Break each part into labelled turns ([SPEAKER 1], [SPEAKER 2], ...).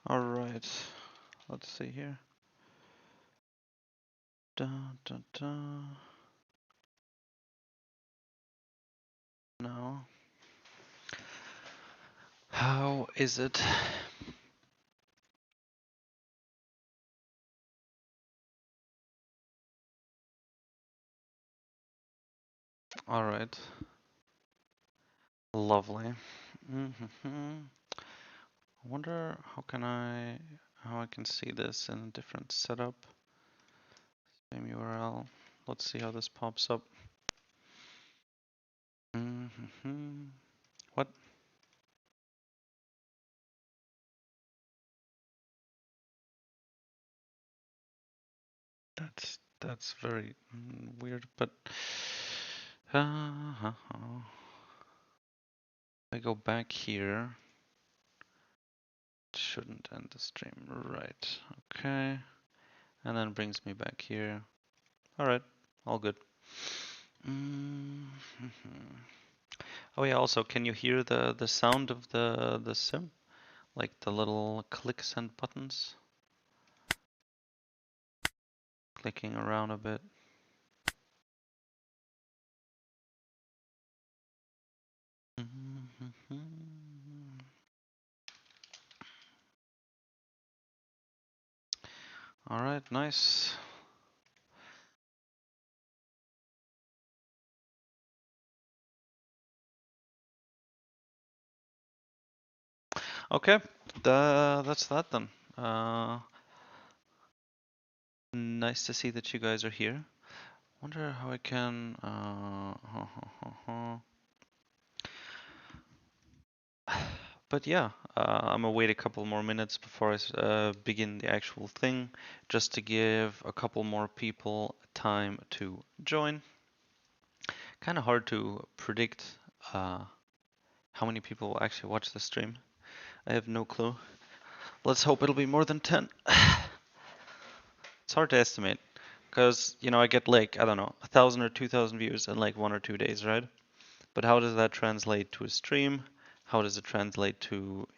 [SPEAKER 1] All right, let's see here. Dun, dun, dun. No. How is it? All right. Lovely. I wonder how I can see this in a different setup. Same URL. Let's see how this pops up. What? That's very weird, but I go back here. It shouldn't end the stream, right? Okay, and then brings me back here. All right, all good. Oh yeah. Also, can you hear the sound of the sim? Like the little clicks and buttons clicking around a bit. All right, nice. Okay, that's that then. Nice to see that you guys are here. Wonder how I can. But yeah, I'm gonna wait a couple more minutes before I begin the actual thing, just to give a couple more people time to join. Kind of hard to predict how many people will actually watch the stream. I have no clue. Let's hope it'll be more than 10. It's hard to estimate, because I get like, I don't know, 1,000 or 2,000 views in like 1 or 2 days, right? But how does that translate to a stream? How does it translate to,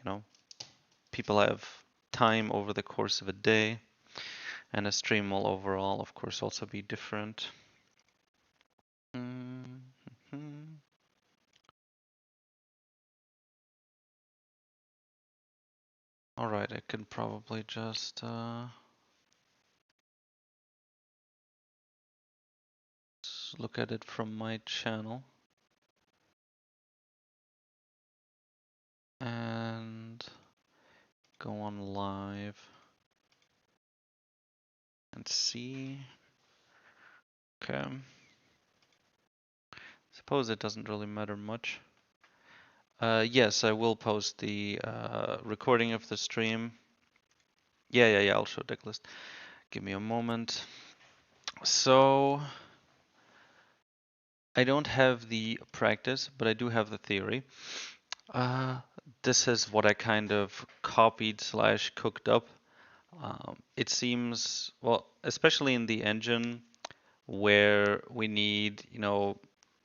[SPEAKER 1] people have time over the course of a day? And a stream will overall, of course, also be different. All right, I can probably just look at it from my channel. And go on live and see. Okay. Suppose it doesn't really matter much. Yes, I will post the recording of the stream. Yeah, I'll show Decklist. Give me a moment. So, I don't have the practice, but I do have the theory. Uh, this is what I kind of copied slash cooked up. It seems, well, especially in the engine where we need,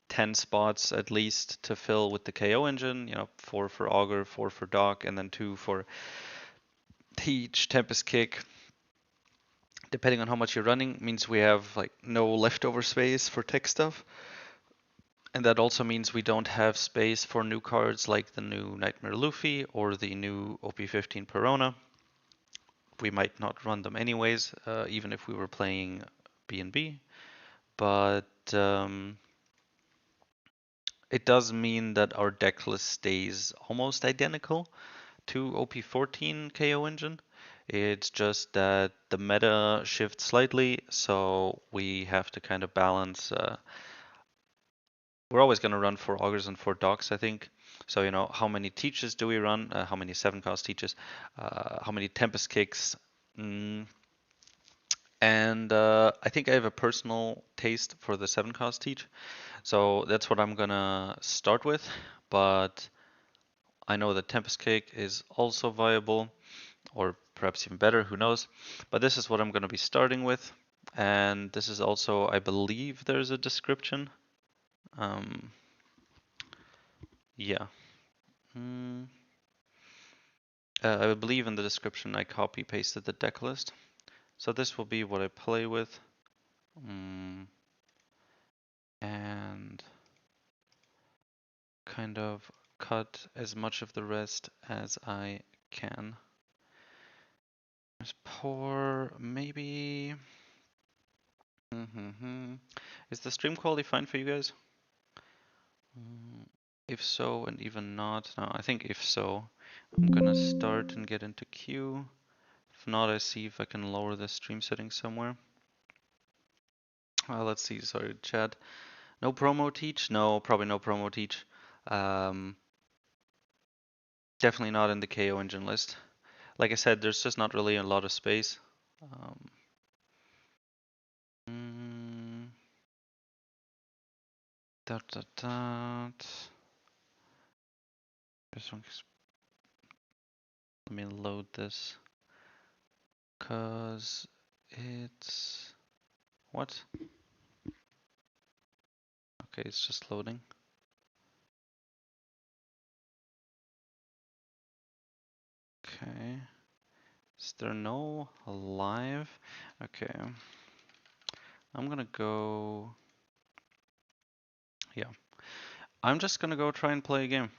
[SPEAKER 1] 10 spots at least to fill with the KO engine, 4 for Augur, 4 for Dock, and then 2 for Teach, Tempest Kick. Depending on how much you're running, means we have like no leftover space for tech stuff. And that also means we don't have space for new cards like the new Nightmare Luffy or the new OP15 Perona. We might not run them anyways, even if we were playing B&B. But it does mean that our deck list stays almost identical to OP14 KO engine. It's just that the meta shifts slightly, so we have to kind of balance. We're always going to run 4 augurs and 4 docks, I think. So, how many teaches do we run? How many 7-cost teaches? How many Tempest Kicks? And I think I have a personal taste for the 7-cost teach. So that's what I'm gonna start with. But I know that Tempest Kick is also viable, or perhaps even better, who knows. But this is what I'm gonna be starting with. And this is also, I believe there's a description. Um, yeah. I believe in the description I copy pasted the deck list. So this will be what I play with. And kind of cut as much of the rest as I can. There's pour, maybe. Is the stream quality fine for you guys? If so, and even not, no, I think if so, I'm gonna start and get into queue. If not, I see if I can lower the stream settings somewhere. Let's see, sorry, chat. No promo teach? No, probably no promo teach. Definitely not in the KO engine list. Like I said, there's just not really a lot of space. Dot dot dot. Let me load this. Cause it's what? Okay, it's just loading. Okay. Is there no live? Okay. I'm gonna go. Yeah. I'm just gonna go try and play a game.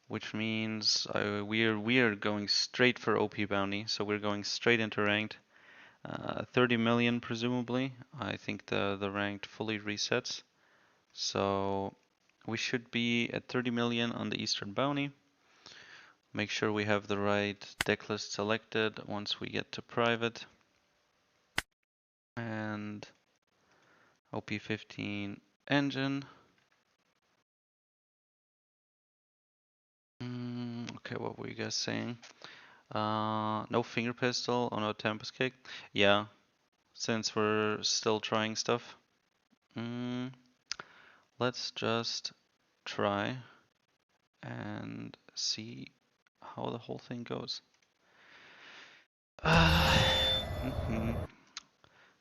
[SPEAKER 1] Which means we're going straight for OP bounty, so we're going straight into ranked. 30 million presumably. I think the ranked fully resets. So we should be at 30 million on the Eastern bounty. Make sure we have the right deck list selected once we get to private. And OP15 engine. Okay, what were you guys saying? No finger pistol, oh no tempest kick. Yeah, since we're still trying stuff. Let's just try and see how the whole thing goes.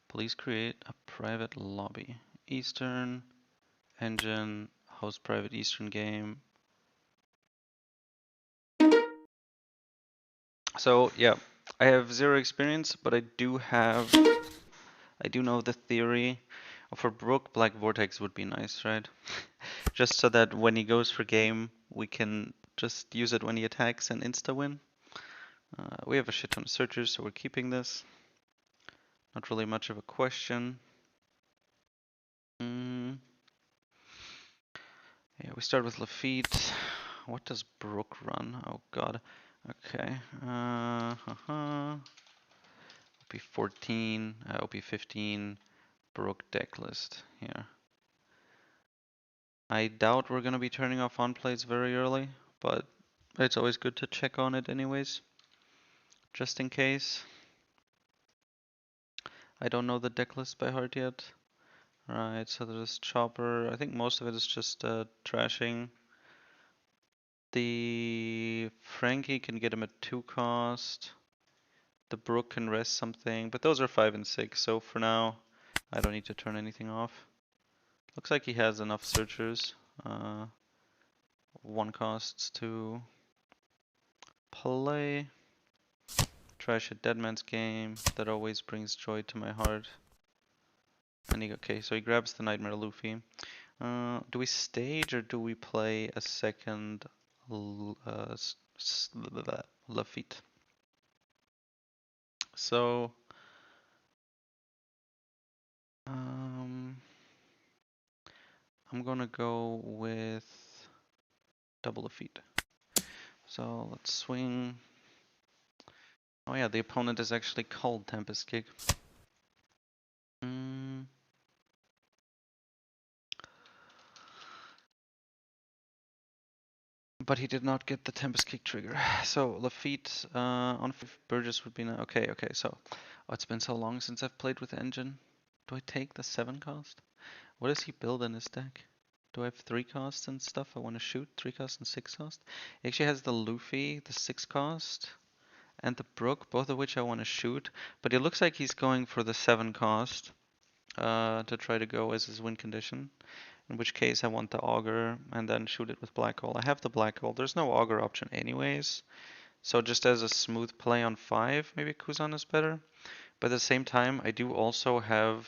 [SPEAKER 1] Please create a private lobby. Eastern, engine, host private Eastern game. So yeah, I have zero experience, but I do know the theory. For Brook, Black Vortex would be nice, right? Just so that when he goes for game, we can just use it when he attacks and insta-win. We have a shit ton of searchers, so we're keeping this. Not really much of a question. Yeah, we start with Lafitte. What does Brook run? Oh god. Okay. OP14, OP15, Brook Decklist here. I doubt we're gonna be turning off on plays very early, but it's always good to check on it anyways. Just in case. I don't know the deck list by heart yet. Right, so there's Chopper. I think most of it is just trashing. The Frankie can get him at 2 cost. The Brook can rest something, but those are 5 and 6, so for now I don't need to turn anything off. Looks like he has enough searchers. 1 costs to play. Trash a dead man's game. That always brings joy to my heart. And okay, so he grabs the Nightmare Luffy. Do we stage or do we play a second Lafitte? So, I'm gonna go with double Lafitte. So let's swing. Oh yeah, the opponent is actually called Tempest Kick. But he did not get the Tempest Kick trigger. So Lafitte on Burgess would be okay. So it's been so long since I've played with Engine. Do I take the 7 cost? What does he build in his deck? Do I have 3 costs and stuff I want to shoot? 3 cost and 6 cost? He actually has the Luffy, the 6 cost, and the Brook, both of which I want to shoot. But it looks like he's going for the 7 cost to try to go as his win condition. in which case I want the auger and then shoot it with black hole. I have the black hole. There's no auger option anyways. So just as a smooth play on 5, maybe Kuzan is better. But at the same time, I do also have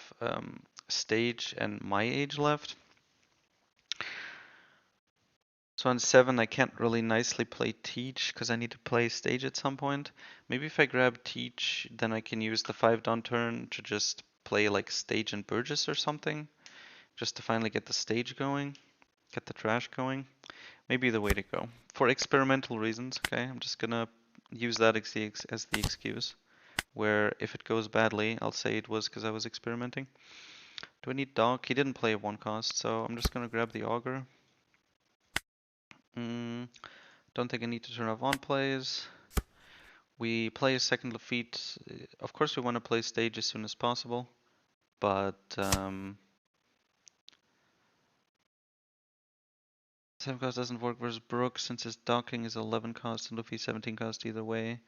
[SPEAKER 1] stage and my age left. So on 7, I can't really nicely play teach because I need to play stage at some point. Maybe if I grab teach, then I can use the 5 down turn to just play like stage and Burgess or something. Just to finally get the stage going, get the trash going. Maybe the way to go. For experimental reasons, okay? I'm just gonna use that as the excuse. Where if it goes badly, I'll say it was because I was experimenting. Do I need Doc? He didn't play a 1 cost, so I'm just gonna grab the auger. Don't think I need to turn off on plays. We play a second Lafitte. Of course we want to play stage as soon as possible, but 7 cost doesn't work versus Brook since his docking is 11 cost and Luffy 17 cost either way.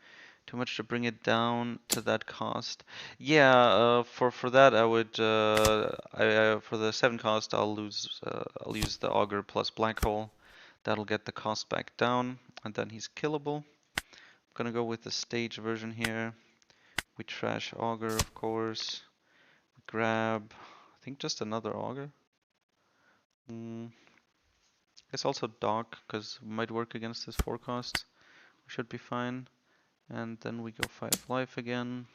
[SPEAKER 1] Too much to bring it down to that cost. Yeah, for that I would for the 7 cost I'll use the auger plus black hole. That'll get the cost back down, and then he's killable. I'm gonna go with the stage version here. We trash auger, of course. We grab, I think just another auger. It's also Doc, because it might work against his 4 costs. We should be fine. And then we go 5 life again.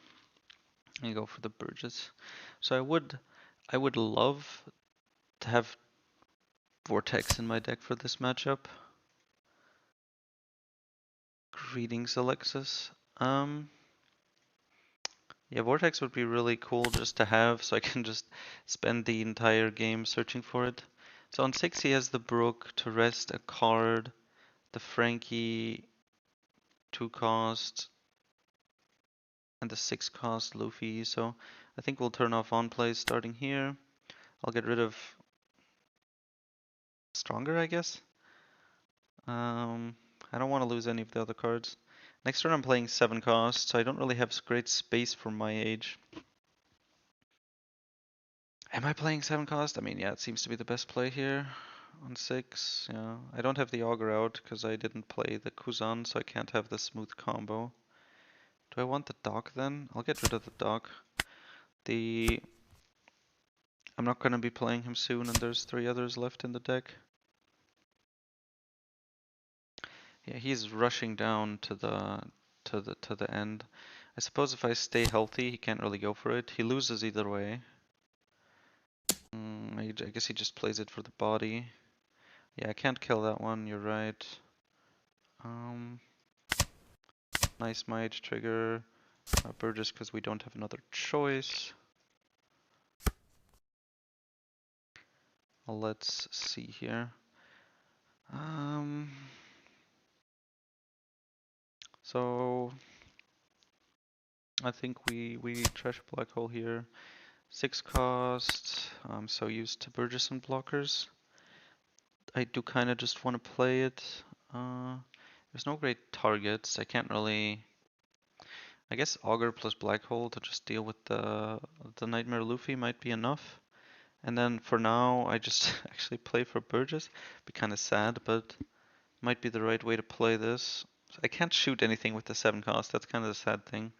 [SPEAKER 1] And go for the Burgess. So I would love to have Vortex in my deck for this matchup. Greetings, Alexis. Yeah, Vortex would be really cool just to have, so I can just spend the entire game searching for it. So on 6 he has the Brook to rest a card, the Frankie 2 cost, and the 6 cost Luffy. So I think we'll turn off on plays starting here. I'll get rid of Stronger, I guess. I don't want to lose any of the other cards. Next turn I'm playing 7 cost, so I don't really have great space for my age. Am I playing 7 cost? I mean, yeah, it seems to be the best play here on 6. Yeah, I don't have the auger out because I didn't play the Kuzan, so I can't have the smooth combo. Do I want the Doc then? I'll get rid of the Doc. I'm not gonna be playing him soon, and there's 3 others left in the deck. Yeah, he's rushing down to the end. I suppose if I stay healthy, he can't really go for it. He loses either way. I guess he just plays it for the body. Yeah, I can't kill that one, you're right. Nice mage trigger. Burgess because we don't have another choice. Let's see here. So I think we trash a black hole here. 6 cost. I'm so used to Burgess and blockers. I do kind of just want to play it. There's no great targets. I can't really. I guess Augur plus Black Hole to just deal with the Nightmare Luffy might be enough. And then for now, I just actually play for Burgess. Be kind of sad, but might be the right way to play this. I can't shoot anything with the 7 cost. That's kind of the sad thing.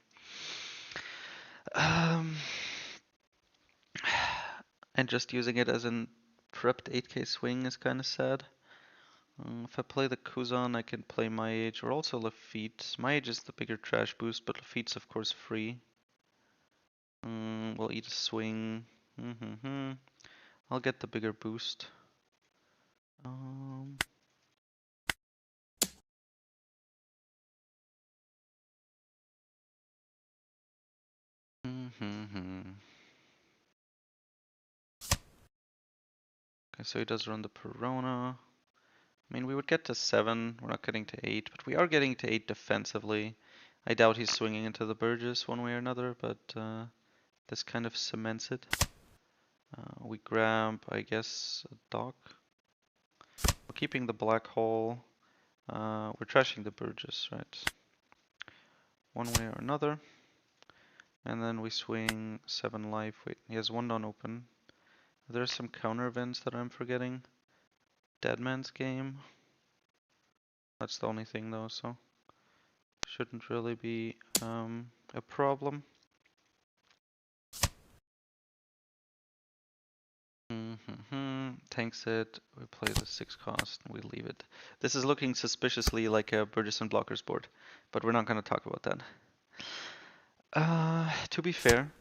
[SPEAKER 1] And just using it as an prepped 8k swing is kind of sad. If I play the Kuzan, I can play my age or also Lafitte. My age is the bigger trash boost, but Lafitte's of course free. We'll eat a swing. I'll get the bigger boost. Okay, so he does run the Perona. I mean, we would get to 7. We're not getting to 8, but we are getting to 8 defensively. I doubt he's swinging into the Burgess one way or another, but this kind of cements it. We grab, I guess, a Dock. We're keeping the black hole. We're trashing the Burgess, right? One way or another. And then we swing 7 life. Wait, he has 1 non-open. There's some counter events that I'm forgetting. Dead Man's Game. That's the only thing though, so shouldn't really be a problem. Tanks it. We play the 6 cost and we leave it. This is looking suspiciously like a Burgess and Blockers board, but we're not going to talk about that. To be fair,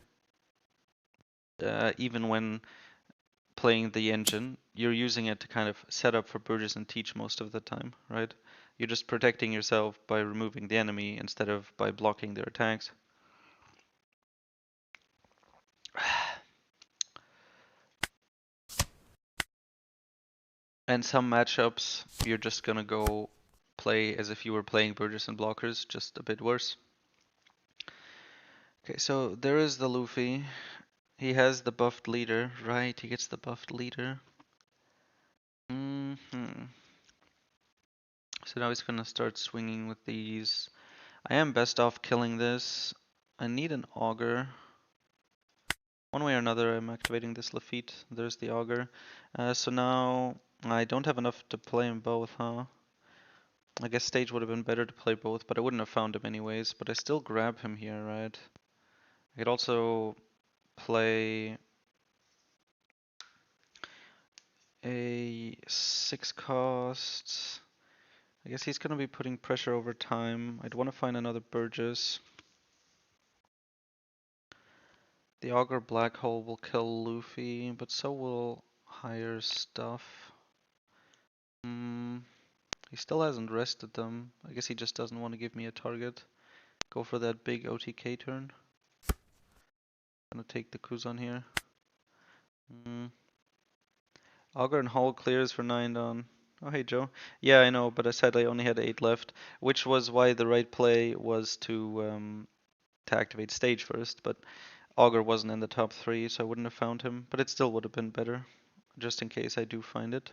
[SPEAKER 1] even when playing the engine, you're using it to kind of set up for Burgess and Teach most of the time, right? You're just protecting yourself by removing the enemy instead of by blocking their attacks. And some matchups, you're just gonna go play as if you were playing Burgess and Blockers, just a bit worse. Okay, so there is the Luffy. He has the buffed leader, right? He gets the buffed leader. So now he's gonna start swinging with these. I am best off killing this. I need an auger. One way or another, I'm activating this Lafitte. There's the auger. So now I don't have enough to play them both, huh? I guess stage would have been better to play both, but I wouldn't have found him anyways. But I still grab him here, right? I could also play a 6 cost. I guess he's gonna be putting pressure over time. I'd want to find another Burgess. The Augur Black Hole will kill Luffy, but so will higher stuff. He still hasn't rested them. I guess he just doesn't want to give me a target. Go for that big OTK turn. Gonna take the Kuzan here. Augur and Hull clears for 9 Dawn. Oh hey Joe. Yeah I know, but I said I only had 8 left, which was why the right play was to activate stage first, but Augur wasn't in the top 3, so I wouldn't have found him, but it still would have been better, just in case I do find it.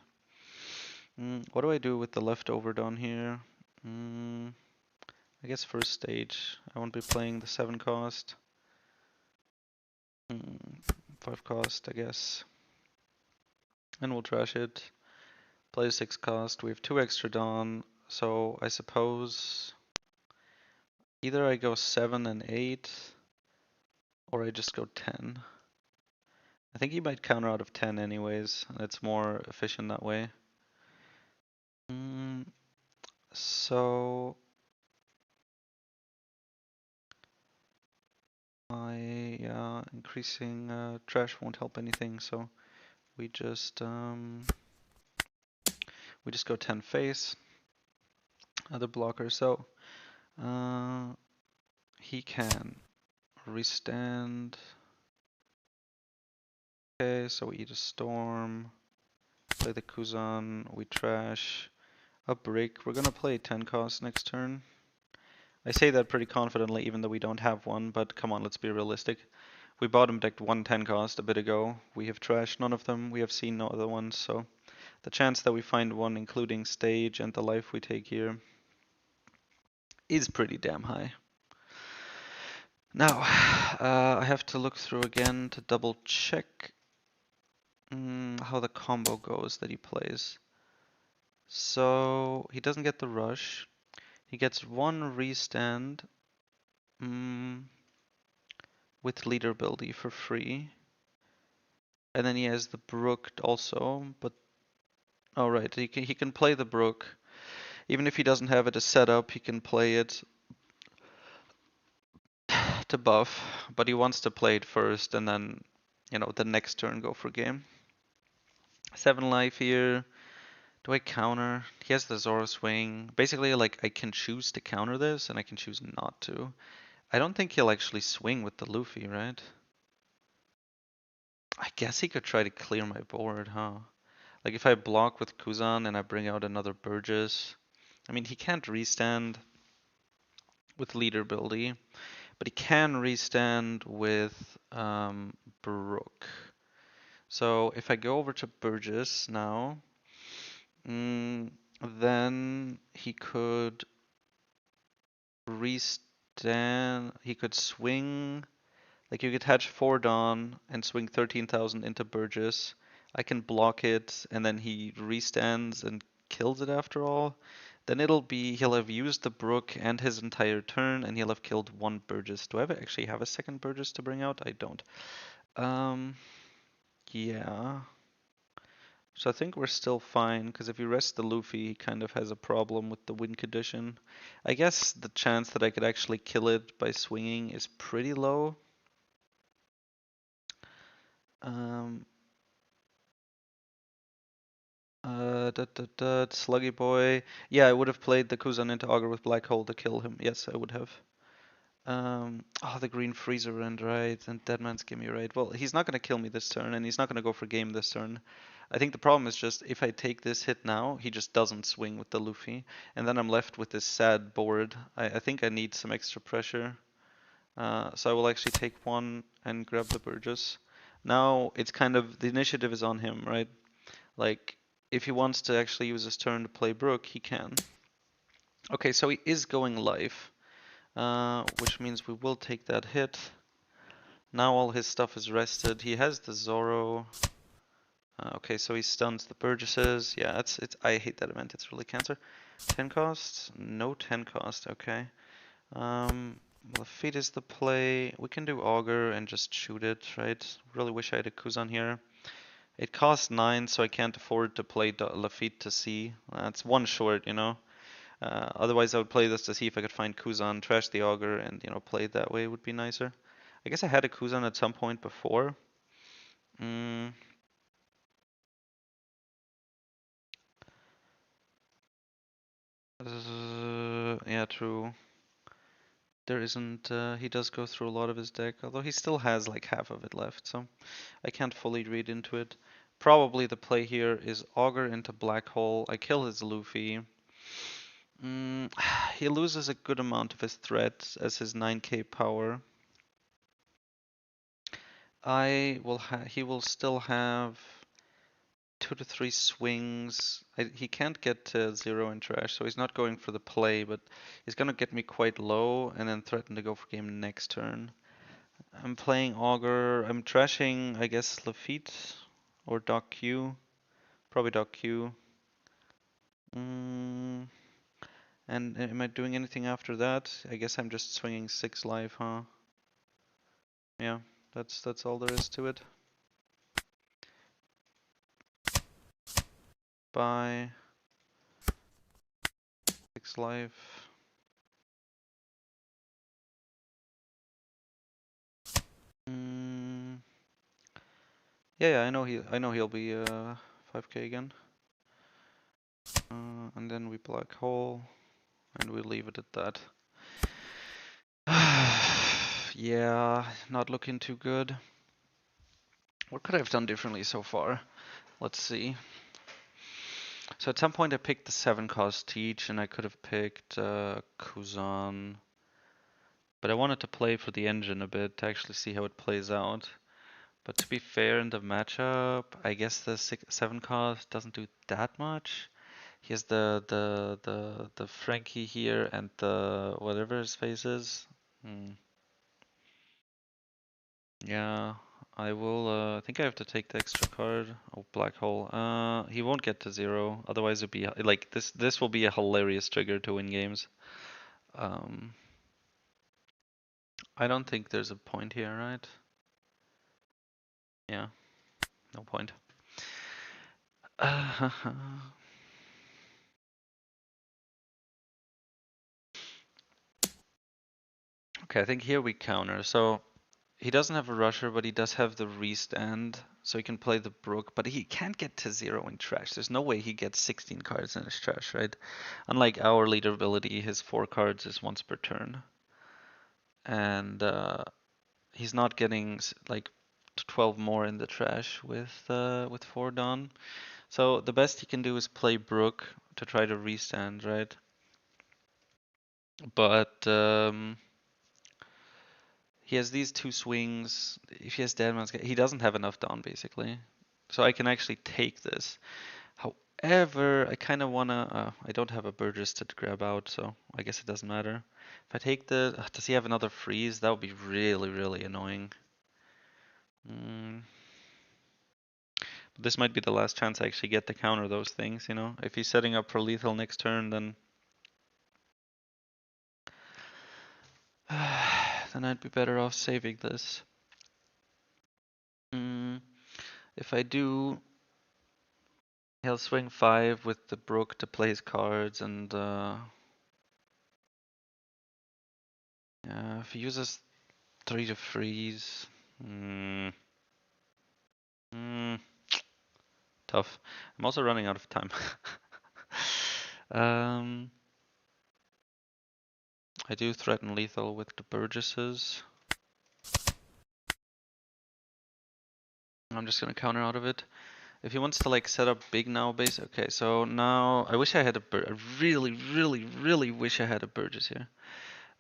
[SPEAKER 1] What do I do with the leftover Dawn here? I guess first stage, I won't be playing the 7 cost. 5 cost, I guess. And we'll trash it. Play 6 cost. We have 2 extra Dawn, so I suppose either I go 7 and 8, or I just go 10. I think he might counter out of 10 anyways, and it's more efficient that way. So increasing trash won't help anything, so we just go 10 face. Other blocker, so he can restand. Okay, so we eat a storm. Play the Kuzan, we trash. A break. We're gonna play 10 cost next turn. I say that pretty confidently even though we don't have one, but come on, let's be realistic. We bottom decked one 10 cost a bit ago. We have trashed none of them. We have seen no other ones, so the chance that we find one including stage and the life we take here is pretty damn high. Now, I have to look through again to double check how the combo goes that he plays. So he doesn't get the rush. He gets one restand with leader ability for free. And then he has the Brook also, but alright, he can play the Brook. Even if he doesn't have it as set up, he can play it to buff, but he wants to play it first and then, the next turn go for game. 7 life here. Do I counter? He has the Zoro swing. Basically, like, I can choose to counter this and I can choose not to. I don't think he'll actually swing with the Luffy, right? I guess he could try to clear my board, huh? Like if I block with Kuzan and I bring out another Burgess. I mean, he can't restand with leader ability, but he can restand with Brook. So if I go over to Burgess now, then he could restand, he could swing, like you could hatch 4 Dawn and swing 13,000 into Burgess, I can block it, and then he restands and kills it after all. Then he'll have used the Brook and his entire turn, and he'll have killed one Burgess. Do I actually have a second Burgess to bring out? I don't. Yeah. So I think we're still fine, because if you rest the Luffy, he kind of has a problem with the win condition. I guess the chance that I could actually kill it by swinging is pretty low. Um, Sluggy Boy. Yeah, I would have played the Kuzan into Augur with Black Hole to kill him. Yes, I would have. Oh, the Green Freezer Rend, right? And Deadman's Gimme, right? Well, he's not gonna kill me this turn, and he's not gonna go for game this turn. I think the problem is just if I take this hit now, he just doesn't swing with the Luffy, and then I'm left with this sad board. I think I need some extra pressure. So I will actually take one and grab the Burgess. Now it's kind of the initiative is on him, right? Like if he wants to actually use his turn to play Brook, he can. Okay, so he is going live, which means we will take that hit. Now all his stuff is rested. He has the Zoro. Okay, so he stuns the Burgesses. Yeah, it's. I hate that event. It's really cancer. 10 cost? No 10 cost. Okay. Well, if it is the play, we can do Augur and just shoot it, right? Really wish I had a Kuzan here. It costs 9, so I can't afford to play Lafitte to see. That's one short, you know. Otherwise, I would play this to see if I could find Kuzan, trash the Augur, and play it that way would be nicer. I guess I had a Kuzan at some point before. Mm. Yeah, true. There isn't. He does go through a lot of his deck, although he still has like half of it left, so I can't fully read into it. Probably the play here is Augur into Black Hole. I kill his Luffy. He loses a good amount of his threat as his 9k power. He will still have 2 to 3 swings. He can't get to 0 in trash, so he's not going for the play, but he's gonna get me quite low and then threaten to go for game next turn. I'm playing Augur. I'm trashing, I guess, Lafitte or Doc Q. Probably Doc Q. And am I doing anything after that? I guess I'm just swinging 6 life, huh? Yeah, that's all there is to it. Bye. 6 life. Yeah, I know he'll be 5k again. And then we black hole, and we leave it at that. Yeah, not looking too good. What could I have done differently so far? Let's see. So at some point I picked the 7 cost Teach, and I could have picked Kuzan. But I wanted to play for the engine a bit to actually see how it plays out. But to be fair in the matchup, I guess the 7 cost doesn't do that much. He has the Frankie here and the whatever his face is. Yeah, I will. I think I have to take the extra card. Oh, black hole. He won't get to 0. Otherwise, it'd be like this. This will be a hilarious trigger to win games. Um, I don't think there's a point here, right? Yeah, no point. Okay, I think here we counter. So he doesn't have a rusher, but he does have the restand, so he can play the Brook, but he can't get to 0 in trash. There's no way he gets 16 cards in his trash, right? Unlike our leader ability, his 4 cards is once per turn. And he's not getting like 12 more in the trash with 4 done. So the best he can do is play Brook to try to restand, right? But he has these 2 swings. If he has Deadman's, he doesn't have enough down basically. So I can actually take this. However, I kind of wanna. I don't have a Burgess to grab out, so I guess it doesn't matter. If I take the, does he have another freeze? That would be really, really annoying. This might be the last chance I actually get to counter those things, you know? If he's setting up for lethal next turn, then then I'd be better off saving this. If I do, he'll swing 5 with the Brook to play his cards, and yeah, if he uses 3 to freeze, mm, mm, tough. I'm also running out of time. um, I do threaten lethal with the Burgesses. I'm just gonna counter out of it. If he wants to like set up big now base, okay, so now I wish I had I really wish I had a Burgess here.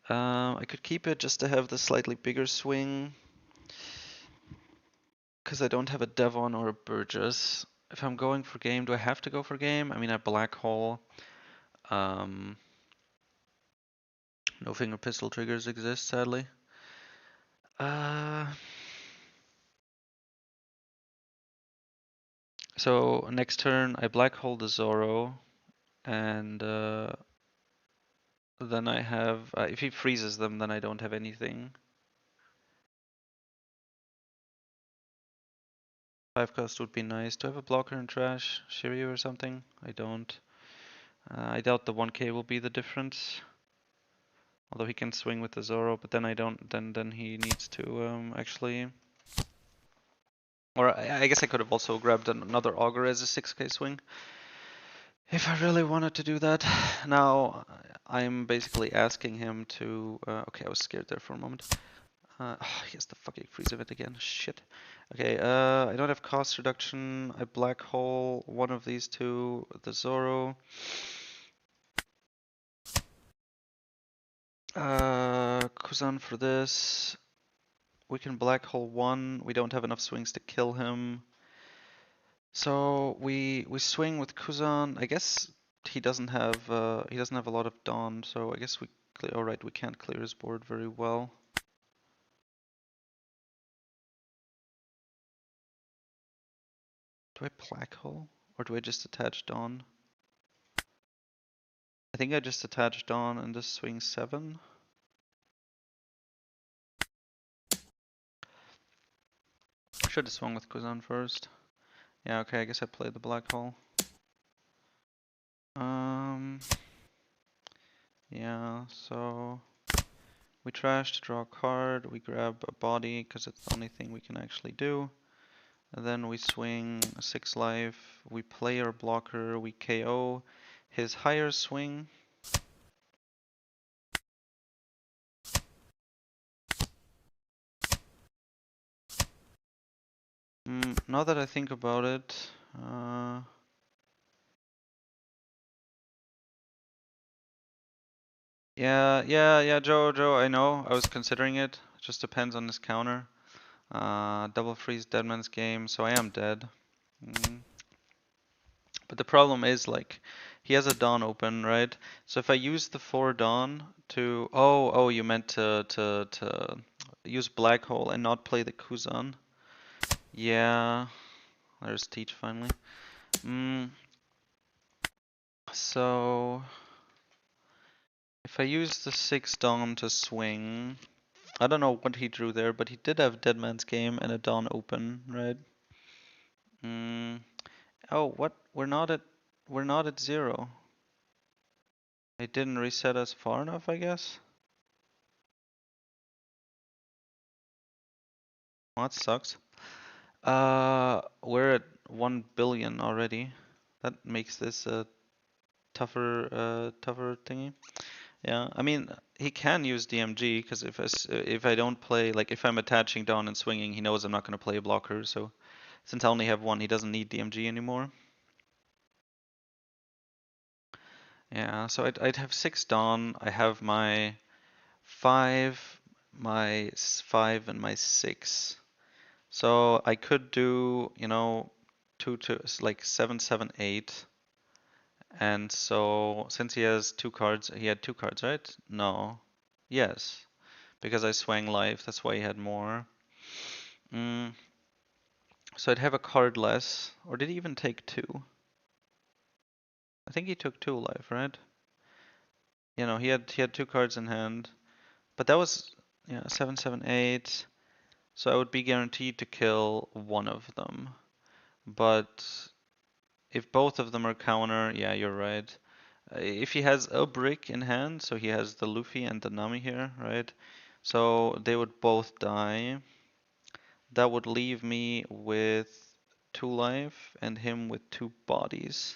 [SPEAKER 1] I could keep it just to have the slightly bigger swing, because I don't have a Devon or a Burgess. If I'm going for game, do I have to go for game? I mean, I black hole. No finger pistol triggers exist, sadly. So next turn I black hole the Zoro, and then I have, if he freezes them, then I don't have anything. 5 cost would be nice. Do I have a blocker in trash? Shiryu or something? I don't. I doubt the 1k will be the difference. Although he can swing with the Zoro, but then I don't, then he needs to actually. Or I guess I could have also grabbed another Augur as a 6k swing. If I really wanted to do that. Now, I'm basically asking him to, okay, I was scared there for a moment. Oh, he has the fucking freeze event again, shit. Okay, I don't have cost reduction, I black hole one of these two, the Zoro. Kuzan for this. We can black hole one, we don't have enough swings to kill him. So we swing with Kuzan. I guess he doesn't have a lot of Dawn, so I guess we clear. All right, we can't clear his board very well. Do I black hole or do I just attach Dawn? I think I just attach Dawn and this swing 7. Should have swung with Kuzan first. Yeah, okay, I guess I played the black hole. Yeah, so we trash to draw a card, we grab a body because it's the only thing we can actually do. And then we swing 6 life, we play our blocker, we KO his higher swing. Now that I think about it, yeah, Joe, I know, I was considering it. It just depends on this counter. Double freeze Deadman's Game, so I am dead. But the problem is, like, he has a Dawn open, right? So if I use the 4 Dawn to... Oh, you meant to use Black Hole and not play the Kuzan. Yeah, there's Teach finally. So... if I use the 6 Dawn to swing... I don't know what he drew there, but he did have Deadman's Game and a Dawn open, right? Oh, what? We're not at 0. It didn't reset us far enough, I guess. Well, that sucks. We're at 1 billion already. That makes this a tougher thingy. Yeah, I mean, he can use DMG because if I don't play, like if I'm attaching down and swinging, he knows I'm not going to play a blocker. So since I only have one, he doesn't need DMG anymore. Yeah, so I'd have 6 Dawn. I have my 5, my 5, and my 6. So I could do, you know, 2 to like 7, 7, 8. And so since he has 2 cards, he had 2 cards, right? No. Yes. Because I swang life, that's why he had more. So I'd have a card less, or did he even take two? I think he took two life, right? You know, he had two cards in hand, but that was yeah 7, 7, 8. So I would be guaranteed to kill one of them. But if both of them are counter, yeah, you're right. If he has a brick in hand, so he has the Luffy and the Nami here, right? So they would both die. That would leave me with two life and him with two bodies.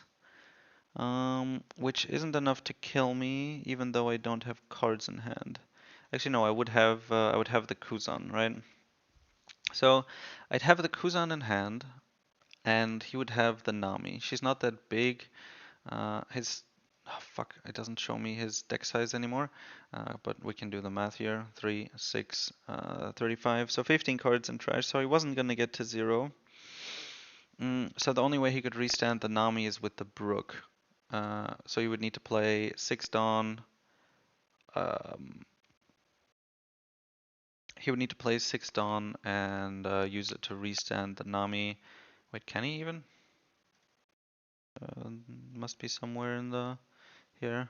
[SPEAKER 1] Which isn't enough to kill me, even though I don't have cards in hand. Actually, no, I would have the Kuzan, right? So I'd have the Kuzan in hand, and he would have the Nami. She's not that big. His oh, fuck, it doesn't show me his deck size anymore. But we can do the math here. 3, 6, 35. So 15 cards in trash. So he wasn't gonna get to 0. So the only way he could restand the Nami is with the Brook. So you would need to play 6 Dawn. Um, he would need to play 6 Dawn and use it to restand the Nami. Wait, can he even? Must be somewhere in the here.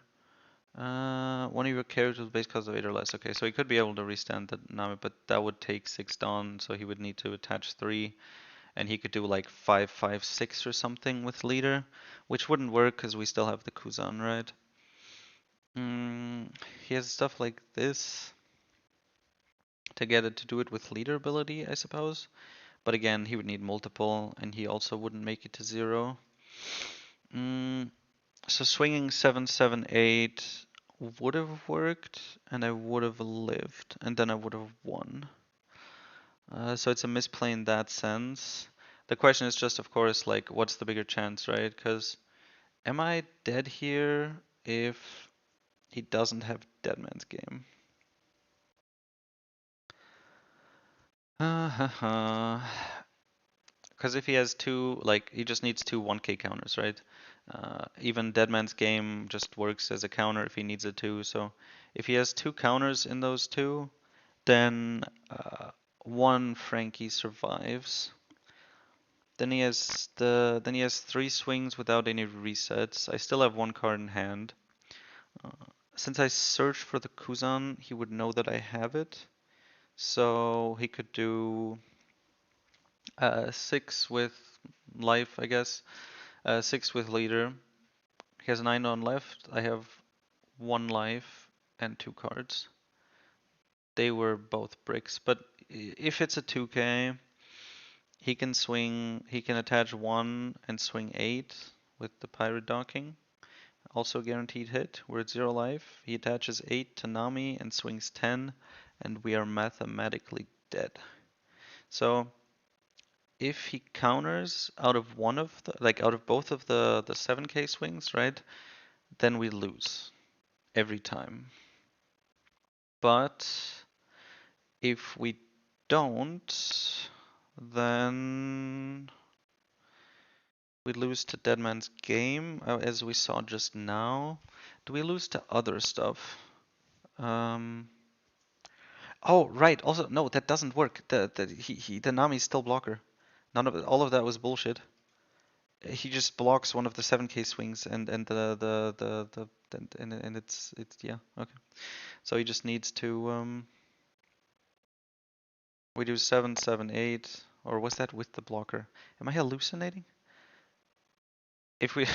[SPEAKER 1] One of your characters base cost of 8 or less. Okay, so he could be able to restand the Nami, but that would take 6 Dawn, so he would need to attach 3. And he could do like 5, 5, 6 or something with leader, which wouldn't work because we still have the Kuzan, right? He has stuff like this to get it to do it with leader ability, I suppose. But again, he would need multiple, and he also wouldn't make it to 0. So swinging 7, 7, 8 would have worked, and I would have lived, and then I would have won. So it's a misplay in that sense. The question is just, of course, like, what's the bigger chance, right? Because am I dead here if he doesn't have Dead Man's Game? Because if he has two, like, he just needs two 1k counters, right? Even Dead Man's Game just works as a counter if he needs it to. So if he has two counters in those two, then one Frankie survives. Then he has three swings without any resets. I still have one card in hand. Since I searched for the Kuzan, he would know that I have it. So he could do 6 with life, I guess. 6 with leader. He has 9 on left. I have 1 life and 2 cards. They were both bricks, but if it's a 2k, he can attach 1 and swing 8 with the pirate docking. Also guaranteed hit. We're at 0 life. He attaches 8 to Nami and swings 10, and we are mathematically dead. So if he counters out of one of the, like out of both of the 7k swings, right, then we lose every time. But if we don't, then we lose to Dead Man's Game, as we saw just now. Do we lose to other stuff? Oh, right. Also, no, that doesn't work. The Nami's still blocker. All of that was bullshit. He just blocks one of the 7k swings and it's yeah, okay. So he just needs to we do 7, 7, 8, or was that with the blocker? Am I hallucinating? If we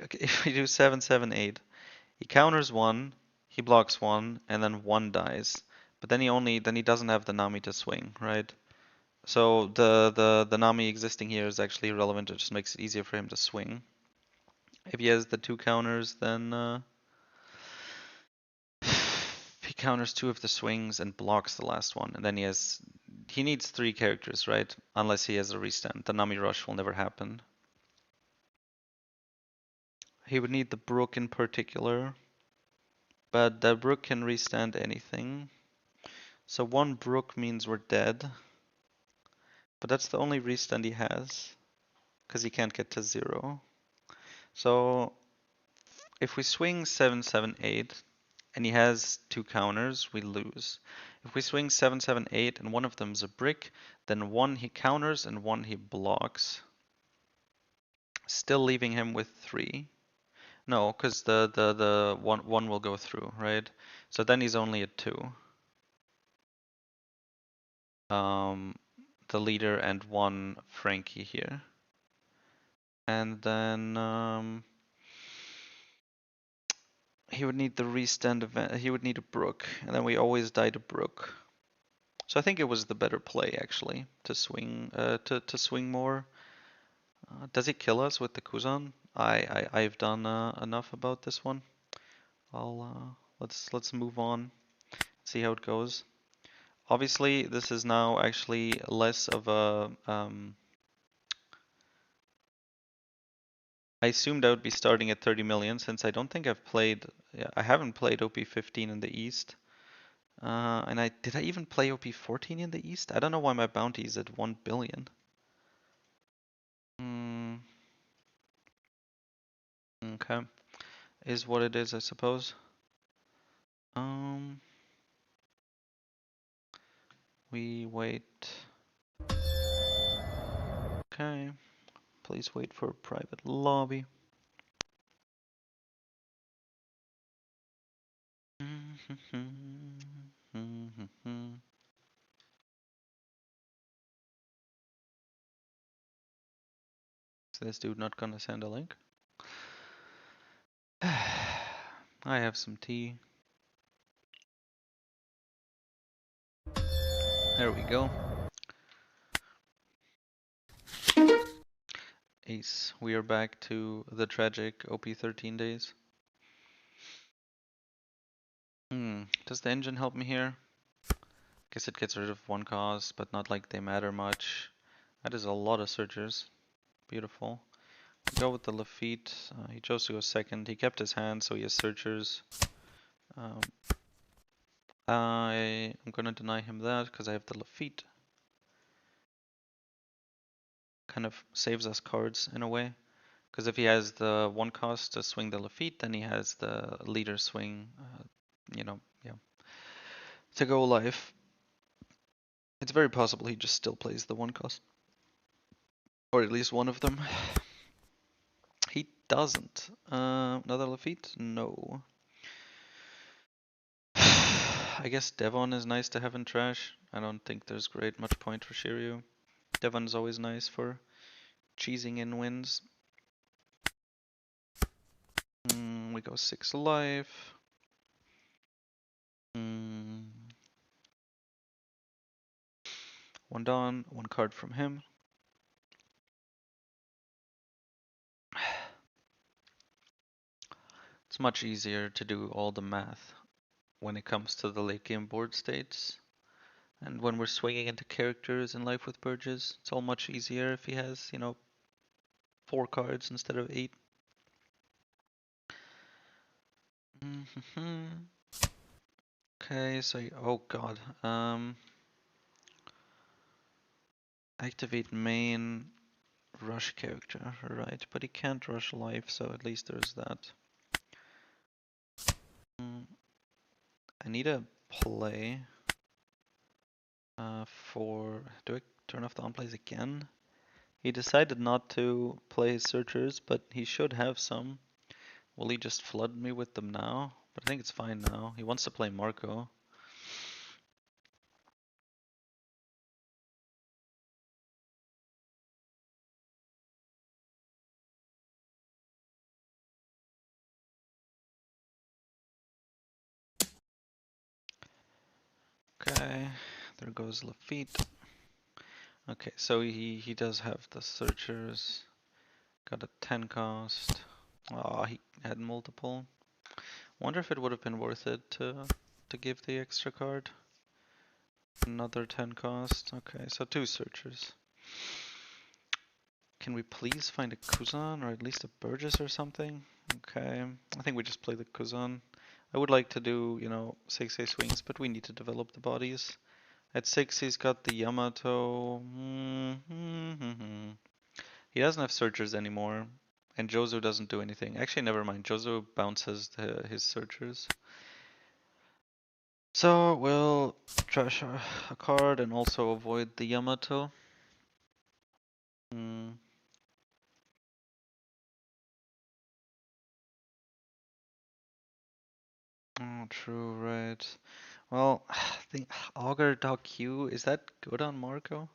[SPEAKER 1] okay, if we do 7, 7, 8, he counters 1, he blocks 1, and then 1 dies. But then he doesn't have the Nami to swing, right? So the Nami existing here is actually irrelevant. It just makes it easier for him to swing. If he has the 2 counters, then he counters 2 of the swings and blocks the last one, and then he needs 3 characters, right? Unless he has a restand. The Nami rush will never happen. He would need the Brook in particular, but the Brook can restand anything. So 1 Brook means we're dead, but that's the only restand he has, because he can't get to 0. So if we swing 7, 7, 8, and he has 2 counters, we lose. If we swing 7, 7, 8, and one of them is a brick, then one he counters and one he blocks, still leaving him with 3. No, because the one will go through, right? So then he's only at 2. The leader and 1 Frankie here. And then he would need the restand event. He would need a brook, and then we always die to brook. So I think it was the better play actually to swing to swing more. Does he kill us with the Kuzan? I've done enough about this one. Let's move on. See how it goes. Obviously, this is now actually less of a. I assumed I would be starting at 30 million since I don't think I've played. Yeah, I haven't played OP15 in the East. And did I even play OP14 in the East? I don't know why my bounty is at 1 billion. Okay, is what it is, I suppose. We wait. Okay, please wait for a private lobby. Is this dude not gonna send a link? I have some tea. There we go. Ace. We are back to the tragic OP13 days. Does the engine help me here? Guess it gets rid of 1 cost, but not like they matter much. That is a lot of searchers. Beautiful. Go with the Lafitte. He chose to go second. He kept his hand, so he has searchers. I'm gonna deny him that because I have the Lafitte. Kind of saves us cards in a way. Because if he has the 1 cost to swing the Lafitte, then he has the leader swing, yeah, to go live. It's very possible he just still plays the 1 cost. Or at least one of them. He doesn't. Another Lafitte? No. I guess Devon is nice to have in trash. I don't think there's much point for Shiryu. Devon is always nice for cheesing in wins. We go 6 life. 1 Dawn, 1 card from him. It's much easier to do all the math when it comes to the late game board states. And when we're swinging into characters in Life with Burgess, it's all much easier if he has, 4 cards instead of 8. Okay, so, oh god. Activate main, rush character, right, but he can't rush life, so at least there's that. I need a play do I turn off the on plays again? He decided not to play his searchers, but he should have some. Will he just flood me with them now? But I think it's fine now. He wants to play Marco. Okay, there goes Lafitte. Okay, so he does have the searchers. Got a 10 cost. Oh, he had multiple. Wonder if it would have been worth it to give the extra card. Another 10 cost. Okay, so 2 searchers. Can we please find a Kuzan or at least a Burgess or something? Okay, I think we just play the Kuzan. I would like to do, 6A swings, but we need to develop the bodies. At 6, he's got the Yamato. He doesn't have searchers anymore. And Jozo doesn't do anything. Actually, never mind. Jozo bounces his searchers. So we'll trash a card and also avoid the Yamato. Hmm. Oh, true, right. Well, I think Augur Dog Q, is that good on Marco?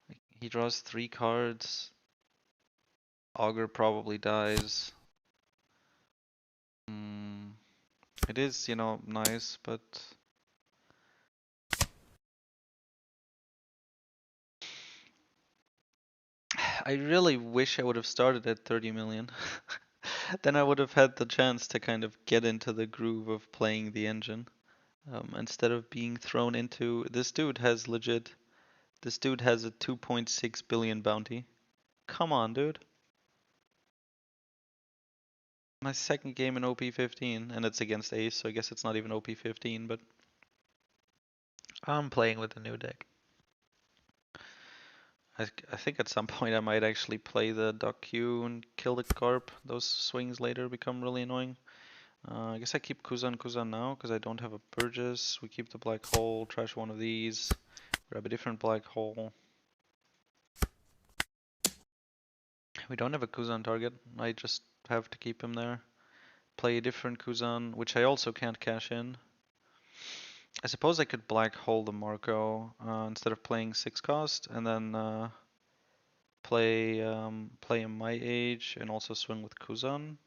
[SPEAKER 1] Like, he draws 3 cards. Augur probably dies. Hmm. It is, nice, but I really wish I would have started at 30 million. Then I would have had the chance to kind of get into the groove of playing the engine. Instead of being thrown into this dude has a 2.6 billion bounty. Come on, dude. My second game in OP15, and it's against Ace, so I guess it's not even OP15, but I'm playing with a new deck. I think at some point I might actually play the Duck Q and kill the Carp. Those swings later become really annoying. I guess I keep Kuzan now, because I don't have a Burgess. We keep the Black Hole, trash one of these, grab a different Black Hole. We don't have a Kuzan target, I just have to keep him there. Play a different Kuzan, which I also can't cash in. I suppose I could Black Hole the Marco instead of playing 6 cost, and then play in my age and also swing with Kuzan.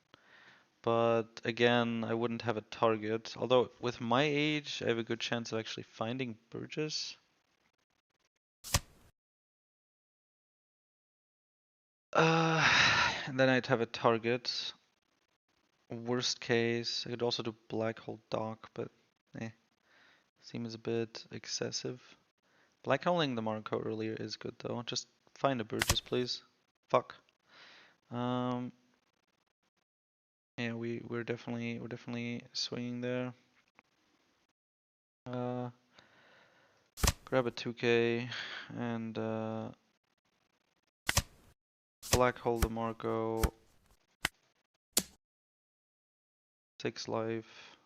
[SPEAKER 1] But again, I wouldn't have a target. Although with my age, I have a good chance of actually finding Burgess. Uh, and then I'd have a target. Worst case, I could also do Black Hole Dock, but seems a bit excessive. Black Holing the Marco earlier is good though. Just find a Burgess, please. Fuck. Um, yeah, we're definitely swinging there. Uh, grab a 2K and Black Hole the Marco. 6 life.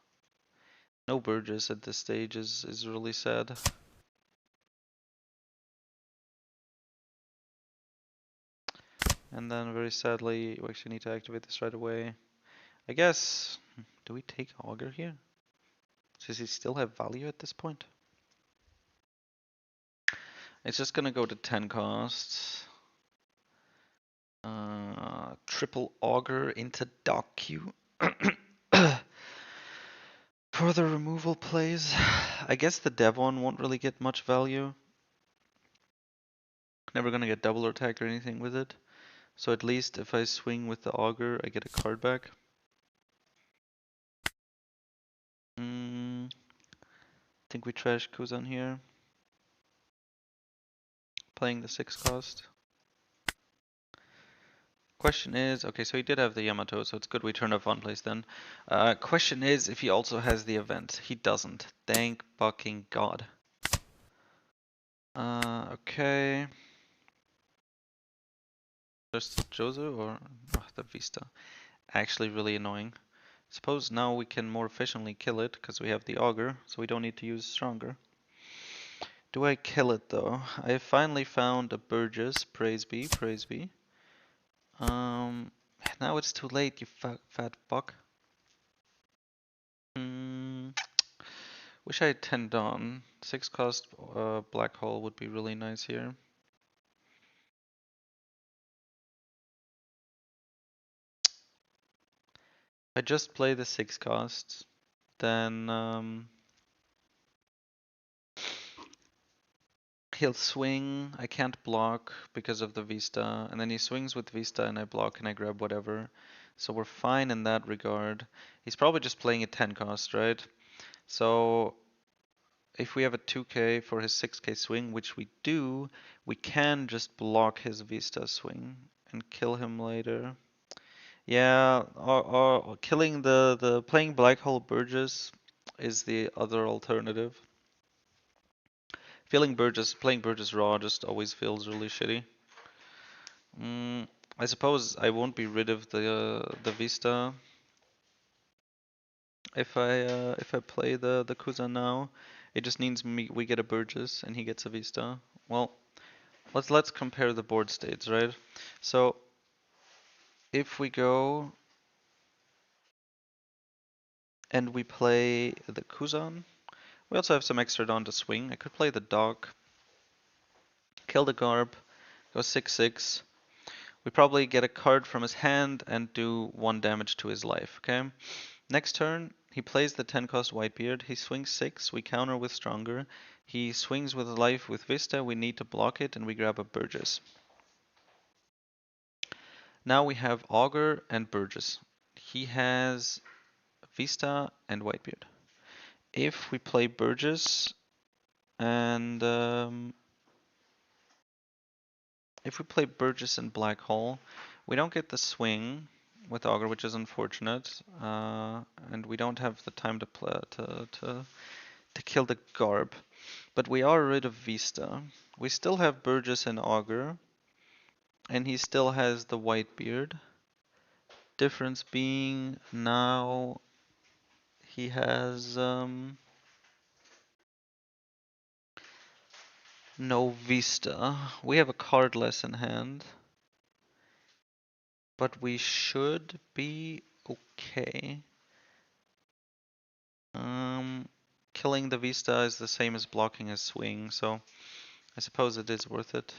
[SPEAKER 1] No Burgess at this stage is really sad. And then very sadly, we actually need to activate this right away. I guess, do we take Augur here? Does he still have value at this point? It's just gonna go to 10 costs. Triple Augur into Dock Q. For the removal plays, I guess the Devon won't really get much value. Never gonna get double attack or anything with it. So at least if I swing with the Augur, I get a card back. Think we trash Kuzan here. Playing the 6 cost. Question is, okay, so he did have the Yamato, so it's good we turned off one place then. Question is if he also has the event. He doesn't. Thank fucking god. Okay. Just Jozu or the Vista? Actually really annoying. Suppose now we can more efficiently kill it, because we have the Augur, so we don't need to use Stronger. Do I kill it though? I finally found a Burgess, praise be, praise be. Now it's too late, you fat fuck. Wish I had 10 Dawn. 6 cost Black Hole would be really nice here. I just play the 6 costs, then he'll swing, I can't block because of the Vista, and then he swings with Vista and I block and I grab whatever. So we're fine in that regard. He's probably just playing a 10 cost, right? So if we have a 2k for his 6k swing, which we do, we can just block his Vista swing and kill him later. Yeah, or killing the playing Black Hole Burgess is the other alternative. Playing Burgess raw just always feels really shitty. I suppose I won't be rid of the Vista. if I play the Kuzan now, it just means we get a Burgess and he gets a Vista. Well, let's compare the board states, right? So if we go and we play the Kuzan, we also have some extra Dawn to swing. I could play the dog, kill the Garb, go 6/6. We probably get a card from his hand and do 1 damage to his life, okay? Next turn, he plays the 10 cost Whitebeard. He swings 6, we counter with Stronger. He swings with life with Vista, we need to block it, and we grab a Burgess. Now we have Augur and Burgess. He has Vista and Whitebeard. If we play Burgess and if we play Burgess and Black Hole, we don't get the swing with Augur, which is unfortunate, and we don't have the time to play to kill the Garb. But we are rid of Vista. We still have Burgess and Augur, and he still has the Whitebeard. Difference being now he has no Vista. We have a card less in hand, but we should be okay. Killing the Vista is the same as blocking his swing, so I suppose it is worth it.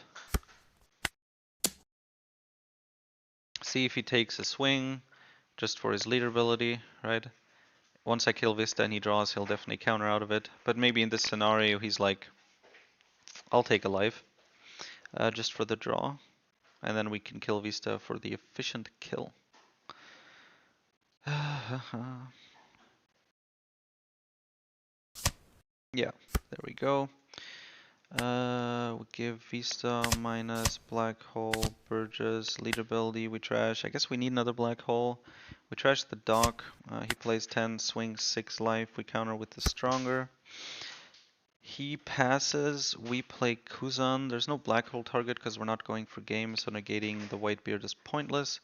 [SPEAKER 1] See if he takes a swing, just for his leader ability, right? Once I kill Vista and he draws, he'll definitely counter out of it. But maybe in this scenario, he's like, I'll take a life, just for the draw. And then we can kill Vista for the efficient kill. Yeah, there we go. We give Vista minus Black Hole, Burgess, lead ability, we trash. I guess we need another Black Hole. We trash the Doc. He plays 10, swings 6 life. We counter with the Stronger. He passes, we play Kuzan. There's no Black Hole target because we're not going for game, so negating the Whitebeard is pointless.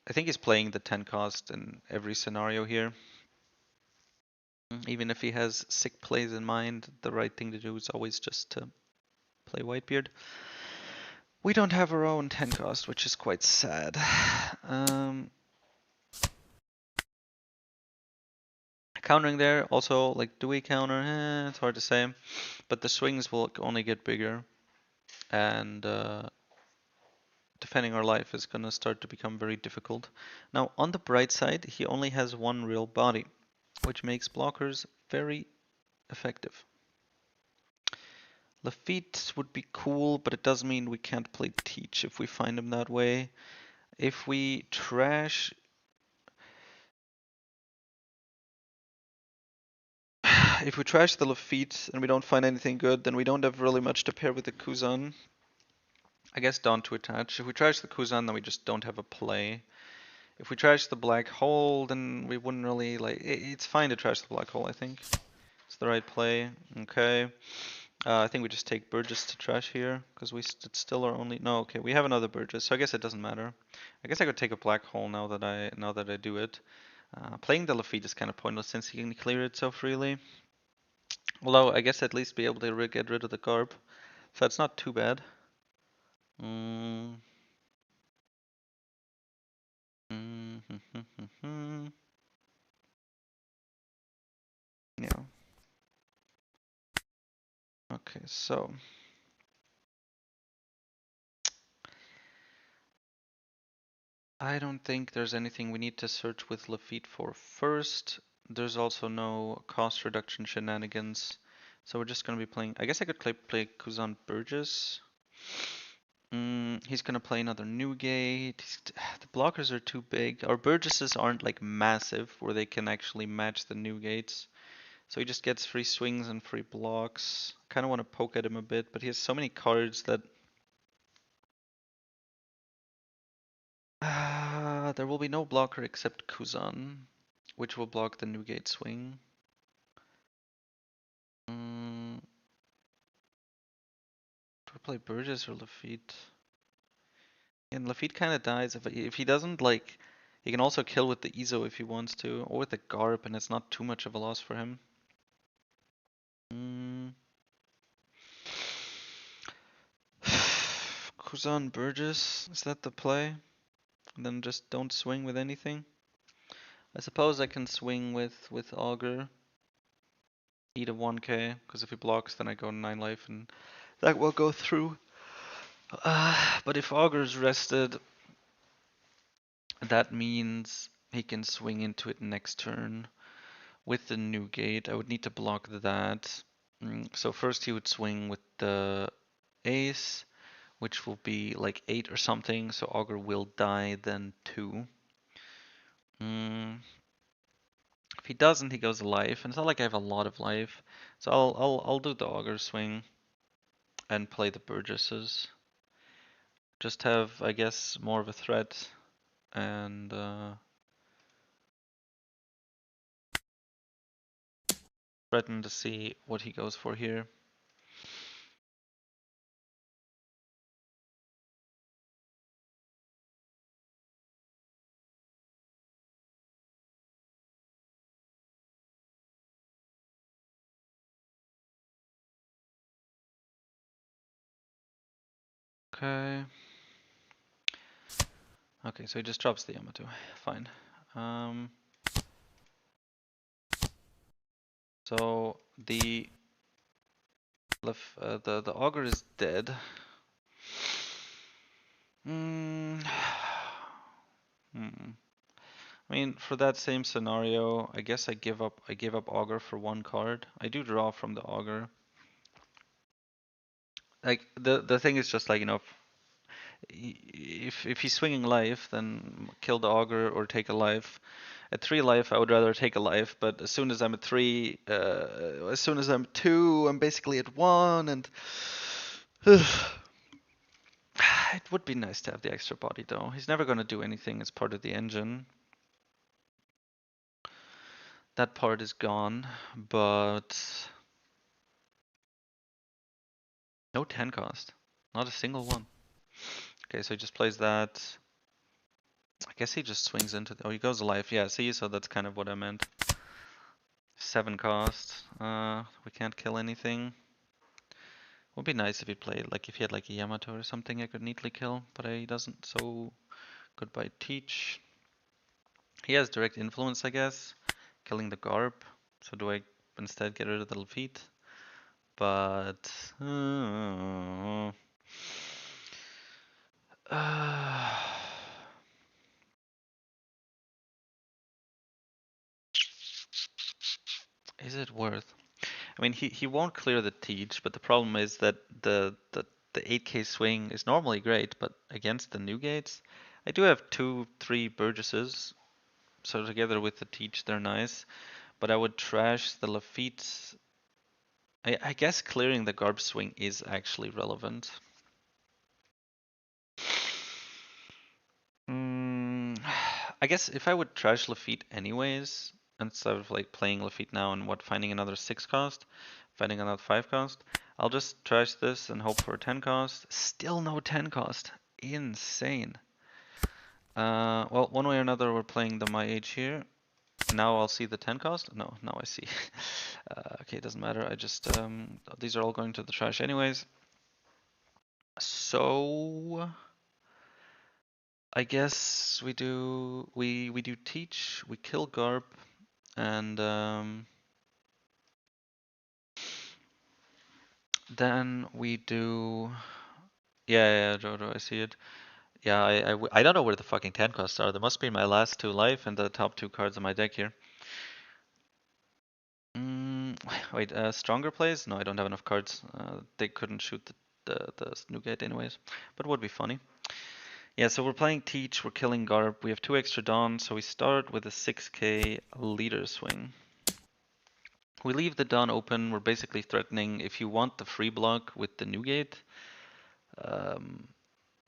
[SPEAKER 1] I think he's playing the 10 cost in every scenario here. Even if he has sick plays in mind, the right thing to do is always just to play Whitebeard. We don't have our own 10 cost, which is quite sad. Countering there, also, like, do we counter? It's hard to say. But the swings will only get bigger. And defending our life is gonna start to become very difficult. Now, on the bright side, he only has 1 real body, which makes blockers very effective. Lafitte would be cool, but it does mean we can't play Teach if we find him that way. If we trash... If we trash the Lafitte and we don't find anything good, then we don't have really much to pair with the Kuzan. I guess Dawn to attach. If we trash the Kuzan, then we just don't have a play. If we trash the Black Hole, then we wouldn't really, like... It's fine to trash the Black Hole, I think. It's the right play. Okay. I think we just take Burgess to trash here, because it's still our only... No, okay, we have another Burgess, so I guess it doesn't matter. I guess I could take a Black Hole now that I do it. Playing the Lafitte is kind of pointless since he can clear it so freely. Although, I guess at least be able to get rid of the Garb. So it's not too bad. Yeah. Okay, so... I don't think there's anything we need to search with Lafitte for first. There's also no cost reduction shenanigans. So we're just gonna be playing... I guess I could play Kuzan Burgess. He's gonna play another Newgate. The blockers are too big. Our Burgesses aren't like massive where they can actually match the Newgates. So he just gets free swings and free blocks. Kind of want to poke at him a bit, but he has so many cards that... there will be no blocker except Kuzan, which will block the Newgate swing. Do I play Burgess or Lafitte? And Lafitte kind of dies if he doesn't like... He can also kill with the Ezo if he wants to, or with the Garp, and it's not too much of a loss for him. Kuzan Burgess, is that the play? And then just don't swing with anything? I suppose I can swing with Augur. Eat a 1k, because if he blocks then I go 9 life and that will go through. But if Augur's rested, that means he can swing into it next turn with the new gate. I would need to block that. So first he would swing with the ace, which will be like 8 or something, so Augur will die then 2. If he doesn't, he goes life, and it's not like I have a lot of life, so I'll do the Augur swing and play the Burgesses. Just have, I guess, more of a threat and threaten to see what he goes for here. Okay. Okay, so he just drops the Yamato. Fine. So the Augur is dead. I mean, for that same scenario, I guess I give up Augur for 1 card. I do draw from the Augur. Like the thing is just like, you know, if he's swinging life, then kill the Augur or take a life. At 3 life, I would rather take a life, but as soon as I'm at 3, as soon as I'm 2, I'm basically at 1, and it would be nice to have the extra body though. He's never gonna do anything as part of the engine. That part is gone, but no 10 cost. Not a single one. Okay, so he just plays that. I guess he just swings into the, oh, he goes life. Yeah, see, so that's kind of what I meant. 7 cost. We can't kill anything. Would be nice if he played, like if he had like a Yamato or something I could neatly kill, but he doesn't, so goodbye teach. He has direct influence, I guess, killing the Garb. So do I instead get rid of the Lafitte? But is it worth? I mean, he won't clear the teach, but the problem is that the 8k swing is normally great, but against the new gates, I do have 2-3 Burgesses, so together with the teach they're nice, but I would trash the Lafitte. I guess clearing the Garb swing is actually relevant. I guess if I would trash Lafitte anyways, instead of like playing Lafitte now and finding another 6 cost, finding another 5 cost, I'll just trash this and hope for a 10 cost. Still no 10 cost. Insane. Well, one way or another, we're playing the My Age here. Now I'll see the 10 cost? No, now I see. Okay, it doesn't matter. I just, these are all going to the trash anyways. So I guess we do teach, we kill Garp, and then we do, yeah, Jojo, I see it. Yeah, I don't know where the fucking 10 costs are. There must be my last 2 life and the top 2 cards on my deck here. Wait, stronger plays? No, I don't have enough cards. They couldn't shoot the Newgate anyways, but it would be funny. Yeah, so we're playing Teach, we're killing Garp, we have 2 extra Dawn, so we start with a 6k leader swing. We leave the Dawn open, we're basically threatening if you want the free block with the Newgate,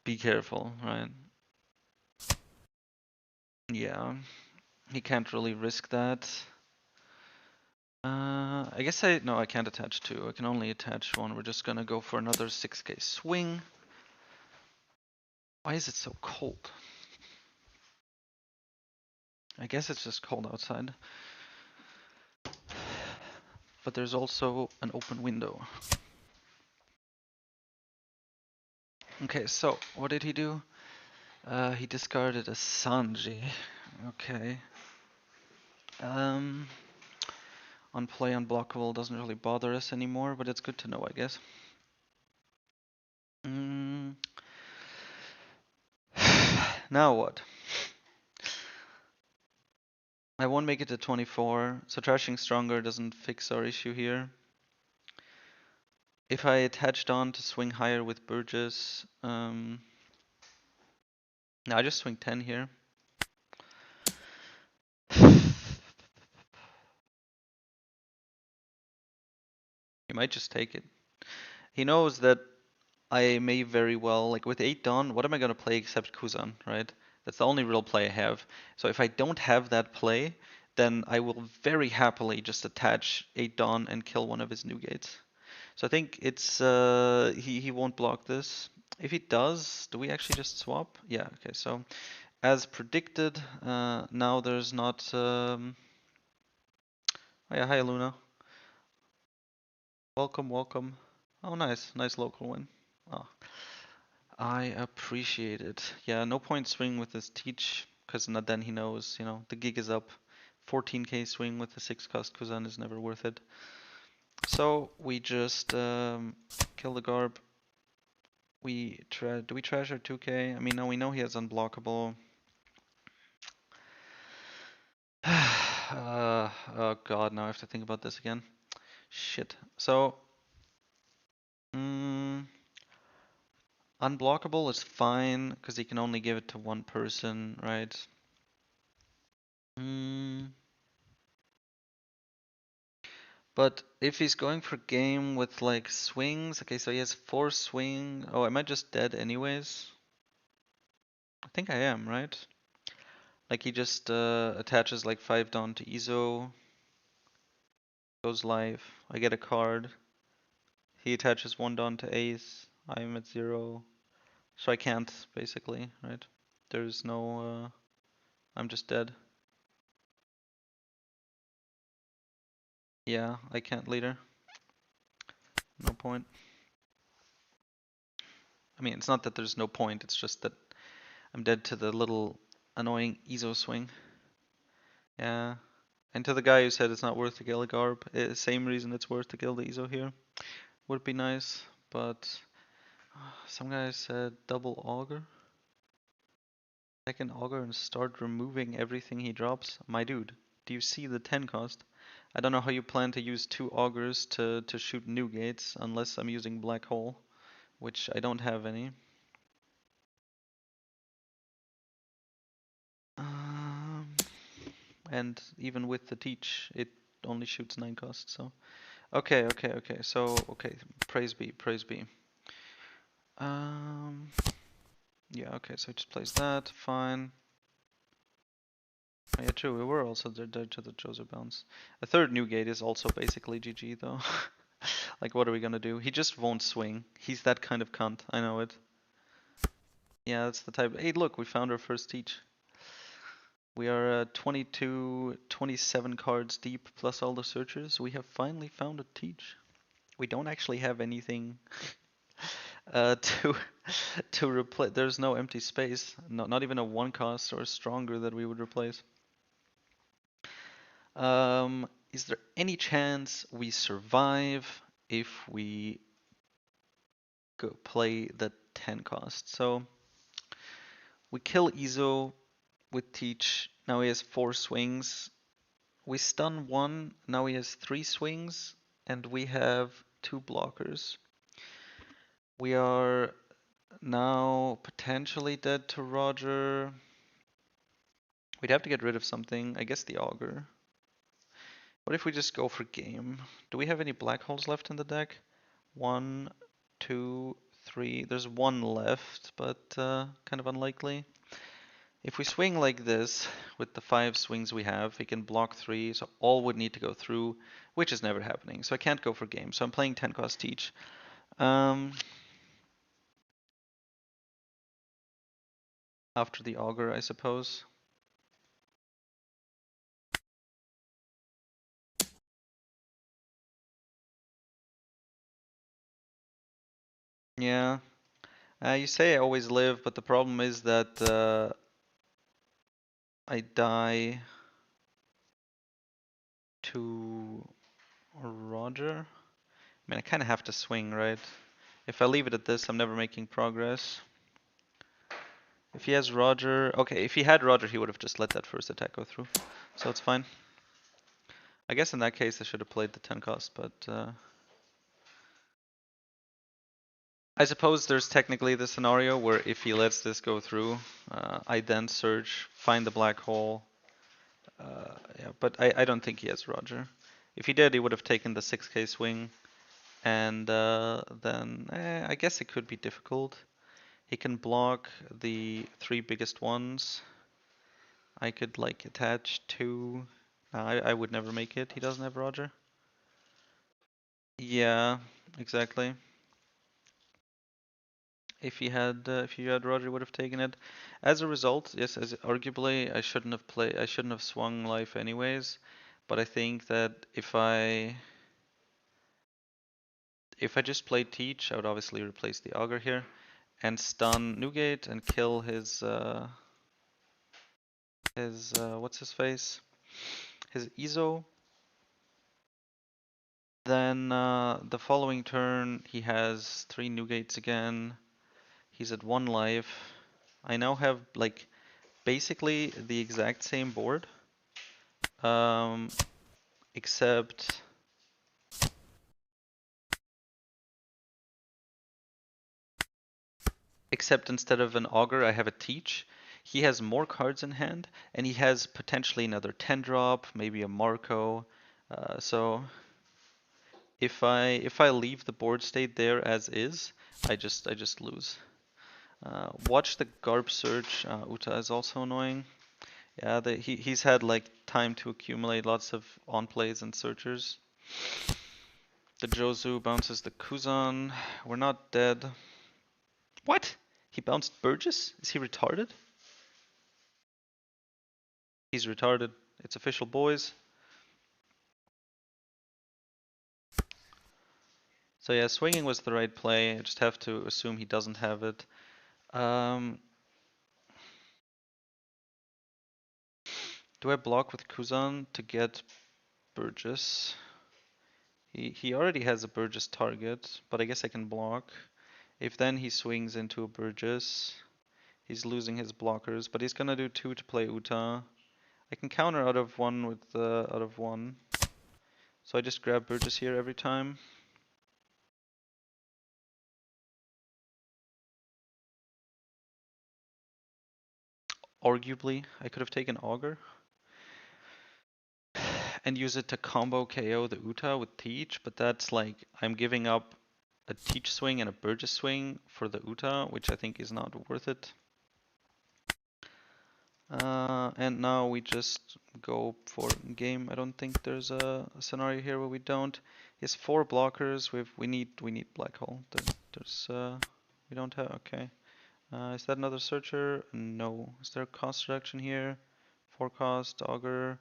[SPEAKER 1] be careful, right? Yeah, he can't really risk that. I guess no, I can't attach 2, I can only attach 1. We're just gonna go for another 6k swing. Why is it so cold? I guess it's just cold outside. But there's also an open window. Okay, so what did he do? He discarded a Sanji. Okay. On play unblockable doesn't really bother us anymore, but it's good to know, I guess. Now what? I won't make it to 24, so trashing stronger doesn't fix our issue here. If I attached on to swing higher with Burgess, no, I just swing 10 here. He might just take it. He knows that I may very well, like with 8 Dawn, what am I gonna play except Kuzan, right? That's the only real play I have. So if I don't have that play, then I will very happily just attach 8 Dawn and kill one of his new gates. So I think it's he won't block this. If he does, do we actually just swap? Yeah, okay, so as predicted, now there's not oh yeah, hi Luna. Welcome, welcome. Oh nice, nice local win. Oh, I appreciate it. Yeah, no point swing with this teach, because then he knows, you know, the gig is up. 14k swing with the 6 cost Kuzan is never worth it. So we just kill the Garb. Do we trash our 2k? I mean, no, we know he has unblockable. Oh god, now I have to think about this again. Shit. So, unblockable is fine because he can only give it to one person, right? But if he's going for game with like swings, okay, so he has 4 swing. Oh, am I just dead anyways? I think I am, right? Like he just attaches like 5 down to Izo, goes live. I get a card. He attaches 1 down to Ace. I'm at 0. So I can't, basically, right? There's no, I'm just dead. Yeah, I can't leader. No point. I mean, it's not that there's no point, it's just that I'm dead to the little annoying Izo swing. Yeah. And to the guy who said it's not worth to kill a Garb, same reason it's worth to kill the Izo here. Would be nice, but some guy said double auger. Second auger and start removing everything he drops. My dude, do you see the 10 cost? I don't know how you plan to use 2 augers to shoot new gates unless I'm using black hole, which I don't have any. And even with the teach, it only shoots 9 cost, so. Okay, so, okay, praise be, praise be. Yeah, okay, so he just plays that, fine. Oh, yeah, true, we were also dead to the Joser bounce. A third new gate is also basically GG though. Like, what are we gonna do? He just won't swing. He's that kind of cunt, I know it. Yeah, that's the type. Hey, look, we found our first teach. We are 22, 27 cards deep plus all the searchers. We have finally found a teach. We don't actually have anything to to replace. There's no empty space. Not even a 1 cost or a stronger that we would replace. Is there any chance we survive if we go play the 10 cost? So we kill Izo with Teach. Now he has 4 swings. We stun 1. Now he has 3 swings. And we have 2 blockers. We are now potentially dead to Roger. We'd have to get rid of something. I guess the Augur. What if we just go for game? Do we have any black holes left in the deck? 1, 2, 3. There's 1 left, but kind of unlikely. If we swing like this, with the 5 swings we have, we can block 3, so all would need to go through, which is never happening. So I can't go for game, so I'm playing 10 cost Teach. After the Augur, I suppose. Yeah. You say I always live, but the problem is that I die to Roger. I mean, I kind of have to swing, right? If I leave it at this, I'm never making progress. If he has Roger, okay, if he had Roger, he would have just let that first attack go through. So it's fine. I guess in that case, I should have played the 10 cost, but I suppose there's technically the scenario where if he lets this go through, I then search, find the black hole. Yeah, but I don't think he has Roger. If he did, he would have taken the 6k swing, and then I guess it could be difficult. He can block the 3 biggest ones. I could like attach 2. I would never make it. He doesn't have Roger. Yeah, exactly. If you had Roger, would have taken it. As a result, yes, as arguably I shouldn't have played. I shouldn't have swung life anyways. But I think that if I just played Teach, I would obviously replace the Augur here and stun Newgate and kill his what's his face? His Izo. Then the following turn he has 3 Newgates again. He's at 1 life. I now have like basically the exact same board. Um, except instead of an Augur, I have a Teach. He has more cards in hand, and he has potentially another 10 drop, maybe a Marco. So if I leave the board state there as is, I just lose. Watch the Garb Search. Uta is also annoying. Yeah, he's had like time to accumulate lots of on plays and searchers. The Jozu bounces the Kuzan. We're not dead. What? He bounced Burgess? Is he retarded? He's retarded. It's official, boys. So yeah, swinging was the right play. I just have to assume he doesn't have it. Do I block with Kuzan to get Burgess? He already has a Burgess target, but I guess I can block. If then he swings into a Burgess, he's losing his blockers, but he's gonna do 2 to play Uta. I can counter out of 1 with out of 1. So I just grab Burgess here every time. Arguably, I could have taken Augur and use it to combo KO the Uta with Teach, but that's like I'm giving up a Teach swing and a Burgess swing for the Uta, which I think is not worth it. And now we just go for game. I don't think there's a scenario here where we don't. He has 4 blockers. We need black hole. We don't have. Okay. Is that another searcher? No. Is there a cost reduction here? 4 cost Augur.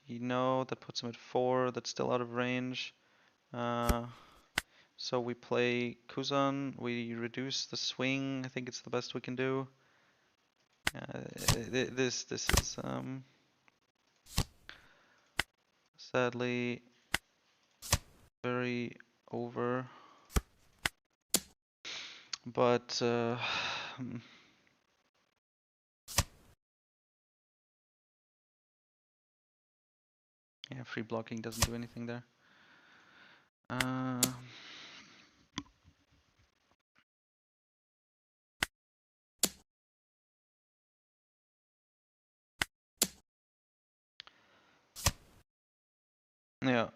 [SPEAKER 1] No, that puts him at 4. That's still out of range. So we play Kuzan. We reduce the swing. I think it's the best we can do. This is sadly very over, but yeah, free blocking doesn't do anything there. Yeah.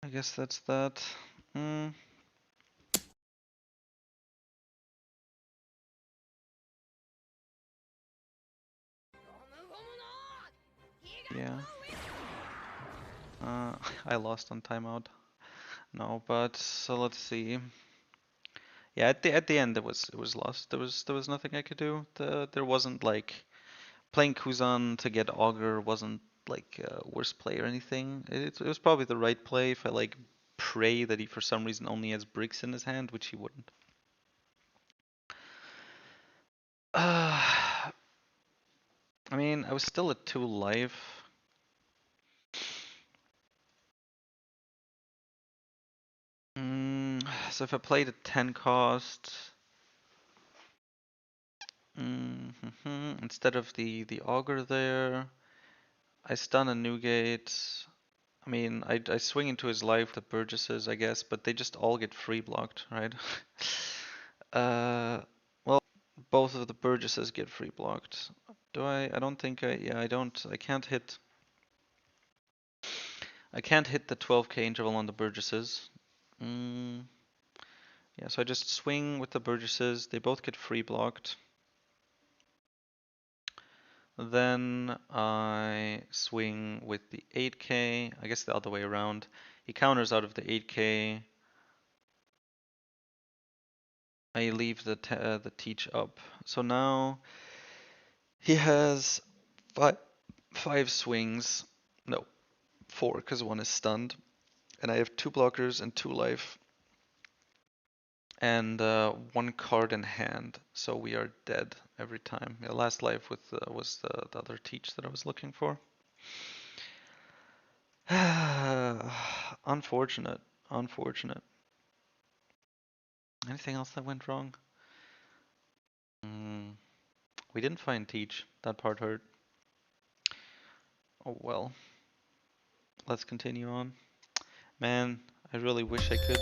[SPEAKER 1] I guess that's that. Yeah. I lost on timeout. No, but so let's see. Yeah, at the end it was lost. There was nothing I could do. There wasn't like playing Kuzan to get Augur wasn't like worst play or anything. It was probably the right play if I like pray that he for some reason only has bricks in his hand, which he wouldn't. I mean, I was still at 2 life. So if I played at 10 cost, instead of the auger there, I stun a Newgate. I mean, I swing into his life with the Burgesses, I guess, but they just all get free blocked, right? Well, both of the Burgesses get free blocked. Do I? I don't think yeah, I don't. I can't hit. I can't hit the 12k interval on the Burgesses. Yeah, so I just swing with the Burgesses. They both get free blocked. Then I swing with the 8k. I guess the other way around. He counters out of the 8k. I leave the teach up. So now he has five swings. No, 4, because 1 is stunned. And I have 2 blockers and 2 life. And 1 card in hand. So we are dead every time. Yeah, last life with was the other teach that I was looking for. Unfortunate. Unfortunate. Anything else that went wrong? We didn't find teach. That part hurt. Oh well. Let's continue on. Man, I really wish I could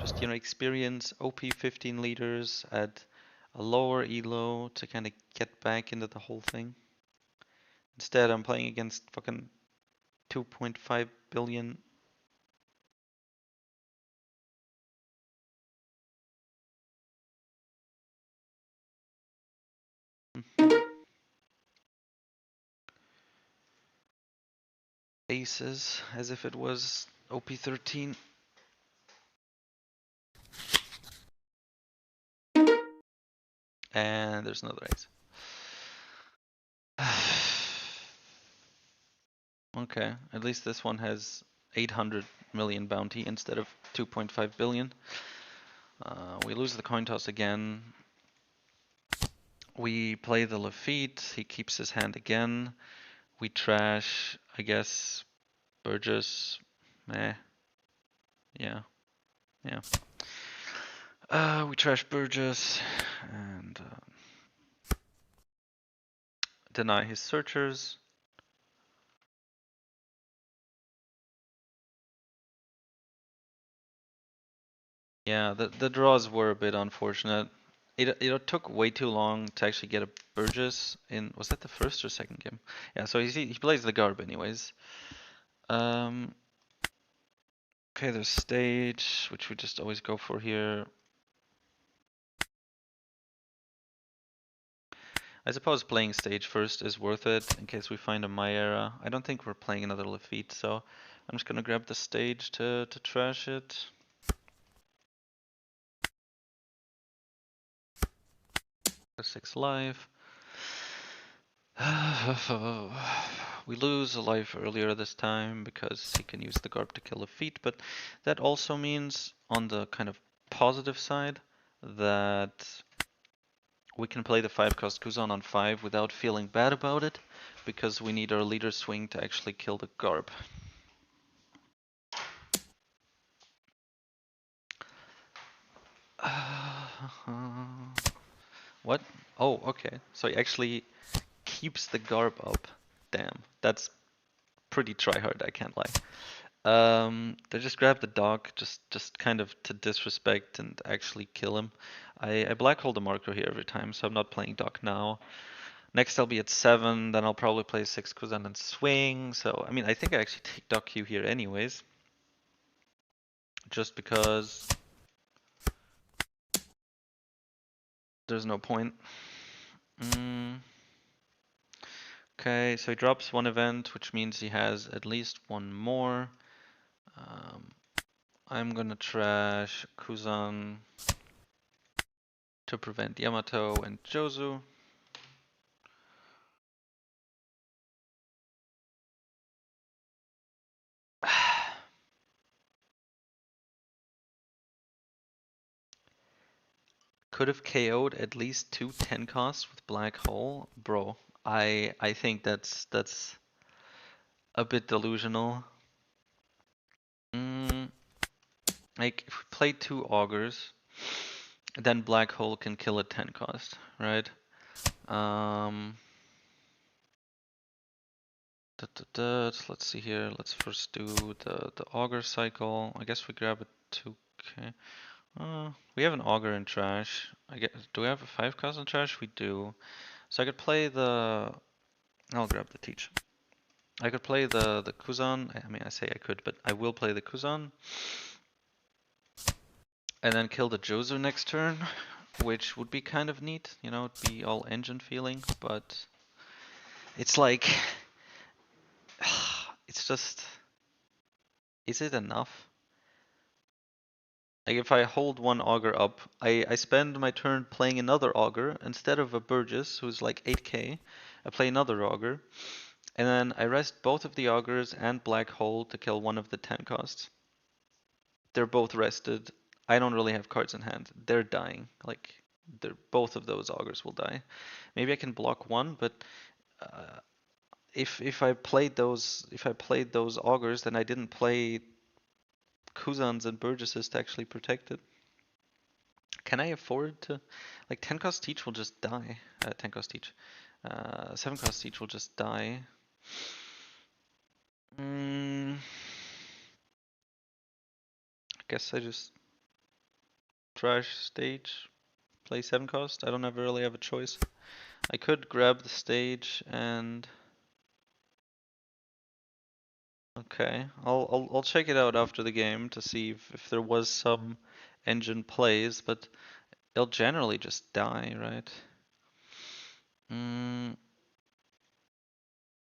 [SPEAKER 1] just, experience OP15 leaders at a lower elo to kind of get back into the whole thing. Instead, I'm playing against fucking 2.5 billion. Aces, as if it was OP13. And there's another ace. Okay, at least this one has 800 million bounty instead of 2.5 billion. We lose the coin toss again. We play the Lafitte, he keeps his hand again. We trash, I guess, Burgess. Yeah. We trash Burgess and deny his searchers. Yeah, the draws were a bit unfortunate. It took way too long to actually get a Burgess in. Was that the first or second game? Yeah, so he plays the Garb anyways. Okay, there's stage, which we just always go for here. I suppose playing stage first is worth it in case we find a Myera. I don't think we're playing another Lafitte, so I'm just gonna grab the stage to trash it. A 6 life. We lose a life earlier this time because he can use the Garb to kill a feat, but that also means on the kind of positive side that we can play the 5-cost Kuzan on 5 without feeling bad about it, because we need our leader swing to actually kill the Garb. What? Oh, okay. So he actually keeps the Garb up. Damn, that's pretty tryhard, I can't lie. They just grab the dog, just kind of to disrespect and actually kill him. I black hole the marker here every time, so I'm not playing Doc now. Next I'll be at 7, then I'll probably play 6 Kuzan and swing. So, I mean, I think I actually take Doc Q here anyways. Just because there's no point. Okay, so he drops 1 event, which means he has at least 1 more. I'm gonna trash Kuzan to prevent Yamato and Jozu. Could have KO'd at least 2 10 costs with Black Hole. Bro, I think that's a bit delusional. Like, if we play 2 Augurs, then Black Hole can kill a 10 cost, right? Um, let's see here. Let's first do the Augur cycle. I guess we grab a 2k. We have an Augur in trash. Do we have a 5 cost in trash? We do. So I could play the. I'll grab the Teach. I could play the Kuzan. I mean, I say I could, but I will play the Kuzan. And then kill the Jozu next turn, which would be kind of neat. You know, it'd be all engine feeling, but it's like, it's just, is it enough? Like if I hold one Augur up, I spend my turn playing another Augur instead of a Burgess who's like 8k. I play another Augur, and then I rest both of the Augurs and Black Hole to kill one of the 10 costs. They're both rested. I don't really have cards in hand. They're dying. Like both of those Augurs will die. Maybe I can block one, but uh, if I played those Augurs, then I didn't play Kuzans and Burgesses to actually protect it. Can I afford to, like 10 cost each will just die. 10 cost each. 7 cost each will just die. I guess I just trash stage, play 7 cost. I don't ever really have a choice. I could grab the stage and okay, I'll check it out after the game to see if there was some engine plays, but they'll generally just die, right? Mm,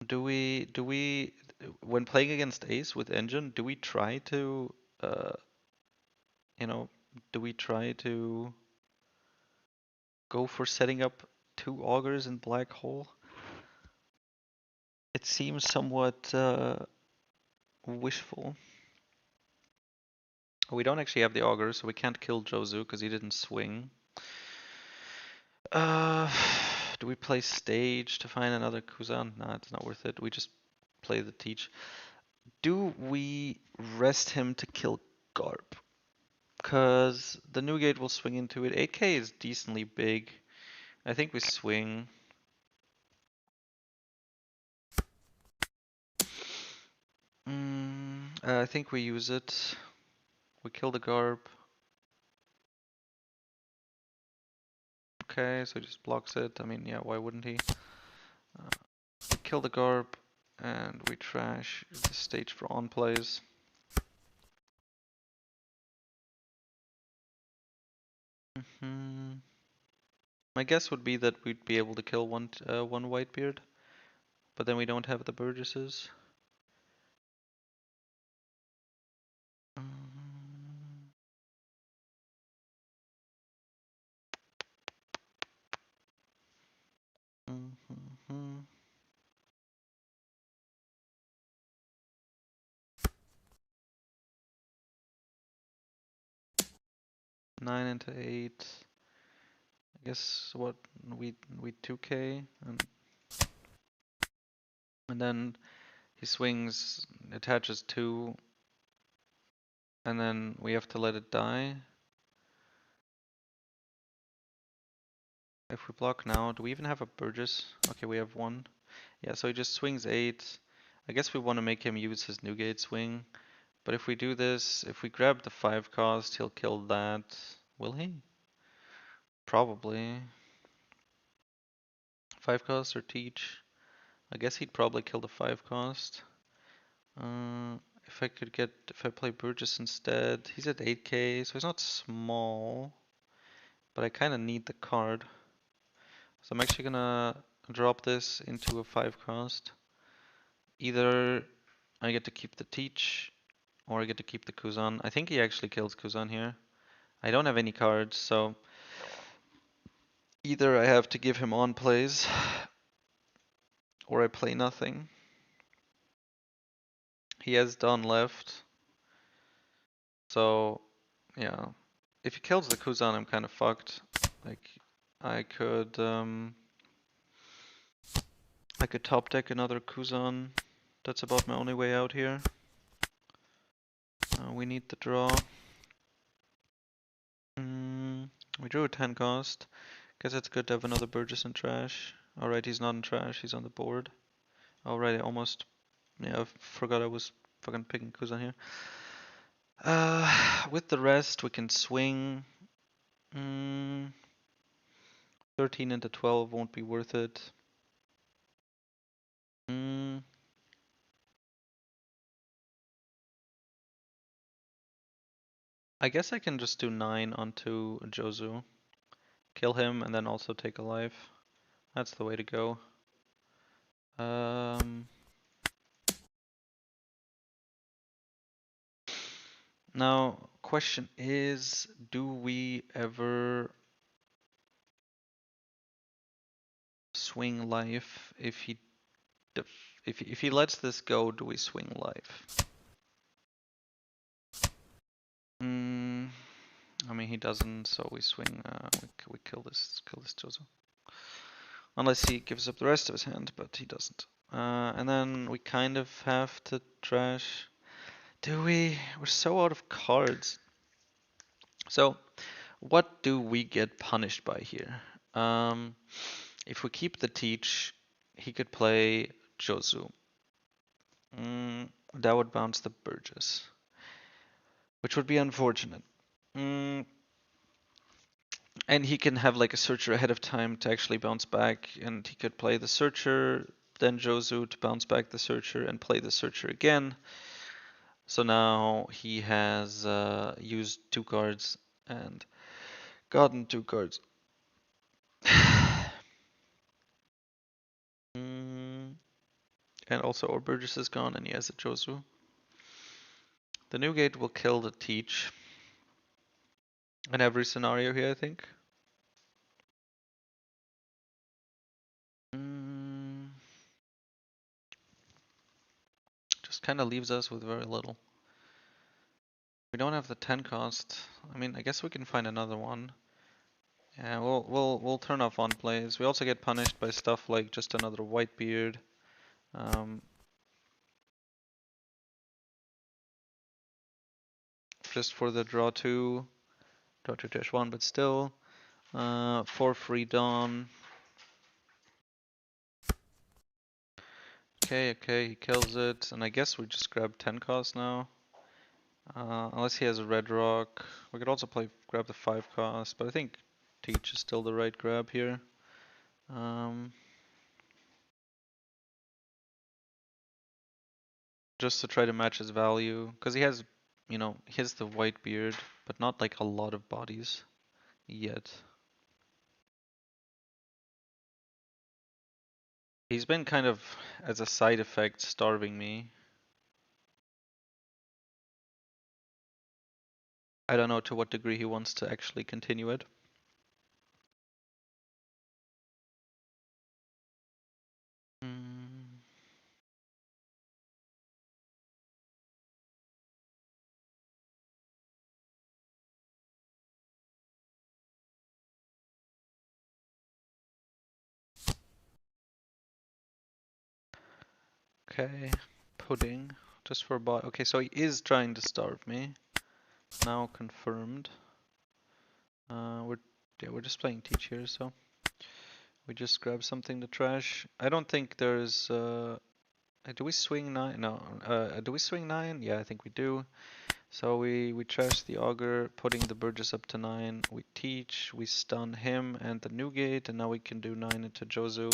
[SPEAKER 1] do we when playing against Ace with engine, do we try to uh you know do we try to go for setting up 2 augurs in Black Hole? It seems somewhat wishful. We don't actually have the augur, so we can't kill Jozu because he didn't swing. Uh, do we play stage to find another Kuzan? Nah, it's not worth it. We just play the Teach. Do we rest him to kill Garp? Because the new gate will swing into it. 8k is decently big. I think we swing. I think we use it. We kill the Garp. Okay, so he just blocks it. I mean, yeah, why wouldn't he? We kill the Garp, and we trash the stage for on plays. My guess would be that we'd be able to kill one Whitebeard, but then we don't have the Burgesses. Um, 9 into 8. I guess what we 2k and then he swings, attaches 2, and then we have to let it die. If we block now, do we even have a Burgess? Okay, we have 1. Yeah, so he just swings 8. I guess we want to make him use his Newgate swing. But if we do this, if we grab the 5 cost, he'll kill that. Will he? Probably. 5 cost or Teach? I guess he'd probably kill the 5 cost. If I play Burgess instead, he's at 8k, so he's not small. But I kind of need the card. So I'm actually gonna drop this into a 5 cost. Either I get to keep the Teach, or I get to keep the Kuzan. I think he actually kills Kuzan here. I don't have any cards, so either I have to give him on plays, or I play nothing. He has Dawn left, so yeah. if he kills the Kuzan, I'm kind of fucked. Like, I could top deck another Kuzan. That's about my only way out here. We need the draw. We drew a 10 cost. Guess it's good to have another Burgess in trash. Alright, he's not in trash, he's on the board. Alright, I almost... Yeah, I forgot I was fucking picking Kuzan here. With the rest, we can swing. 13 into 12 won't be worth it. I guess I can just do 9 onto Jozu. Kill him and then also take a life. That's the way to go. Now, question is, do we ever swing life if he if he lets this go? Do we swing life? I mean he doesn't, so we swing. We kill this Jozo. Unless he gives up the rest of his hand, but he doesn't. And then we kind of have to trash. Do we? We're so out of cards. So, what do we get punished by here? If we keep the teach, he could play Jozu. That would bounce the Burgess, which would be unfortunate. And he can have like a searcher ahead of time to actually bounce back, and he could play the searcher, then Jozu to bounce back the searcher, and play the searcher again. So now he has used 2 cards and gotten 2 cards. And also our Burgess is gone and he has a Jozu. The new gate will kill the teach in every scenario here, I think. Just kind of leaves us with very little. We don't have the 10 cost. I mean, I guess we can find another one. Yeah, we'll turn off on plays. We also get punished by stuff like just another Whitebeard. Just for the draw 2 dash 1, but still. For free Dawn. Okay, he kills it, and I guess we just grab 10 cost now. Unless he has a red rock. We could also grab the 5 cost, but I think Teach is still the right grab here. Just to try to match his value, because he has, he has the Whitebeard, but not like a lot of bodies yet. He's been kind of, as a side effect, starving me. I don't know to what degree he wants to actually continue it. Okay, pudding, just for bot. Okay, so he is trying to starve me. Now confirmed. We're just playing teach here, so we just grab something to trash. I don't think there's do we swing 9? No. Do we swing 9? Yeah, I think we do. So we trash the augur, putting the Burgess up to 9. We teach, we stun him and the new gate, and now we can do 9 into Jozu.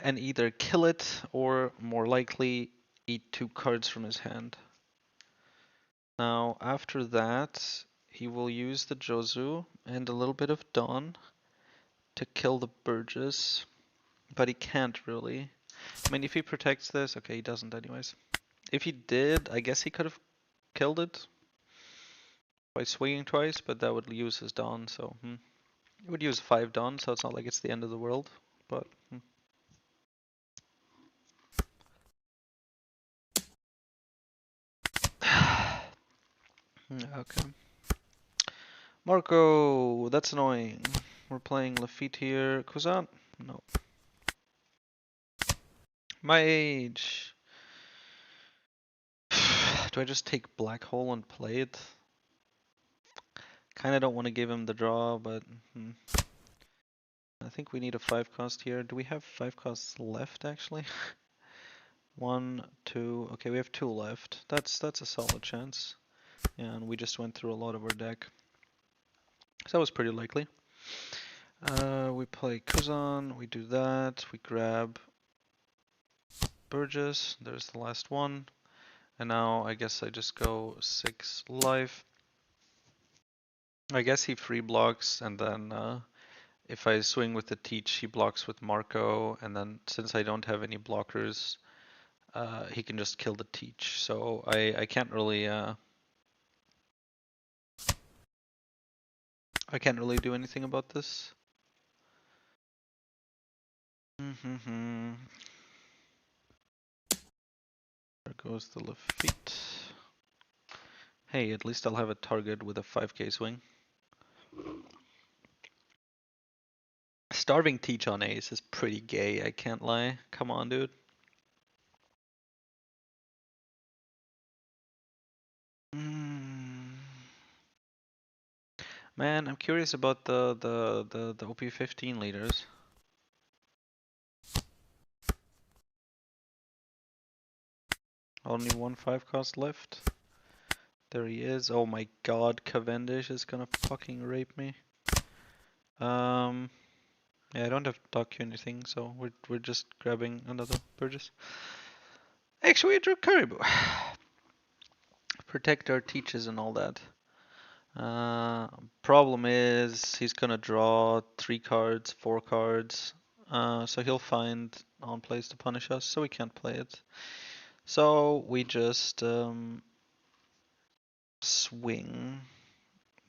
[SPEAKER 1] And either kill it or, more likely, eat 2 cards from his hand. Now, after that, he will use the Jozu and a little bit of Dawn to kill the Burgess, but he can't really. I mean, if he protects this, okay, he doesn't anyways. If he did, I guess he could have killed it by swinging twice, but that would use his Dawn, so It would use 5 Dawn, so it's not like it's the end of the world, but Okay. Marco, that's annoying. We're playing Lafitte here. Kuzan? No. My age. Do I just take Black Hole and play it? Kinda don't want to give him the draw, but I think we need a 5 cost here. Do we have 5 costs left actually? 1, 2. Okay, we have 2 left. That's a solid chance. Yeah, and we just went through a lot of our deck. So that was pretty likely. We play Kuzan, we do that, we grab Burgess, there's the last one. And now I guess I just go 6 life. I guess he free blocks, and then if I swing with the teach, he blocks with Marco, and then since I don't have any blockers, he can just kill the teach. So I can't really do anything about this. There goes the Lafitte. Hey, at least I'll have a target with a 5k swing. Starving teach on ace is pretty gay, I can't lie. Come on, dude. Man, I'm curious about the OP15 leaders. Only one 5 cost left. There he is. Oh my god, Cavendish is gonna fucking rape me. Yeah, I don't have docu anything, so we're just grabbing another Burgess. Actually, we drew Caribou. Protect our teaches and all that. Problem is he's gonna draw 3 cards, 4 cards. So he'll find on plays to punish us, so we can't play it. So we just swing.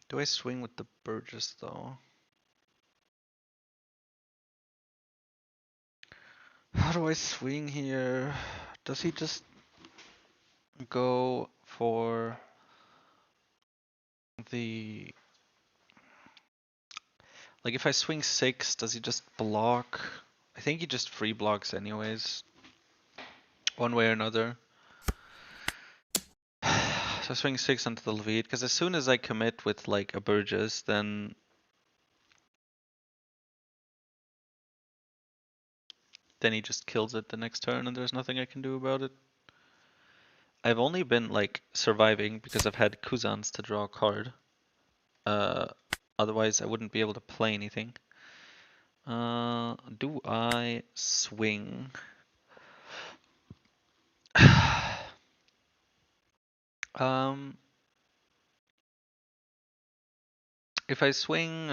[SPEAKER 1] Do I swing with the Burgess though? How do I swing here? Does he just go for the... Like if I swing 6, does he just block? I think he just free blocks anyways. One way or another. So I swing 6 onto the lead, because as soon as I commit with like a Burgess, then he just kills it the next turn and there's nothing I can do about it. I've only been like surviving because I've had Kuzans to draw a card. Otherwise I wouldn't be able to play anything. Do I swing? If I swing,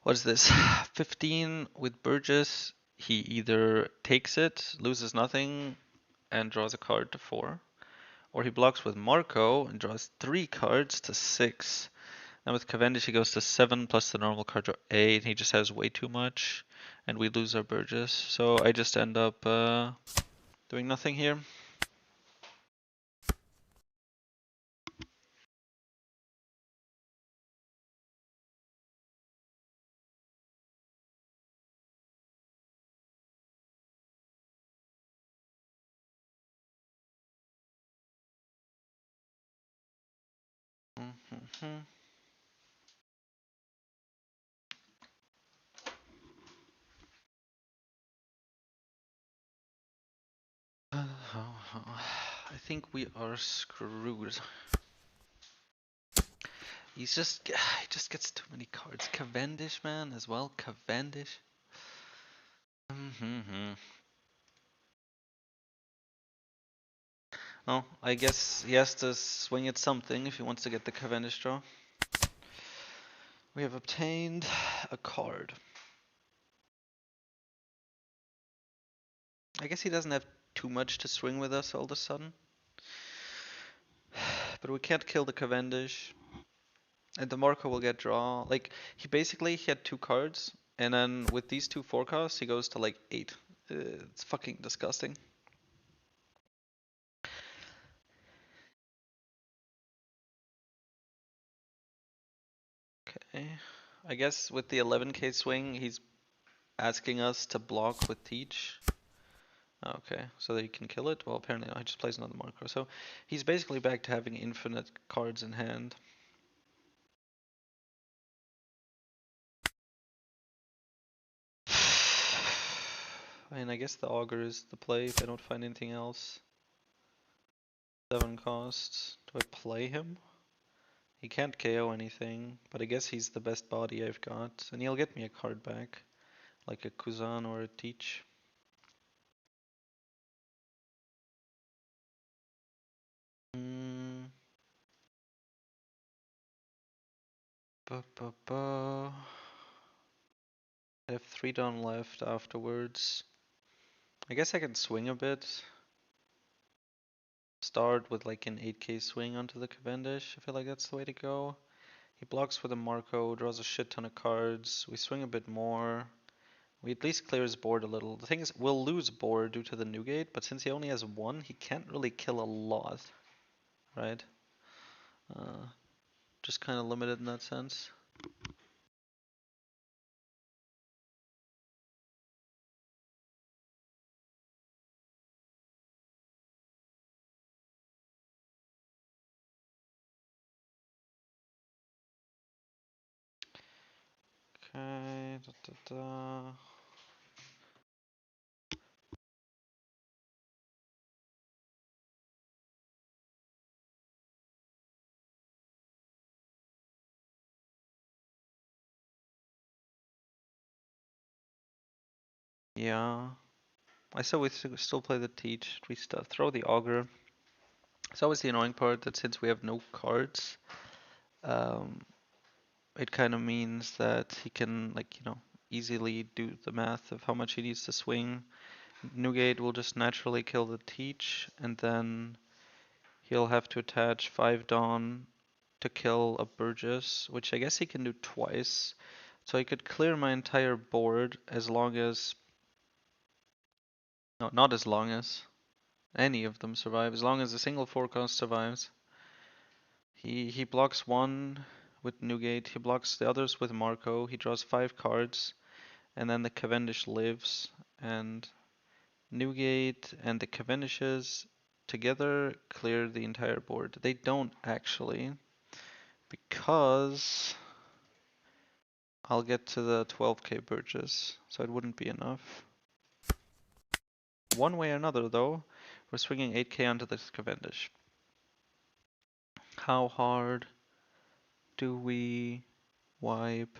[SPEAKER 1] what is this? 15 with Burgess, he either takes it, loses nothing, and draws a card to 4. Or he blocks with Marco and draws 3 cards to 6. And with Cavendish, he goes to 7 plus the normal card draw 8. He just has way too much, and we lose our Burgess. So I just end up doing nothing here. I think we are screwed. He just gets too many cards. Cavendish, man, as well. Cavendish. Oh, I guess he has to swing at something if he wants to get the Cavendish draw. We have obtained a card. I guess he doesn't have too much to swing with us all of a sudden. But we can't kill the Cavendish. And the Marco will get draw. Like, he had 2 cards. And then with these 2 forecasts, he goes to like 8. It's fucking disgusting. I guess with the 11k swing, he's asking us to block with Teach. Okay, so that he can kill it? Well, apparently not. He just plays another marker. So he's basically back to having infinite cards in hand. I mean, I guess the Augur is the play if I don't find anything else. 7 costs. Do I play him? He can't KO anything, but I guess he's the best body I've got. And he'll get me a card back, like a Kuzan or a Teach. I have 3 down left afterwards. I guess I can swing a bit. Start with like an 8k swing onto the Cavendish. I feel like that's the way to go. He blocks with a Marco, draws a shit ton of cards. We swing a bit more. We at least clear his board a little. The thing is, we'll lose board due to the Newgate, but since he only has 1, he can't really kill a lot, right? Just kind of limited in that sense. Okay, Yeah. I said we still play the Teach. We still throw the Augur. It's always the annoying part that since we have no cards, um, it kind of means that he can, like, easily do the math of how much he needs to swing. Newgate will just naturally kill the Teach, and then he'll have to attach 5 Dawn to kill a Burgess, which I guess he can do twice. So I could clear my entire board as long as... No, not as long as any of them survive, as long as a single 4-cost survives. He blocks 1 with Newgate, he blocks the others with Marco, he draws 5 cards, and then the Cavendish lives, and Newgate and the Cavendishes together clear the entire board. They don't actually, because I'll get to the 12k Burgess, so it wouldn't be enough. One way or another though, we're swinging 8k onto this Cavendish. How hard do we wipe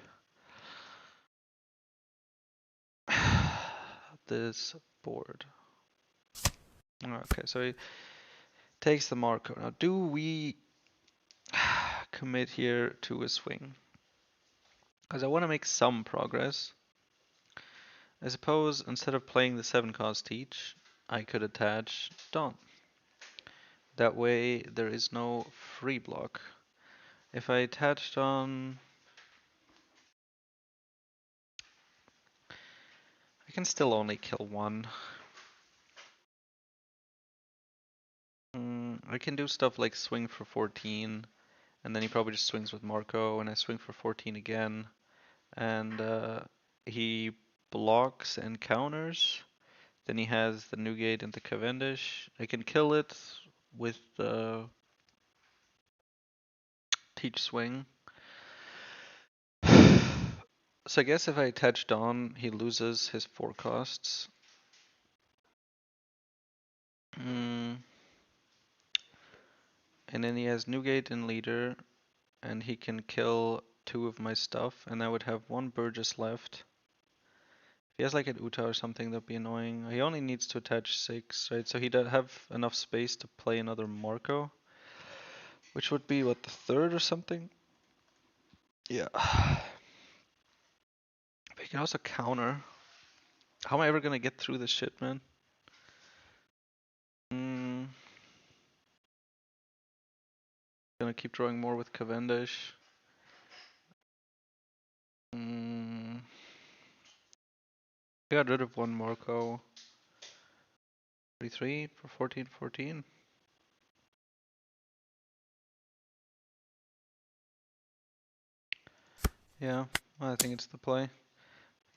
[SPEAKER 1] this board? Okay, so he takes the Marco. Now, do we commit here to a swing? Because I want to make some progress. I suppose instead of playing the 7-cost Teach, I could attach Dawn. That way there is no free block. If I attached on... I can still only kill 1. I can do stuff like swing for 14, and then he probably just swings with Marco, and I swing for 14 again, and he blocks and counters. Then he has the Newgate and the Cavendish. I can kill it with the Teach swing. So I guess if I attach Dawn, he loses his 4 costs. And then he has Newgate and Leader, and he can kill 2 of my stuff, and I would have 1 Burgess left. If he has like an Uta or something, that'd be annoying. He only needs to attach 6, right? So he does have enough space to play another Marco, which would be, what, the 3rd or something? Yeah. But he can also counter. How am I ever gonna get through this shit, man? Gonna keep drawing more with Cavendish. I got rid of 1 Marco. 33 for 14. Yeah, I think it's the play.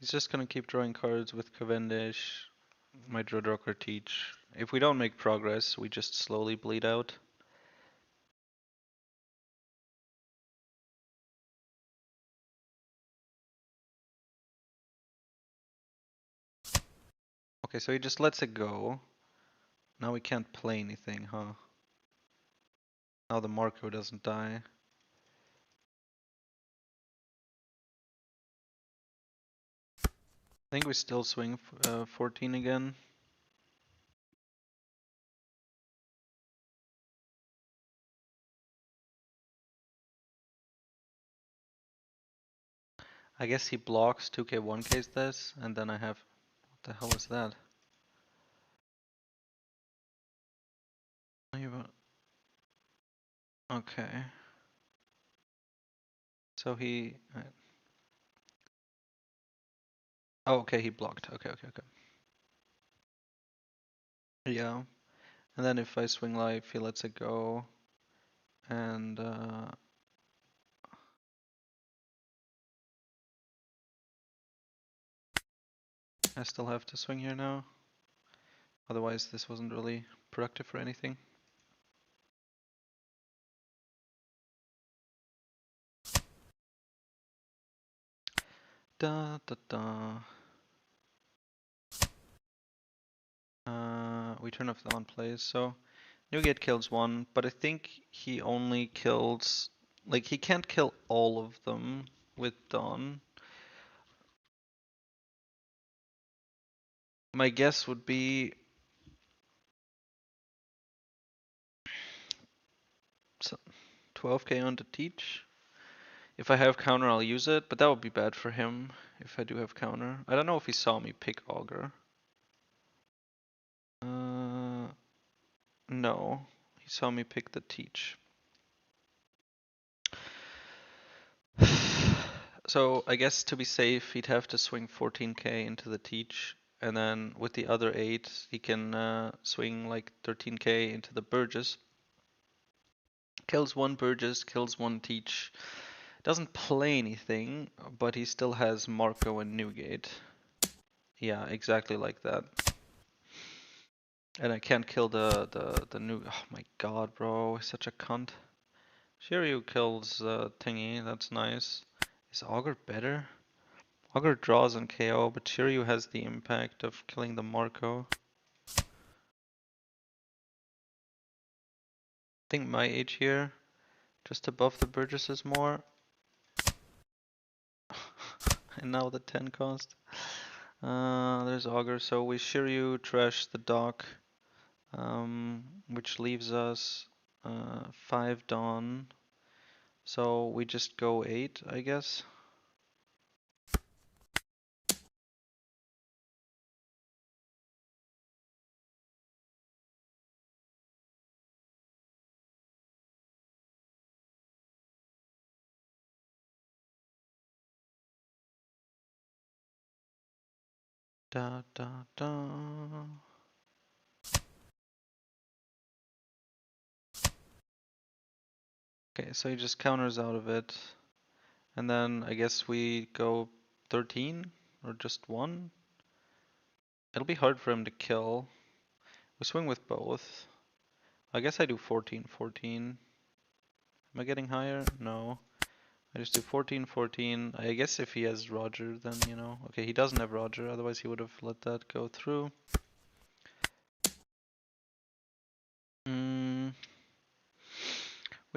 [SPEAKER 1] He's just gonna keep drawing cards with Cavendish, my Dreadrocker Teach. If we don't make progress, we just slowly bleed out. Okay, so he just lets it go. Now we can't play anything, huh? Now the Marco doesn't die. I think we still swing 14 again. I guess he blocks 2k 1k's this, and then I have... What the hell is that? Okay. So he... Oh, okay, he blocked. Okay. Yeah. And then if I swing life, he lets it go. And I still have to swing here now. Otherwise, this wasn't really productive for anything. Da da da. We turn off the on plays, so Newgate kills one, but I think he only kills, like he can't kill all of them with Dawn. My guess would be 12k on the Teach. If I have counter, I'll use it, but that would be bad for him if I do have counter. I don't know if he saw me pick Augur. No, he saw me pick the Teach. So I guess to be safe, he'd have to swing 14k into the Teach, and then with the other 8, he can swing like 13k into the Burgess. Kills one Burgess, kills one Teach. Doesn't play anything, but he still has Marco and Newgate. Yeah, exactly like that. And I can't kill the new. Oh my god, bro, he's such a cunt. Shiryu kills Thingy, that's nice. Is Augur better? Augur draws on KO, but Shiryu has the impact of killing the Marco. I think my age here, just above the Burgesses more. And now the 10 cost. There's Augur, so we Shiryu trash the dock, which leaves us 5 Dawn. So we just go 8, I guess. Da da da. Okay, so he just counters out of it. And then I guess we go 13 or just 1. It'll be hard for him to kill. We swing with both. I guess I do 14, 14. Am I getting higher? No. I just do 14, 14. I guess if he has Roger, then, you know. Okay, he doesn't have Roger, otherwise he would have let that go through. We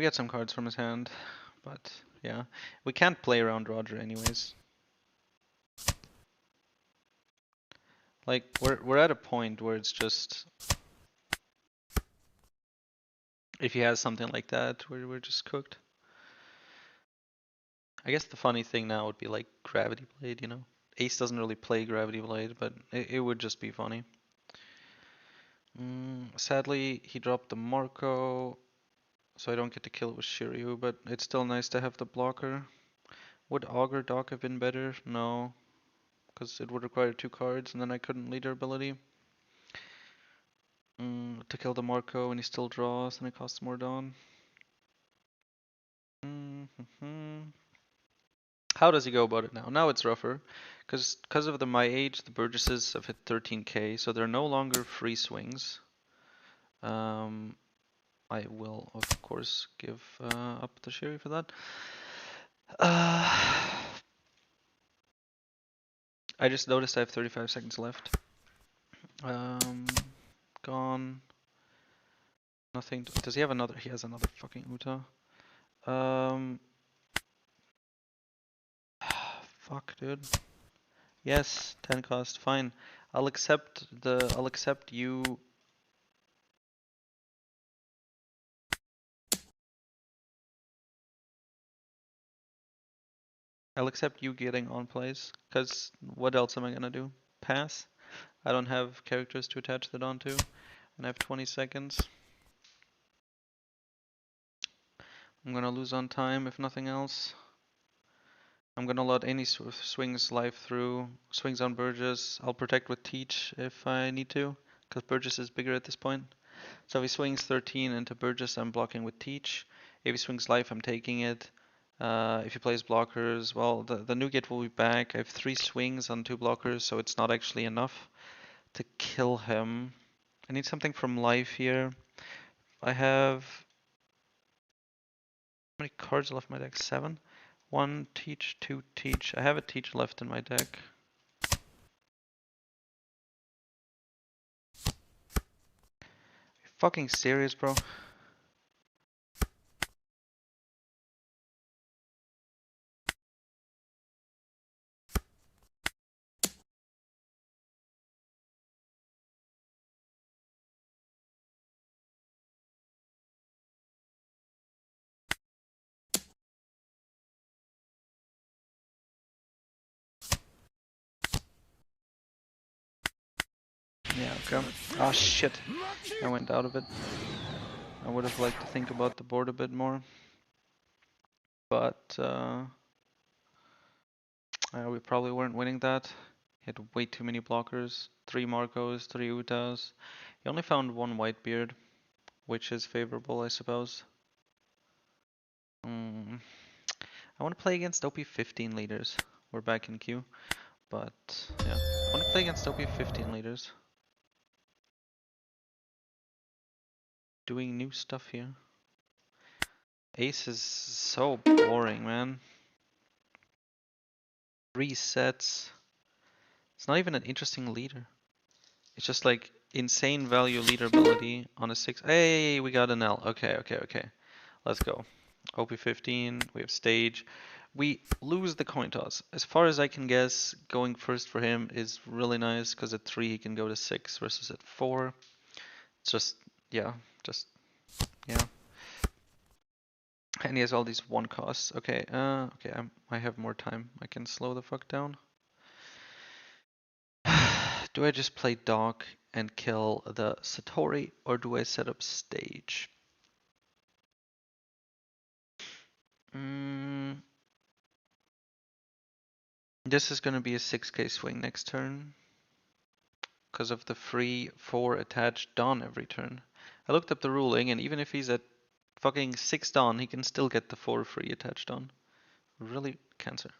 [SPEAKER 1] get some cards from his hand, but yeah. We can't play around Roger anyways. Like, we're at a point where it's just... If he has something like that, we're just cooked. I guess the funny thing now would be like Gravity Blade, you know? Ace doesn't really play Gravity Blade, but it would just be funny. Sadly, he dropped the Marco, so I don't get to kill it with Shiryu, but it's still nice to have the blocker. Would Augur Dock have been better? No, because it would require 2 cards, and then I couldn't leader ability. To kill the Marco, and he still draws, and it costs more Dawn. How does he go about it now? Now it's rougher, because of my age, the Burgesses have hit 13k, so they're no longer free swings. I will, of course, give up the Sherry for that. I just noticed I have 35 seconds left. Gone. Nothing. Does he have another? He has another fucking Uta. Fuck, dude. Yes, 10 cost. Fine. I'll accept you. I'll accept you getting on plays, because what else am I gonna do? Pass? I don't have characters to attach that onto, and I have 20 seconds. I'm gonna lose on time if nothing else. I'm gonna let any swings live through. Swings on Burgess. I'll protect with Teach if I need to, because Burgess is bigger at this point. So if he swings 13 into Burgess, I'm blocking with Teach. If he swings life, I'm taking it. If he plays blockers, well, the Nugget will be back. I have 3 swings on 2 blockers, so it's not actually enough to kill him. I need something from life here. I have... How many cards left in my deck? 7? 1 Teach, 2 Teach. I have a Teach left in my deck. Are you fucking serious, bro? Yeah, okay. Oh shit. I went out of it. I would have liked to think about the board a bit more. But we probably weren't winning that. He had way too many blockers. 3 Marcos, 3 Utas. He only found 1 Whitebeard, which is favorable, I suppose. I want to play against OP15 leaders. We're back in queue. But yeah, I want to play against OP15 leaders. Doing new stuff here. Ace is so boring, man. 3 sets. It's not even an interesting leader. It's just like insane value leader ability on a 6. Hey, we got an L. Okay. Let's go. OP15, we have stage. We lose the coin toss. As far as I can guess, going first for him is really nice because at 3 he can go to 6 versus at 4. It's just, yeah. And he has all these 1 costs. Okay, I have more time. I can slow the fuck down. Do I just play Doc and kill the Satori, or do I set up stage? This is gonna be a 6k swing next turn. Because of the free 4 attached Dawn every turn. I looked up the ruling, and even if he's at fucking 6 Dawn, he can still get the 4 free attached Dawn. Really cancer.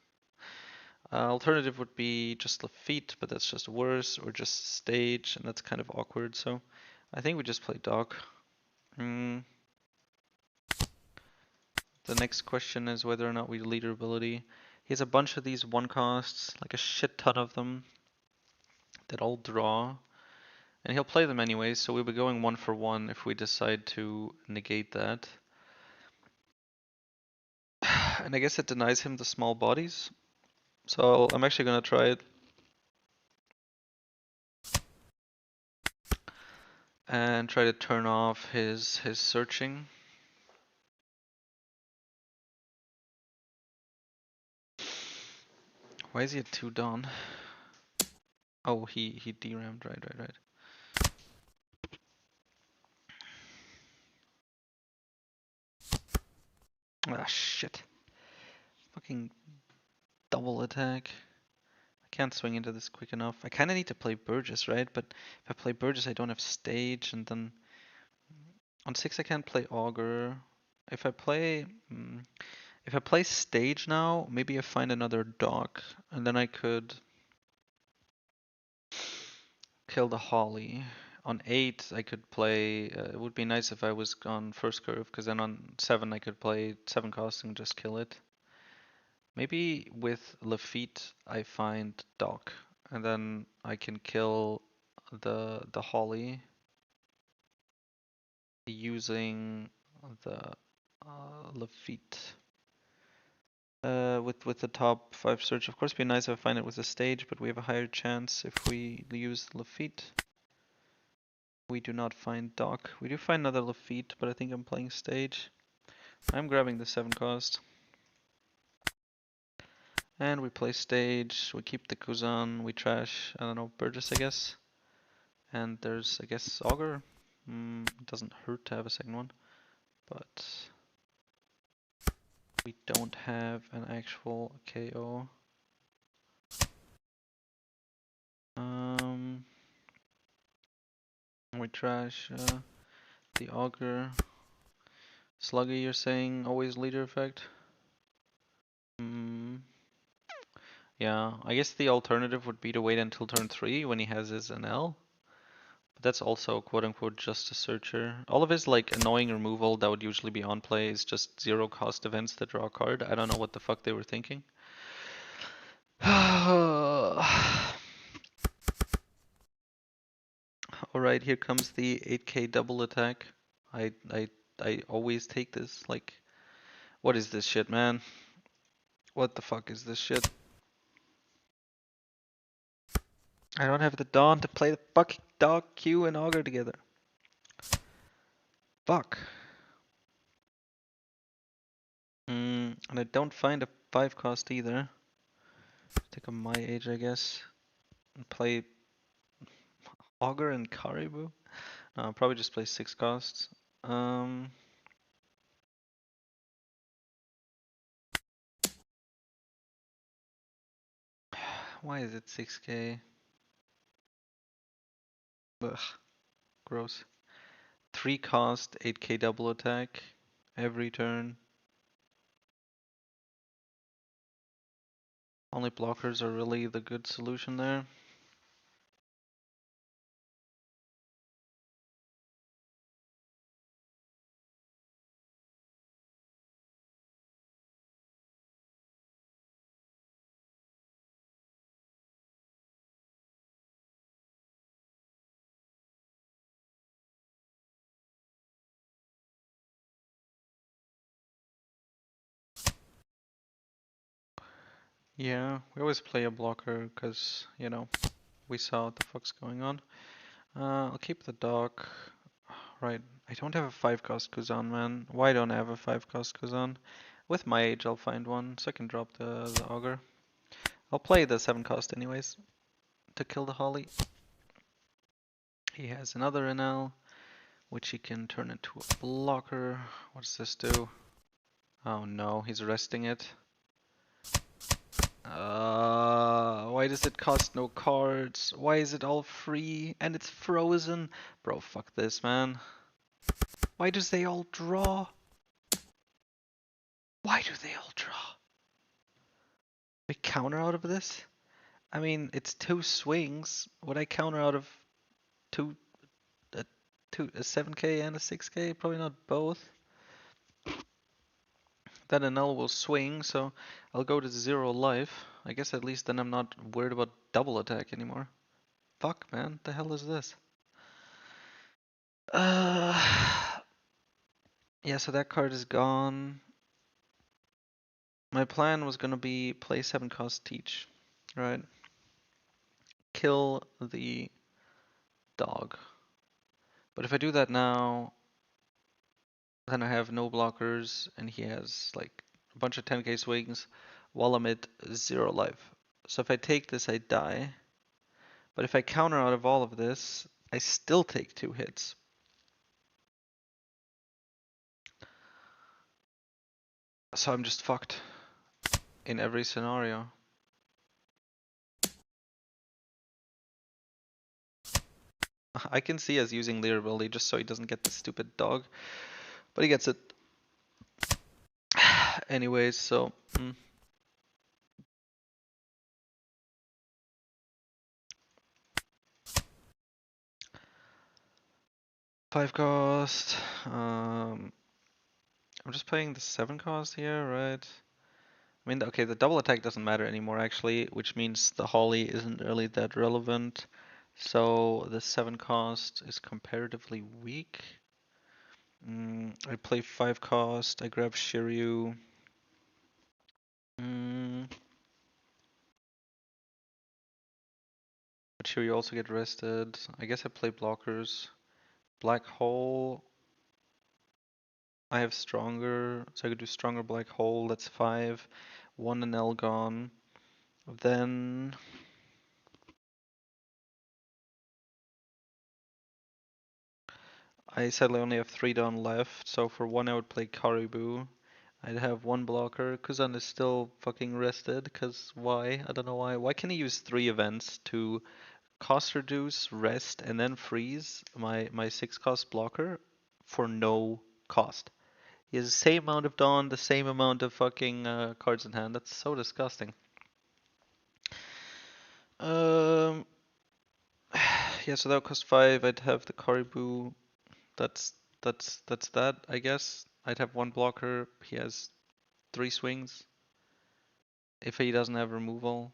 [SPEAKER 1] Alternative would be just Lafitte, but that's just worse, or just stage, and that's kind of awkward, so I think we just play Doc. The next question is whether or not we leader ability. He has a bunch of these 1 costs, like a shit ton of them, that all draw. And he'll play them anyways, so we'll be going 1 for 1 if we decide to negate that. And I guess it denies him the small bodies. So I'm actually gonna try it. And try to turn off his searching. Why is he at 2 Dawn? Oh, he DRAM'd, right. Ah, shit. Fucking double attack. I can't swing into this quick enough. I kinda need to play Burgess, right? But if I play Burgess, I don't have stage, and then on 6 I can't play Augur. If I play... If I play stage now, maybe I find another dock, and then I could kill the Holly. On 8, I could play. It would be nice if I was on first curve, because then on 7 I could play 7 cost and just kill it. Maybe with Lafitte I find Doc, and then I can kill the Holly using the Lafitte. With the top 5 search. Of course, it'd be nice if I find it with a stage, but we have a higher chance if we use Lafitte. We do not find Doc. We do find another Lafitte, but I think I'm playing stage. I'm grabbing the 7 cost. And we play stage, we keep the Kuzan, we trash, I don't know, Burgess I guess. And there's, I guess, Augur. It doesn't hurt to have a second one, but we don't have an actual KO. We trash the Augur. Sluggy, you're saying always leader effect? Yeah, I guess the alternative would be to wait until turn 3 when he has his NL. But that's also quote unquote just a searcher. All of his like annoying removal that would usually be on play is just 0 cost events that draw a card. I don't know what the fuck they were thinking. Alright, here comes the 8k double attack. I always take this. Like, what is this shit, man? What the fuck is this shit? I don't have the Dawn to play the fucking Dog, Q, and Augur together. Fuck. And I don't find a 5 cost either. Take a My Age, I guess. And play Augur and Caribou? No, I'll probably just play 6 costs. Why is it 6k? Ugh, gross. 3 cost, 8k double attack every turn. Only blockers are really the good solution there. Yeah, we always play a blocker because, you know, we saw what the fuck's going on. I'll keep the dog. Right, I don't have a 5 cost Kuzan, man. Why don't I have a 5 cost Kuzan? With my age, I'll find one, so I can drop the Augur. I'll play the 7 cost anyways, to kill the Holly. He has another NL, which he can turn into a blocker. What does this do? Oh no, he's resting it. Why does it cost no cards? Why is it all free and it's frozen? Bro, fuck this, man. Why does they all draw? Why do they all draw? We counter out of this? I mean, it's 2 swings. Would I counter out of two, a 7k and a 6k? Probably not both. Then an L will swing, so I'll go to 0 life. I guess at least then I'm not worried about double attack anymore. Fuck, man. The hell is this? Yeah, so that card is gone. My plan was gonna be play 7 cost teach, right? Kill the dog. But if I do that now, then I have no blockers and he has like a bunch of 10k swings while I'm at 0 life. So if I take this, I die. But if I counter out of all of this, I still take 2 hits. So I'm just fucked in every scenario. I can see us using Lear ability just so he doesn't get the stupid dog. But he gets it. Anyways, so 5 cost. I'm just playing the 7 cost here, right? I mean, okay, the double attack doesn't matter anymore actually, which means the Holly isn't really that relevant. So the 7 cost is comparatively weak. I play 5 cost, I grab Shiryu. But Shiryu also get rested. I guess I play blockers. Black Hole. I have stronger, so I could do stronger Black Hole, that's 5. 1 and L gone. Then I sadly only have 3 down left, so for 1 I would play Caribou. I'd have 1 blocker. Kuzan is still fucking rested, cause why? I don't know why. Why can he use 3 events to cost reduce, rest, and then freeze my 6 cost blocker for no cost? He has the same amount of Dawn, the same amount of fucking cards in hand. That's so disgusting. Um, yeah, so that would cost 5. I'd have the Caribou. That's that's that, I guess. I'd have 1 blocker. He has 3 swings. If he doesn't have removal,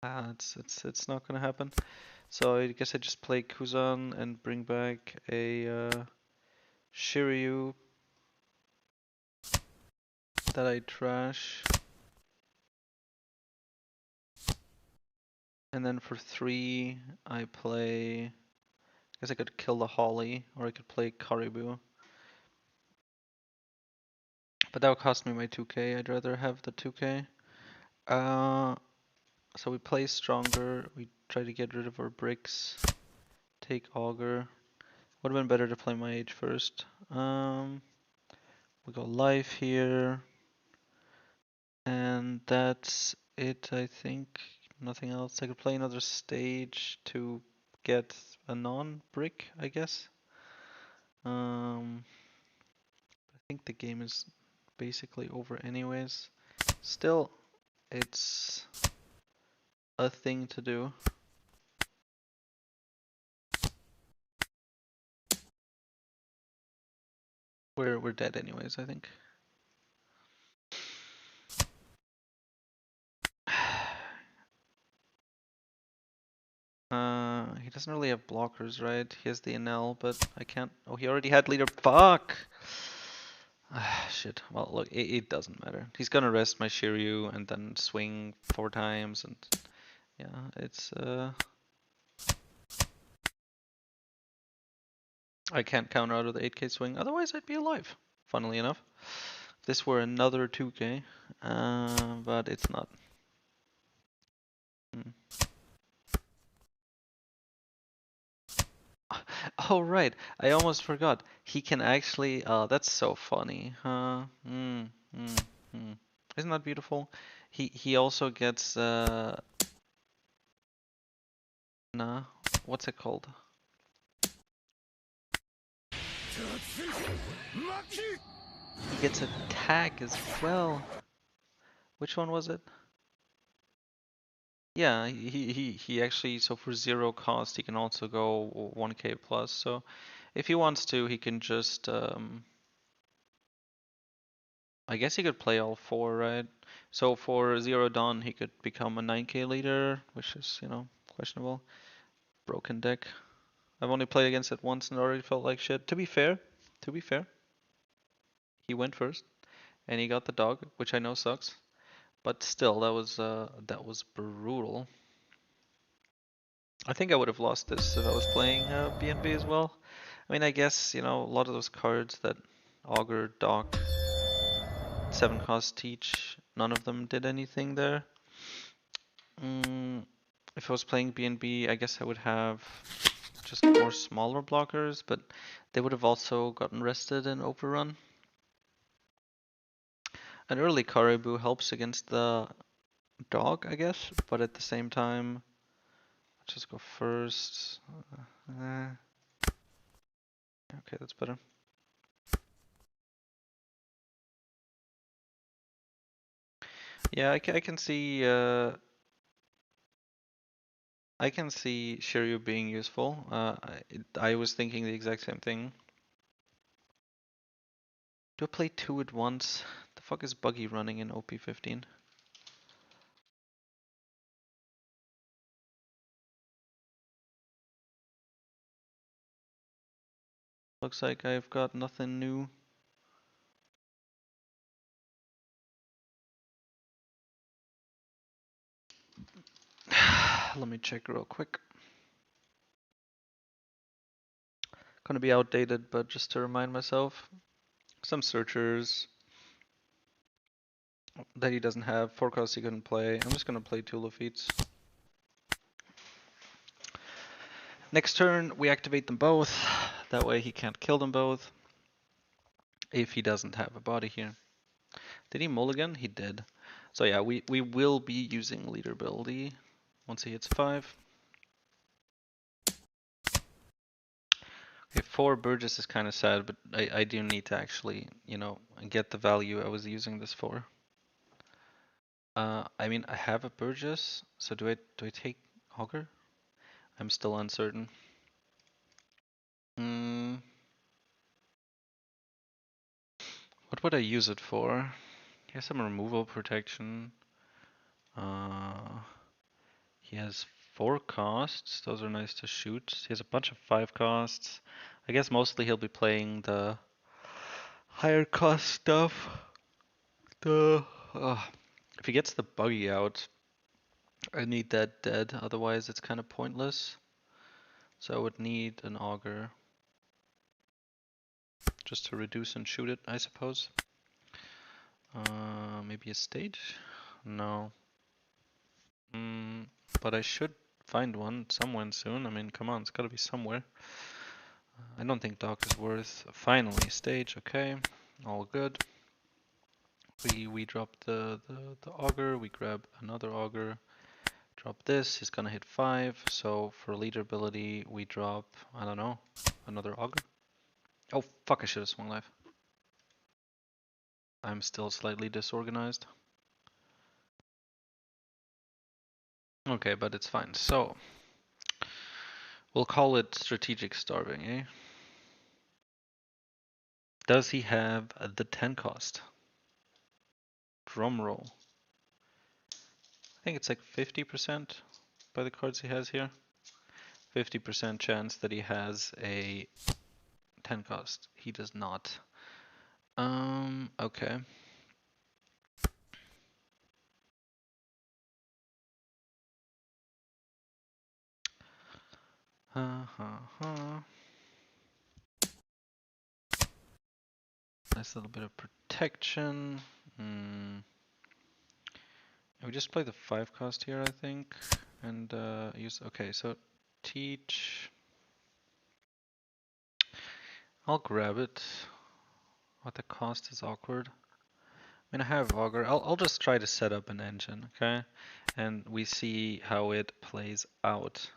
[SPEAKER 1] it's not gonna happen. So I guess I just play Kuzan and bring back a Shiryu that I trash. And then for 3, I play. I guess I could kill the Holly, or I could play Caribou. But that would cost me my 2k. I'd rather have the 2k. So we play stronger. We try to get rid of our bricks. Take Augur. Would have been better to play my Age first. We go live here. And that's it, I think. Nothing else. I could play another stage to get a non-brick, I guess. I think the game is basically over anyways. Still, it's a thing to do. We're dead anyways, I think. He doesn't really have blockers, right? He has the NL, but I can't. Oh, he already had leader. Fuck! Shit. Well, look, it doesn't matter. He's gonna rest my Shiryu and then swing 4 times, and yeah, it's I can't counter out of the 8k swing. Otherwise, I'd be alive. Funnily enough, if this were another 2k, but it's not. Hmm. Oh right, I almost forgot. He can actually. That's so funny, huh? Isn't that beautiful? He also gets nah. What's it called? He gets attack as well. Which one was it? Yeah, he actually, so for 0 cost he can also go 1k plus. So if he wants to, he can just I guess he could play all 4, right? So for 0 Dawn he could become a 9k leader, which is, you know, questionable. Broken deck. I've only played against it once and already felt like shit. To be fair, he went first and he got the dog, which I know sucks. But still, that was brutal. I think I would have lost this if I was playing BNB as well. I mean, I guess, you know, a lot of those cards that Augur, Doc, 7 cost teach, none of them did anything there. If I was playing BNB, I guess I would have just more smaller blockers, but they would have also gotten rested and overrun. An early Caribou helps against the dog, I guess, but at the same time, let's just go first. Okay, that's better. Yeah, I can see I can see Shiryu being useful. I was thinking the exact same thing. Do I play two at once? The fuck is Buggy running in OP15? Looks like I've got nothing new. Let me check real quick. Gonna be outdated, but just to remind myself. Some searchers that he doesn't have, forecasts he couldn't play. I'm just gonna play two Lafits. Next turn, we activate them both. That way he can't kill them both. If he doesn't have a body here. Did he mulligan? He did. So yeah, we will be using leader ability once he hits 5. Okay, 4 Burgess is kind of sad, but I do need to actually, you know, get the value I was using this for. I mean, I have a Burgess, so do I take Augur? I'm still uncertain. What would I use it for? He has some removal protection. Uh, he has 4 costs. Those are nice to shoot. He has a bunch of 5 costs. I guess mostly he'll be playing the higher cost stuff. The if he gets the buggy out, I need that dead. Otherwise, it's kind of pointless. So I would need an augur just to reduce and shoot it, I suppose. Maybe a stage? No. But I should find one somewhere soon. I mean, come on, it's gotta be somewhere. I don't think Doc is worth. Finally, stage, okay. All good. We drop the augur, we grab another augur, drop this, he's gonna hit 5, so for leader ability we drop, I don't know, another augur. Oh fuck, I should have swung life. I'm still slightly disorganized. Okay, but it's fine. So, we'll call it strategic starving, eh? Does he have the 10 cost? Drum roll. I think it's like 50% by the cards he has here. 50% chance that he has a 10 cost. He does not. Okay. Nice little bit of protection. We just play the 5 cost here, I think. And use. Okay, so teach. I'll grab it. What the cost is awkward. I mean, I have Augur. I'll just try to set up an engine, okay? And we see how it plays out.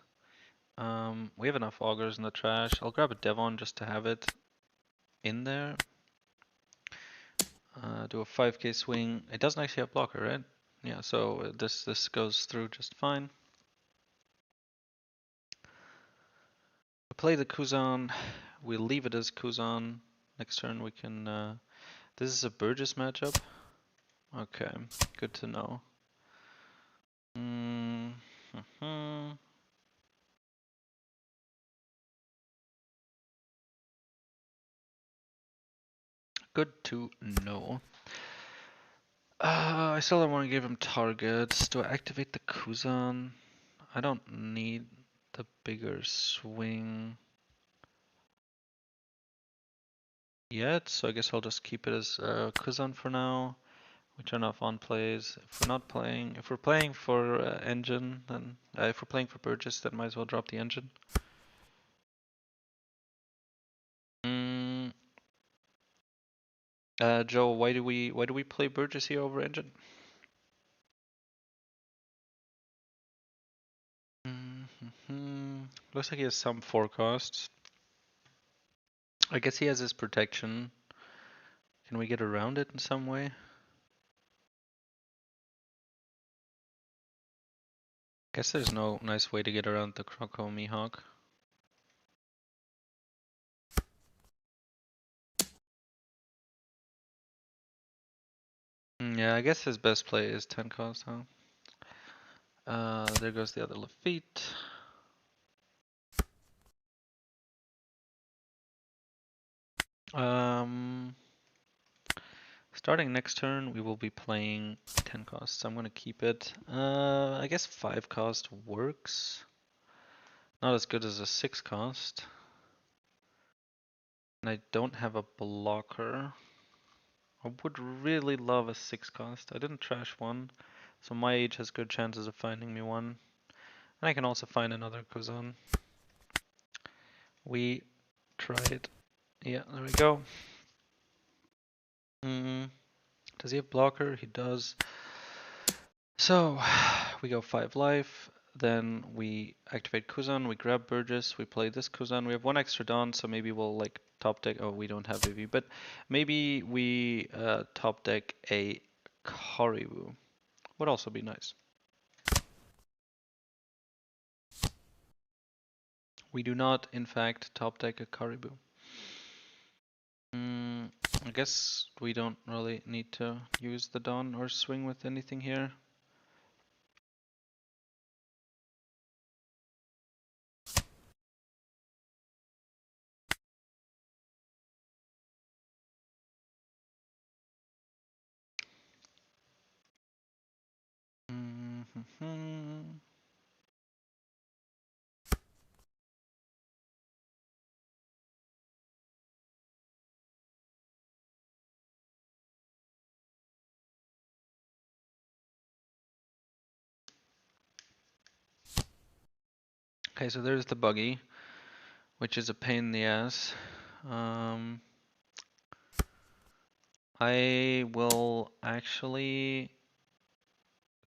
[SPEAKER 1] We have enough Augurs in the trash. I'll grab a Devon just to have it in there. Do a 5k swing. It doesn't actually have blocker, right? Yeah, so this goes through just fine. We play the Kuzan. We leave it as Kuzan. Next turn we can. This is a Burgess matchup. Okay, good to know. Good to know. I still don't want to give him targets. Do I activate the Kuzan? I don't need the bigger swing yet, so I guess I'll just keep it as Kuzan for now. We turn off on plays. If we're playing for engine, then if we're playing for Burgess, then might as well drop the engine. Joe, why do we play Burgess here over engine? Looks like he has some forecasts. I guess he has his protection. Can we get around it in some way? Guess there's no nice way to get around the Croco Mihawk. Yeah, I guess his best play is 10 cost, huh? There goes the other Lafitte. Starting next turn, we will be playing 10 cost, so I'm gonna keep it. I guess 5 cost works. Not as good as a 6 cost. And I don't have a blocker. I would really love a 6 cost. I didn't trash one, so my age has good chances of finding me one. And I can also find another Kuzan. We try it. Yeah, there we go. Does he have blocker? He does. So we go 5 life, then we activate Kuzan, we grab Burgess, we play this Kuzan. We have one extra Dawn, so maybe we'll like top deck. Oh, we don't have AV, but maybe we top deck a Karibu. Would also be nice. We do not, in fact, top deck a Karibu. I guess we don't really need to use the Dawn or swing with anything here. Okay, so there's the buggy, which is a pain in the ass. I will actually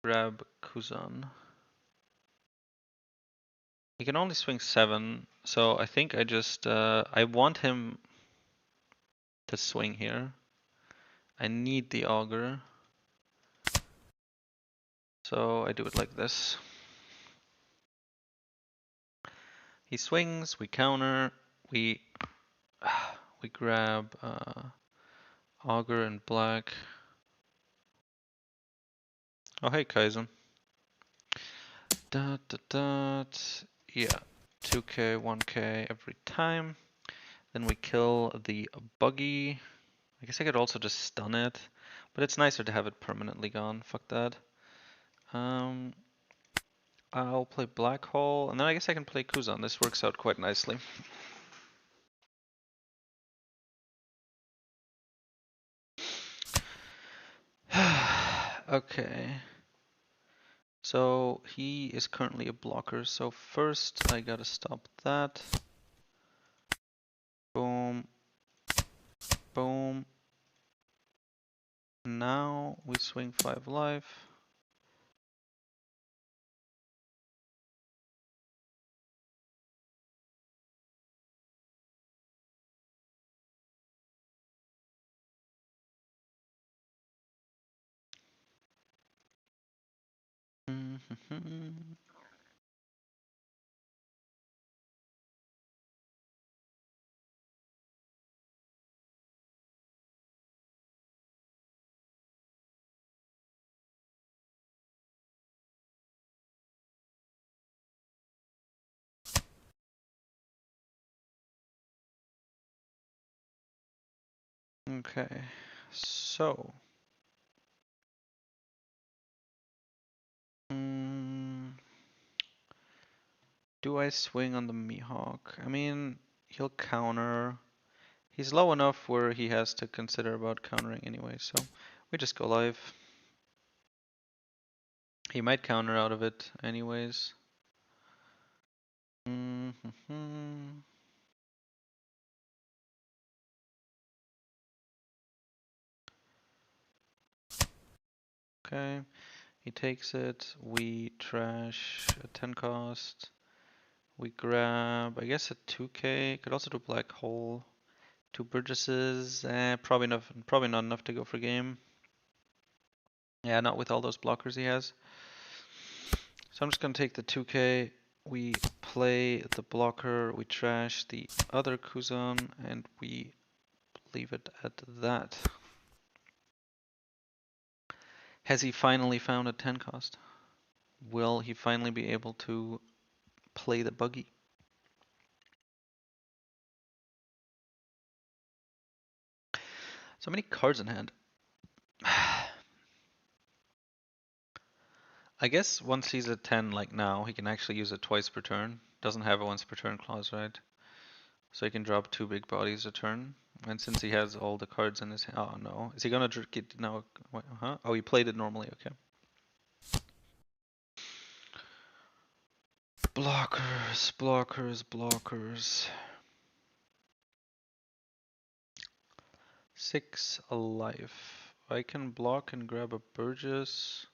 [SPEAKER 1] grab Kuzan. He can only swing 7, so I think I just, I want him to swing here. I need the auger. So I do it like this. He swings, we counter, we grab auger and black. Oh hey Kaizen. Dot dot dot. Yeah, 2k, 1k every time. Then we kill the buggy. I guess I could also just stun it, but it's nicer to have it permanently gone. Fuck that. I'll play Black Hole, and then I guess I can play Kuzan. This works out quite nicely. Okay. So he is currently a blocker, so first I gotta stop that. Boom. Boom. Now we swing 5 life. Okay, so do I swing on the Mihawk? I mean, he'll counter. He's low enough where he has to consider about countering anyway, so we just go live. He might counter out of it anyways. Okay, he takes it. We trash a 10 cost. We grab, I guess, a 2k. Could also do Black Hole. 2 Burgesses. Probably not enough to go for game. Yeah, not with all those blockers he has. So I'm just gonna take the 2k, we play the blocker, we trash the other Kuzan, and we leave it at that. Has he finally found a 10 cost? Will he finally be able to play the buggy? So many cards in hand. I guess once he's at 10 like now, he can actually use it twice per turn. Doesn't have a once per turn clause, right? So he can drop 2 big bodies a turn. And since he has all the cards in his hand, oh no. Is he gonna get now? Huh? Oh, he played it normally, okay. Blockers, blockers, blockers. 6 alive. I can block and grab a Burgess.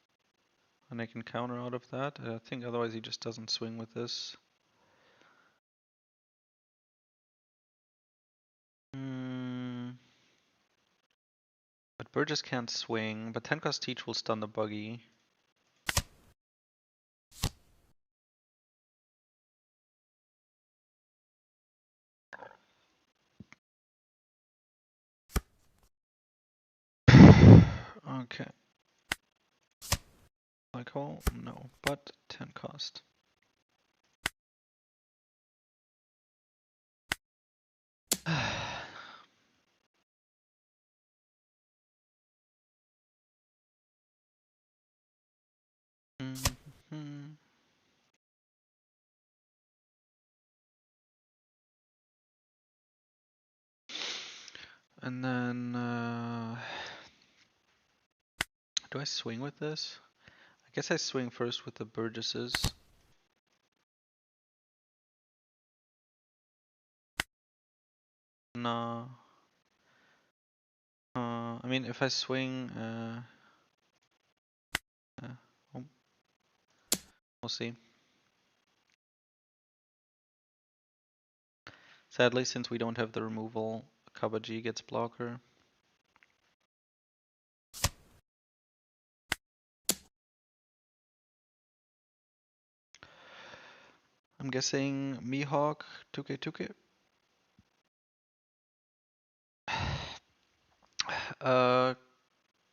[SPEAKER 1] And I can counter out of that. I think otherwise he just doesn't swing with this. But Burgess can't swing. But 10 cost Teach will stun the buggy. Okay. Black hole? No. But 10 cost. Mhm. And then, do I swing with this? I guess I swing first with the Burgesses. No. I mean, if I swing, oh, we'll see. Sadly, since we don't have the removal, Kabaji gets blocker. I'm guessing Mihawk, 2k, 2k.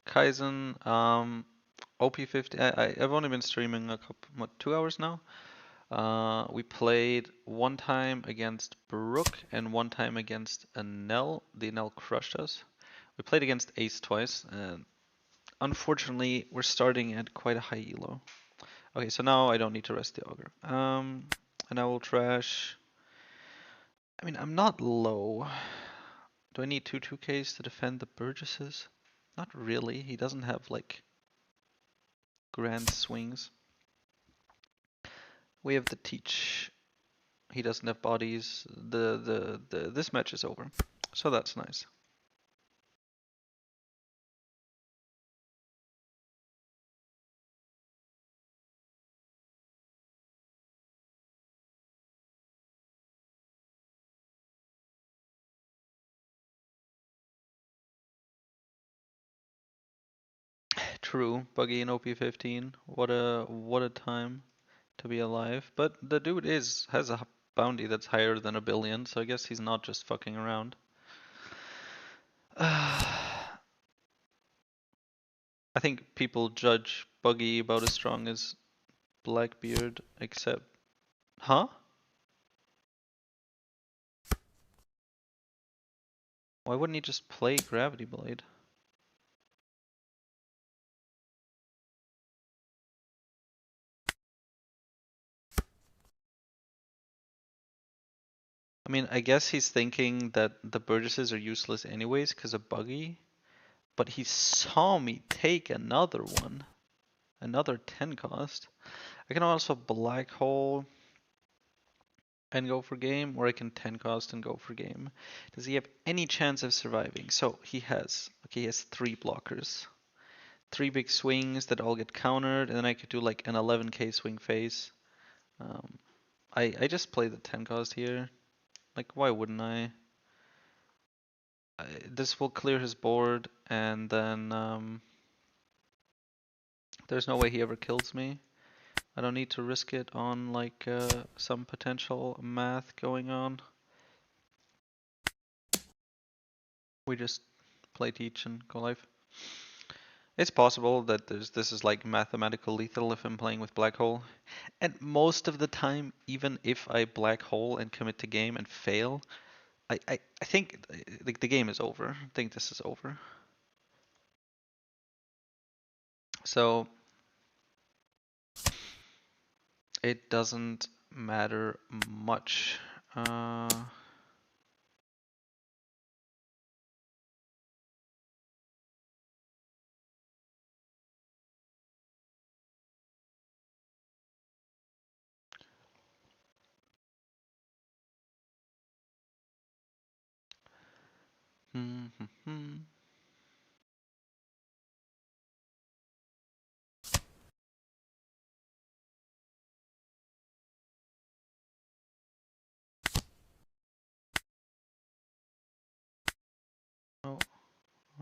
[SPEAKER 1] Kaizen, OP15. I've only been streaming a couple, what, 2 hours now. We played one time against Brook and one time against a Nell. The Nell crushed us. We played against Ace twice, and unfortunately, we're starting at quite a high elo. Okay, so now I don't need to rest the Augur. And I will trash. I mean, I'm not low. Do I need two 2Ks to defend the Burgesses? Not really. He doesn't have like grand swings. We have the Teach. He doesn't have bodies. This match is over. So that's nice. True, Buggy and OP15. What a time to be alive. But the dude has a bounty that's higher than 1 billion, so I guess he's not just fucking around. I think people judge Buggy about as strong as Blackbeard, except, huh? Why wouldn't he just play Gravity Blade? I mean, I guess he's thinking that the Burgesses are useless anyways because of Buggy, but he saw me take another one. Another 10 cost. I can also Black Hole and go for game, or I can 10 cost and go for game. Does he have any chance of surviving? So he has, okay, he has 3 blockers. 3 big swings that all get countered, and then I could do like an 11k swing face. I just play the 10 cost here. Like, why wouldn't I? This will clear his board, and then there's no way he ever kills me. I don't need to risk it on like some potential math going on. We just play teach and go live. It's possible that this is like mathematical lethal if I'm playing with black hole. And most of the time, even if I black hole and commit to game and fail, I think the game is over. I think this is over. So it doesn't matter much.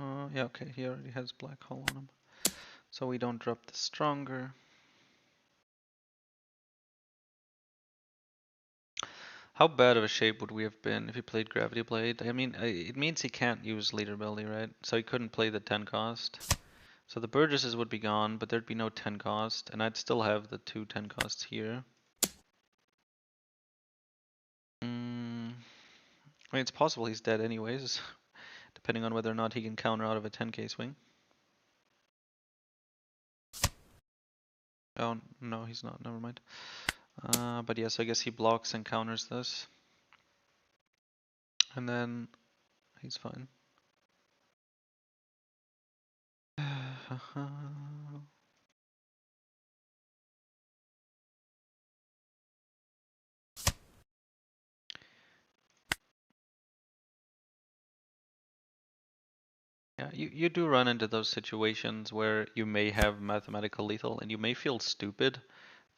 [SPEAKER 1] Oh, yeah, okay, he already has black hole on him. So we don't drop the stronger. How bad of a shape would we have been if he played Gravity Blade? I mean, it means he can't use Leader Ability, right? So he couldn't play the 10 cost. So the Burgesses would be gone, but there'd be no 10 cost, and I'd still have the two 10 costs here. I mean, it's possible he's dead anyways, depending on whether or not he can counter out of a 10k swing. Oh, no, he's not. Never mind. But yes, I guess he blocks and counters this. And then he's fine. Yeah, you do run into those situations where you may have mathematical lethal and you may feel stupid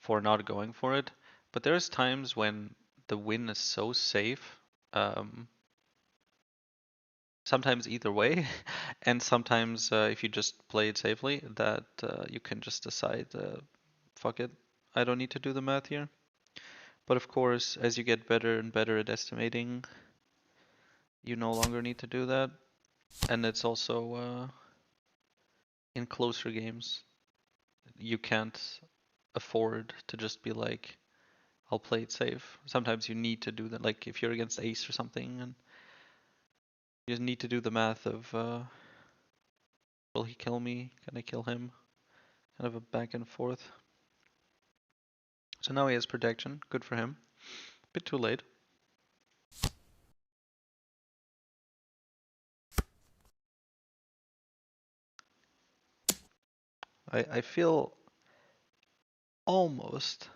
[SPEAKER 1] for not going for it, but there's times when the win is so safe, sometimes either way, and sometimes if you just play it safely, that you can just decide, fuck it, I don't need to do the math here. But of course, as you get better and better at estimating, you no longer need to do that, and it's also in closer games, you can't afford to just be like, I'll play it safe. Sometimes you need to do that, like if you're against ace or something, and you just need to do the math of, will he kill me? Can I kill him? Kind of a back and forth. So now he has protection, good for him. Bit too late. I feel almost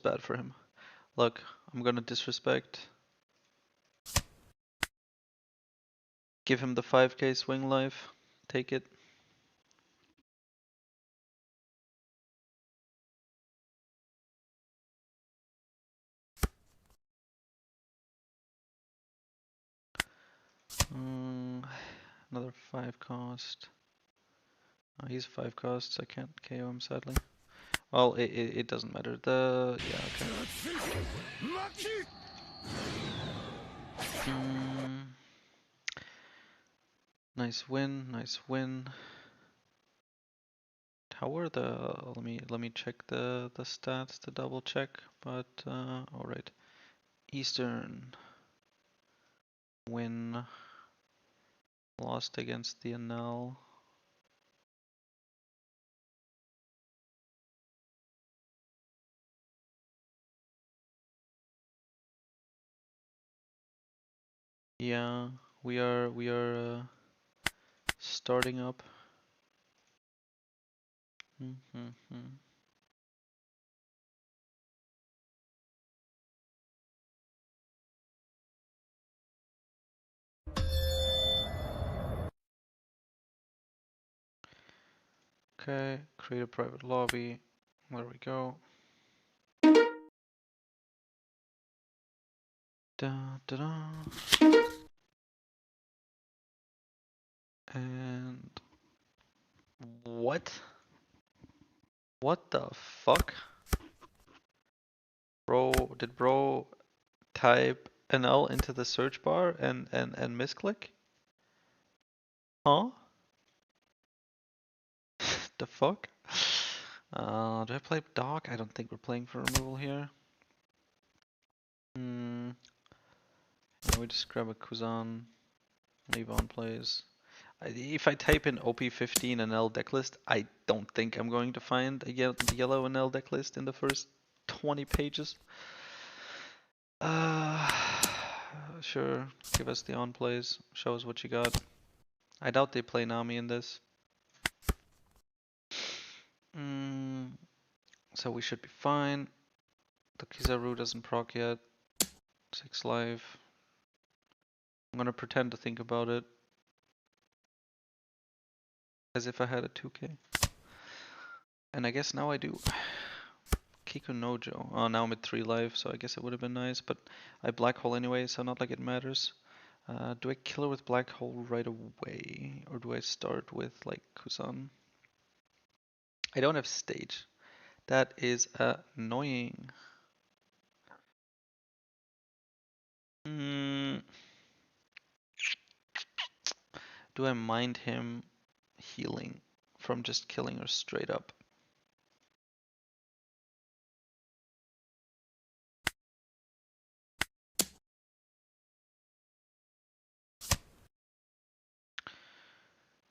[SPEAKER 1] bad for him. Look, I'm gonna disrespect. Give him the 5k swing life. Take it. Another 5 cost. Oh, he's 5 costs, I can't KO him sadly. Well, it doesn't matter. Yeah, okay. Nice win, nice win. How were the, let me check the stats to double check, but alright. Eastern win, lost against the Anel. Yeah, we are starting up. Okay, create a private lobby. There we go. Da da da. And what? What the fuck? Bro, did bro type NL into the search bar and misclick? Huh? The fuck? Do I play Doc? I don't think we're playing for removal here. Yeah, we just grab a Kuzan, leave on plays. If I type in OP15 NL Decklist, I don't think I'm going to find a yellow NL Decklist in the first 20 pages. Sure, give us the on plays, show us what you got. I doubt they play Nami in this. So we should be fine. The Kizaru doesn't proc yet. 6 life. I'm gonna pretend to think about it. As if I had a 2k. And I guess now I do. Kiku Nojo. Oh, now I'm at 3 life, so I guess it would have been nice, but I black hole anyway, so not like it matters. Do I kill her with black hole right away? Or do I start with like Kusan? I don't have stage. That is annoying. Do I mind him healing from just killing her straight up?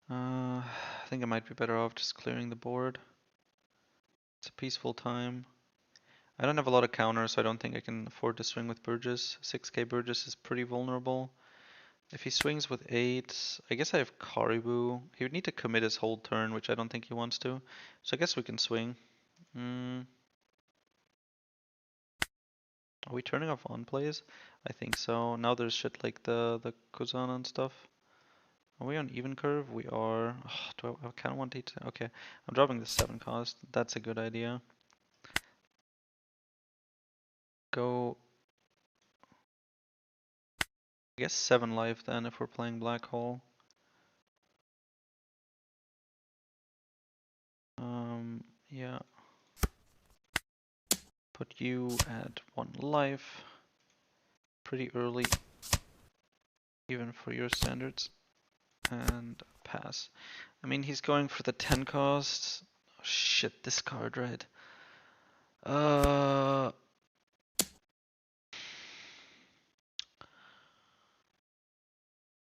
[SPEAKER 1] I think I might be better off just clearing the board. It's a peaceful time. I don't have a lot of counters, so I don't think I can afford to swing with Burgess. 6k Burgess is pretty vulnerable. If he swings with 8, I guess I have Caribou. He would need to commit his whole turn, which I don't think he wants to. So I guess we can swing. Are we turning off on plays? I think so. Now there's shit like the Kuzan and stuff. Are we on even curve? We are. Oh, I kind of want to. Okay, I'm dropping the 7 cost. That's a good idea. Go. I guess 7 life then if we're playing black hole. Yeah. Put you at 1 life. Pretty early, even for your standards. And pass. I mean, he's going for the 10 costs. Oh, shit, this card, right?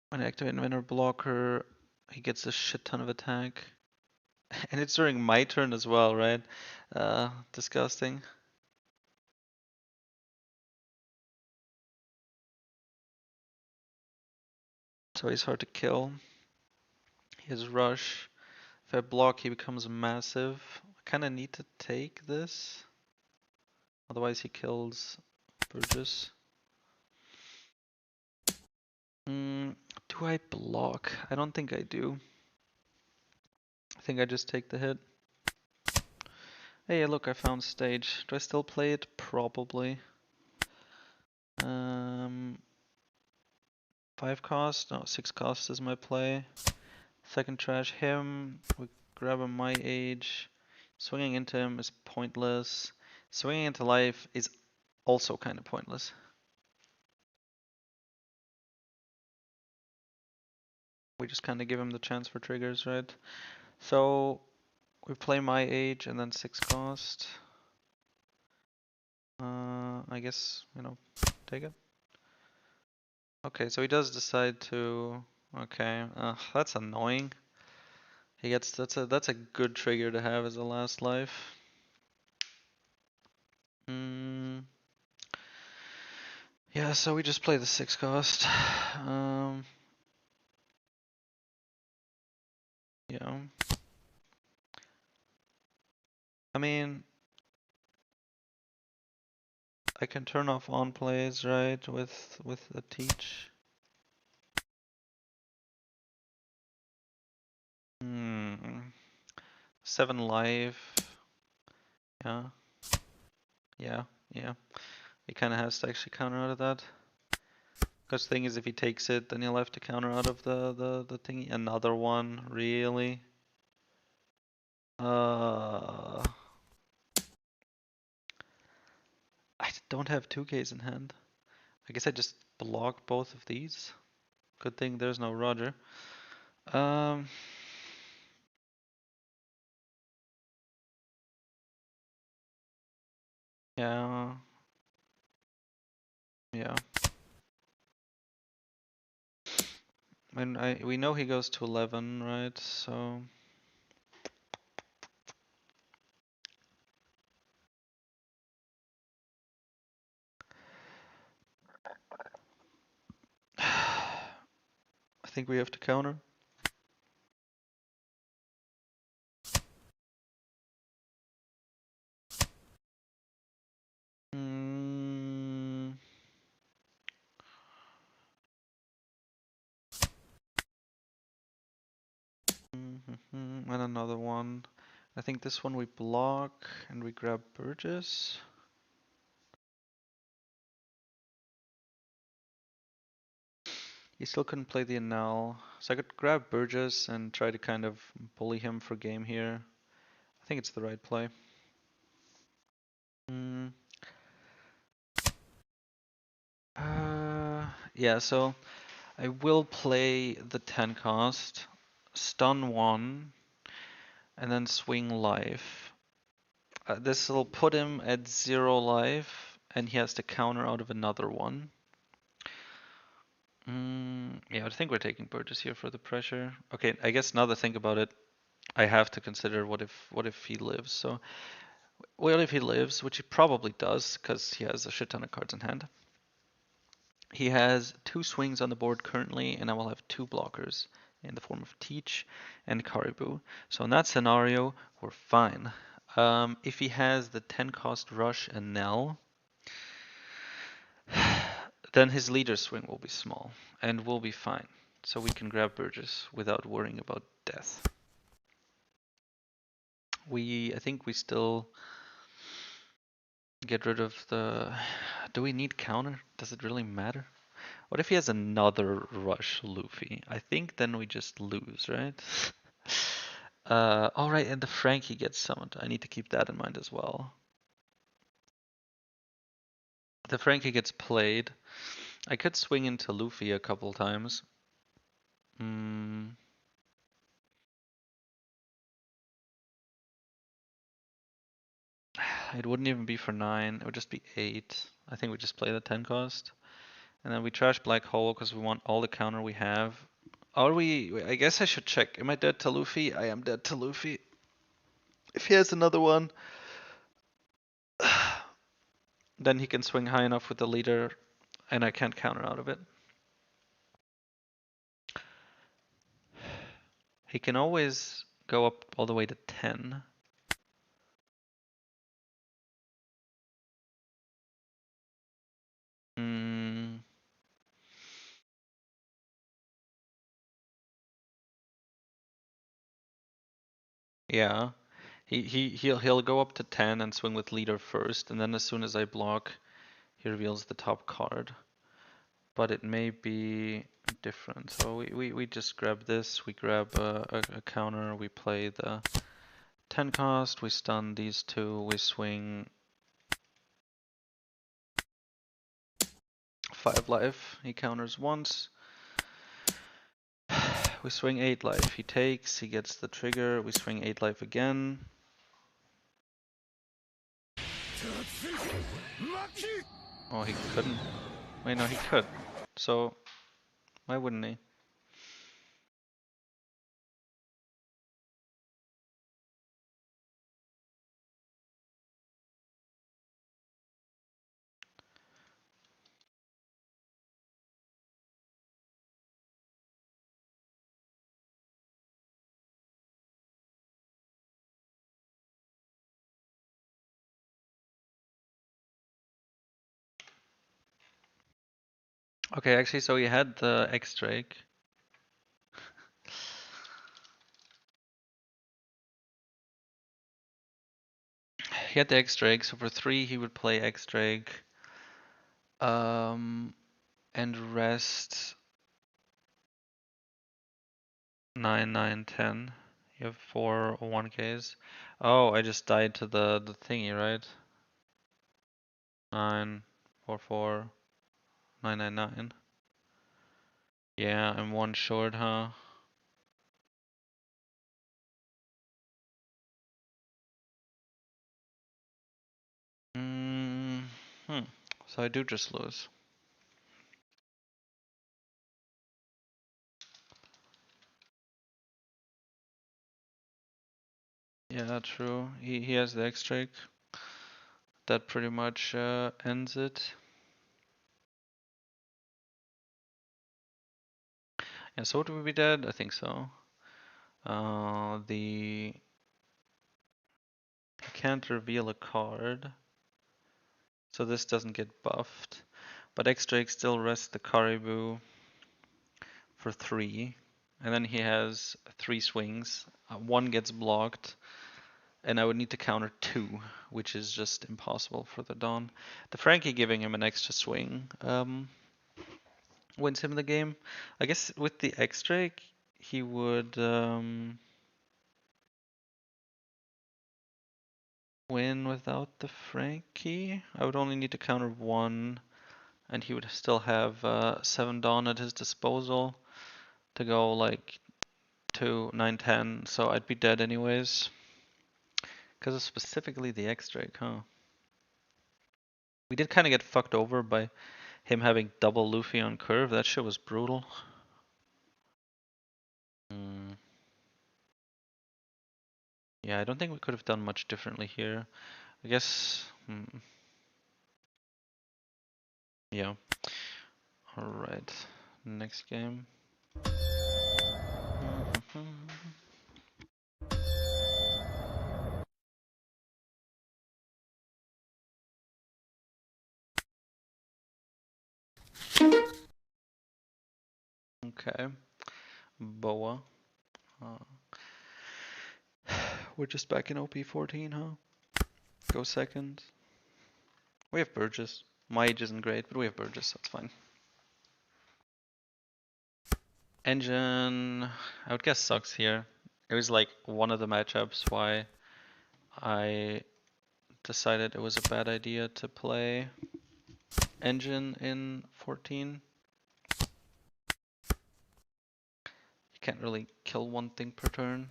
[SPEAKER 1] When I activate Inventor Blocker, he gets a shit ton of attack. And it's during my turn as well, right? Disgusting. So he's hard to kill. He has Rush. If I block, he becomes massive. I kinda need to take this. Otherwise he kills Burgess. Do I block? I don't think I do. I think I just take the hit. Hey, look, I found stage. Do I still play it? Probably. 5 cost? No, 6 cost is my play. Second trash him. We grab him my age. Swinging into him is pointless. Swinging into life is also kind of pointless. We just kind of give him the chance for triggers, right? So we play my age and then 6 cost. I guess, take it. Okay, so he does decide to. Okay, that's annoying. He gets that's a good trigger to have as a last life. Yeah, so we just play the 6 cost. Yeah. I mean, I can turn off on plays, right, with a teach. 7 life. Yeah. Yeah. He kind of has to actually counter out of that. Because the thing is, if he takes it, then he'll have to counter out of the thingy. Another one, really? don't have 2Ks in hand. I guess I just block both of these. Good thing there's no Roger. Um, yeah, yeah. We know he goes to 11, right? So I think we have to counter. Mm, and another one. I think this one we block and we grab Burgess. He still couldn't play the Enel, so I could grab Burgess and try to kind of bully him for game here. I think it's the right play. Mm. Yeah, so I will play the 10 cost, stun one, and then swing life. This will put him at 0 life, and he has to counter out of another one. Yeah, I think we're taking Burgess here for the pressure. Okay, I guess now that I think about it, I have to consider what if he lives. So, what if he lives, which he probably does, because he has a shit ton of cards in hand. He has 2 swings on the board currently, and I will have 2 blockers in the form of Teach and Caribou. So in that scenario, we're fine. If he has the 10 cost Rush and Nell, then his leader swing will be small, and we'll be fine. So we can grab Burgess without worrying about death. I think we still get rid of the... Do we need counter? Does it really matter? What if he has another Rush Luffy? I think then we just lose, right? All right, and the Frankie gets summoned. I need to keep that in mind as well. The Frankie gets played. I could swing into Luffy a couple times. It wouldn't even be for 9. It would just be 8. I think we just play the 10 cost. And then we trash Black Hole because we want all the counter we have. Are we... I guess I should check. Am I dead to Luffy? I am dead to Luffy. If he has another one, then he can swing high enough with the leader and I can't counter out of it. He can always go up all the way to 10. Yeah. He'll go up to 10 and swing with leader first, and then as soon as I block, he reveals the top card. But it may be different. So we just grab this, we grab a counter, we play the 10 cost, we stun these 2, we swing 5 life, he counters once. We swing 8 life, he takes, he gets the trigger, we swing 8 life again. Oh, he couldn't. Wait, no, he could. So, why wouldn't he? Okay, actually, so he had the X-Drake. He had the X-Drake, so for 3 he would play X-Drake. And rest 9, 9, 10. You have 4 1Ks. Oh, I just died to the thingy, right? 944 999. Yeah, I'm one short, huh? Mm hmm. So I do just lose. Yeah, true. He has the X-Drake. That pretty much ends it. Yeah, so would we be dead? I think so. The I can't reveal a card, so this doesn't get buffed. But X-Drake still rests the Caribou for 3. And then he has 3 swings. 1 gets blocked. And I would need to counter 2, which is just impossible for the Dawn. The Frankie giving him an extra swing wins him the game. I guess with the X-Drake, he would win without the Frankie. I would only need to counter 1, and he would still have 7 Dawn at his disposal to go like 2, 9, 10, so I'd be dead anyways. Because of specifically the X-Drake, huh? We did kind of get fucked over by him having double Luffy on curve. That shit was brutal. Mm. Yeah, I don't think we could have done much differently here. I guess, yeah. Alright, next game. Okay, Boa. Uh, we're just back in OP14, huh? Go second. We have Burgess. My age isn't great, but we have Burgess, that's fine. Engine, I would guess sucks here. It was like one of the matchups why I decided it was a bad idea to play Engine in 14. You can't really kill one thing per turn.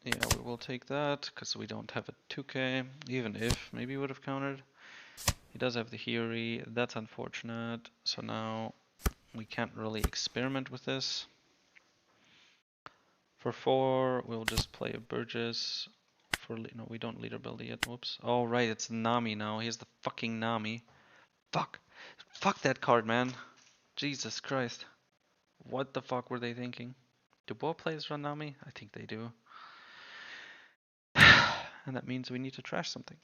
[SPEAKER 1] Yeah, we will take that, because we don't have a 2k, even if, maybe he would have countered. He does have the Hiri, that's unfortunate, so now we can't really experiment with this. For 4, we'll just play a Burgess. No, we don't leader build yet, whoops. Oh right, it's Nami now, he has the fucking Nami. Fuck! Fuck that card, man! Jesus Christ. What the fuck were they thinking? Do both players run Nami? I think they do. And that means we need to trash something.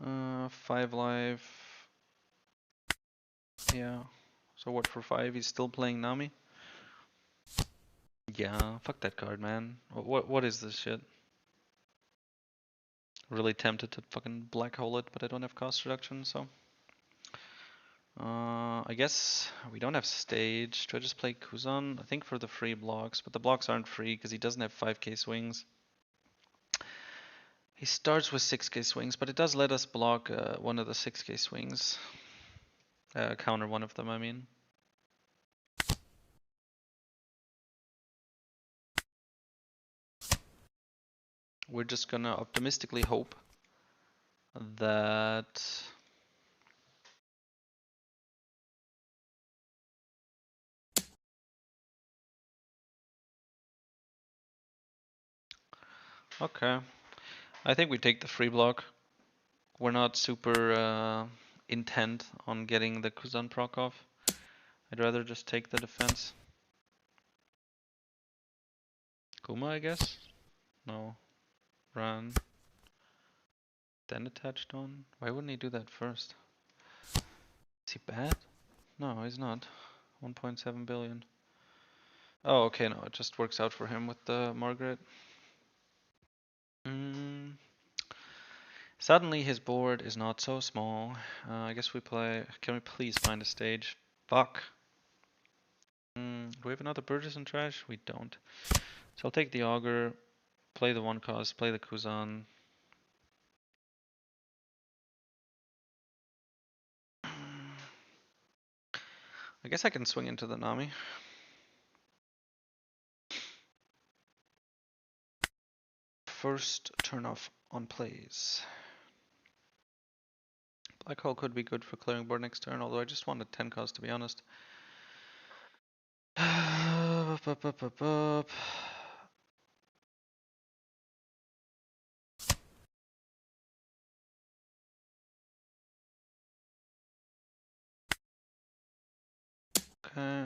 [SPEAKER 1] Uh, 5 life. Yeah. So what for 5? He's still playing Nami? Yeah, fuck that card, man. What is this shit? Really tempted to fucking black hole it, but I don't have cost reduction, so. I guess we don't have stage. Do I just play Kuzan? I think for the free blocks, but the blocks aren't free because he doesn't have 5k swings. He starts with 6k swings, but it does let us block one of the 6k swings. Counter one of them, I mean. We're just gonna optimistically hope that okay. I think we take the free block. We're not super intent on getting the Kuzan proc off. I'd rather just take the defense. Kuma, I guess? No. Run. Then attached on? Why wouldn't he do that first? Is he bad? No, he's not. 1.7 billion. Oh, okay, no, it just works out for him with the Margaret. Suddenly his board is not so small. I guess we play. Can we please find a stage? Fuck. Do we have another Burgess in trash? We don't. So I'll take the Augur, play the one cost, play the Kuzan. I guess I can swing into the Nami. First turn off on plays. Black hole could be good for clearing board next turn, although I just want a 10 cost to be honest. Okay,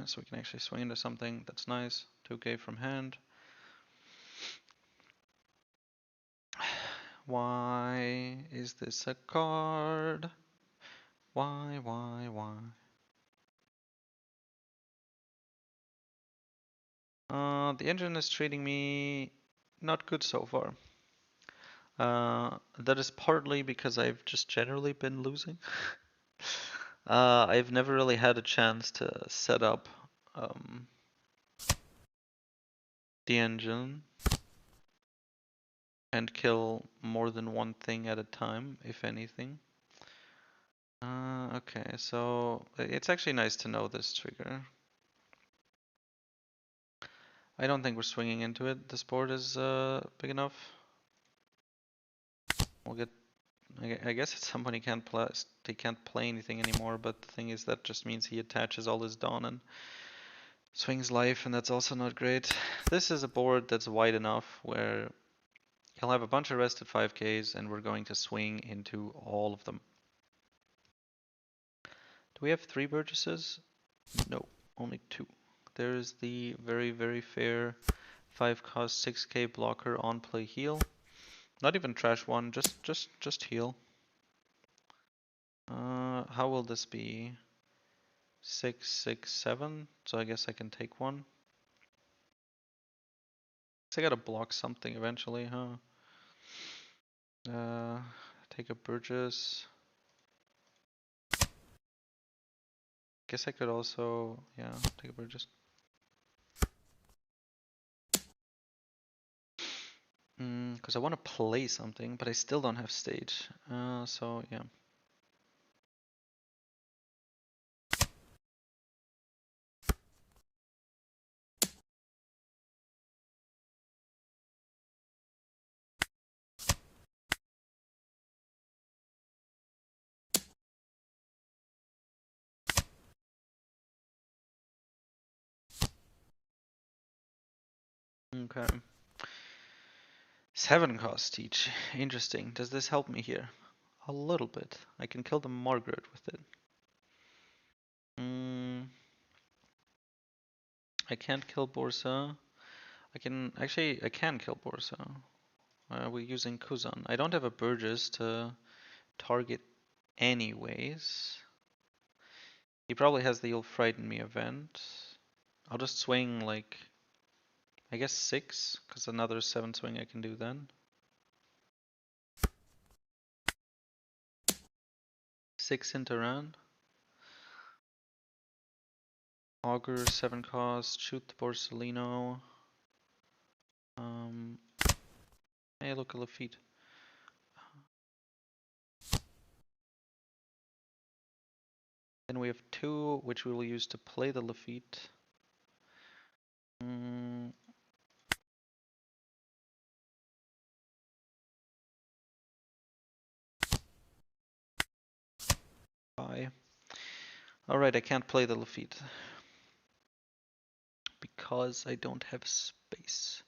[SPEAKER 1] so we can actually swing into something. That's nice. 2k from hand. Why is this a card? Why? The engine is treating me not good so far. That is partly because I've just generally been losing. I've never really had a chance to set up the engine and kill more than one thing at a time, if anything. Okay, so it's actually nice to know this trigger. I don't think we're swinging into it. This board is big enough. We'll get. I guess at some point he can't play anything anymore. But the thing is, that just means he attaches all his Dawn and swings life, and that's also not great. This is a board that's wide enough where he'll have a bunch of rested 5Ks, and we're going to swing into all of them. Do we have 3 Burgesses? No, only 2. There's the very fair 5 cost 6k blocker on play heal. Not even trash one, just heal. How will this be? 6, 6, 7. So I guess I can take one. I gotta block something eventually, huh? Take a Burgess. Guess I could also, yeah, take a Burgess. Because I want to play something, but I still don't have stage. So yeah. Okay. 7 cost each. Interesting. Does this help me here? A little bit. I can kill the Margaret with it. I can't kill Borsa. I can kill Borsa. We're using Kuzan. I don't have a Burgess to target anyways. He probably has the You'll Frighten Me event. I'll just swing like, I guess 6, because another 7 swing I can do then. 6 into Ran. Augur, 7 cost, shoot the Borsellino. Hey, look, a Lafitte. Then we have 2, which we will use to play the Lafitte. Bye. Alright, I can't play the Lafitte. Because I don't have space.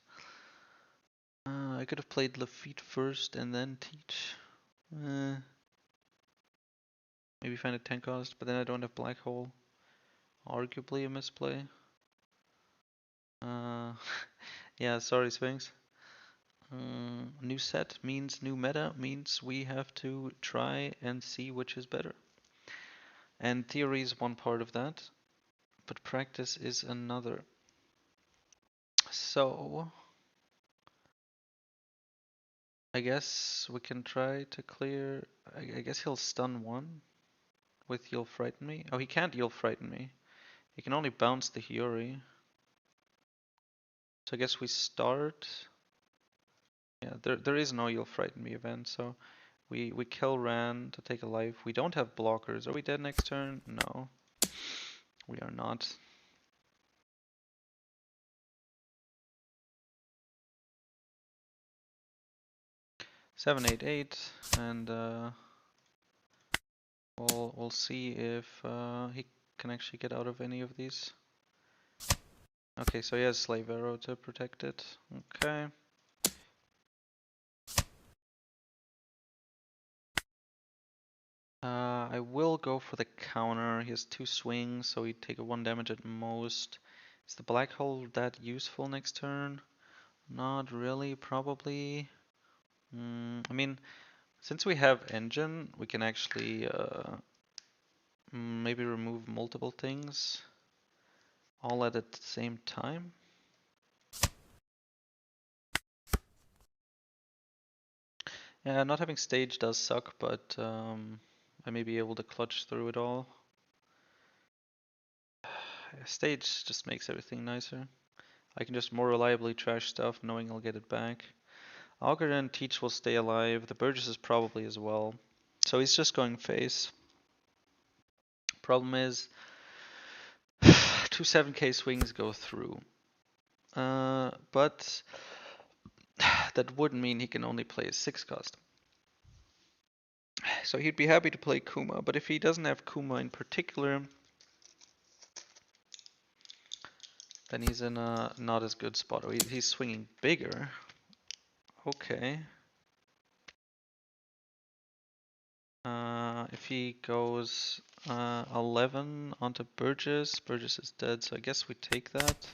[SPEAKER 1] I could have played Lafitte first and then teach. Maybe find a 10 cost, but then I don't have Black Hole. Arguably a misplay. Yeah, sorry, Sphinx. New set means new meta, means we have to try and see which is better. And theory is one part of that, but practice is another. So I guess we can try to clear. I guess he'll stun one with You'll Frighten Me. Oh, he can't You'll Frighten Me. He can only bounce the Hiyori. So I guess we start. Yeah, there is no You'll Frighten Me event, so we kill Ran to take a life. We don't have blockers. Are we dead next turn? No, we are not. Seven, eight, eight, and we'll see if he can actually get out of any of these. Okay, so he has Slave Arrow to protect it. Okay. I will go for the counter. He has two swings, so he'd take a 1 damage at most. Is the black hole that useful next turn? Not really, probably. I mean, since we have engine, we can actually maybe remove multiple things all at the same time. Yeah, not having stage does suck, but I may be able to clutch through it all. Stage just makes everything nicer. I can just more reliably trash stuff knowing I'll get it back. Augur and Teach will stay alive. The Burgess is probably as well. So he's just going face. Problem is, two 7k swings go through. But that would mean he can only play a 6 cost. So he'd be happy to play Kuma, but if he doesn't have Kuma in particular, then he's in a not as good spot. Or he's swinging bigger. Okay. If he goes 11 onto Burgess, Burgess is dead, so I guess we take that.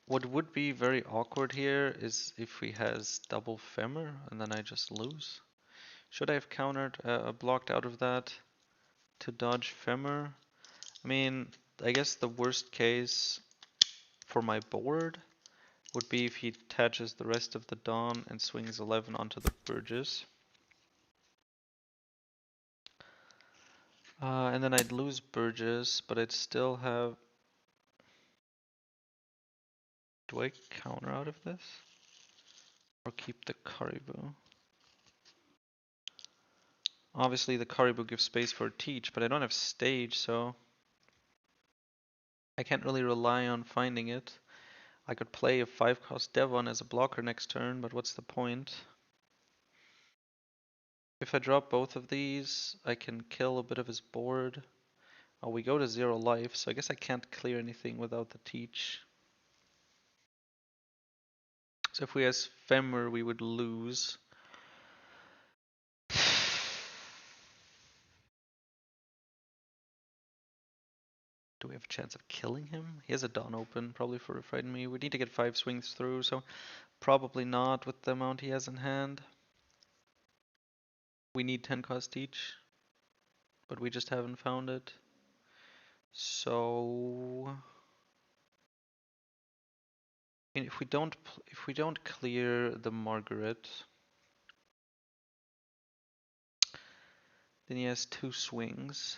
[SPEAKER 1] What would be very awkward here is if he has double Femur and then I just lose. Should I have countered, blocked out of that to dodge Femur? I mean, I guess the worst case for my board would be if he attaches the rest of the Dawn and swings 11 onto the Burgess. And then I'd lose Burgess, but I'd still have... Do I counter out of this? Or keep the Caribou? Obviously the Caribou gives space for Teach, but I don't have Stage, so... I can't really rely on finding it. I could play a 5-cost Devon as a blocker next turn, but what's the point? If I drop both of these, I can kill a bit of his board. Oh, we go to 0 life, so I guess I can't clear anything without the Teach. So if we has Femur, we would lose. Do we have a chance of killing him? He has a Dawn open, probably for a Frighten Me. We need to get 5 swings through, so probably not with the amount he has in hand. We need 10 cost each, but we just haven't found it. So if we don't clear the Margaret, then he has 2 swings.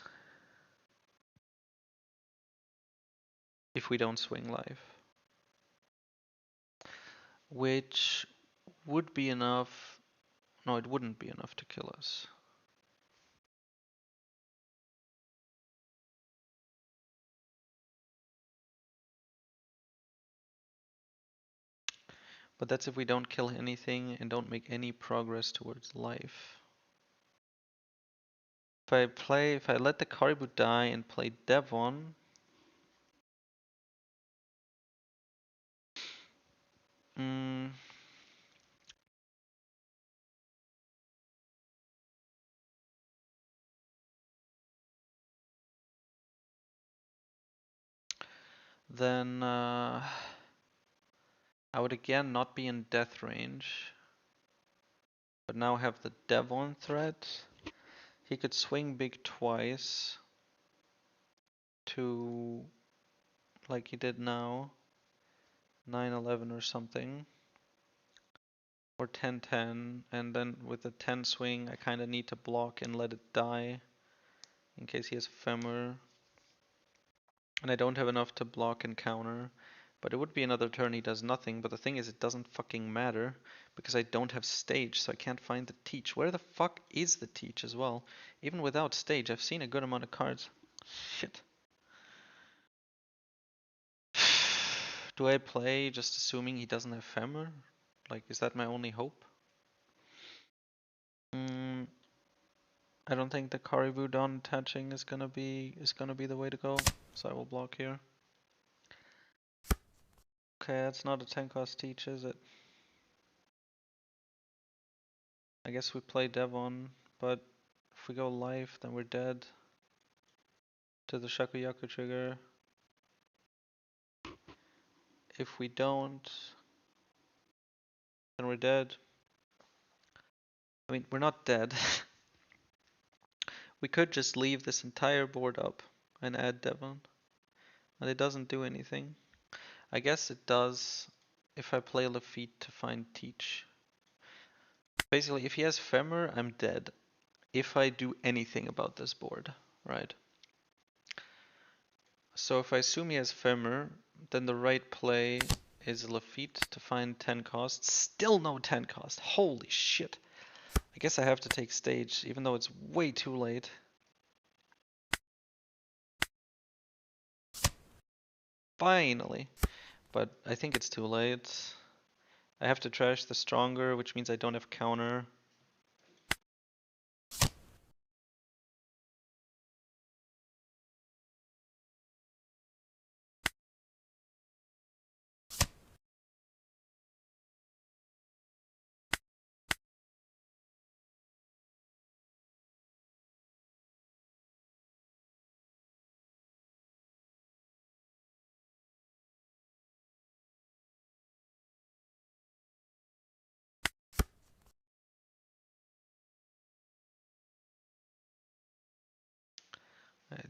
[SPEAKER 1] If we don't swing life, which would be enough. No, it wouldn't be enough to kill us. But that's if we don't kill anything and don't make any progress towards life. If I let the Caribou die and play Devon, then I would again not be in death range, but now have the Devon threat. He could swing big twice to, like he did now, 9-11 or something. Or 10-10, and then with the 10 swing, I kind of need to block and let it die in case he has femur. And I don't have enough to block and counter. But it would be another turn he does nothing, but the thing is it doesn't fucking matter because I don't have stage, so I can't find the teach. Where the fuck is the teach as well? Even without stage, I've seen a good amount of cards. Shit. Do I play just assuming he doesn't have femur? Like, is that my only hope? Mm, I don't think the Caribou Dawn attaching is gonna be the way to go, so I will block here. Okay, that's not a 10 cost teach, is it? I guess we play Devon, but if we go life, then we're dead to the Shakuyaku trigger. If we don't, then we're dead. I mean, we're not dead. We could just leave this entire board up and add Devon, and it doesn't do anything. I guess it does if I play Lafitte to find Teach. Basically, if he has Femur, I'm dead. If I do anything about this board, right? So if I assume he has Femur, then the right play is Lafitte to find 10 cost. Still no 10 cost. Holy shit. I guess I have to take stage, even though it's way too late. Finally. But I think it's too late. I have to trash the stronger, which means I don't have counter.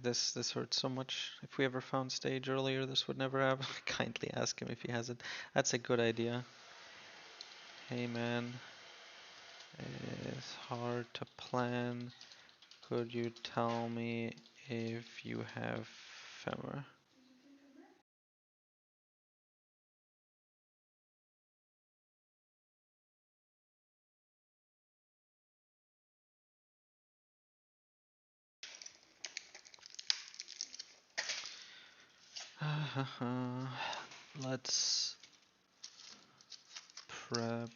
[SPEAKER 1] This hurts so much. If we ever found stage earlier, this would never happen. Kindly ask him if he has it. That's a good idea. Hey man, it's hard to plan. Could you tell me if you have femur? Let's prep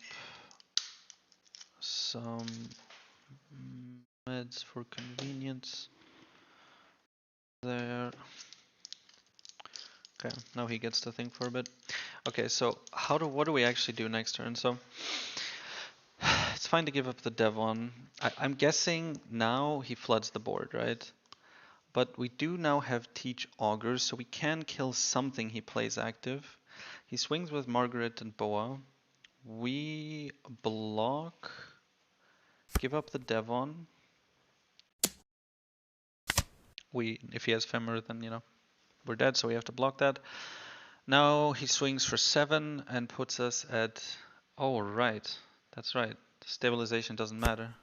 [SPEAKER 1] some meds for convenience. There. Okay, now he gets to think for a bit. Okay, so what do we actually do next turn? So it's fine to give up the Devon. I'm guessing now he floods the board, right? But we do now have Teach Augurs, so we can kill something he plays active. He swings with Margaret and Boa. We block, give up the Devon. If he has Femur, then, we're dead, so we have to block that. Now he swings for 7 and puts us at, oh right, that's right, stabilization doesn't matter.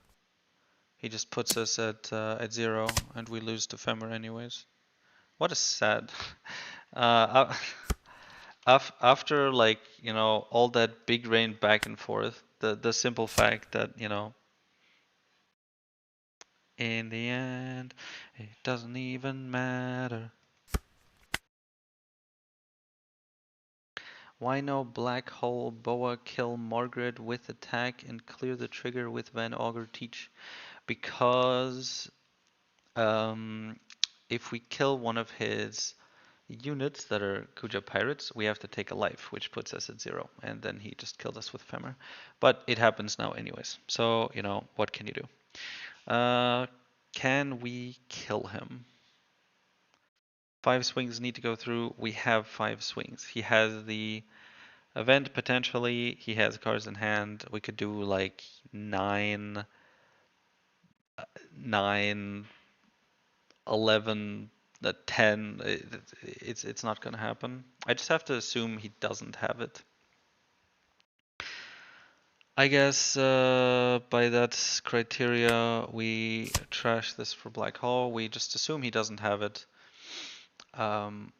[SPEAKER 1] He just puts us at 0 and we lose to Femur anyways. What a sad. After like, all that big rain back and forth, the simple fact that, in the end, it doesn't even matter. Why no Black Hole Boa kill Margaret with attack and clear the trigger with Van Augur Teach? Because if we kill one of his units that are Kuja pirates, we have to take a life, which puts us at 0, and then he just killed us with Femur. But it happens now anyways, so, what can you do? Can we kill him? 5 swings need to go through. We have 5 swings. He has the event potentially. He has cards in hand. We could do like 9, 9, 11, 10. It's not gonna happen. I just have to assume he doesn't have it. I guess by that criteria, we trash this for Black Hole. We just assume he doesn't have it. Um,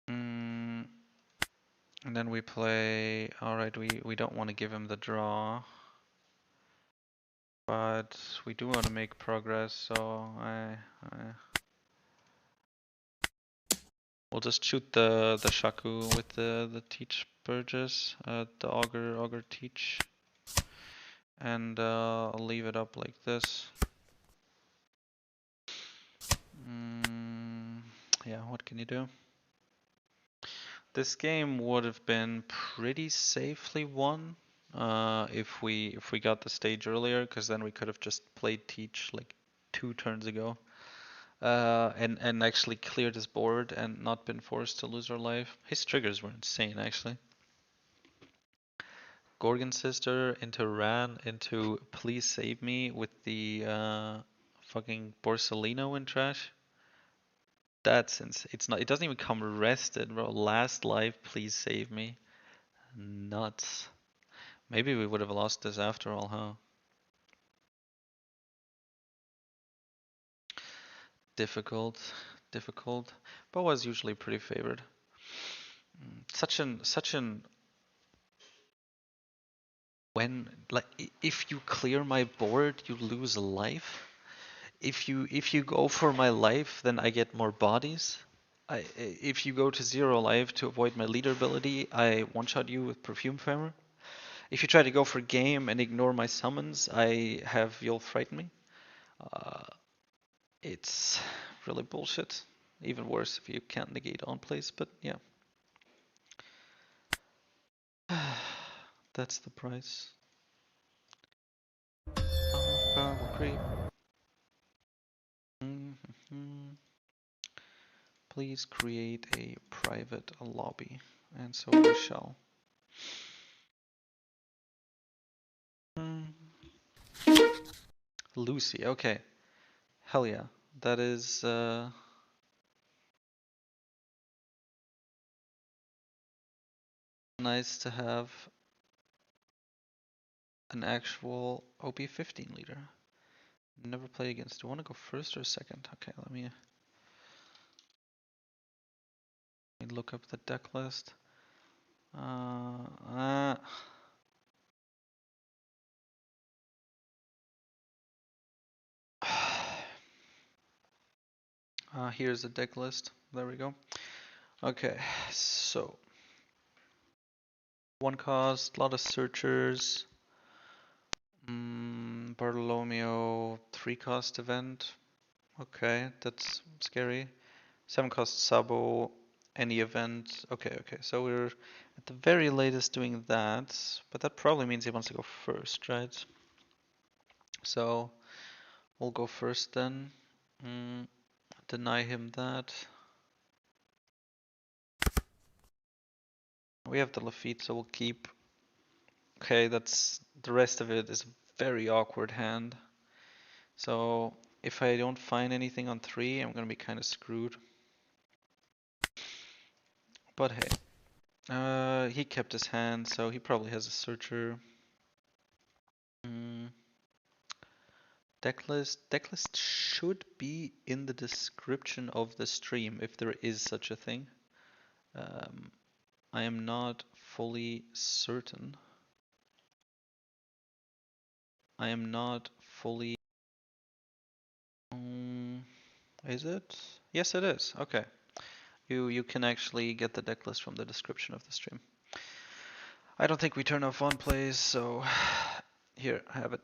[SPEAKER 1] mm, and then we play. All right, we don't want to give him the draw, but we do want to make progress. So I we'll just shoot the Shaku with the Teach Burgess, the Augur Teach, and I'll leave it up like this. Mm, yeah, what can you do? This game would have been pretty safely won if we got the stage earlier, because then we could have just played Teach like 2 turns ago, and actually cleared his board and not been forced to lose our life. His triggers were insane, actually. Gorgon Sister into Ran into Please Save Me with the fucking Borsellino in trash. That's insane. It's not. It doesn't even come rested, bro. Last life, please save me. Nuts. Maybe we would have lost this after all, huh? Difficult, difficult. But was usually pretty favored. Such an when like if you clear my board, you lose a life. If you go for my life, then I get more bodies. If you go to 0 life to avoid my leader ability, I one-shot you with Perfume Farmer. If you try to go for game and ignore my summons, I have You'll Frighten Me. Uh, it's really bullshit. Even worse if you can't negate on plays, but yeah. That's the price of power creep. Please create a private lobby, and so we shall. Lucy, okay. Hell yeah. That is nice to have an actual OP15 leader. Never play against. Do you want to go first or second? Okay, let me look up the deck list. Here's the deck list. There we go. Okay, so 1 cost, a lot of searchers. Bartolomeo 3 cost event. Okay, that's scary. 7 cost Sabo, any event. Okay, so we're at the very latest doing that, but that probably means he wants to go first, right? So we'll go first then. Deny him that. We have the Lafitte, so we'll keep. Okay, that's the rest of it is a very awkward hand. So if I don't find anything on 3, I'm gonna be kind of screwed. But hey, he kept his hand, so he probably has a searcher. Decklist should be in the description of the stream if there is such a thing. I am not fully certain. I am not fully. Is it? Yes, it is. Okay. You can actually get the deck list from the description of the stream. I don't think we turn off on plays, so here, have it.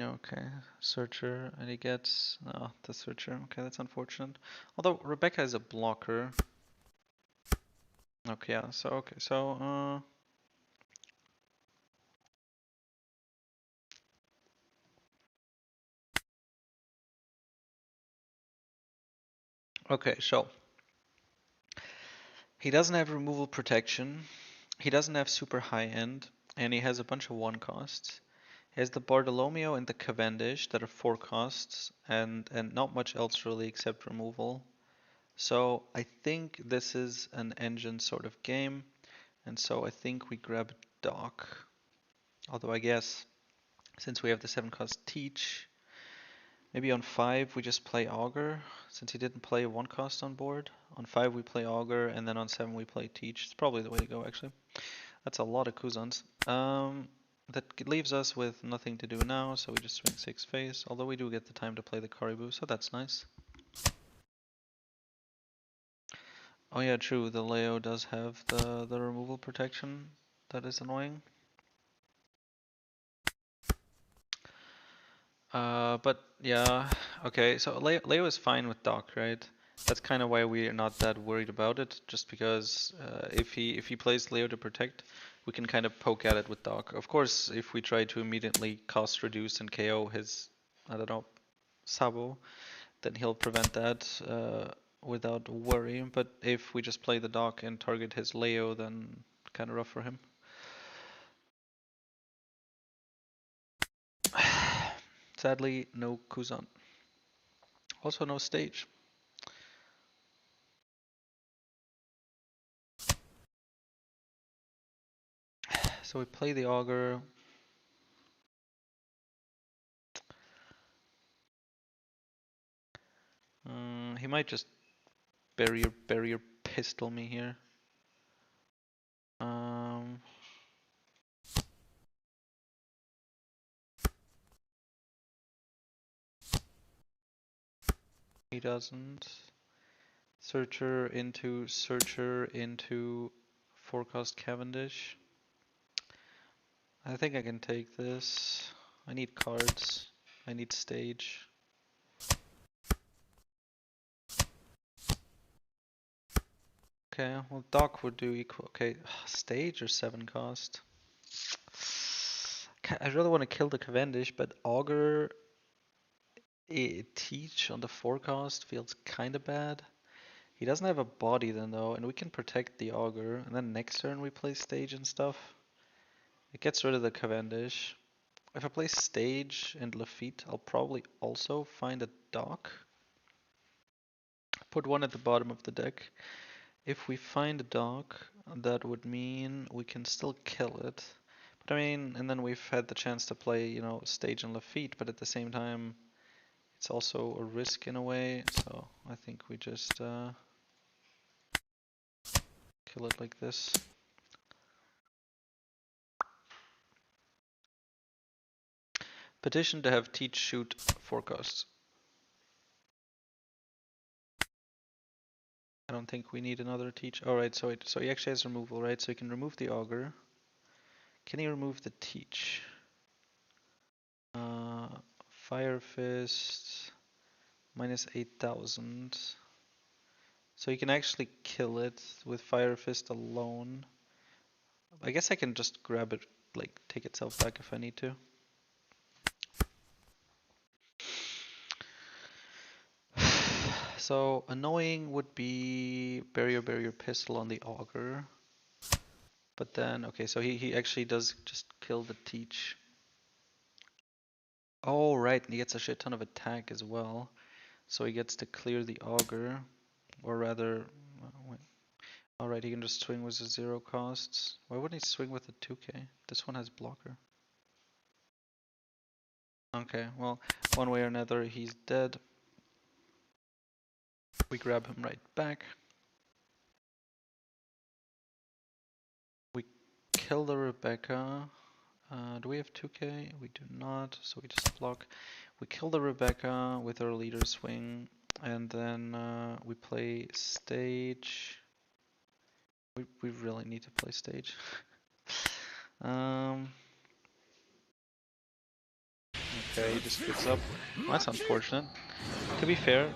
[SPEAKER 1] Okay, searcher, and he gets the searcher. Okay, that's unfortunate. Although Rebecca is a blocker. Okay, yeah. So okay, so he doesn't have removal protection. He doesn't have super high end, and he has a bunch of 1 costs. He has the Bartolomeo and the Cavendish that are 4 costs, and not much else really except removal. So I think this is an engine sort of game, and so I think we grab Dock. Although I guess since we have the 7 cost Teach, maybe on 5 we just play Augur, since he didn't play 1 cost on board. On 5 we play Augur, and then on 7 we play Teach. It's probably the way to go actually. That's a lot of Kuzans. That leaves us with nothing to do now, so we just swing 6 face, although we do get the time to play the Caribou, so that's nice. Oh yeah, true, the Leo does have the removal protection. That is annoying. But yeah, okay, so Leo is fine with Doc, right? That's kind of why we're not that worried about it, just because if he plays Leo to protect, we can kind of poke at it with Doc. Of course, if we try to immediately cost reduce and KO his, I don't know, Sabo, then he'll prevent that without worry. But if we just play the Doc and target his Leo, then kind of rough for him. Sadly, no Kuzan. Also no stage. So we play the Augur. He might just barrier pistol me here. Um, he doesn't. Searcher into forecast Cavendish. I think I can take this. I need cards. I need stage. Okay, well Doc would do equal. Okay, stage or 7 cost. I really want to kill the Cavendish, but Augur Teach on the forecast feels kind of bad. He doesn't have a body then though, and we can protect the Augur, and then next turn we play stage and stuff. It gets rid of the Cavendish. If I play stage and Lafitte, I'll probably also find a Dock. Put one at the bottom of the deck. If we find a Dock, that would mean we can still kill it. But I mean, and then we've had the chance to play, you know, stage and Lafitte, but at the same time, it's also a risk in a way, so I think we just kill it like this. Petition to have Teach shoot forecasts. I don't think we need another Teach. Alright, so he actually has removal, right? So he can remove the Augur. Can he remove the Teach? Fire Fist, minus 8,000. So he can actually kill it with Fire Fist alone. I guess I can just grab it, like take itself back if I need to. So annoying would be barrier pistol on the Augur. But then, okay, so he actually does just kill the Teach. Oh, right, and he gets a shit ton of attack as well. So he gets to clear the Augur, or rather, alright, he can just swing with the 0 costs. Why wouldn't he swing with the 2k? This one has blocker. Okay, well, one way or another, he's dead. We grab him right back. We kill the Rebecca. Do we have 2k? We do not, so we just block. We kill the Rebecca with our leader swing, and then we play stage. We really need to play stage. Okay, he just gives up. Well, that's unfortunate. To be fair,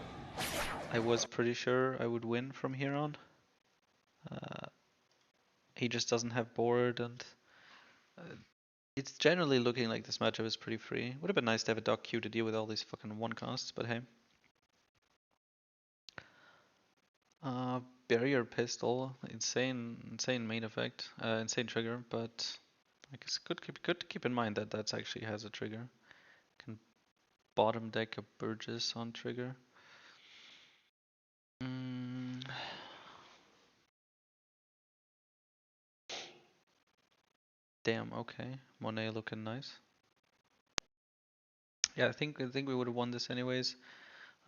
[SPEAKER 1] I was pretty sure I would win from here on. He just doesn't have board, and it's generally looking like this matchup is pretty free. Would have been nice to have a Doc Q to deal with all these fucking 1 costs, but hey. Barrier pistol, insane main effect, insane trigger, but I guess good to keep in mind that that's actually has a trigger. Can bottom deck a Burgess on trigger. Mm. Damn, okay. Monet looking nice. Yeah, I think we would have won this anyways.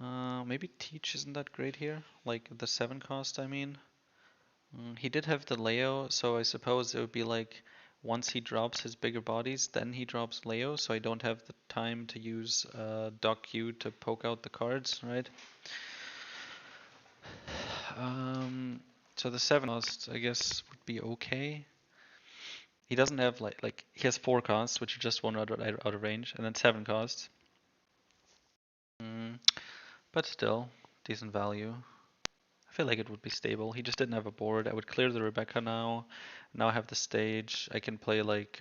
[SPEAKER 1] Maybe Teach isn't that great here. Like the 7 cost, I mean. He did have the Leo, so I suppose it would be like once he drops his bigger bodies, then he drops Leo, so I don't have the time to use Doc Q to poke out the cards, right? So the 7 cost, I guess, would be okay. He doesn't have like he has 4 costs, which are just one out of range, and then 7 costs. But still, decent value. I feel like it would be stable. He just didn't have a board. I would clear the Rebecca now. Now I have the stage. I can play like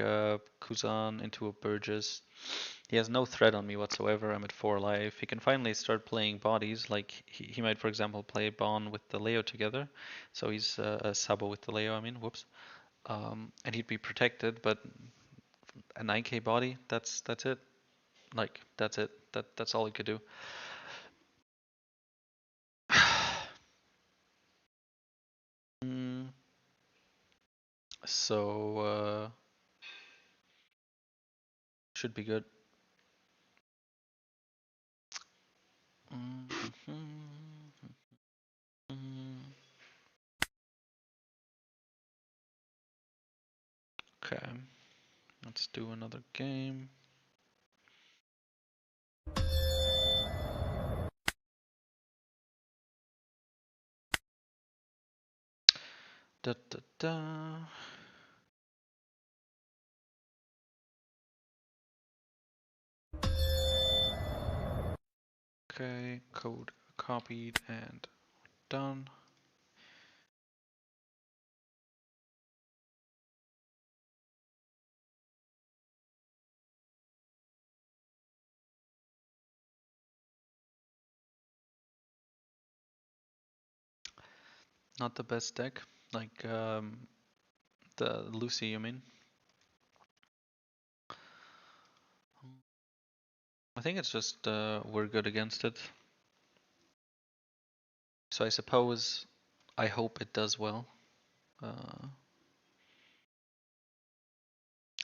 [SPEAKER 1] Kuzan into a Burgess. He has no threat on me whatsoever. I'm at 4 life. He can finally start playing bodies. Like he might, for example, play Bon with the Leo together. So he's a Sabo with the Leo, I mean, whoops. And he'd be protected, but a 9k body, that's it. Like, that's it. That's all he could do. Mm, so, should be good. Okay, let's do another game. Da da da. Okay, code copied and done. Not the best deck, like the Lucy, you mean? I think it's just we're good against it. So I suppose I hope it does well.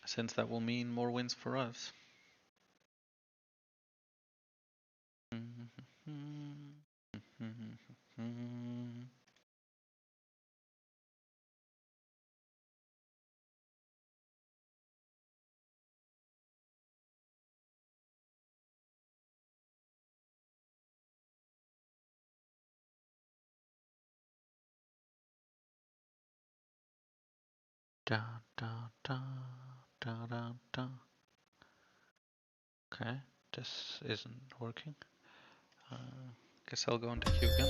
[SPEAKER 1] Since that will mean more wins for us. Da da da da da da. Okay, this isn't working. Guess I'll go into queue again.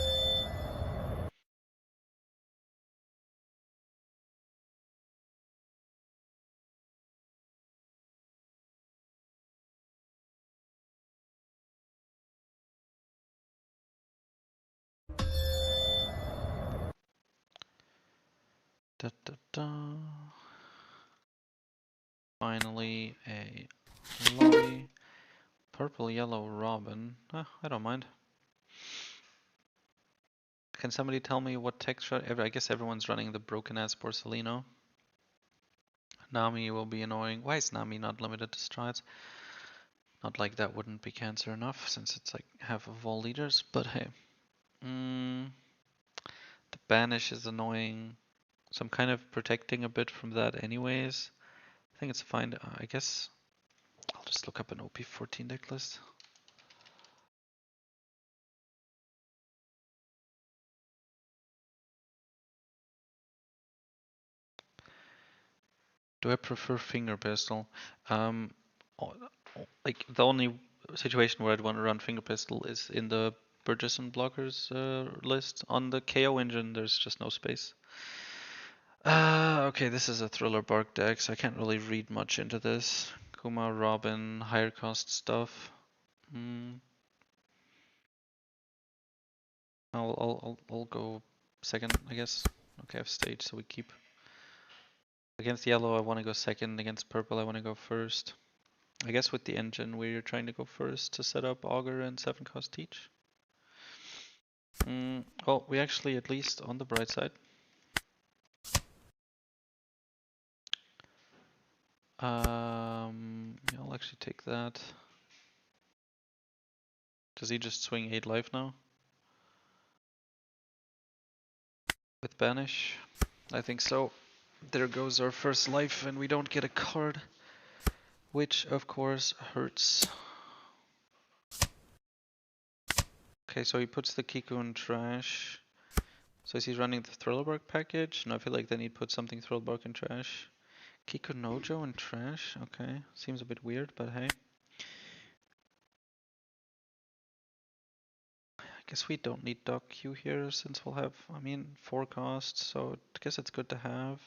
[SPEAKER 1] Da da da. Finally a lobby. Purple, yellow, Robin. I don't mind. Can somebody tell me what texture? I guess everyone's running the broken ass Porcelino. Nami will be annoying. Why is Nami not limited to strides? Not like that wouldn't be cancer enough, since it's like half of all leaders, but hey. The banish is annoying. So I'm kind of protecting a bit from that anyways. I think it's fine. I guess I'll just look up an OP14 decklist. Do I prefer finger pistol? Like the only situation where I'd want to run finger pistol is in the Burgess and blockers list. On the KO engine, there's just no space. Okay, this is a thriller bark deck, so I can't really read much into this. Kuma, Robin, higher cost stuff. I'll go second, I guess. Okay, I've stayed, so we keep. Against yellow, I want to go second. Against purple, I want to go first. I guess with the engine, we're trying to go first to set up auger and 7-cost teach. Well, we actually, at least on the bright side. Yeah, I'll actually take that. Does he just swing 8 life now? With banish? I think so. There goes our first life and we don't get a card. Which of course hurts. Okay, so he puts the Kiku in trash. So is he running the Thrillbark package? No, I feel like then he'd put something Thrillbark in trash. Kiku Nojo in trash? Okay, seems a bit weird, but hey. I guess we don't need Dock Q here since we'll have, 4 costs, so I guess it's good to have.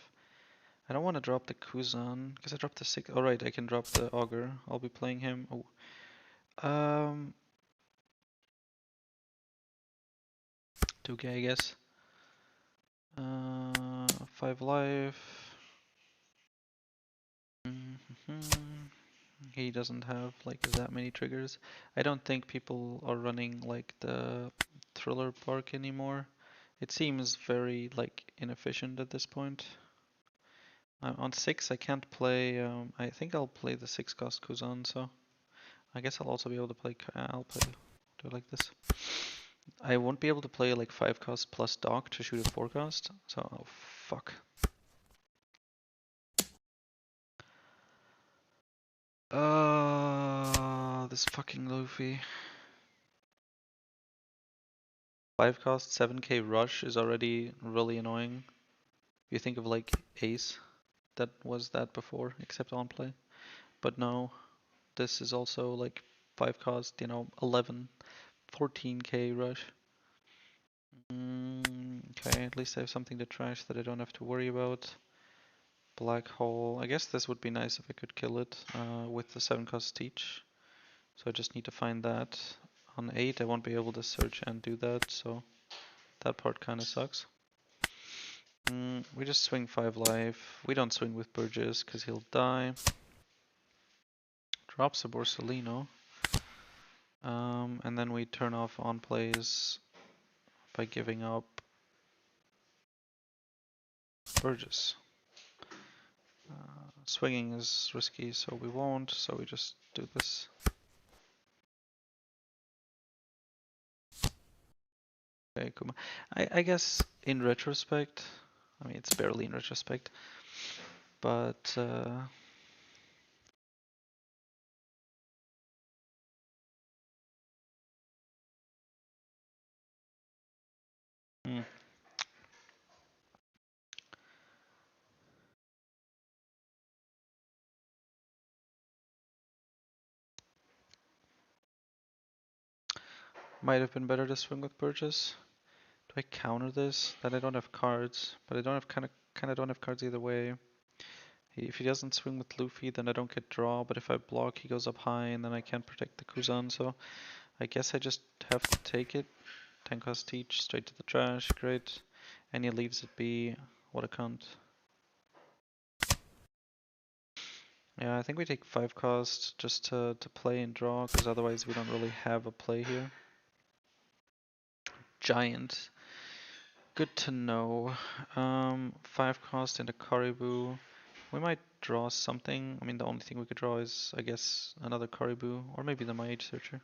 [SPEAKER 1] I don't want to drop the Kuzan, because I dropped the 6. Alright, I can drop the Augur. I'll be playing him. Oh. 2k, I guess. 5 life. He doesn't have like that many triggers. I don't think people are running like the Thriller Bark anymore. It seems very like inefficient at this point. On 6 I can't play, I think I'll play the 6-cost Kuzan, so I guess I'll also be able to play, I'll play, do it like this. I won't be able to play like 5-cost plus Dock to shoot a 4-cost, so oh, fuck. This fucking Luffy. 5-cost 7k rush is already really annoying. If you think of like Ace, that was that before, except on play. But no, this is also like 5-cost, 11, 14k rush. Okay, at least I have something to trash that I don't have to worry about. Black hole. I guess this would be nice if I could kill it with the 7-cost teach. So I just need to find that. On 8 I won't be able to search and do that, so that part kind of sucks. We just swing 5 life. We don't swing with Burgess because he'll die. Drops a Borsalino. And then we turn off on plays by giving up Burgess. Swinging is risky, so we won't, so we just do this. Okay, Kuma. I guess in retrospect, it's barely in retrospect, but might have been better to swing with Burgess. Do I counter this? That I don't have cards, but I don't have kind of don't have cards either way. If he doesn't swing with Luffy, then I don't get draw, but if I block, he goes up high, and then I can't protect the Kuzan, so I guess I just have to take it. 10-cost teach, straight to the trash, great. And he leaves it be. What a cunt. Yeah, I think we take 5-cost just to play and draw, because otherwise we don't really have a play here. Giant. Good to know. 5-cost into Caribou. We might draw something. The only thing we could draw is, I guess, another Caribou, or maybe the Mage Searcher.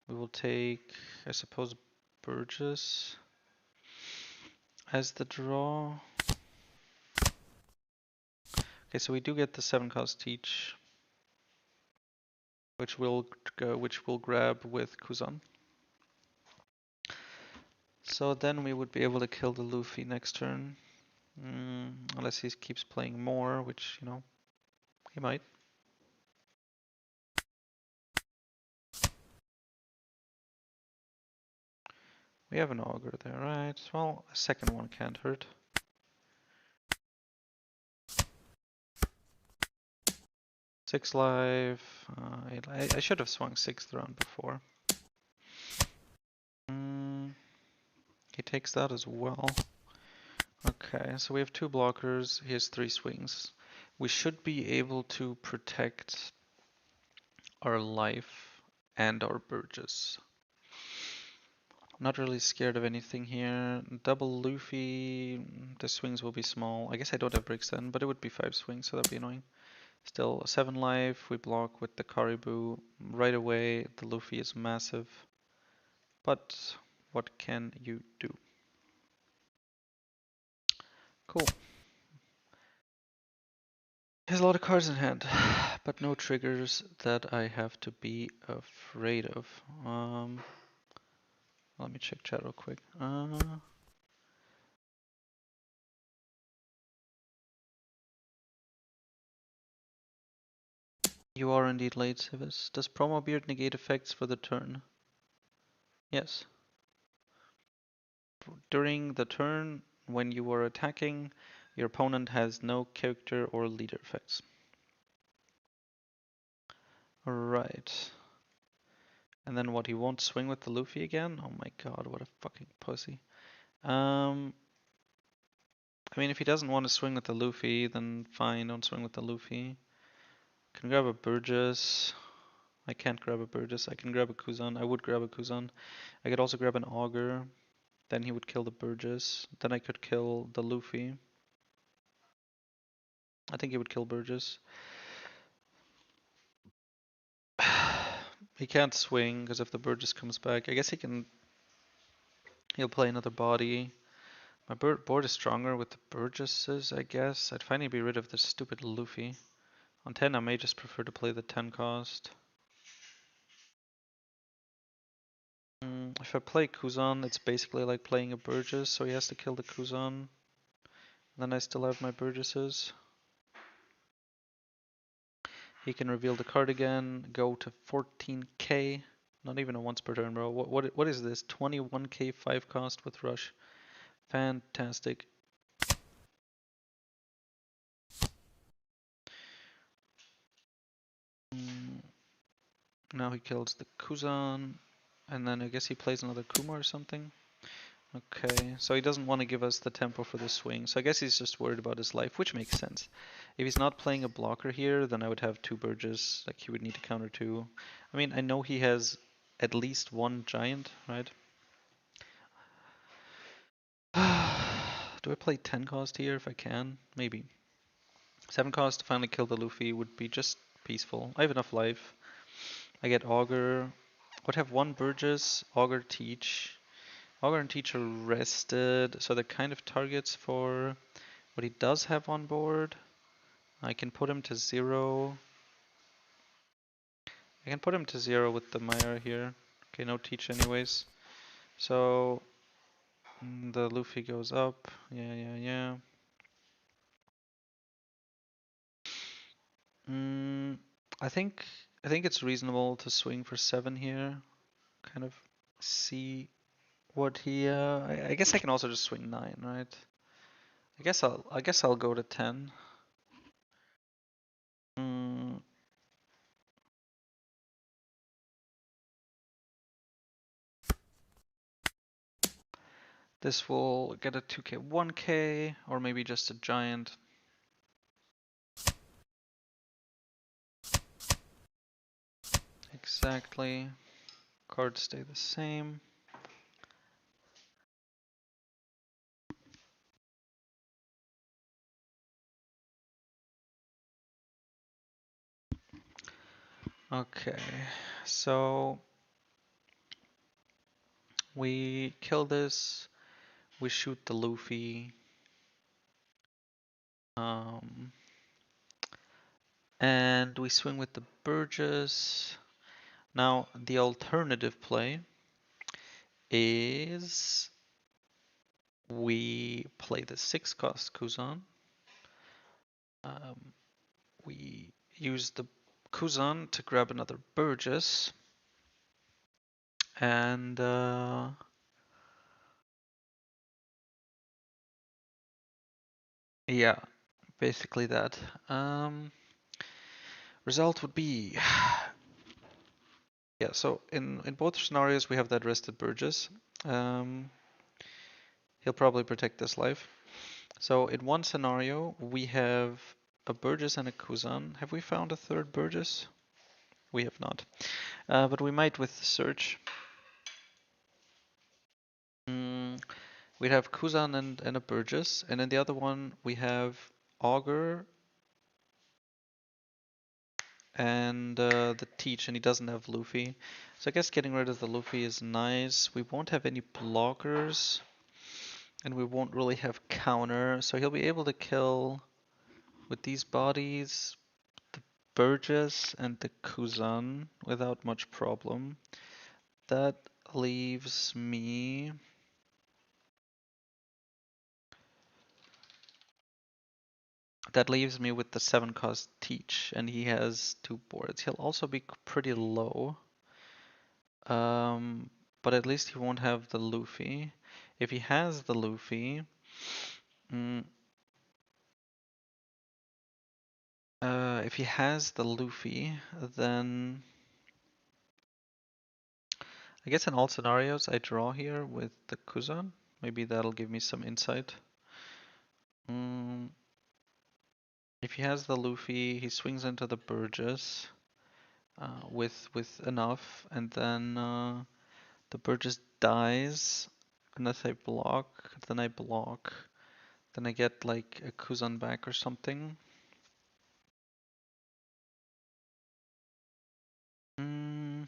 [SPEAKER 1] We will take, I suppose, Burgess as the draw. Okay, so we do get the 7-cost teach, which we'll grab with Kuzan. So then we would be able to kill the Luffy next turn, unless he keeps playing more, which he might. We have an Augur there, right? Well, a second one can't hurt. Six life. I should have swung 6th round before. He takes that as well. Okay, so we have two blockers. He has three swings. We should be able to protect our life and our Burgess. Not really scared of anything here. Double Luffy, the swings will be small. I guess I don't have bricks then, but it would be 5 swings, so that'd be annoying. Still 7 life, we block with the Caribou right away. The Luffy is massive. But what can you do? Cool. He has a lot of cards in hand, but no triggers that I have to be afraid of. Let me check chat real quick. You are indeed late, Civis. Does Promo Beard negate effects for the turn? Yes. During the turn, when you are attacking, your opponent has no character or leader effects. Right. And then what, he won't swing with the Luffy again? Oh my god, what a fucking pussy. I mean, if he doesn't want to swing with the Luffy, then fine, don't swing with the Luffy. Can grab a Burgess. I can't grab a Burgess. I can grab a Kuzan. I would grab a Kuzan. I could also grab an Augur. Then he would kill the Burgess. Then I could kill the Luffy. I think he would kill Burgess. He can't swing because if the Burgess comes back, I guess he can. He'll play another body. My board is stronger with the Burgesses, I guess. I'd finally be rid of this stupid Luffy. On 10, I may just prefer to play the 10 cost. If I play Kuzan, it's basically like playing a Burgess, so he has to kill the Kuzan. Then I still have my Burgesses. He can reveal the card again, go to 14k. Not even a once per turn, bro. What is this? 21k 5 cost with Rush. Fantastic. Now he kills the Kuzan. And then I guess he plays another Kuma or something. Okay, so he doesn't want to give us the tempo for the swing. So I guess he's just worried about his life, which makes sense. If he's not playing a blocker here, then I would have 2 Burgess. Like he would need to counter 2. I mean, I know he has at least 1 giant, right? Do I play 10 cost here if I can? Maybe. 7 cost to finally kill the Luffy would be just peaceful. I have enough life. I get Augur. Would have 1 Burgess, Augur Teach. Augur and Teach are rested, so they're kind of targets for what he does have on board. I can put him to 0. I can put him to 0 with the Maya here. Okay, no Teach anyways. So the Luffy goes up. Yeah. I think it's reasonable to swing for 7 here. Kind of see what he. I guess I can also just swing 9, right? I guess I'll go to 10. This will get a 2k, 1k, or maybe just a giant. Exactly. Cards stay the same. Okay, so we kill this, we shoot the Luffy, and we swing with the Burgess. Now, the alternative play is we play the 6 cost Kuzan. We use the Kuzan to grab another Burgess. And yeah, basically that. Result would be yeah. So in both scenarios, we have that rested Burgess. He'll probably protect this life. So in one scenario, we have a Burgess and a Kuzan. Have we found a third Burgess? We have not. But we might with search. Mm, we'd have Kuzan and a Burgess. And then the other one, we have Augur and the Teach, and he doesn't have Luffy. So I guess getting rid of the Luffy is nice. We won't have any blockers, and we won't really have counter. So he'll be able to kill with these bodies the Burgess and the Kuzan without much problem. That leaves me. That leaves me with the 7-cost Teach, and he has 2 boards. He'll also be pretty low. But at least he won't have the Luffy. If he has the Luffy, mm, if he has the Luffy, then I guess in all scenarios I draw here with the Kuzan. Maybe that'll give me some insight. Mm, if he has the Luffy, he swings into the Burgess with enough, and then the Burgess dies unless I block. Then I block. Then I get like a Kuzan back or something. Mm.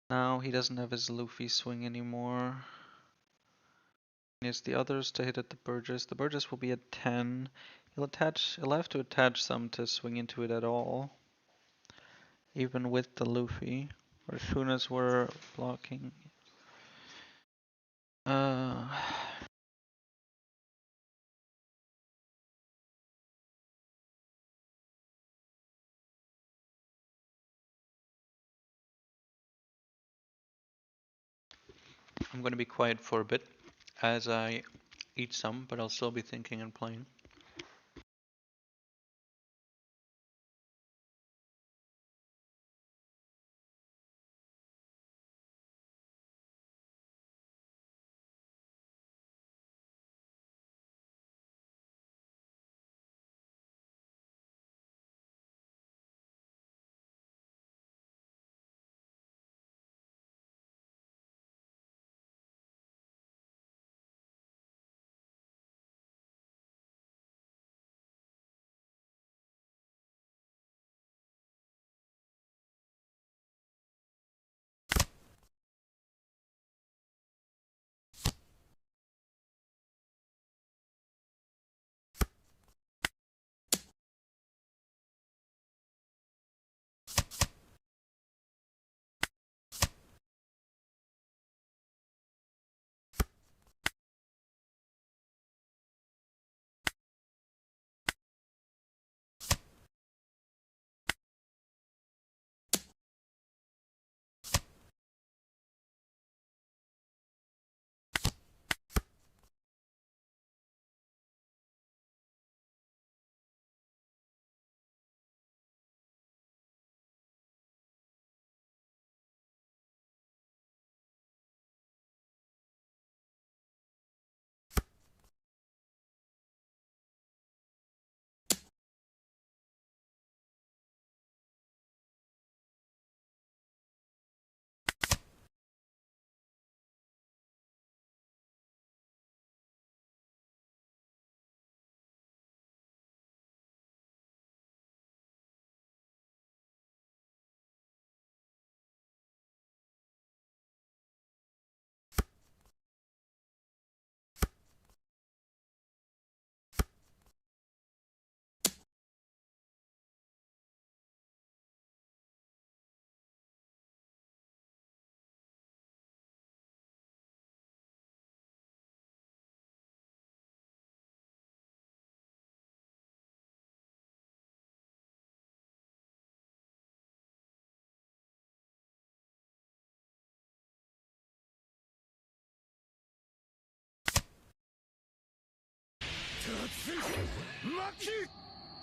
[SPEAKER 1] Now he doesn't have his Luffy swing anymore. He has the others to hit at the Burgess. The Burgess will be at 10. He'll have to attach some to swing into it at all. Even with the Luffy. Or as soon as we're blocking. Uh, I'm gonna be quiet for a bit as I eat some, but I'll still be thinking and playing.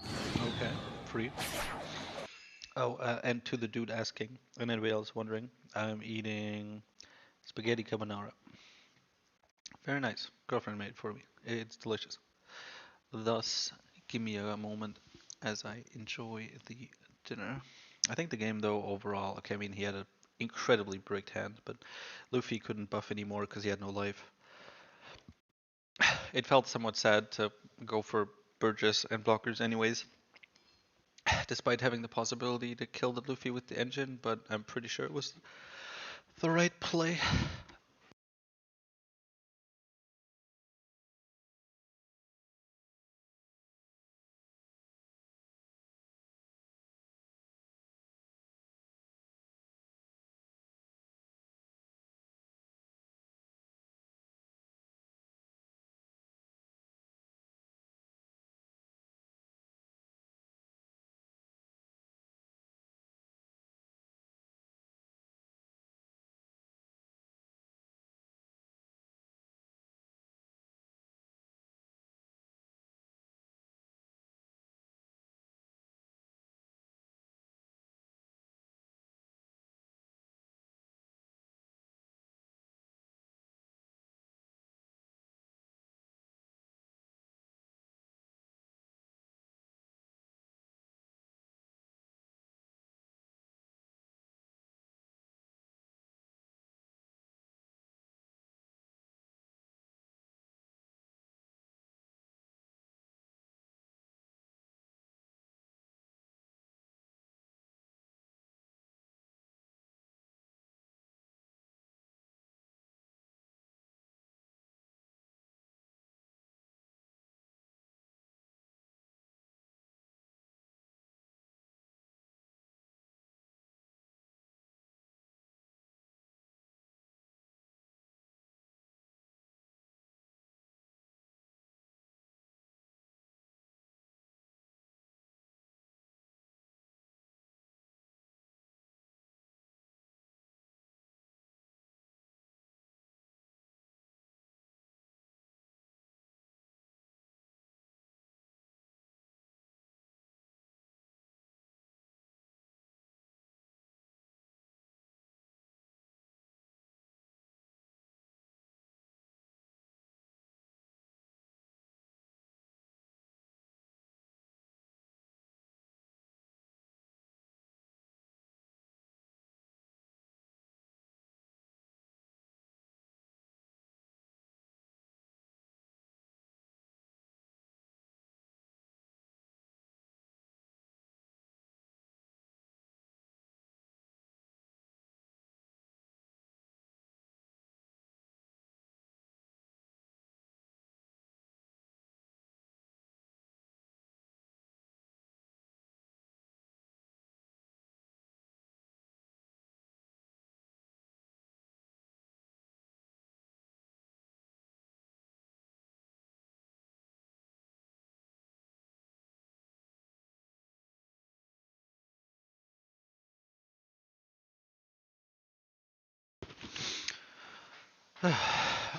[SPEAKER 2] Okay, free. Oh, and to the dude asking, and anybody else wondering, I'm eating spaghetti carbonara. Very nice. Girlfriend made it for me. It's delicious. Thus, give me a moment as I enjoy the dinner. I think the game, though, overall, okay, I mean, he had an incredibly bricked hand, but Luffy couldn't buff anymore because he had no life. It felt somewhat sad to go for Burgess and blockers anyways, despite having the possibility to kill the Luffy with the engine, but I'm pretty sure it was the right play.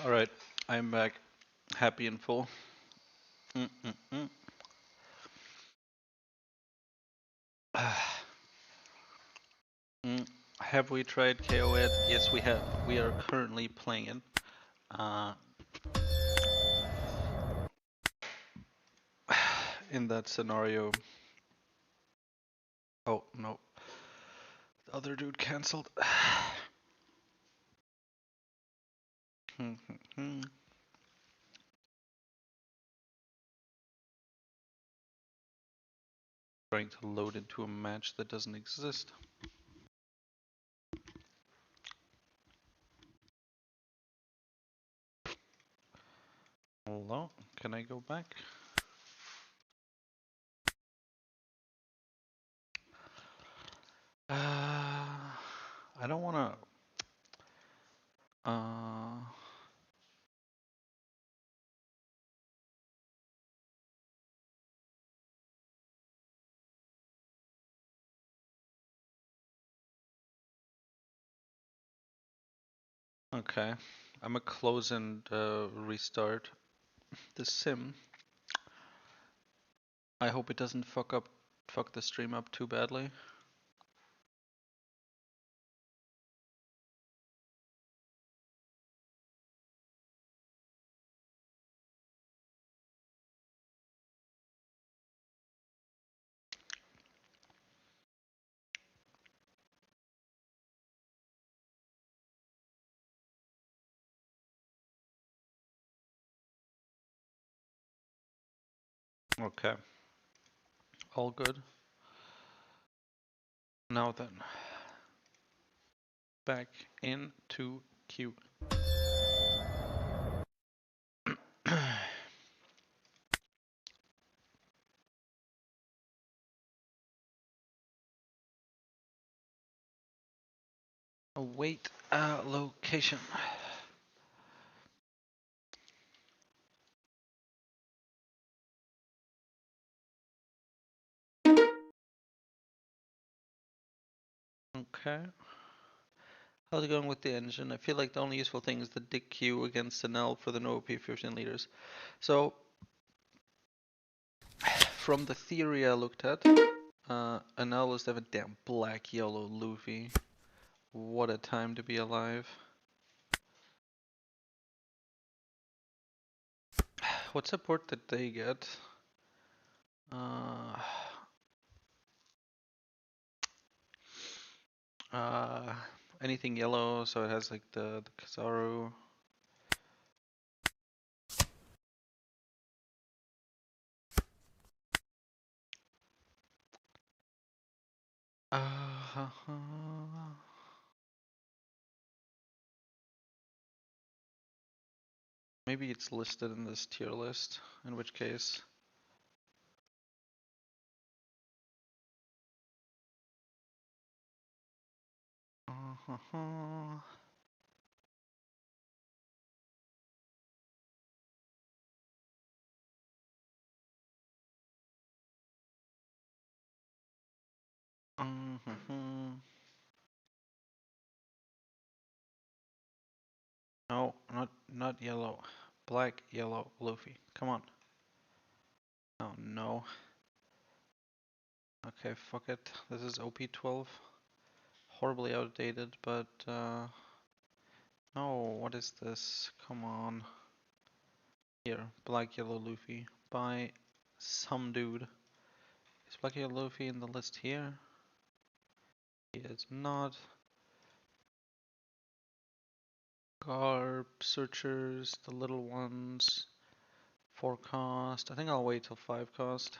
[SPEAKER 2] All right, I'm back, happy and full. Mm-mm-mm. Mm. Have we tried KO Ed? Yes, we have. We are currently playing it. Uh, in that scenario. Oh, no. The other dude cancelled. Trying to load into a match that doesn't exist. Hello? Can I go back? I don't wanna. Uh, okay. I'm gonna close and restart the sim. I hope it doesn't fuck the stream up too badly. Okay, all good. Now then, back into queue. Await location. Okay. How's it going with the engine? I feel like the only useful thing is the Dick Q against an L for the no OP15 leaders. So, from the theory I looked at, an L is to have a damn black yellow Luffy. What a time to be alive. What support did they get? Uh, uh, anything yellow, so it has like the Kizaru. Uh, maybe it's listed in this tier list, in which case. No, not yellow. Black, yellow, Luffy. Come on. Oh no. Okay, fuck it. This is OP12. Horribly outdated, but no, what is this? Come on. Here, black, yellow, Luffy. By some dude. Is black, yellow, Luffy in the list here? He is not. Garb, searchers, the little ones. 4 cost. I think I'll wait till 5 cost.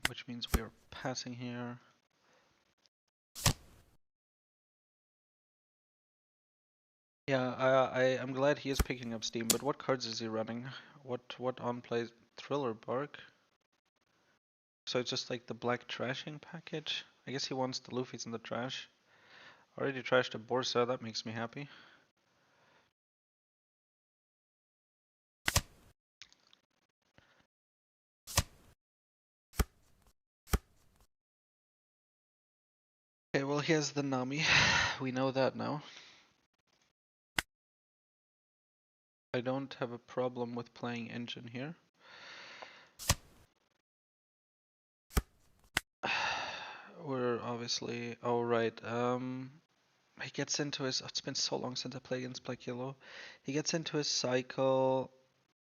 [SPEAKER 2] Which means we're passing here. Yeah, I'm glad he is picking up steam, but what cards is he running? What on plays Thriller Bark? So it's just like the black trashing package? I guess he wants the Luffy's in the trash. Already trashed a Borsa, that makes me happy. Okay, well he has the Nami. We know that now. I don't have a problem with playing engine here. We're obviously... Oh, right. He gets into his... Oh, it's been so long since I played against Black Yellow. He gets into his cycle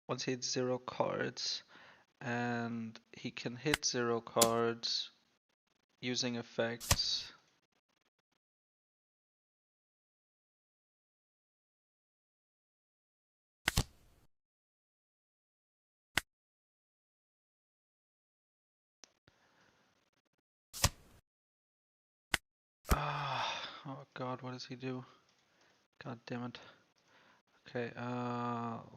[SPEAKER 2] once he hits 0 cards. And he can hit 0 cards using effects. Oh god, what does he do? God damn it. Okay,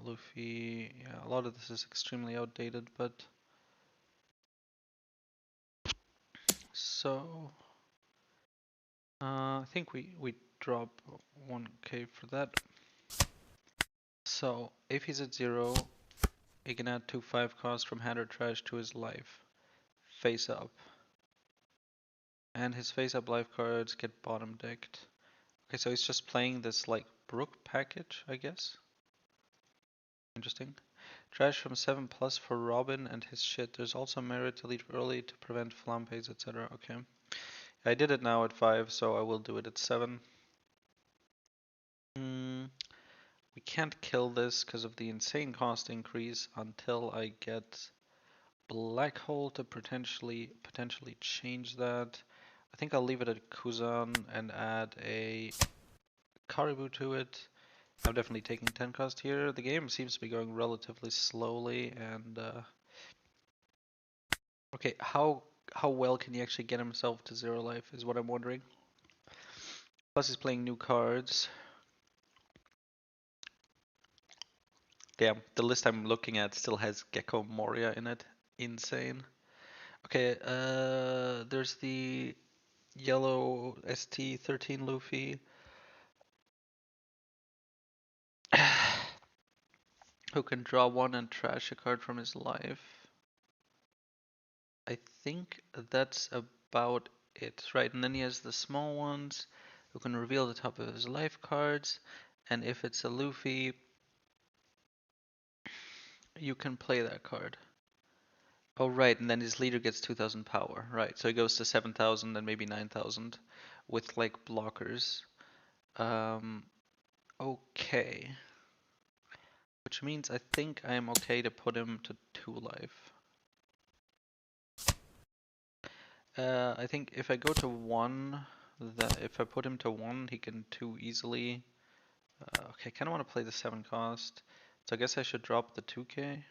[SPEAKER 2] Luffy, yeah, a lot of this is extremely outdated, but... So... I think we drop 1k for that. So, if he's at 0, he can add 2 5 cost from hand or trash to his life. Face up. And his face up life cards get bottom decked. Okay, so he's just playing this like Brook package, I guess. Interesting. Trash from 7 plus for Robin and his shit. There's also merit to leave early to prevent flampes, etc. Okay. I did it now at 5, so I will do it at 7. We can't kill this because of the insane cost increase until I get Black Hole to potentially change that. I think I'll leave it at Kuzan and add a Caribou to it. I'm definitely taking 10 cost here. The game seems to be going relatively slowly and okay, how well can he actually get himself to 0 life is what I'm wondering. Plus he's playing new cards. Damn, the list I'm looking at still has Gecko Moria in it. Insane. Okay, there's the yellow ST13 Luffy. Who can draw one and trash a card from his life. I think that's about it, right? And then he has the small ones who can reveal the top of his life cards. And if it's a Luffy, you can play that card. Oh, right, and then his leader gets 2000 power, right? So he goes to 7000 and maybe 9000 with like blockers. Um, okay. Which means I think I am okay to put him to 2 life. I think if I go to 1, if I put him to 1, he can 2 easily. Okay, I kind of want to play the 7 cost. So I guess I should drop the 2k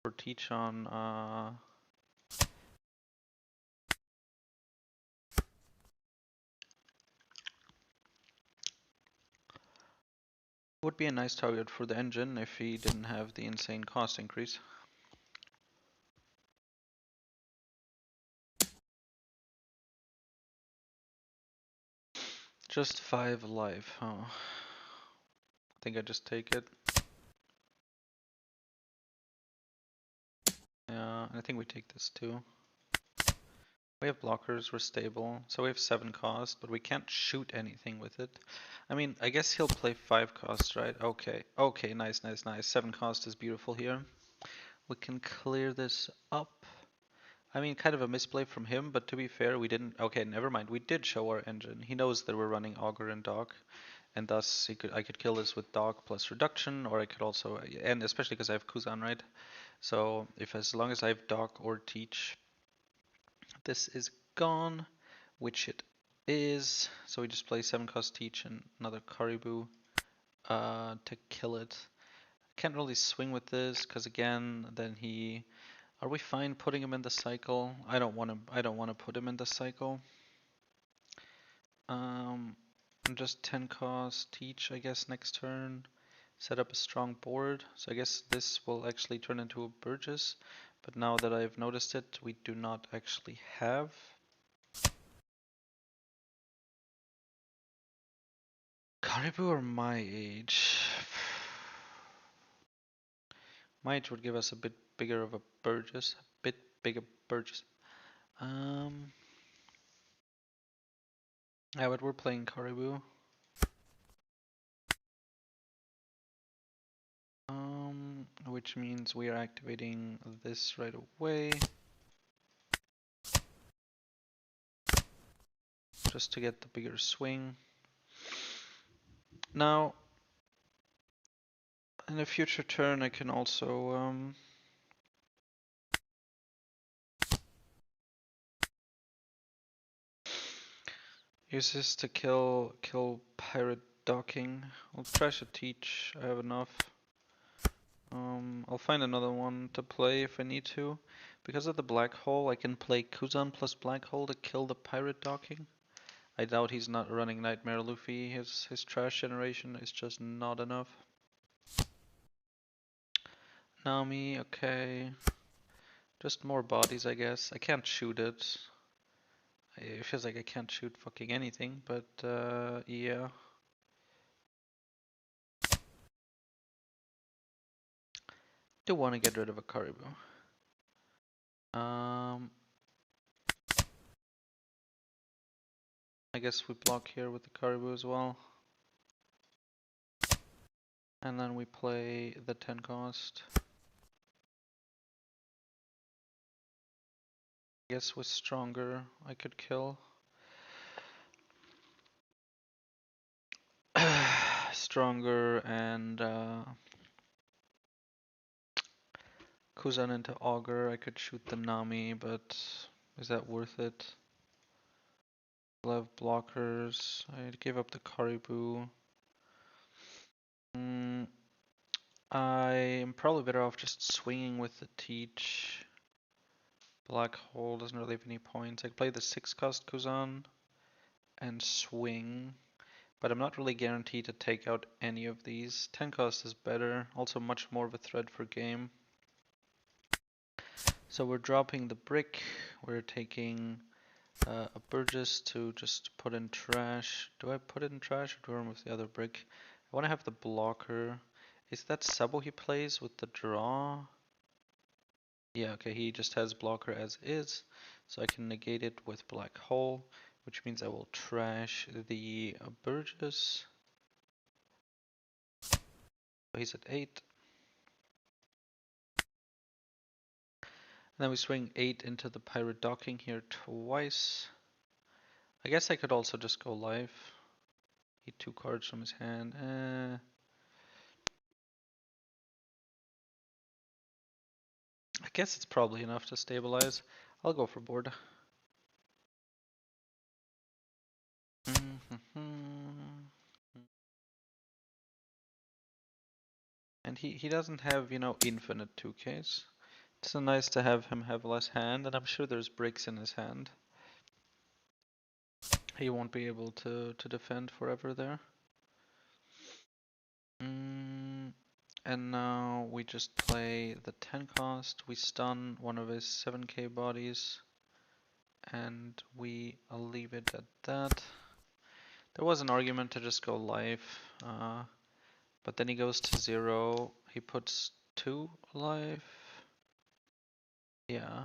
[SPEAKER 2] for teach on would be a nice target for the engine if he didn't have the insane cost increase. Just 5 life, huh? I think I just take it. Yeah, I think we take this too. We have blockers, we're stable, so we have 7 cost, but we can't shoot anything with it. I mean, I guess he'll play 5 cost, right? Okay, okay, nice, nice, nice. 7 cost is beautiful here. We can clear this up. I mean, kind of a misplay from him, but to be fair, we didn't. Okay, never mind. We did show our engine. He knows that we're running Augur and Dock, and thus I could kill this with Dock plus reduction, or I could also, and especially because I have Kuzan, right? So as long as I have Dock or Teach, this is gone, which it is. So we just play 7 cost Teach and another Caribou to kill it. Can't really swing with this because again, then he. Are we fine putting him in the cycle? I don't want to. I don't want to put him in the cycle. Just 10 cost Teach, I guess next turn. Set up a strong board. So I guess this will actually turn into a Burgess. But now that I've noticed it, we do not actually have. Caribou or my age? My age would give us a bit bigger of a Burgess. A bit bigger Burgess. Yeah, but we're playing Caribou. Which means we are activating this right away. Just to get the bigger swing. Now, in a future turn, I can also use this to kill pirate docking. I'll try to teach. I have enough. I'll find another one to play if I need to. Because of the black hole, I can play Kuzan plus black hole to kill the pirate docking. I doubt he's not running Nightmare Luffy. His trash generation is just not enough. Nami, okay. Just more bodies, I guess. I can't shoot it. It feels like I can't shoot fucking anything, but yeah. Do want to get rid of a Caribou. I guess we block here with the Caribou as well. And then we play the 10 cost. I guess with stronger I could kill. Stronger and Kuzan into Augur. I could shoot the Nami, but is that worth it? I'll have blockers. I'd give up the Karibu. I'm probably better off just swinging with the Teach. Black Hole doesn't really have any points. I could play the 6 cost Kuzan and swing, but I'm not really guaranteed to take out any of these. 10 cost is better, also much more of a threat for game. So we're dropping the brick, we're taking a Burgess to just put in trash. Do I put it in trash or do I remove the other brick? I want to have the blocker. Is that Sabo he plays with the draw? Yeah, okay, he just has blocker as is, so I can negate it with black hole, which means I will trash the Burgess. He's at 8. And then we swing 8 into the pirate docking here twice. I guess I could also just go live. He 2 cards from his hand. I guess it's probably enough to stabilize. I'll go for board. And he doesn't have, you know, infinite 2Ks. It's so nice to have him have less hand, and I'm sure there's bricks in his hand. He won't be able to defend forever there. And now we just play the 10 cost, we stun one of his 7k bodies, and we leave it at that. There was an argument to just go live, but then he goes to 0, he puts 2 life. Yeah.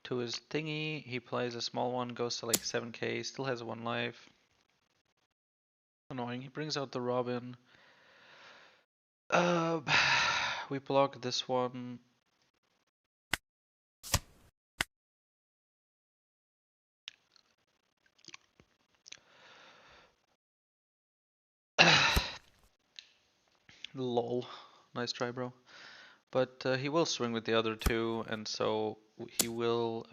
[SPEAKER 2] To his thingy, he plays a small one, goes to like 7k, still has 1 life. Annoying. He brings out the Robin. We block this one. Lol. Nice try, bro. But he will swing with the other 2, and so he will.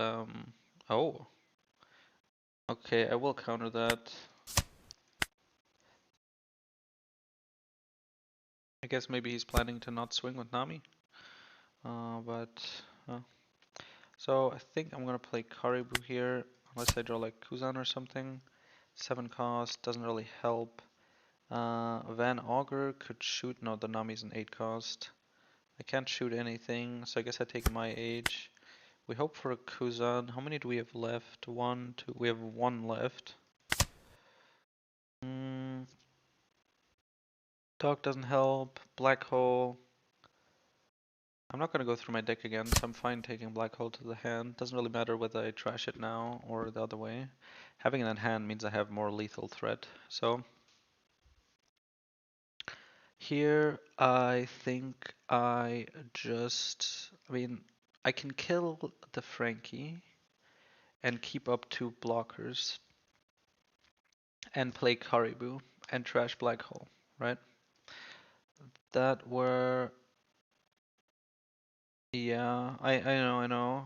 [SPEAKER 2] Oh. Okay, I will counter that. I guess maybe he's planning to not swing with Nami. So I think I'm gonna play Karibu here, unless I draw like Kuzan or something. 7 cost, doesn't really help. Van Augur could shoot, no, the Nami's an 8 cost. I can't shoot anything, so I guess I take my age. We hope for a Kuzan. How many do we have left? 1, 2, we have 1 left. Dog doesn't help, Black Hole. I'm not gonna go through my deck again, so I'm fine taking Black Hole to the hand. Doesn't really matter whether I trash it now or the other way. Having it in hand means I have more lethal threat, so here, I think I I can kill the Frankie and keep up 2 blockers and play Karibu and trash Black Hole, right? That were, yeah, I know.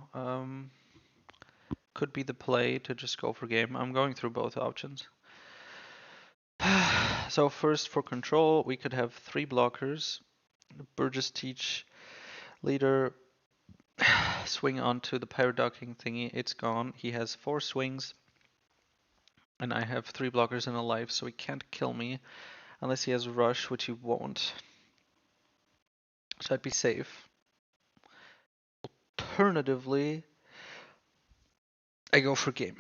[SPEAKER 2] Could be the play to just go for game. I'm going through both options. So first for control, we could have 3 blockers. Burgess Teach leader swing onto the pirate docking thingy, it's gone. He has 4 swings, and I have 3 blockers and a life, so he can't kill me unless he has rush, which he won't. So I'd be safe. Alternatively, I go for game.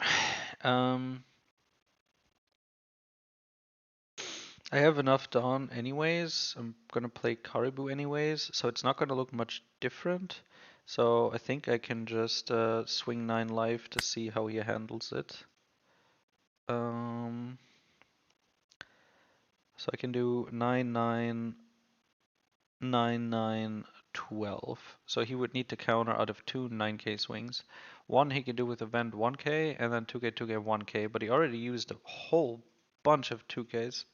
[SPEAKER 2] I have enough Dawn anyways. I'm gonna play Karibu anyways, so it's not gonna look much different. So I think I can just swing 9 life to see how he handles it. So I can do 9, 9,
[SPEAKER 1] 9, 9, 12. So he would need to counter out of two 9k swings. One he could do with event 1k, and then 2k, 2k, 1k, but he already used a whole bunch of 2ks.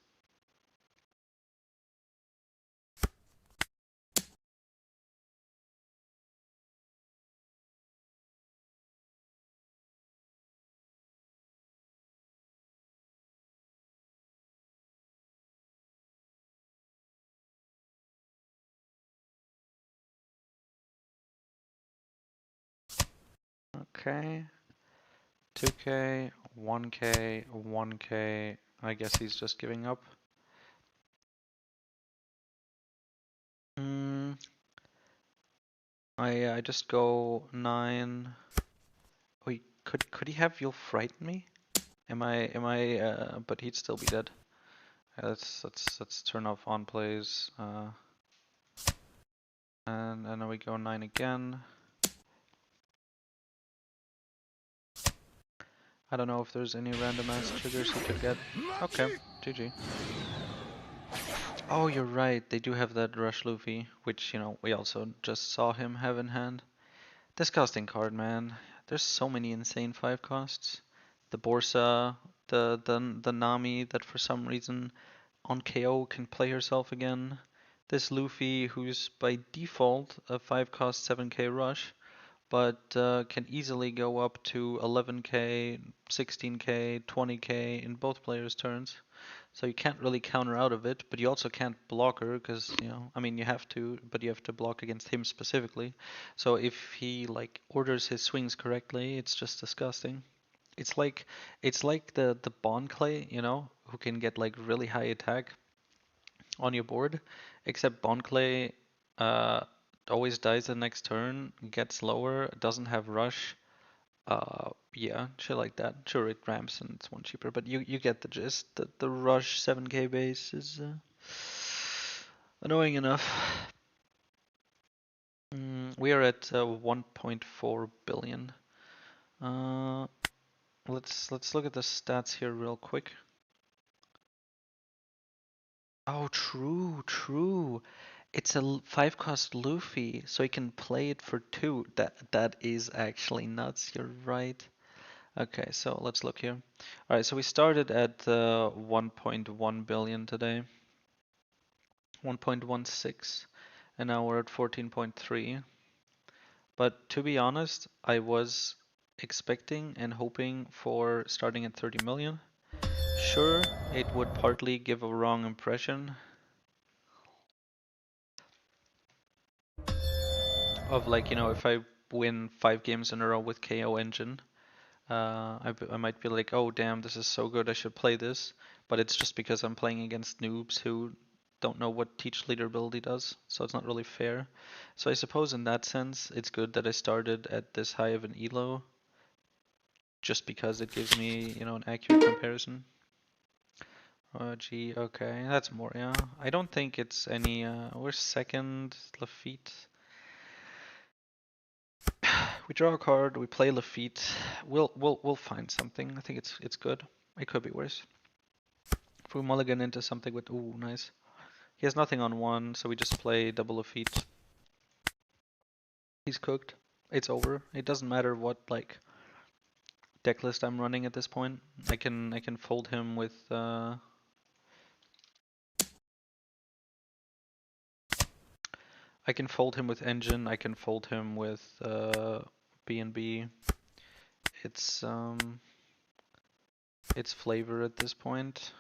[SPEAKER 1] Okay. 2k, 1k, 1k. I guess he's just giving up. Hmm. I just go 9. Wait, could he have you'll frighten me? But he'd still be dead. Let's turn off on plays. And then we go 9 again. I don't know if there's any random ass triggers he could get. Okay, GG. Oh, you're right. They do have that Rush Luffy, which, we also just saw him have in hand. Disgusting card, man. There's so many insane 5 costs. The Borsa, the Nami that for some reason on KO can play herself again. This Luffy who's by default a 5 cost 7k rush, but can easily go up to 11k, 16k, 20k in both players' turns. So you can't really counter out of it, but you also can't block her because, I mean, you have to, but you have to block against him specifically. So if he like orders his swings correctly, it's just disgusting. It's like the Bond Clay, who can get like really high attack on your board, except Bond Clay uh, always dies the next turn, gets lower, doesn't have rush. Yeah, shit like that. Sure, it ramps and it's one cheaper, but you get the gist. The rush 7k base is annoying enough. We are at 1.4 billion. Uh, let's look at the stats here real quick. Oh, true, true. It's a 5 cost Luffy, so he can play it for 2. That is actually nuts. You're right. Okay, so let's look here. All right, so we started at 1.1 billion today, 1.16, and now we're at 14.3. But to be honest, I was expecting and hoping for starting at 30 million. Sure, it would partly give a wrong impression of like, if I win 5 games in a row with KO engine, I might be like, oh damn, this is so good, I should play this. But it's just because I'm playing against noobs who don't know what Teach Leader ability does, so it's not really fair. So I suppose in that sense, it's good that I started at this high of an elo, just because it gives me, an accurate comparison. Gee, okay, that's more, yeah. I don't think it's any, we're second, Lafitte. We draw a card, we play Lafitte. We'll find something. I think it's good. It could be worse. If we mulligan into something with ooh, nice. He has nothing on 1, so we just play double Lafitte. He's cooked. It's over. It doesn't matter what like deck list I'm running at this point. I can fold him with I can fold him with engine. I can fold him with B&B. It's flavor at this point.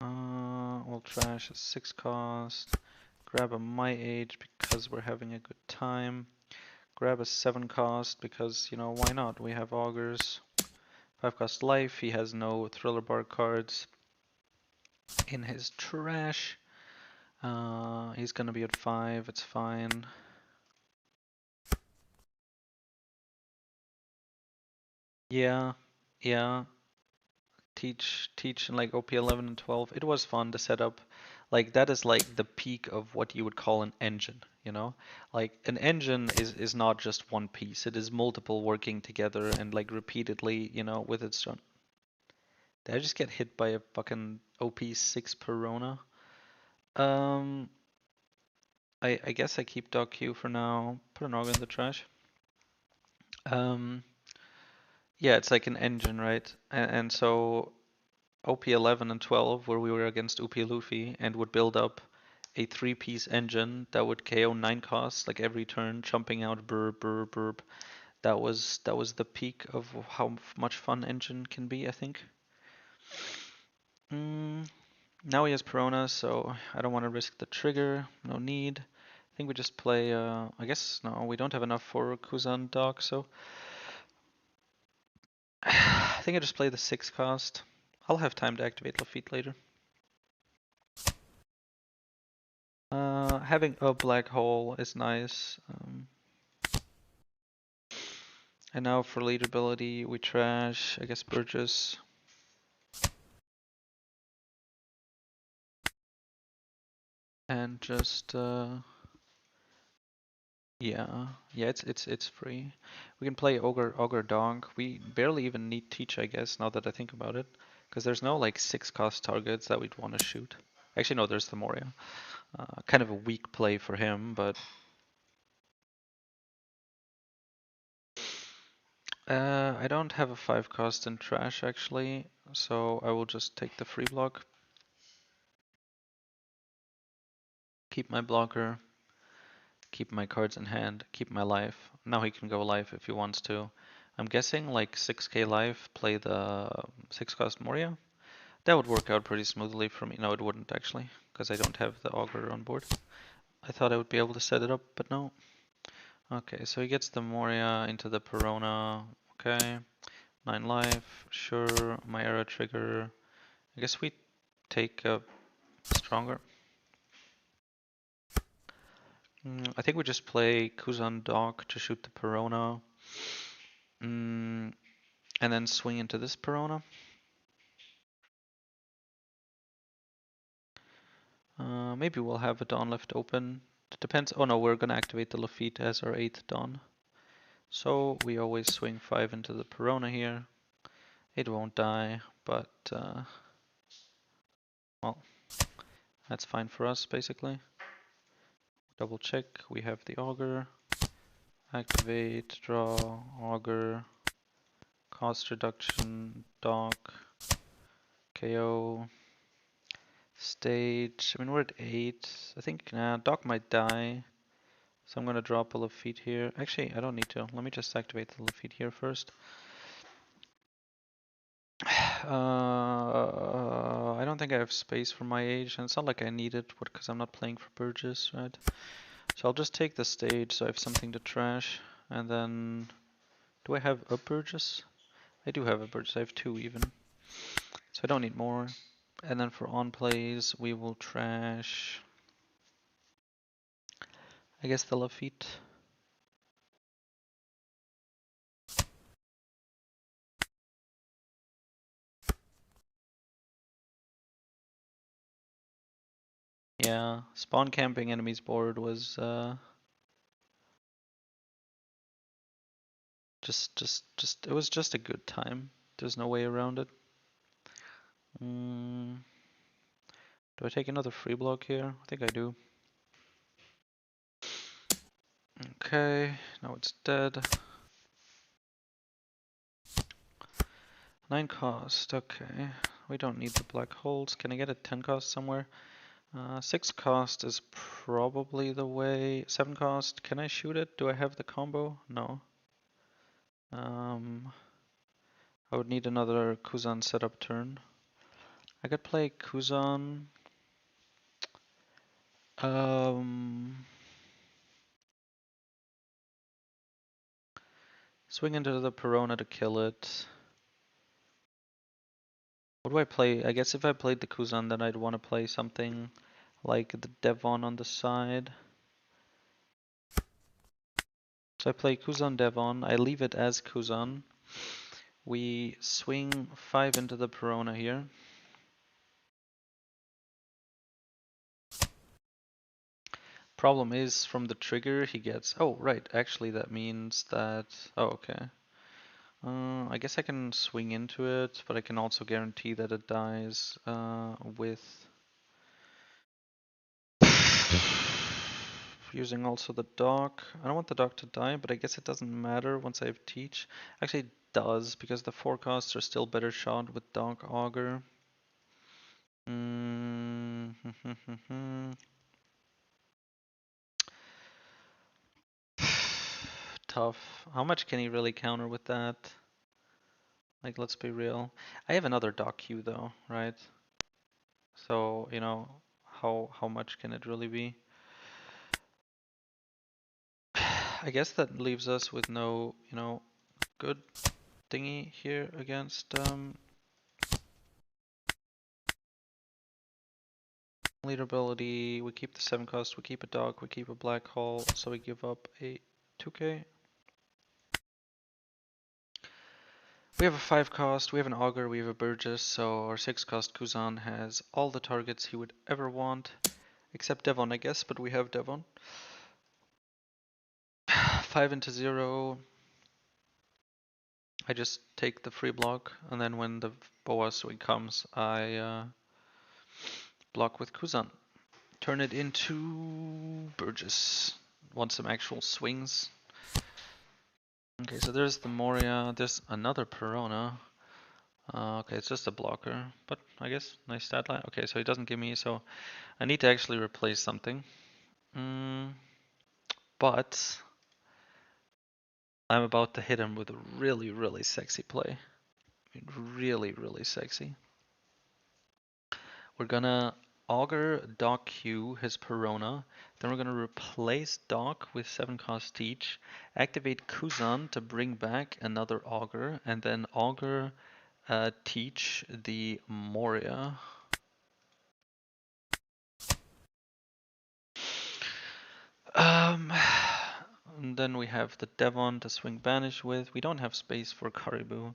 [SPEAKER 1] We'll trash a 6 cost. Grab a My Age because we're having a good time. Grab a 7 cost because, why not? We have Augurs. 5 cost Life. He has no Thriller Bar cards in his trash. He's gonna be at 5. It's fine. Yeah, yeah. Teach in like OP11 and 12. It was fun to set up. Like that is like the peak of what you would call an engine, Like an engine is not just one piece. It is multiple working together and like repeatedly, with its own. Did I just get hit by a fucking OP6 Perona? Um, I guess I keep dog Q for now. Put an auger in the trash. Um, yeah, it's like an engine, right? And so OP11 and 12, where we were against OP Luffy, and would build up a three-piece engine that would KO 9 costs like every turn, jumping out burp burp burp. That was the peak of how much fun engine can be, I think. Mm, now he has Perona, so I don't want to risk the trigger. No need. I think we just play. I guess no, we don't have enough for Kuzan Dog, so I think I just play the 6 cost. I'll have time to activate Lafitte later. Having a black hole is nice. And now for lead ability, we trash, I guess, Burgess. And just, yeah, it's free. We can play Ogre Dog. We barely even need Teach, I guess, now that I think about it. Because there's no like 6 cost targets that we'd want to shoot. Actually, no, there's the Moria. Kind of a weak play for him, but I don't have a 5 cost in trash actually, so I will just take the free block. Keep my blocker, keep my cards in hand, keep my life. Now he can go life if he wants to. I'm guessing like 6k life, play the 6 cost Moria. That would work out pretty smoothly for me. No, it wouldn't actually, because I don't have the Augur on board. I thought I would be able to set it up, but no. Okay, so he gets the Moria into the Perona. Okay, 9 life, sure, my arrow trigger. I guess we take a stronger. I think we just play Kuzan Dog to shoot the Perona. And then swing into this Perona. Maybe we'll have a Dawn left open. It depends. Oh no, we're gonna activate the Lafitte as our 8th Dawn. So we always swing 5 into the Perona here. It won't die, but well, that's fine for us basically. Double check, we have the Augur. Activate, draw, Augur, cost reduction, Dog, KO, stage. I mean, we're at 8. I think Dog might die. So I'm gonna drop a Lafitte here. Actually, I don't need to. Let me just activate the Lafitte here first. I don't think I have space for my age, and it's not like I need it because I'm not playing for Burgess, right? So I'll just take the stage so I have something to trash. And then, do I have a Burgess? I do have a Burgess. I have 2 even. So I don't need more. And then for on plays, we will trash, I guess, the Lafitte. Yeah, spawn camping enemies board was it was just a good time. There's no way around it. Do I take another free block here? I think I do. Okay, now it's dead. 9 cost, okay. We don't need the black holes. Can I get a 10 cost somewhere? 6 cost is probably the way. 7 cost, can I shoot it? Do I have the combo? No. I would need another Kuzan setup turn. I could play Kuzan. Swing into the Perona to kill it. What do I play? I guess if I played the Kuzan, then I'd want to play something like the Devon on the side. So I play Kuzan Devon. I leave it as Kuzan. We swing 5 into the Perona here. Problem is, from the trigger, he gets... Oh, right. Actually, that means that... Oh, okay. I guess I can swing into it, but I can also guarantee that it dies with Using also the dog. I don't want the dog to die, but I guess it doesn't matter once I have teach. Actually, it does, because the forecasts are still better shot with dog auger. Mm. Tough. How much can he really counter with that? Like, let's be real. I have another dog queue though, right? So, you know, how much can it really be? I guess that leaves us with no, you know, good thingy here against leader ability. We keep the 7 cost, we keep a dog, we keep a black hole, so we give up a 2k. We have a 5 cost, we have an augur, we have a Burgess, so our 6 cost Kuzan has all the targets he would ever want, except Devon, I guess, but we have Devon. 5 into 0. I just take the free block, and then when the Boa swing comes, I block with Kuzan. Turn it into Burgess. Want some actual swings. Okay, so there's the Moria, there's another Perona. Okay, it's just a blocker, but I guess nice stat line. Okay, so he doesn't give me, so I need to actually replace something. But I'm about to hit him with a really, really sexy play. I mean, really, really sexy. We're gonna augur Doc Q his Perona, then we're gonna replace Doc with 7 cost teach, activate Kuzan to bring back another augur, and then augur teach the Moria. And then we have the Devon to swing banish with. We don't have space for Caribou,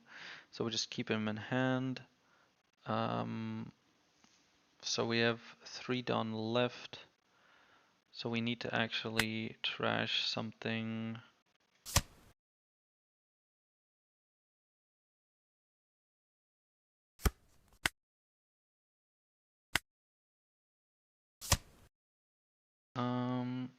[SPEAKER 1] so we just keep him in hand. So we have 3 Don left. So we need to actually trash something. Um,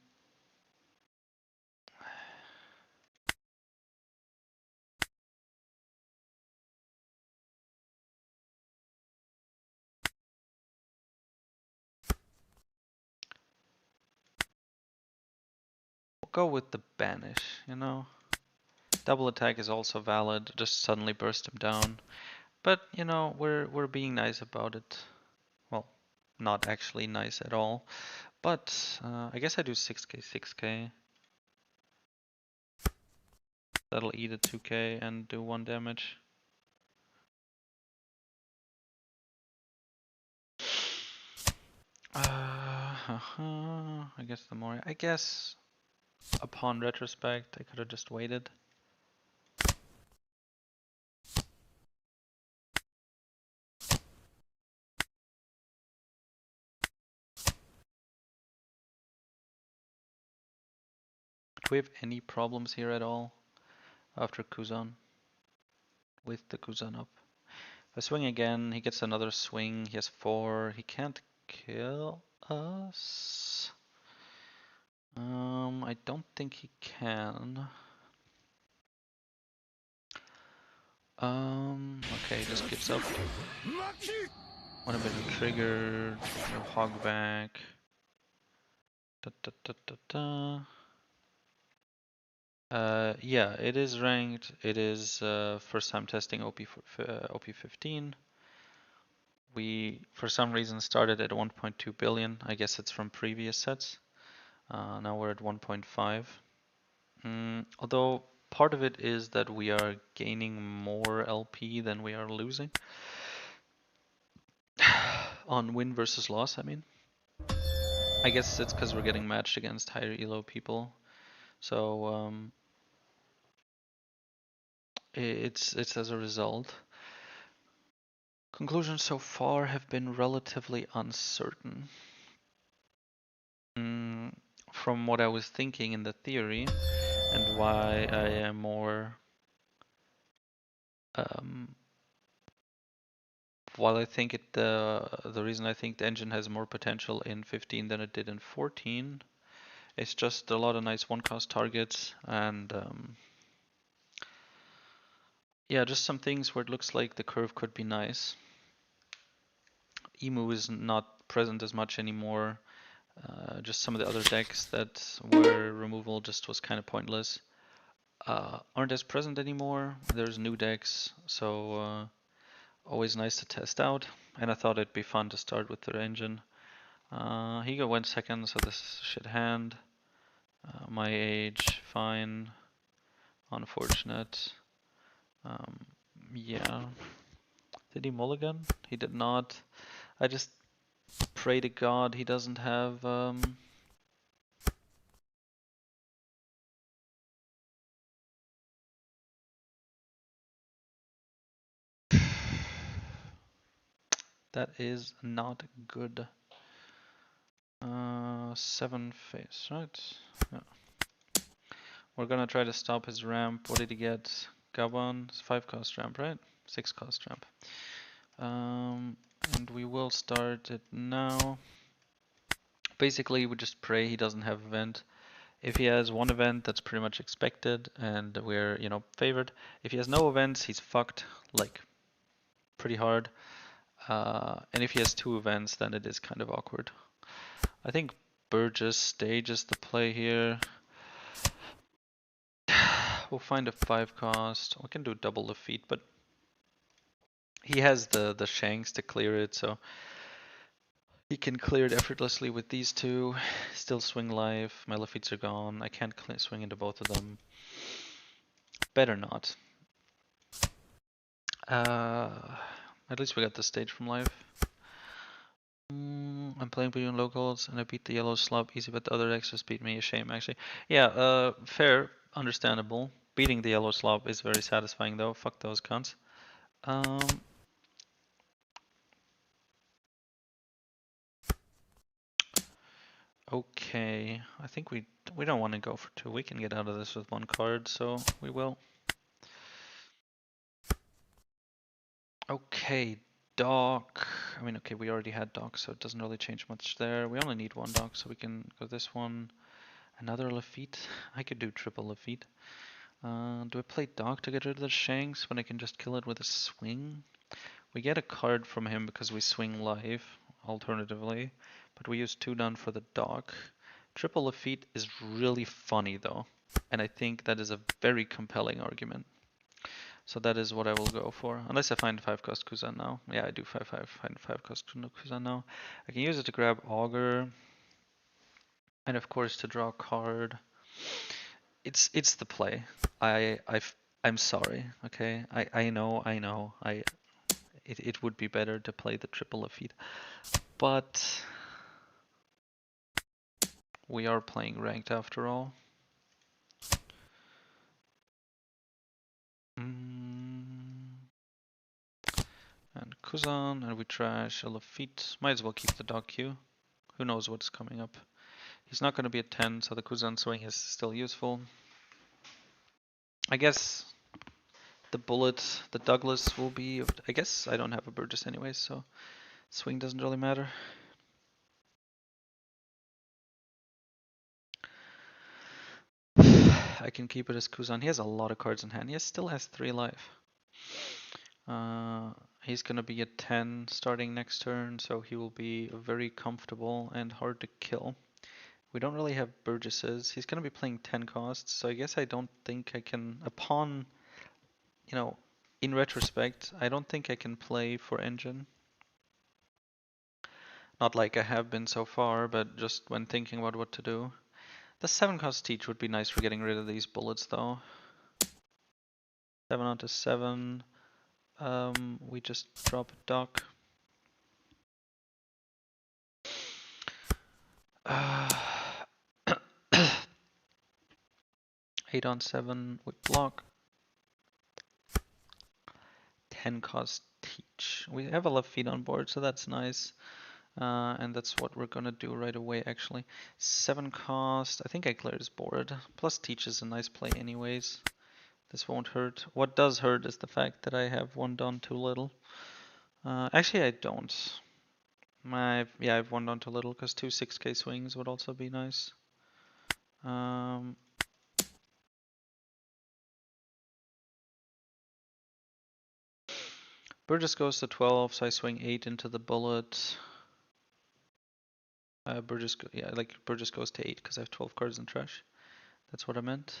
[SPEAKER 1] we'll go with the banish, you know? Double attack is also valid, just suddenly burst him down. But, you know, we're being nice about it. Well, not actually nice at all. But I guess I do 6k, 6k. That'll eat a 2k and do 1 damage. I guess the more, I guess upon retrospect, I could have just waited. Do we have any problems here at all after Kuzan? With the Kuzan up. If I swing again, he gets another swing. He has 4. He can't kill us. I don't think he can. Okay, just gives up. Would have been triggered. No hog back. Da, da, da, da, da. Yeah, it is ranked. It is first time testing OP15. We, for some reason, started at 1.2 billion. I guess it's from previous sets. Now we're at 1.5. Although part of it is that we are gaining more LP than we are losing. On win versus loss, I mean. I guess it's because we're getting matched against higher elo people. So it's as a result. Conclusions so far have been relatively uncertain. From what I was thinking in the theory, and why I am more while I think the reason I think the engine has more potential in 15 than it did in 14 It's just a lot of nice one-cost targets and yeah, just some things where it looks like the curve could be nice. Emu is not present as much anymore. Just some of the other decks that were removal just was kind of pointless. Aren't as present anymore. There's new decks, so always nice to test out. And I thought it'd be fun to start with the engine. He went second, so this is a shit hand. My age, fine. Unfortunate. Um, yeah. Did he mulligan? He did not. I just pray to God he doesn't have that is not good. 7 face, right? Yeah. We're gonna try to stop his ramp. What did he get? Gabon, it's 5 cost ramp, right? 6 cost ramp. And we will start it now. Basically, we just pray he doesn't have event. If he has one event, that's pretty much expected, and we're, favored. If he has no events, he's fucked, like, pretty hard. And if he has 2 events, then it is kind of awkward. I think Burgess stage is the play here. We'll find a 5 cost. We can do double the feet, but he has the shanks to clear it, so he can clear it effortlessly with these 2. Still swing life. My Lafittes are gone. I can't swing into both of them. Better not. At least we got the stage from life. I'm playing between locals and I beat the yellow slop easy, but the other decks just beat me. A shame, actually. Yeah, fair, understandable. Beating the yellow slop is very satisfying, though. Fuck those cunts. Okay, I think we don't want to go for 2. We can get out of this with 1 card, so we will. Okay, dock. I mean, okay, we already had dock, so it doesn't really change much there. We only need 1 dock, so we can go this one. Another Lafitte. I could do triple Lafitte. Do I play dock to get rid of the shanks when I can just kill it with a swing? We get a card from him because we swing live, alternatively, but we use 2 down for the dock. Triple Lafitte is really funny though, and I think that is a very compelling argument. So that is what I will go for, unless I find 5 cost Kuzan now. Yeah, I do find 5 cost Kuzan now. I can use it to grab Augur, and of course to draw a card. It's the play. I'm sorry, okay? I know. It would be better to play the triple Lafitte, but we are playing ranked after all. And Kuzan, and we trash a Lafitte. Might as well keep the dog queue. Who knows what's coming up. He's not going to be at 10, so the Kuzan swing is still useful. I guess the bullet, the Douglas will be... I guess I don't have a Burgess anyway, so swing doesn't really matter. I can keep it as Kuzan. He has a lot of cards in hand. He still has 3 life. He's gonna be at 10 starting next turn, so he will be very comfortable and hard to kill. We don't really have Burgesses. He's gonna be playing 10 costs, so I guess I don't think I can, upon, in retrospect, I don't think I can play for engine. Not like I have been so far, but just when thinking about what to do. The 7 cost teach would be nice for getting rid of these bullets though. 7 onto 7. We just drop a dock. 8 on 7 with block. 10 cost teach. We have a Lafitte on board, so that's nice. And that's what we're gonna do right away actually. 7 cost, I think I cleared his board. Plus teach is a nice play anyways. This won't hurt. What does hurt is the fact that I have 1 done too little. Actually I don't. Yeah, I have 1 done too little because 2 6k swings would also be nice. Burgess goes to 12, so I swing 8 into the bullet. Burgess goes to 8 because I have 12 cards in trash. That's what I meant.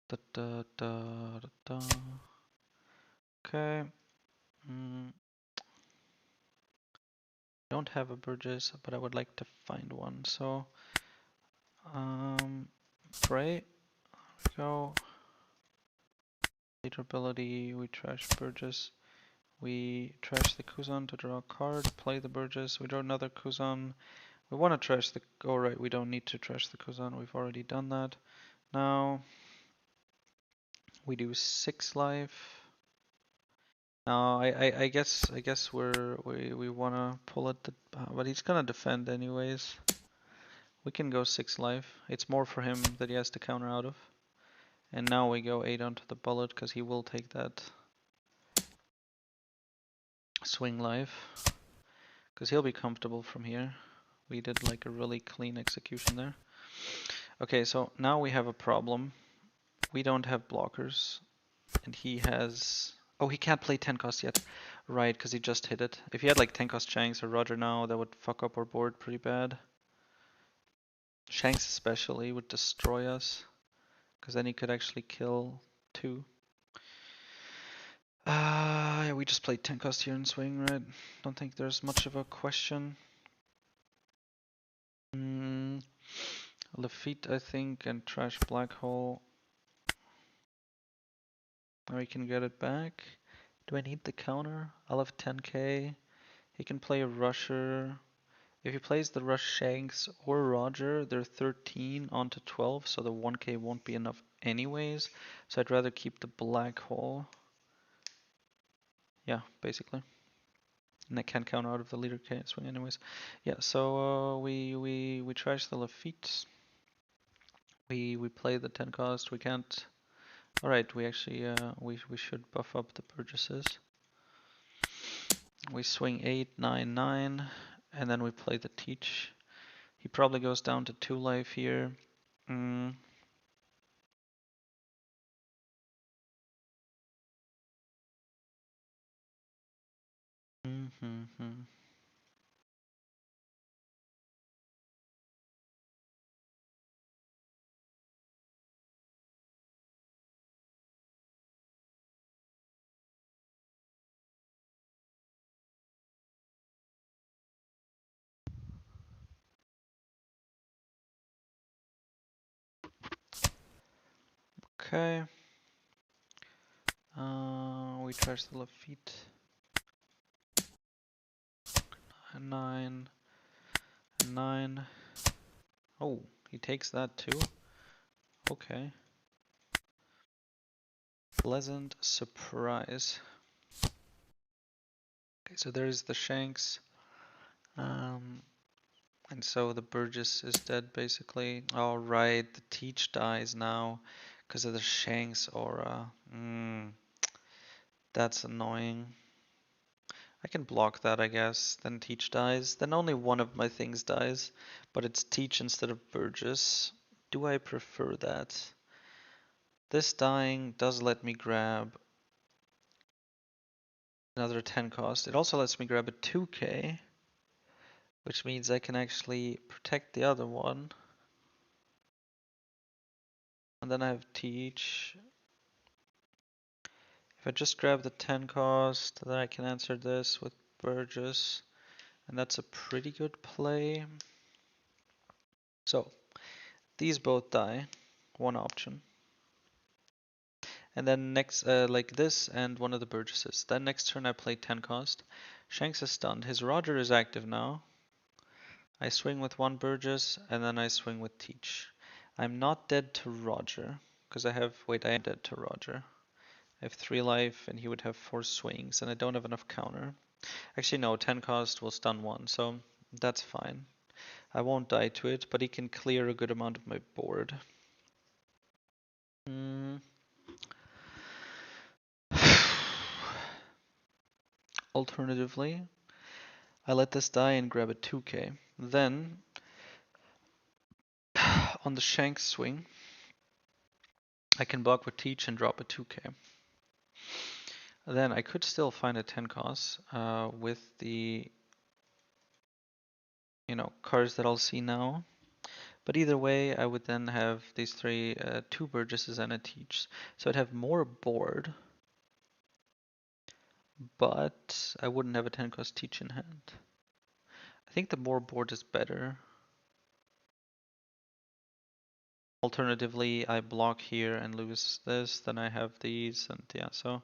[SPEAKER 1] Da, da, da, da, da. Okay. Don't have a Burgess, but I would like to find one. So, pray. Go. Later ability. We trash Burgess. We trash the Kuzan to draw a card. Play the Burgess. We draw another Kuzan. We want to trash the. Oh right, we don't need to trash the Kuzan. We've already done that. Now we do 6 life. Now I guess we wanna pull it, but he's gonna defend anyways. We can go 6 life. It's more for him that he has to counter out of. And now we go 8 onto the bullet because he will take that swing life. Because he'll be comfortable from here. We did like a really clean execution there. Okay, so now we have a problem. We don't have blockers. And he has... Oh, he can't play 10 cost yet. Right, because he just hit it. If he had like 10 cost Shanks or Roger now, that would fuck up our board pretty bad. Shanks especially would destroy us. Because then he could actually kill 2. Yeah, we just played 10 cost here in swing, right? Don't think there's much of a question. Lafitte, I think, and trash Black Hole. Now we can get it back. Do I need the counter? I'll have 10k. He can play a Rusher. If he plays the Rush Shanks or Roger, they're 13 onto 12, so the 1k won't be enough anyways. So I'd rather keep the Black Hole. Yeah, basically. And I can't counter out of the leader swing anyways. Yeah, so we trash the Lafitte. We play the 10 cost. We can't. All right, we actually we should buff up the purchases. We swing 8, 9, 9, and then we play the teach. He probably goes down to 2 life here. Okay. We trash the Lafitte. 9, 9. Oh, he takes that too? Okay. Pleasant surprise. Okay, so there's the Shanks. And so the Burgess is dead basically. Alright, the Teach dies now because of the Shanks aura. That's annoying. I can block that, I guess. Then Teach dies. Then only one of my things dies. But it's Teach instead of Burgess. Do I prefer that? This dying does let me grab another 10 cost. It also lets me grab a 2k. Which means I can actually protect the other one. And then I have Teach. If I just grab the 10 cost, then I can answer this with Burgess. And that's a pretty good play. So, these both die. One option. And then next, like this and one of the Burgesses. Then next turn I play 10 cost. Shanks is stunned. His Roger is active now. I swing with one Burgess and then I swing with Teach. I'm not dead to Roger. Because I am dead to Roger. I have 3 life and he would have 4 swings and I don't have enough counter. Actually no, 10 cost will stun 1, so that's fine. I won't die to it, but he can clear a good amount of my board. Alternatively, I let this die and grab a 2k. Then, on the shank swing, I can block with Teach and drop a 2k. Then I could still find a 10 cost with the cards that I'll see now. But either way, I would then have these three, two Burgesses and a Teach. So I'd have more board, but I wouldn't have a 10 cost Teach in hand. I think the more board is better. Alternatively, I block here and lose this, then I have these, and yeah, so.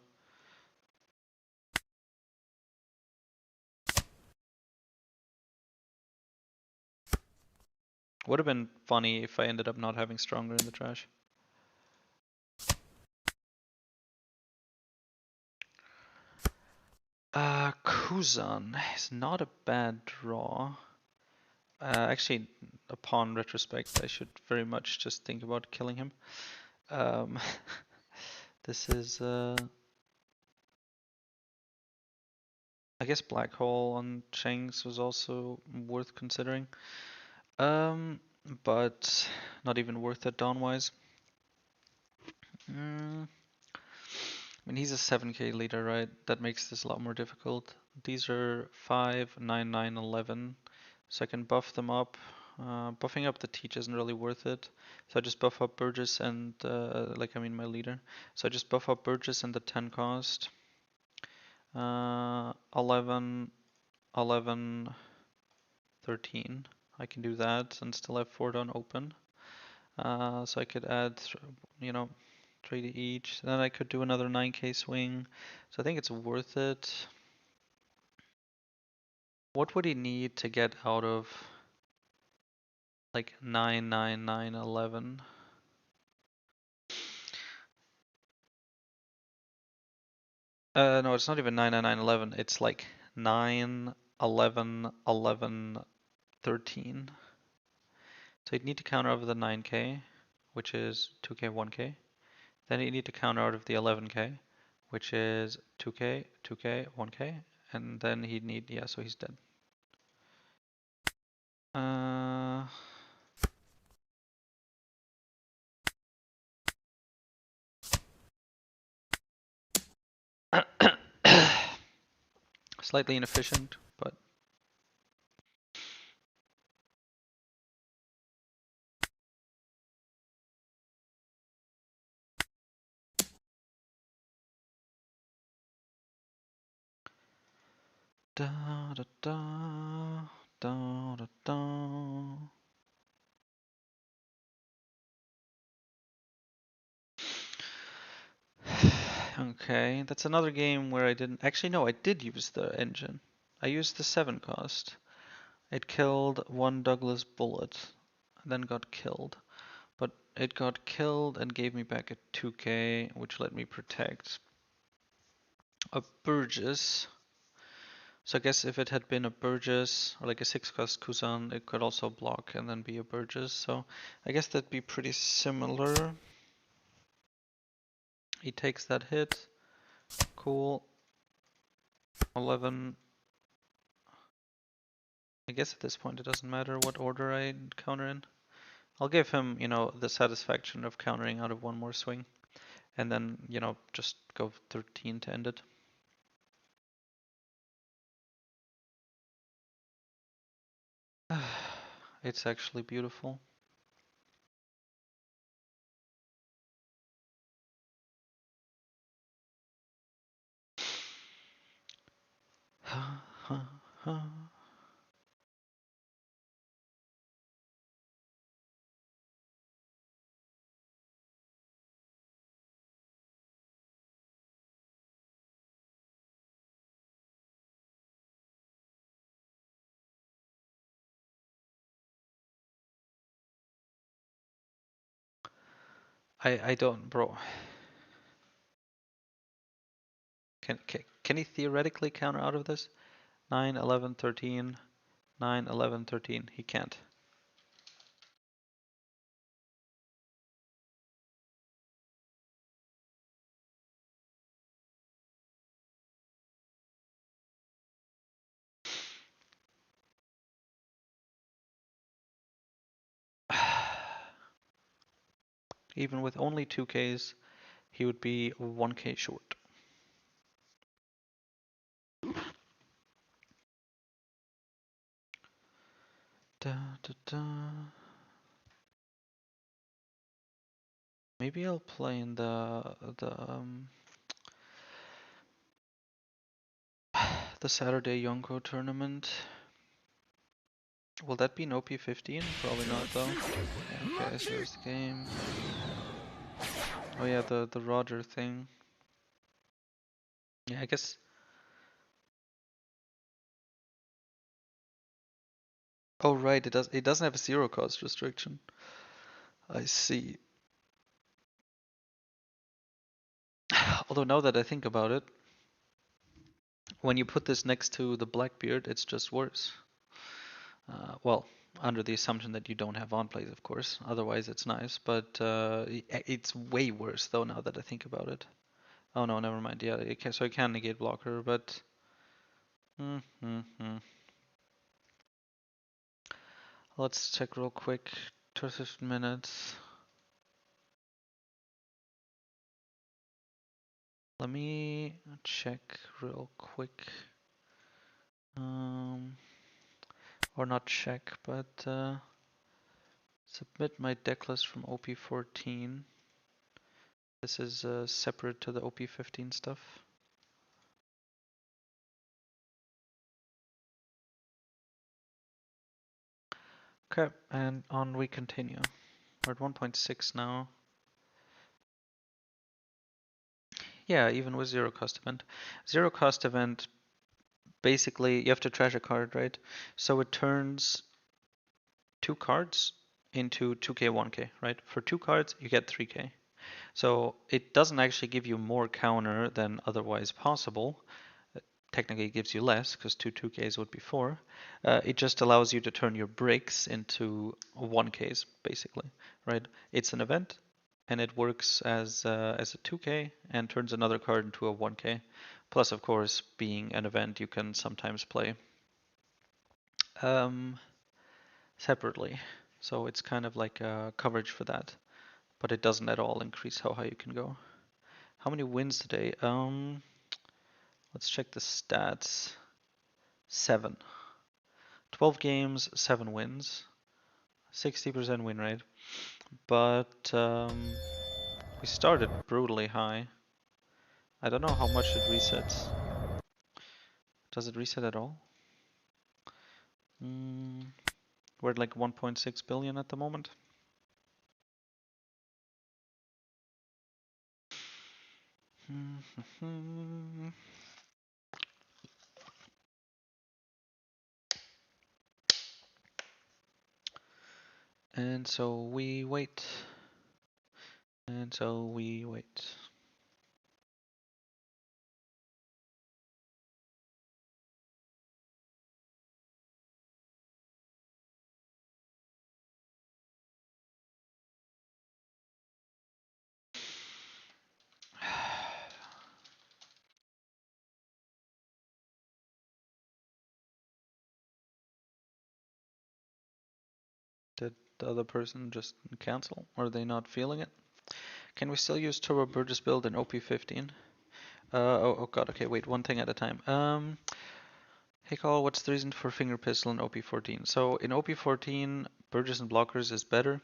[SPEAKER 1] Would have been funny if I ended up not having stronger in the trash. Kuzan is not a bad draw. Actually, upon retrospect, I should very much just think about killing him. This is, I guess Black Hole on Cheng's was also worth considering. But not even worth it dawn-wise. I mean, he's a 7k leader, right? That makes this a lot more difficult. These are 5, 9, 9, 11. So I can buff them up. Buffing up the Teach isn't really worth it. So I just buff up Burgess and, my leader. So I just buff up Burgess and the 10 cost. 11, 11, 13. I can do that and still have 4 down open. So I could add, 3 to each. Then I could do another 9k swing. So I think it's worth it. What would he need to get out of like 9, 9, 9, 11? No, it's not even 9, 9, 9, 11. It's like 9, 11, 11, 13. So you'd need to counter over the 9k, which is 2k, 1k. Then you need to counter out of the 11k, which is 2k, 2k, 1k. And then he'd need, yeah, so he's dead. Slightly inefficient, but da da da da da da. Okay, that's another game where I didn't actually no, I did use the engine. I used the 7 cost. It killed one Douglas bullet, then got killed. But it got killed and gave me back a 2k, which let me protect a Burgess. So I guess if it had been a Burgess or like a 6 cost Kuzan, it could also block and then be a Burgess. So I guess that'd be pretty similar. He takes that hit. Cool. 11. I guess at this point it doesn't matter what order I counter in. I'll give him, the satisfaction of countering out of one more swing. And then, just go 13 to end it. It's actually beautiful. I don't, bro. Can he theoretically counter out of this? 9, 11, 13, 9, 11, 13. He can't.
[SPEAKER 2] Even with only 2Ks, he would be 1K short. Da, da, da. Maybe I'll play in the Saturday Yonko tournament. Will that be an OP15? Probably not though. Yeah, okay, so here's the game. Oh yeah, the Roger thing. Yeah, I guess. Oh right, it doesn't have a zero cost restriction. I see. Although now that I think about it, when you put this next to the Blackbeard, it's just worse. Well, under the assumption that you don't have on plays, of course. Otherwise, it's nice, but it's way worse though now that I think about it. Oh no, never mind. Yeah, so I can negate blocker, but. Let's check real quick. 15 minutes. Let me check real quick. Or not check, but submit my decklist from OP14. This is separate to the OP15 stuff. Okay, and on we continue. We're at 1.6 now. Yeah, even with zero cost event. Zero cost event, basically you have to trash a card, right? So it turns 2 cards into 2k, 1k, right? For 2 cards, you get 3k. So it doesn't actually give you more counter than otherwise possible. Technically, it gives you less because 2Ks would be 4. It just allows you to turn your bricks into 1Ks, basically, right? It's an event, and it works as a 2K and turns another card into a 1K. Plus, of course, being an event, you can sometimes play separately. So it's kind of like a coverage for that, but it doesn't at all increase how high you can go. How many wins today? Let's check the stats. 7. 12 games, 7 wins. 60% win rate. But we started brutally high. I don't know how much it resets. Does it reset at all? We're at like 1.6 billion at the moment. And so we wait. And so we wait. Did the other person just cancel? Are they not feeling it? Can we still use Turbo Burgess build in OP15? Oh god, okay, wait, one thing at a time. Hey Carl, what's the reason for Finger Pistol in OP14? So in OP14, Burgess and Blockers is better.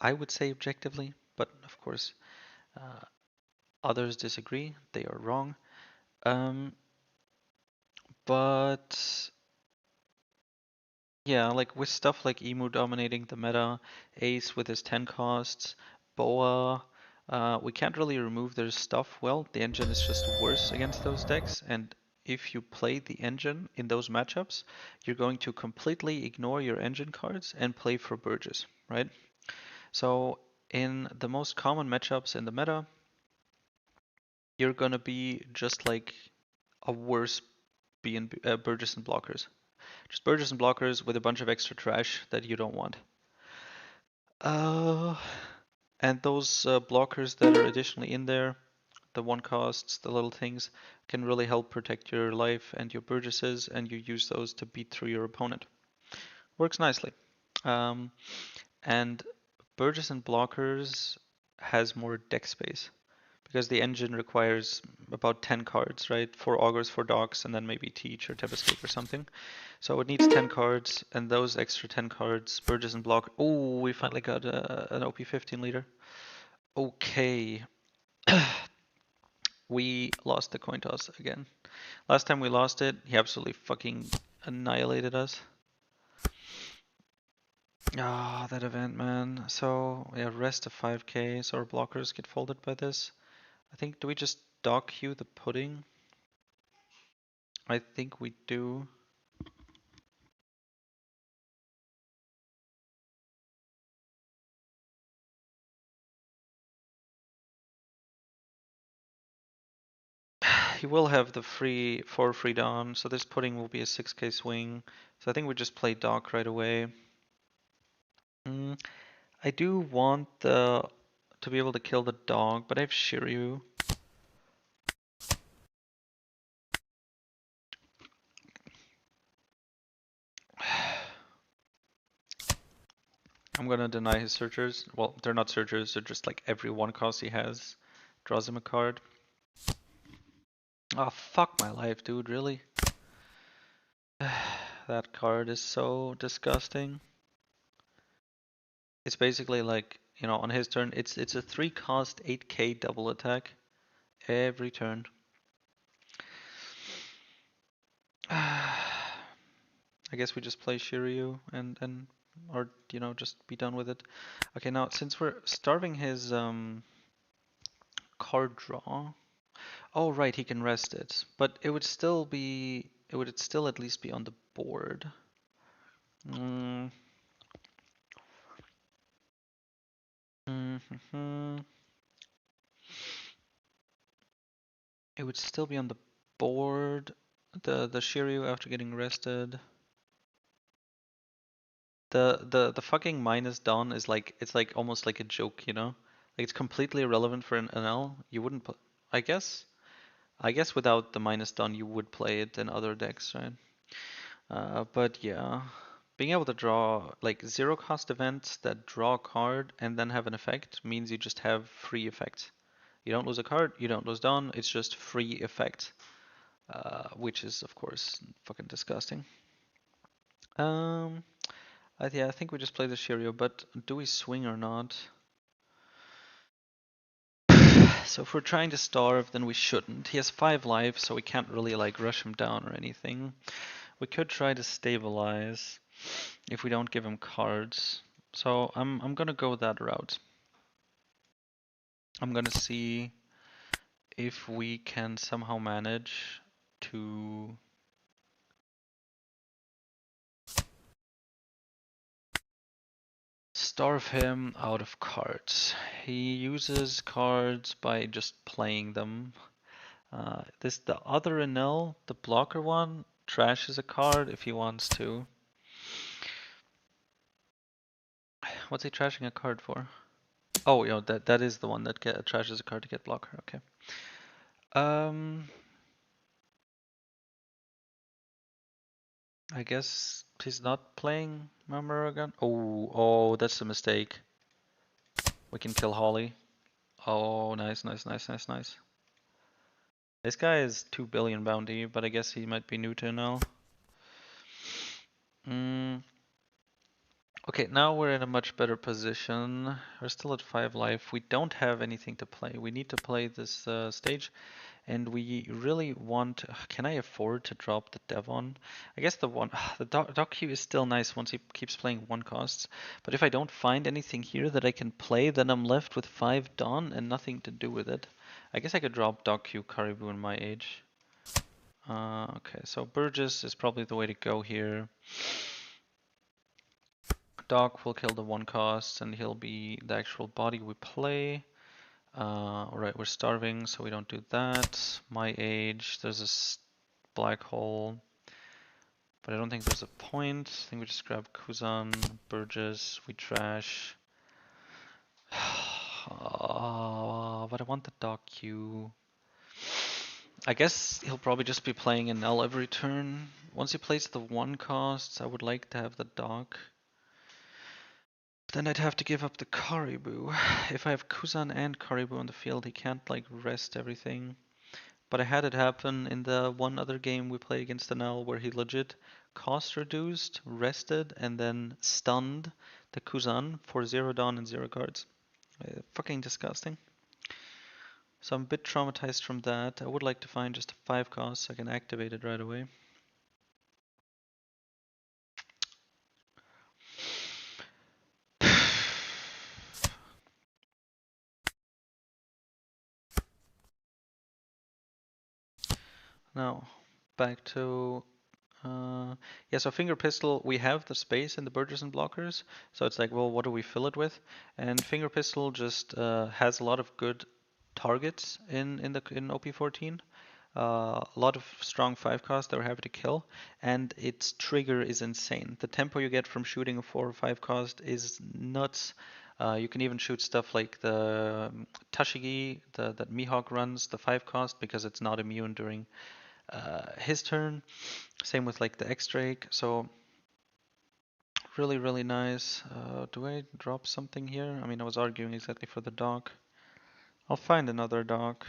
[SPEAKER 2] I would say objectively, but of course others disagree. They are wrong. But yeah, like with stuff like Emu dominating the meta, Ace with his 10 costs, Boa, we can't really remove their stuff well. The engine is just worse against those decks, and if you play the engine in those matchups, you're going to completely ignore your engine cards and play for Burgess, right? So in the most common matchups in the meta, you're gonna be just like a worse Burgess and blockers. Just Burgess and blockers with a bunch of extra trash that you don't want. And those blockers that are additionally in there, the one costs, the little things, can really help protect your life and your Burgesses, and you use those to beat through your opponent. Works nicely. And
[SPEAKER 1] Burgess and Blockers has more deck space because the engine requires about 10 cards, right? 4 Augurs, 4 Docks, and then maybe Teach or Tebescape or something. So it needs 10 cards, and those extra 10 cards, Burgess and Block. Oh, we finally got an OP15 leader. Okay. We lost the coin toss again. Last time we lost it, he absolutely fucking annihilated us. Ah, that event, man. So, yeah, rest of 5k, so our blockers get folded by this. I think, do we just dog queue the pudding? I think we do. He will have the free 4 free dawn, so this pudding will be a 6k swing. So I think we just play dog right away. I do want to be able to kill the dog, but I have Shiryu. I'm gonna deny his searchers. Well, they're not searchers, they're just like every one cost he has draws him a card. Oh, fuck my life, dude, really? That card is so disgusting. It's basically like, you know, on his turn, it's a 3 cost 8k double attack every turn. I guess we just play Shiryu and or you know just be done with it. Okay, now since we're starving his card draw. Oh right, he can rest it, but it would still at least be on the board. Mm. Mm-hmm. It would still be on the board. The Shiryu after getting rested. The fucking minus Dawn is like it's like almost like a joke, you know? Like it's completely irrelevant for an NL. You wouldn't put I guess without the minus Dawn you would play it in other decks, right? But yeah. Being able to draw like 0 cost events that draw a card and then have an effect means you just have free effects. You don't lose a card, you don't lose Dawn, it's just free effect. Which is of course fucking disgusting. Um yeah, I think we just play the Shiryu, but do we swing or not? So if we're trying to starve, then we shouldn't. He has 5 life, so we can't really like rush him down or anything. We could try to stabilize if we don't give him cards. So I'm gonna go that route. I'm gonna see if we can somehow manage to starve him out of cards. He uses cards by just playing them. The other Enel, the blocker one, trashes a card if he wants to. What's he trashing a card for? Oh, you know, that is the one that trashes a card to get blocker. Okay. Um, I guess he's not playing Mamurugan. Oh, that's a mistake. We can kill Holly. Oh, nice, nice, nice, nice, nice. This guy is 2 billion bounty, but I guess he might be new to now. Okay, now we're in a much better position. We're still at 5 life. We don't have anything to play. We need to play this stage, and we really want. Can I afford to drop the Devon? I guess the Doc Q is still nice once he keeps playing 1 costs. But if I don't find anything here that I can play, then I'm left with 5 Dawn and nothing to do with it. I guess I could drop Doc Q Caribou in my age. Okay, so Burgess is probably the way to go here. Doc will kill the 1 cost and he'll be the actual body we play. Alright, we're starving, so we don't do that. My age, there's a black hole. But I don't think there's a point. I think we just grab Kuzan, Burgess, we trash. But I want the Doc Q. I guess he'll probably just be playing an L every turn. Once he plays the 1 costs, I would like to have the Doc. Then I'd have to give up the Caribou. If I have Kuzan and Caribou on the field, he can't like rest everything. But I had it happen in the one other game we played against the Nell where he legit cost reduced, rested, and then stunned the Kuzan for 0 Dawn and 0 cards. Fucking disgusting. So I'm a bit traumatized from that. I would like to find just a 5 cost so I can activate it right away. Now, back to yeah, so Finger Pistol, we have the space in the Burgess and blockers, so it's like, well, what do we fill it with? And Finger Pistol just has a lot of good targets in OP14. A lot of strong 5 cost that we're happy to kill, and its trigger is insane. The tempo you get from shooting a 4 or 5 cost is nuts. You can even shoot stuff like the Tashigi that Mihawk runs, the 5 cost, because it's not immune during his turn. Same with like the X-Drake. So really, really nice. Do I drop something here? I mean, I was arguing exactly for the dock. I'll find another dock.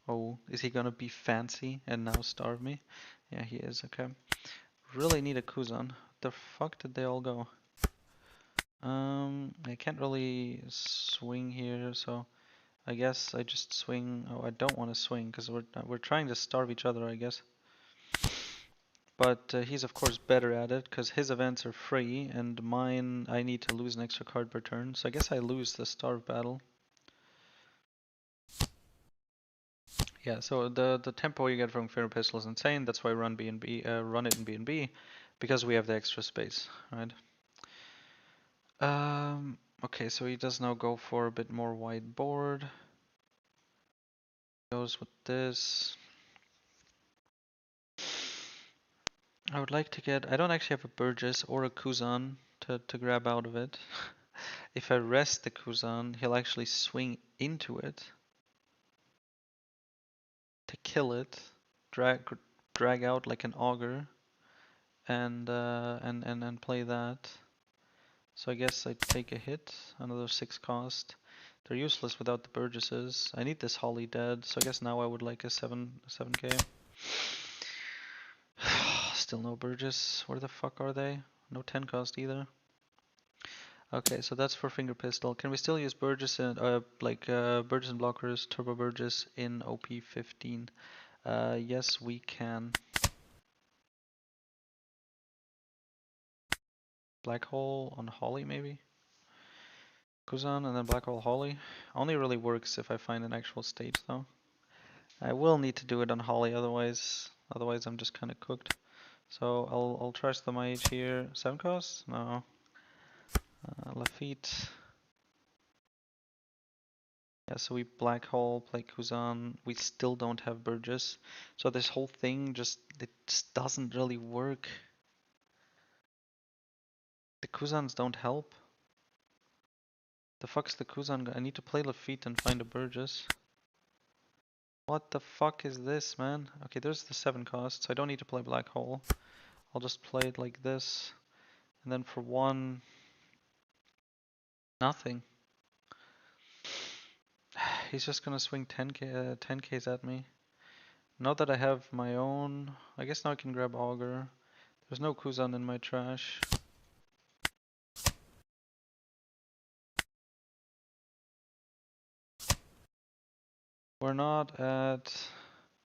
[SPEAKER 1] Oh, is he gonna be fancy and now starve me? Yeah, he is. Okay. Really need a Kuzan. The fuck did they all go? I can't really swing here, so I guess I just swing. Oh, I don't want to swing because we're trying to starve each other, I guess. But he's of course better at it because his events are free and mine I need to lose an extra card per turn. So I guess I lose the starve battle. Yeah, so the tempo you get from Fear Pistol is insane. That's why run B and B, run it in B and B, because we have the extra space, right? Okay, so he does now go for a bit more wide board. Goes with this. I would like to get. I don't actually have a Burgess or a Kuzan to grab out of it. If I rest the Kuzan, he'll actually swing into it to kill it, drag out like an auger, and play that. So I guess I take a hit, another 6 cost. They're useless without the Burgesses. I need this Holly dead, so I guess now I would like a 7k. Still no Burgess. Where the fuck are they? No 10 cost either. Okay, so that's for Finger Pistol. Can we still use Burgess and Burgess and blockers, Turbo Burgess in OP15? Yes, we can. Black Hole on Holly maybe? Kuzan and then Black Hole Holly. Only really works if I find an actual stage though. I will need to do it on Holly, otherwise I'm just kind of cooked. So I'll trash the mage here. 7 costs? No. Lafitte. Yeah, so we Black Hole, play Kuzan. We still don't have Burgess. So this whole thing just doesn't really work. The Kuzans don't help. The fuck's the Kuzan? I need to play Lafitte and find a Burgess. What the fuck is this, man? Okay, there's the 7 costs. I don't need to play Black Hole. I'll just play it like this. And then for 1, nothing. He's just gonna swing 10Ks at me. Now that I have my own, I guess now I can grab Augur. There's no Kuzan in my trash. We're not at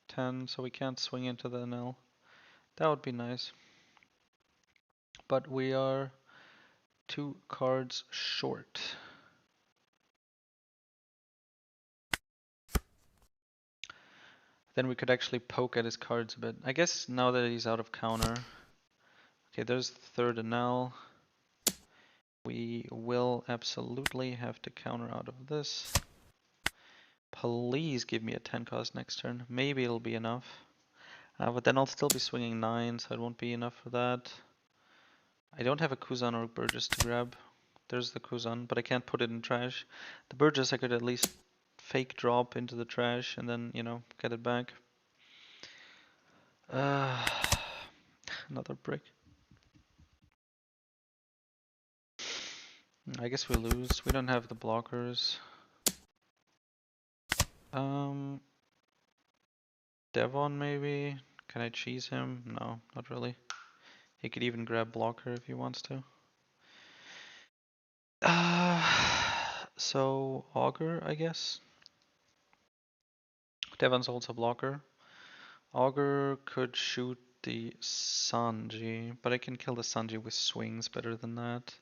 [SPEAKER 1] 10, so we can't swing into the NL. That would be nice. But we are 2 cards short. Then we could actually poke at his cards a bit. I guess now that he's out of counter. Okay, there's the third NL. We will absolutely have to counter out of this. Please give me a 10 cost next turn. Maybe it'll be enough. But then I'll still be swinging 9, so it won't be enough for that. I don't have a Kuzan or Burgess to grab. There's the Kuzan, but I can't put it in trash. The Burgess I could at least fake drop into the trash and then, get it back. Another brick. I guess we lose. We don't have the blockers. Devon maybe? Can I cheese him? No, not really. He could even grab blocker if he wants to. So Augur, I guess. Devon's also blocker. Augur could shoot the Sanji, but I can kill the Sanji with swings better than that.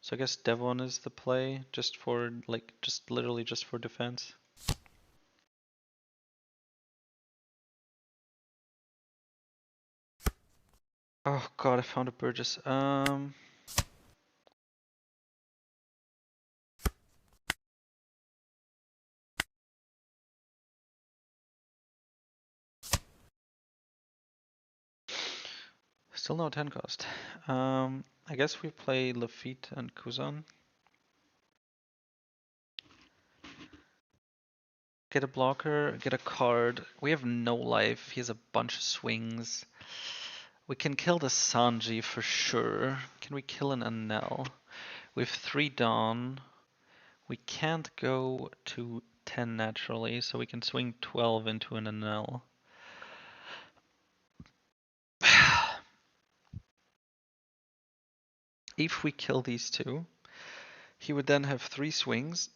[SPEAKER 1] So I guess Devon is the play, just for like, just literally just for defense. Oh god, I found a Burgess. Still no 10 cost. I guess we play Lafitte and Kuzan. Get a blocker, get a card. We have no life. He has a bunch of swings. We can kill the Sanji for sure. Can we kill an Anel? We have 3 Dawn. We can't go to 10 naturally, so we can swing 12 into an Anel. If we kill these two, he would then have 3 swings,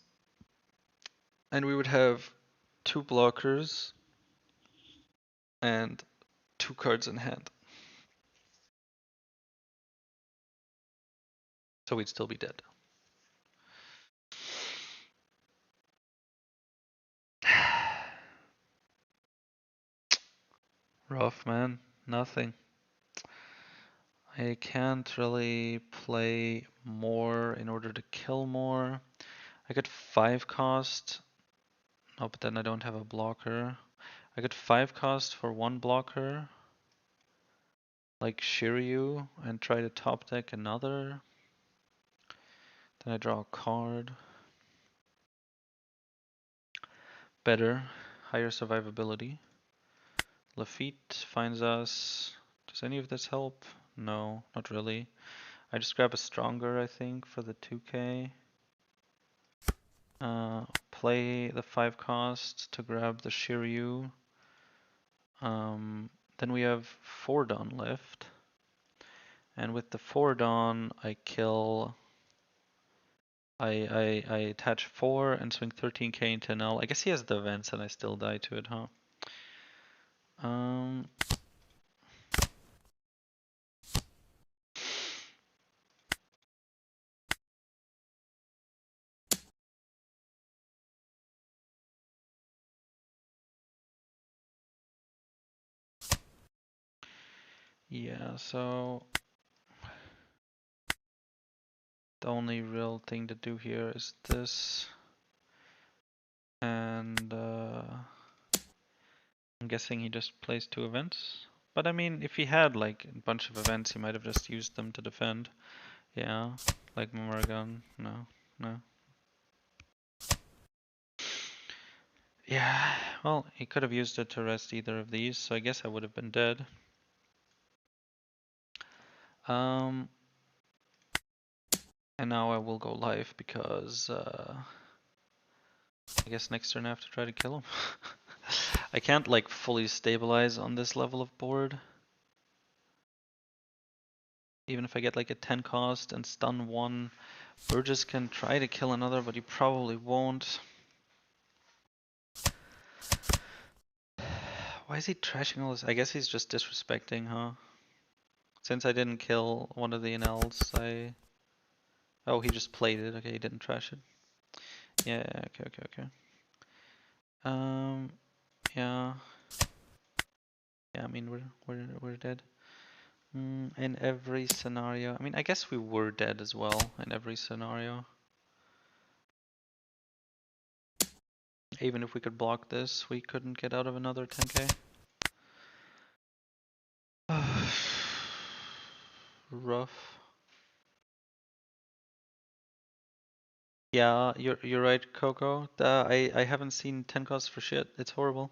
[SPEAKER 1] and we would have 2 blockers and 2 cards in hand. So we'd still be dead. Rough, man. Nothing. I can't really play more in order to kill more. I could 5 cost. No, but then I don't have a blocker. I could 5 cost for 1 blocker, like Shiryu, and try to top deck another. Then I draw a card. Better, higher survivability. Lafitte finds us. Does any of this help? No, not really. I just grab a stronger, I think, for the 2k. Play the 5 cost to grab the Shiryu. Then we have 4 Dawn left. And with the 4 Dawn, I kill. I attach 4 and swing 13k into null. I guess he has the events and I still die to it, huh? Yeah, so the only real thing to do here is this. And I'm guessing he just plays 2 events. But I mean, if he had like a bunch of events, he might have just used them to defend. Yeah, like Morrigan. No, no. Yeah, well, he could have used it to rest either of these, so I guess I would have been dead. And now I will go live because I guess next turn I have to try to kill him. I can't like fully stabilize on this level of board. Even if I get like a 10 cost and stun one, Burgess can try to kill another, but he probably won't. Why is he trashing all this? I guess he's just disrespecting, huh? Since I didn't kill one of the NLs, Oh, he just played it. Okay, he didn't trash it. Yeah, okay. Yeah. Yeah, I mean, we're dead. In every scenario. I mean, I guess we were dead as well in every scenario. Even if we could block this, we couldn't get out of another 10k. Rough. Yeah, you're right, Coco. I haven't seen 10 costs for shit. It's horrible.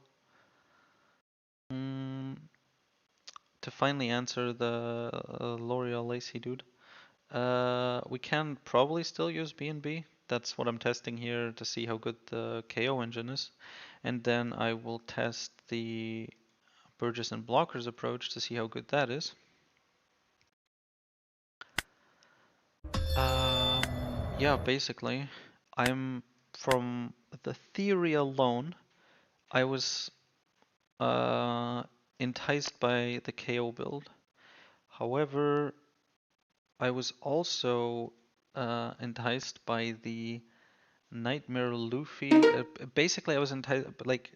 [SPEAKER 1] To finally answer the L'Oreal Lacey dude. We can probably still use B&B. That's what I'm testing here to see how good the KO engine is. And then I will test the Burgess and Blockers approach to see how good that is. Yeah, basically, I'm from the theory alone, I was uh, enticed by the KO build. However, I was also enticed by the Nightmare Luffy. Basically, I was enticed, like,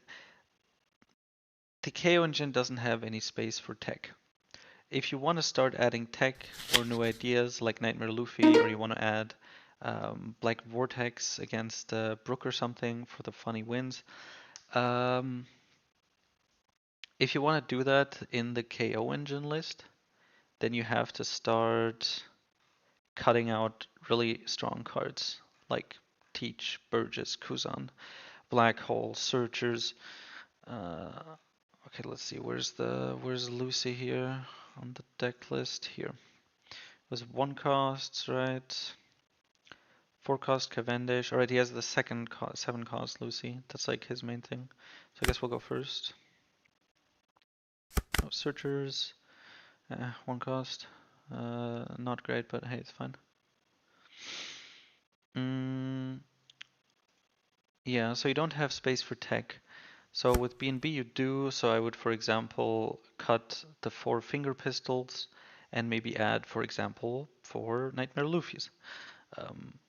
[SPEAKER 1] the KO engine doesn't have any space for tech. If you want to start adding tech or new ideas like Nightmare Luffy, or you want to add Black Vortex against Brook or something for the funny wins, um, if you want to do that in the KO engine list, then you have to start cutting out really strong cards like Teach, Burgess, Kuzan, Black Hole, Searchers. Uh, okay, let's see. Where's Lucy here on the deck list? Here. It was one cost, right? Four cost Cavendish. Alright, he has the second cost, seven cost Lucy. That's like his main thing. So I guess we'll go first. Oh, Searchers. One cost. Not great, but hey, it's fine. Yeah, so you don't have space for tech. So with B&B you do, so I would, for example, cut the four finger pistols and maybe add, for example, four Nightmare Luffy's. Um,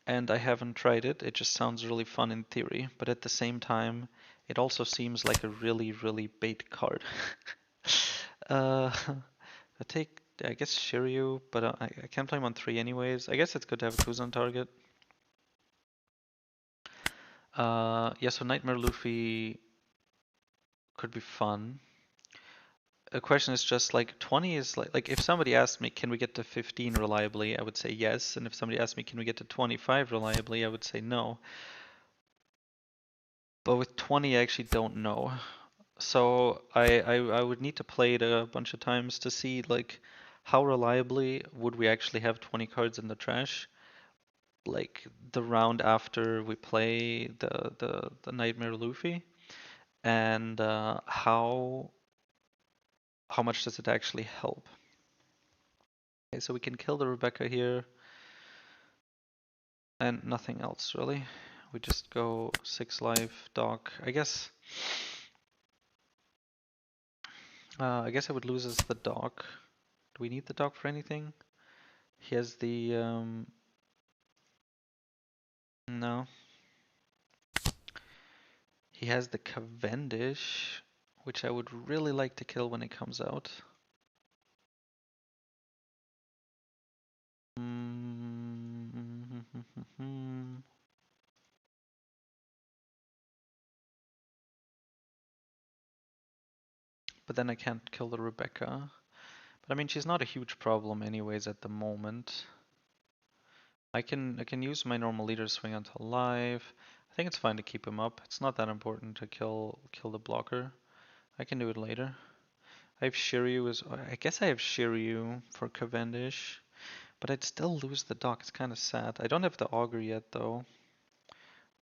[SPEAKER 1] and I haven't tried it, it just sounds really fun in theory, but at the same time, it also seems like a really, really bait card. I take, I guess, Shiryu, but I can't play him on 3 anyways. I guess it's good to have a Kuzan target. Yeah, so Nightmare Luffy could be fun. The question is just like 20 is like if somebody asked me, can we get to 15 reliably, I would say yes. And if somebody asked me, can we get to 25 reliably, I would say no. But with 20, I actually don't know. So I would need to play it a bunch of times to see like how reliably would we actually have 20 cards in the trash. Like the round after we play the Nightmare Luffy, and how much does it actually help? Okay, so we can kill the Rebecca here, and nothing else really. We just go 6 life, dock. I guess I would lose as the dock. Do we need the dock for anything? He has the no. He has the Cavendish, which I would really like to kill when it comes out. But then I can't kill the Rebecca. But I mean, she's not a huge problem anyways at the moment. I can use my normal leader swing until live. I think it's fine to keep him up. It's not that important to kill the blocker. I can do it later. I have Shiryu as I guess I have Shiryu for Cavendish, but I'd still lose the dock. It's kind of sad. I don't have the auger yet though,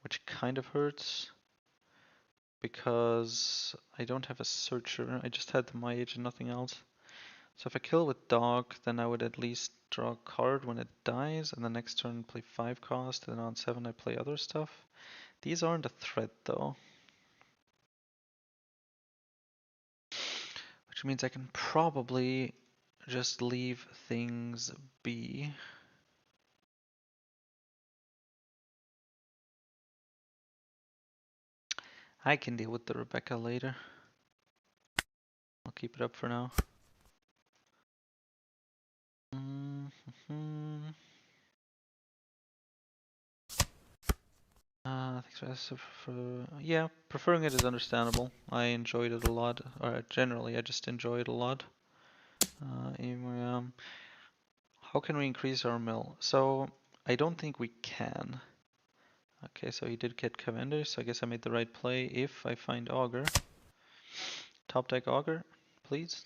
[SPEAKER 1] which kind of hurts because I don't have a searcher. I just had the mage and nothing else. So if I kill with dog, then I would at least draw a card when it dies, and the next turn play 5 cost, and then on 7 I play other stuff. These aren't a threat though. Which means I can probably just leave things be. I can deal with the Rebecca later. I'll keep it up for now. Thanks for yeah, preferring it is understandable. I enjoyed it a lot, or generally I just enjoy it a lot. Anyway, how can we increase our mill? So I don't think we can. Okay, so he did get Cavendish, so I guess I made the right play if I find Augur. Top deck Augur, please.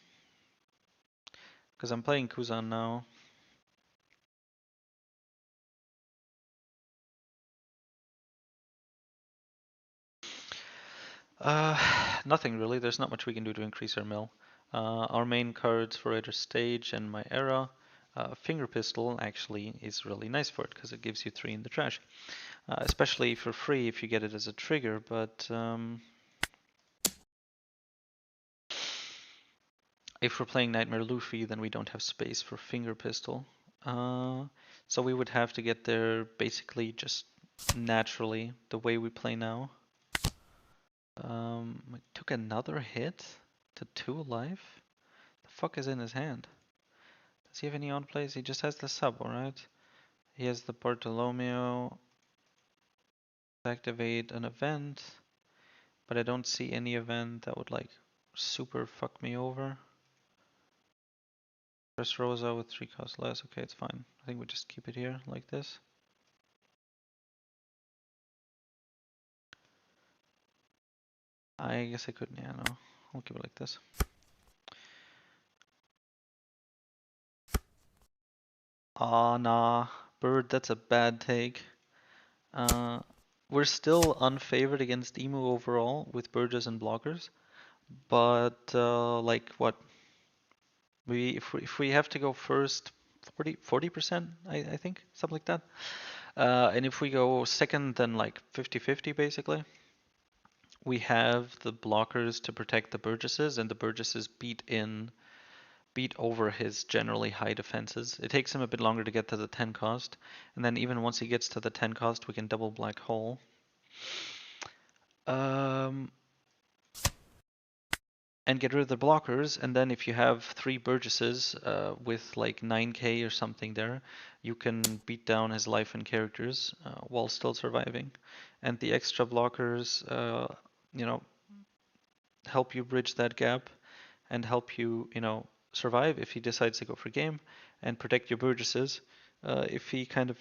[SPEAKER 1] Because I'm playing Kuzan now.
[SPEAKER 2] Uh, Nothing really. There's not much we can do to increase our mill. Our main cards for either stage and my era. Finger pistol actually is really nice for it because it gives you 3 in the trash, especially for free if you get it as a trigger. But if we're playing Nightmare Luffy, then we don't have space for finger pistol. So we would have to get there basically just naturally the way we play now. I took another hit to 2 life. The fuck is in his hand? Does he have any on plays? He just has the sub, alright? He has the Bartolomeo. Activate an event, but I don't see any event that would like super fuck me over. Press Rosa with 3 cost less. Okay, it's fine. I think we just keep it here like this. I guess I couldn't. Yeah, no. I'll keep it like this. Ah, nah. Bird, that's a bad take. We're still unfavored against Emu overall with Burgess and blockers, but like what? If we have to go first, 40%, I think, something like that. And if we go second, then like 50-50 basically. We have the blockers to protect the Burgesses, and the Burgesses beat over his generally high defenses. It takes him a bit longer to get to the 10 cost, and then even once he gets to the 10 cost, we can double black hole. And get rid of the blockers, and then if you have 3 Burgesses with like 9k or something there, you can beat down his life and characters while still surviving. And the extra blockers, you know, help you bridge that gap and help you, survive if he decides to go for game, and protect your Burgesses. If he kind of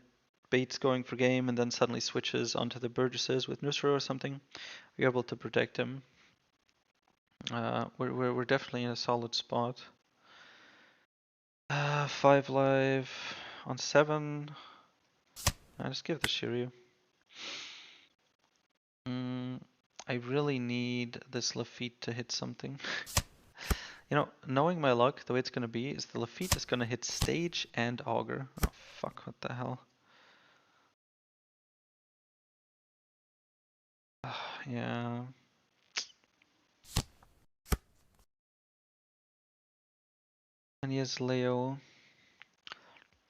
[SPEAKER 2] baits going for game and then suddenly switches onto the Burgesses with Nusra or something, you're able to protect him. We're definitely in a solid spot. 5 life on 7. I just give the Shiryu. I really need this Lafitte to hit something. Knowing my luck, the way it's gonna be is the Lafitte is gonna hit stage and auger. Oh fuck, what the hell? Yeah. And he has Leo.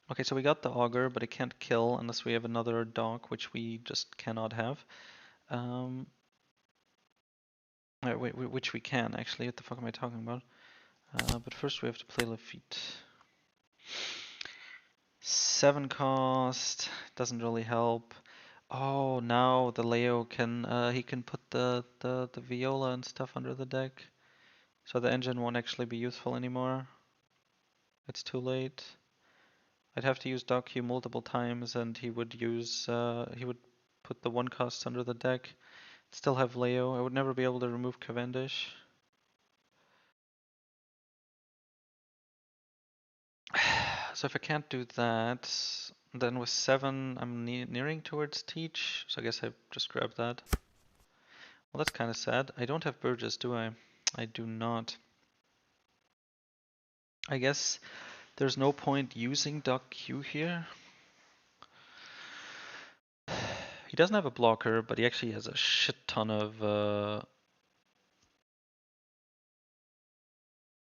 [SPEAKER 2] Okay, so we got the auger, but it can't kill unless we have another dog, which we just cannot have. Which we can actually. What the fuck am I talking about? But first we have to play Lafitte. 7 cost doesn't really help. Oh, now the Leo can he can put the viola and stuff under the deck, so the engine won't actually be useful anymore. It's too late. I'd have to use Dock Q multiple times, and he would put the 1 costs under the deck. Still have Leo. I would never be able to remove Cavendish. So if I can't do that, then with 7 I'm nearing towards Teach, so I guess I just grab that. Well, that's kind of sad. I don't have Burgess, do I? I do not. I guess there's no point using Dock Q here. He doesn't have a blocker, but he actually has a shit ton of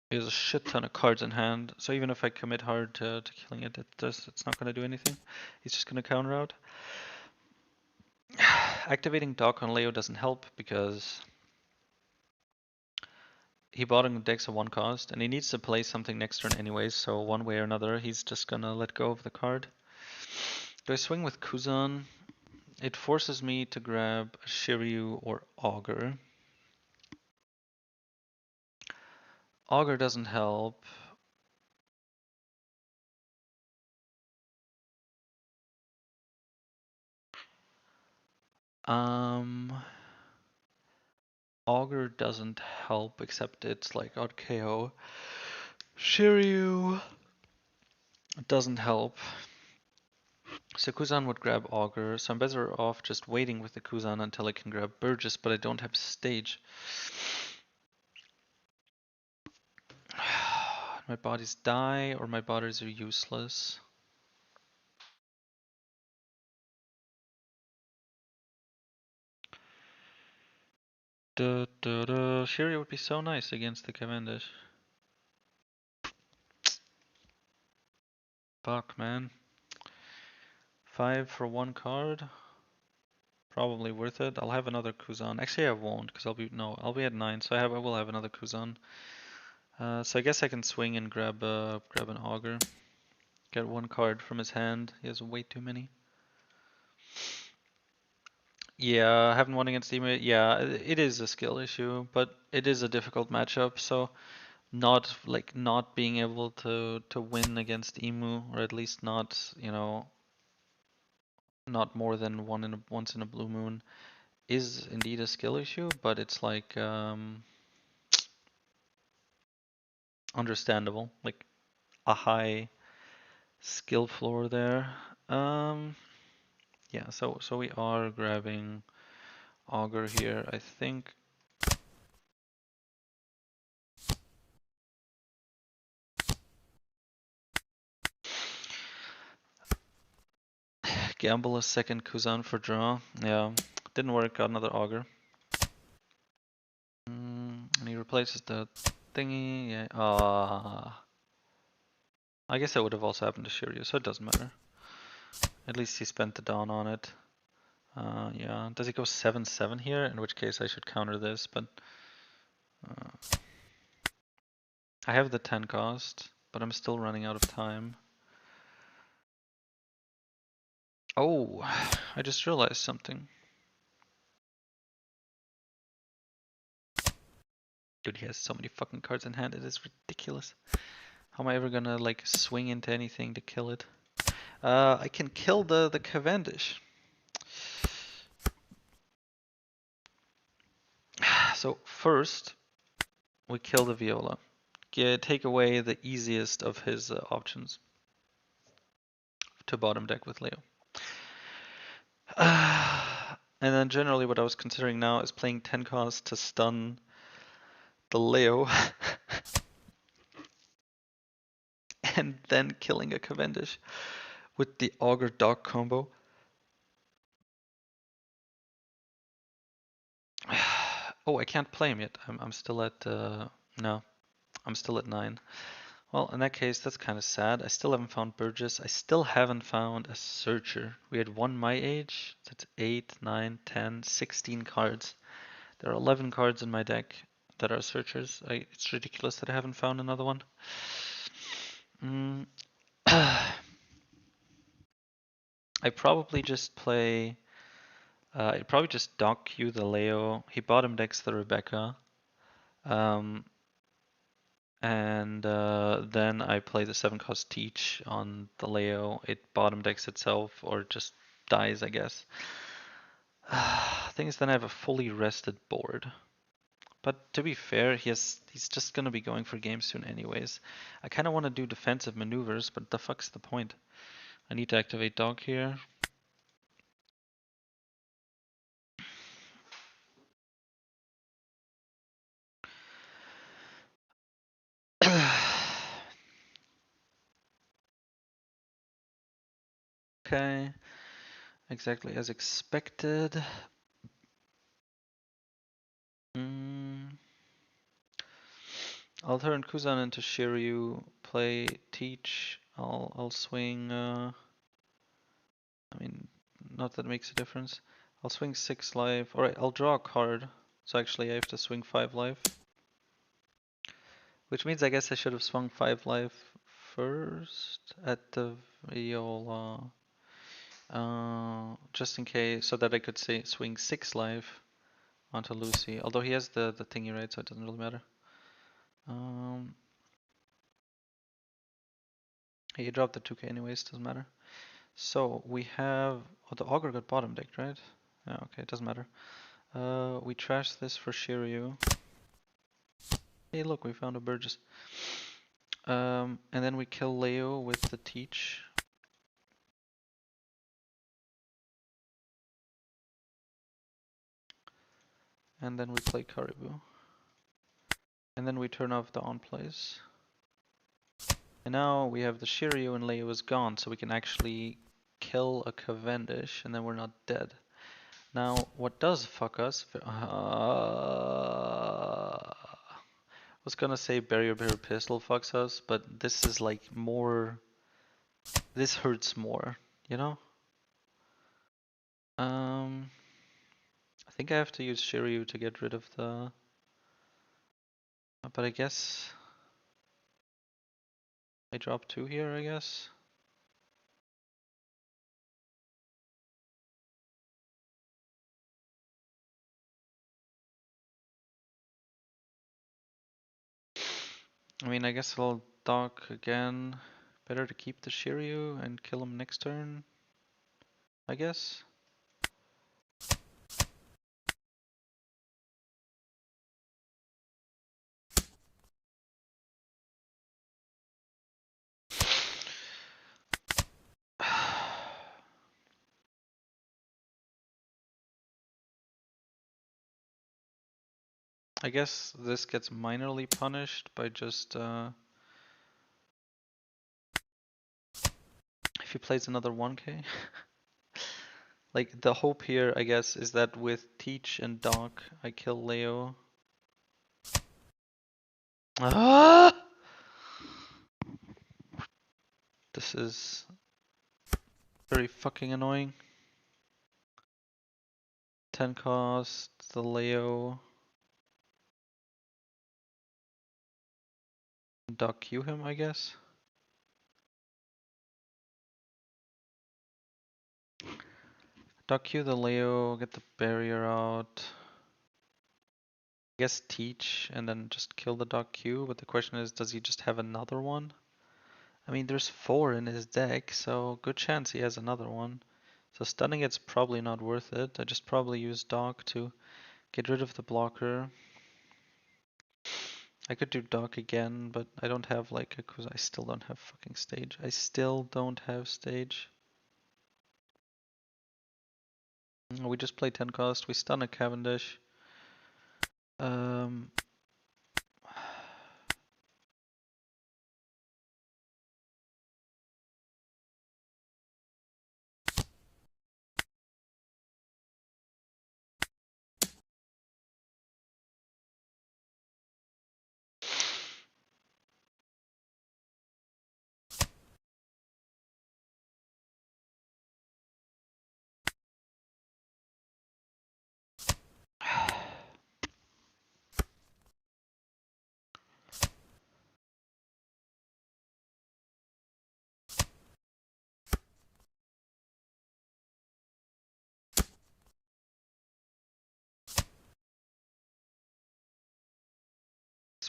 [SPEAKER 2] he has a shit ton of cards in hand. So even if I commit hard to killing it, it's not gonna do anything. He's just gonna counter out. Activating Dock on Leo doesn't help because he bought in the decks at 1 cost, and he needs to play something next turn anyways, so one way or another, he's just gonna let go of the card. Do I swing with Kuzan? It forces me to grab Shiryu or Augur. Augur doesn't help. Augur doesn't help, except it's like odd KO. Shiryu doesn't help.
[SPEAKER 1] So Kuzan would grab Augur, so I'm better off just waiting with the Kuzan until I can grab Burgess, but I don't have stage. My bodies die, or my bodies are useless. Shiri would be so nice against the Cavendish. Fuck, man. 5 for 1 card. Probably worth it. I'll have another Kuzan. Actually, I won't, because I'll be at 9, so I will have another Kuzan. So I guess I can swing and grab an Augur. Get 1 card from his hand. He has way too many. Yeah, I haven't won against Emu. Yeah, it is a skill issue, but it is a difficult matchup. So not being able to win against Emu, or at least not not more than once in a blue moon, is indeed a skill issue. But it's like understandable, like a high skill floor there. Yeah. So we are grabbing Augur here, I think. Gamble a second Kuzan for draw. Yeah, didn't work. Got another Augur. And he replaces the thingy. Yeah. I guess that would have also happened to Shiryu, so it doesn't matter. At least he spent the Dawn on it. Yeah. Does he go 7/7 here? In which case I should counter this, but I have the 10 cost, but I'm still running out of time. Oh, I just realized something. Dude, he has so many fucking cards in hand, it is ridiculous. How am I ever gonna like swing into anything to kill it? I can kill the Cavendish. So first, we kill the Viola. Take away the easiest of his options to bottom deck with Leo. And then generally what I was considering now is playing 10 cost to stun the Leo and then killing a Cavendish with the Augur Dog combo. Oh, I can't play him yet. I'm still at no, I'm still at 9. Well, in that case, that's kind of sad. I still haven't found Burgess. I still haven't found a Searcher. We had one my age. That's 8, 9, 10, 16 cards. There are 11 cards in my deck that are Searchers. It's ridiculous that I haven't found another one. Mm. I probably just play. I'd probably just dock Q the Leo. He bottom decks the Rebecca. Um, and then I play the 7 cost Teach on the Leo. It bottom decks itself or just dies, I guess. Thing is, then I have a fully rested board. But to be fair, he's just gonna be going for game soon anyways. I kind of want to do defensive maneuvers, but the fuck's the point? I need to activate dog here. Okay, exactly as expected. I'll turn Kuzan into Shiryu, play Teach. I'll swing. I mean, not that it makes a difference. I'll swing 6 life. Alright, I'll draw a card. So actually I have to swing 5 life. Which means I guess I should have swung 5 life first at the Viola. Just in case, so that I could say swing 6 life onto Lucy. Although he has the thingy, right, so it doesn't really matter. He dropped the 2k anyways, doesn't matter. So we have, oh, the Augur got bottom decked, right? Yeah, okay, it doesn't matter. We trash this for Shiryu. Hey, look, we found a Burgess. And then we kill Leo with the Teach. and then we play Caribou. And then we turn off the on plays. And now we have the Shiryu and Leo is gone, so we can actually kill a Cavendish and then we're not dead. Now, what does fuck us? I was gonna say Barrier Bear Pistol fucks us, but this is like more. This hurts more, you know? I think I have to use Shiryu to get rid of the. But I guess I drop 2 here, I guess. I mean, I guess I'll dock again. Better to keep the Shiryu and kill him next turn, I guess. I guess this gets minorly punished by just if he plays another 1k. Like the hope here, I guess, is that with Teach and Doc, I kill Leo. Ah! This is very fucking annoying. 10 cost, the Leo. Doc Q him, I guess. Doc Q the Leo, get the barrier out. I guess Teach and then just kill the Doc Q, but the question is, does he just have another one? I mean, there's 4 in his deck, so good chance he has another one. So stunning it's probably not worth it. I just probably use Doc to get rid of the blocker. I could do Doc again, but I don't have like a, cause I still don't have fucking stage. I still don't have stage. We just play 10 cost, we stun a Cavendish. Um,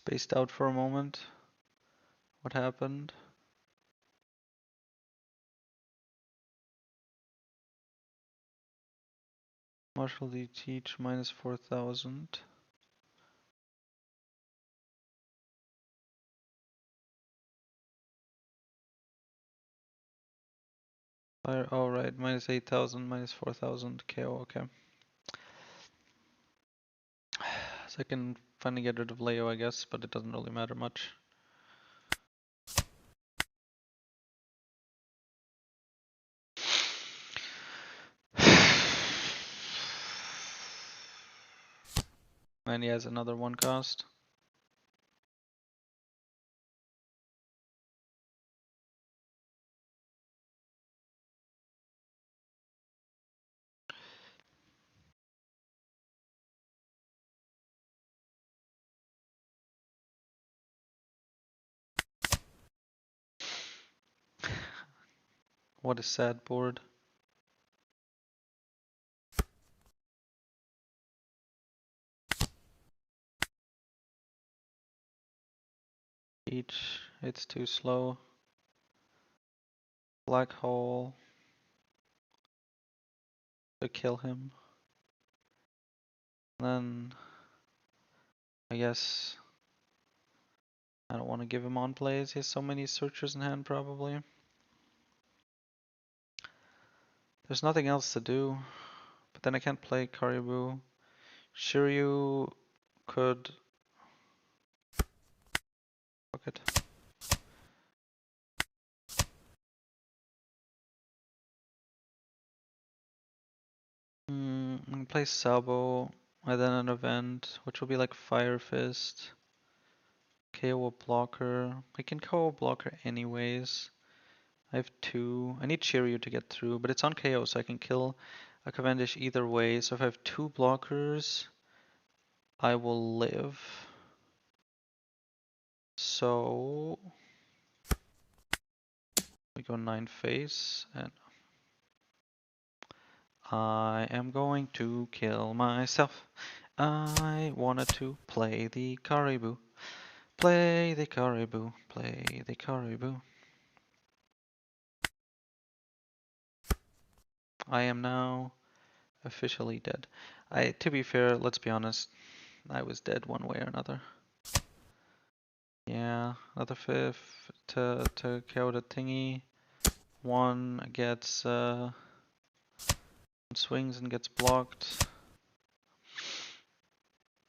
[SPEAKER 1] spaced out for a moment. What happened? Marshall D Teach minus 4,000. Fire, oh right, minus 8,000, minus 4,000 KO, okay. So I can finally get rid of Leo, I guess, but it doesn't really matter much. And he has another 1 cost. What a sad board. Each, it's too slow. Black hole. To kill him. Then I guess I don't want to give him on plays. He has so many searchers in hand probably. There's nothing else to do. But then I can't play Caribou. Shiryu could... Fuck it. Play Sabo, and then an event, which will be like Fire Fist. KO a blocker. I can KO a blocker anyways. I have 2. I need Shiryu to get through, but it's on KO, so I can kill a Cavendish either way. So if I have 2 blockers, I will live. So we go 9 face, and I am going to kill myself. I wanted to play the Caribou. Play the Caribou. Play the Caribou. I am now officially dead. To be fair, let's be honest, I was dead one way or another. Yeah, another 5th to KO the thingy. 1 gets swings and gets blocked.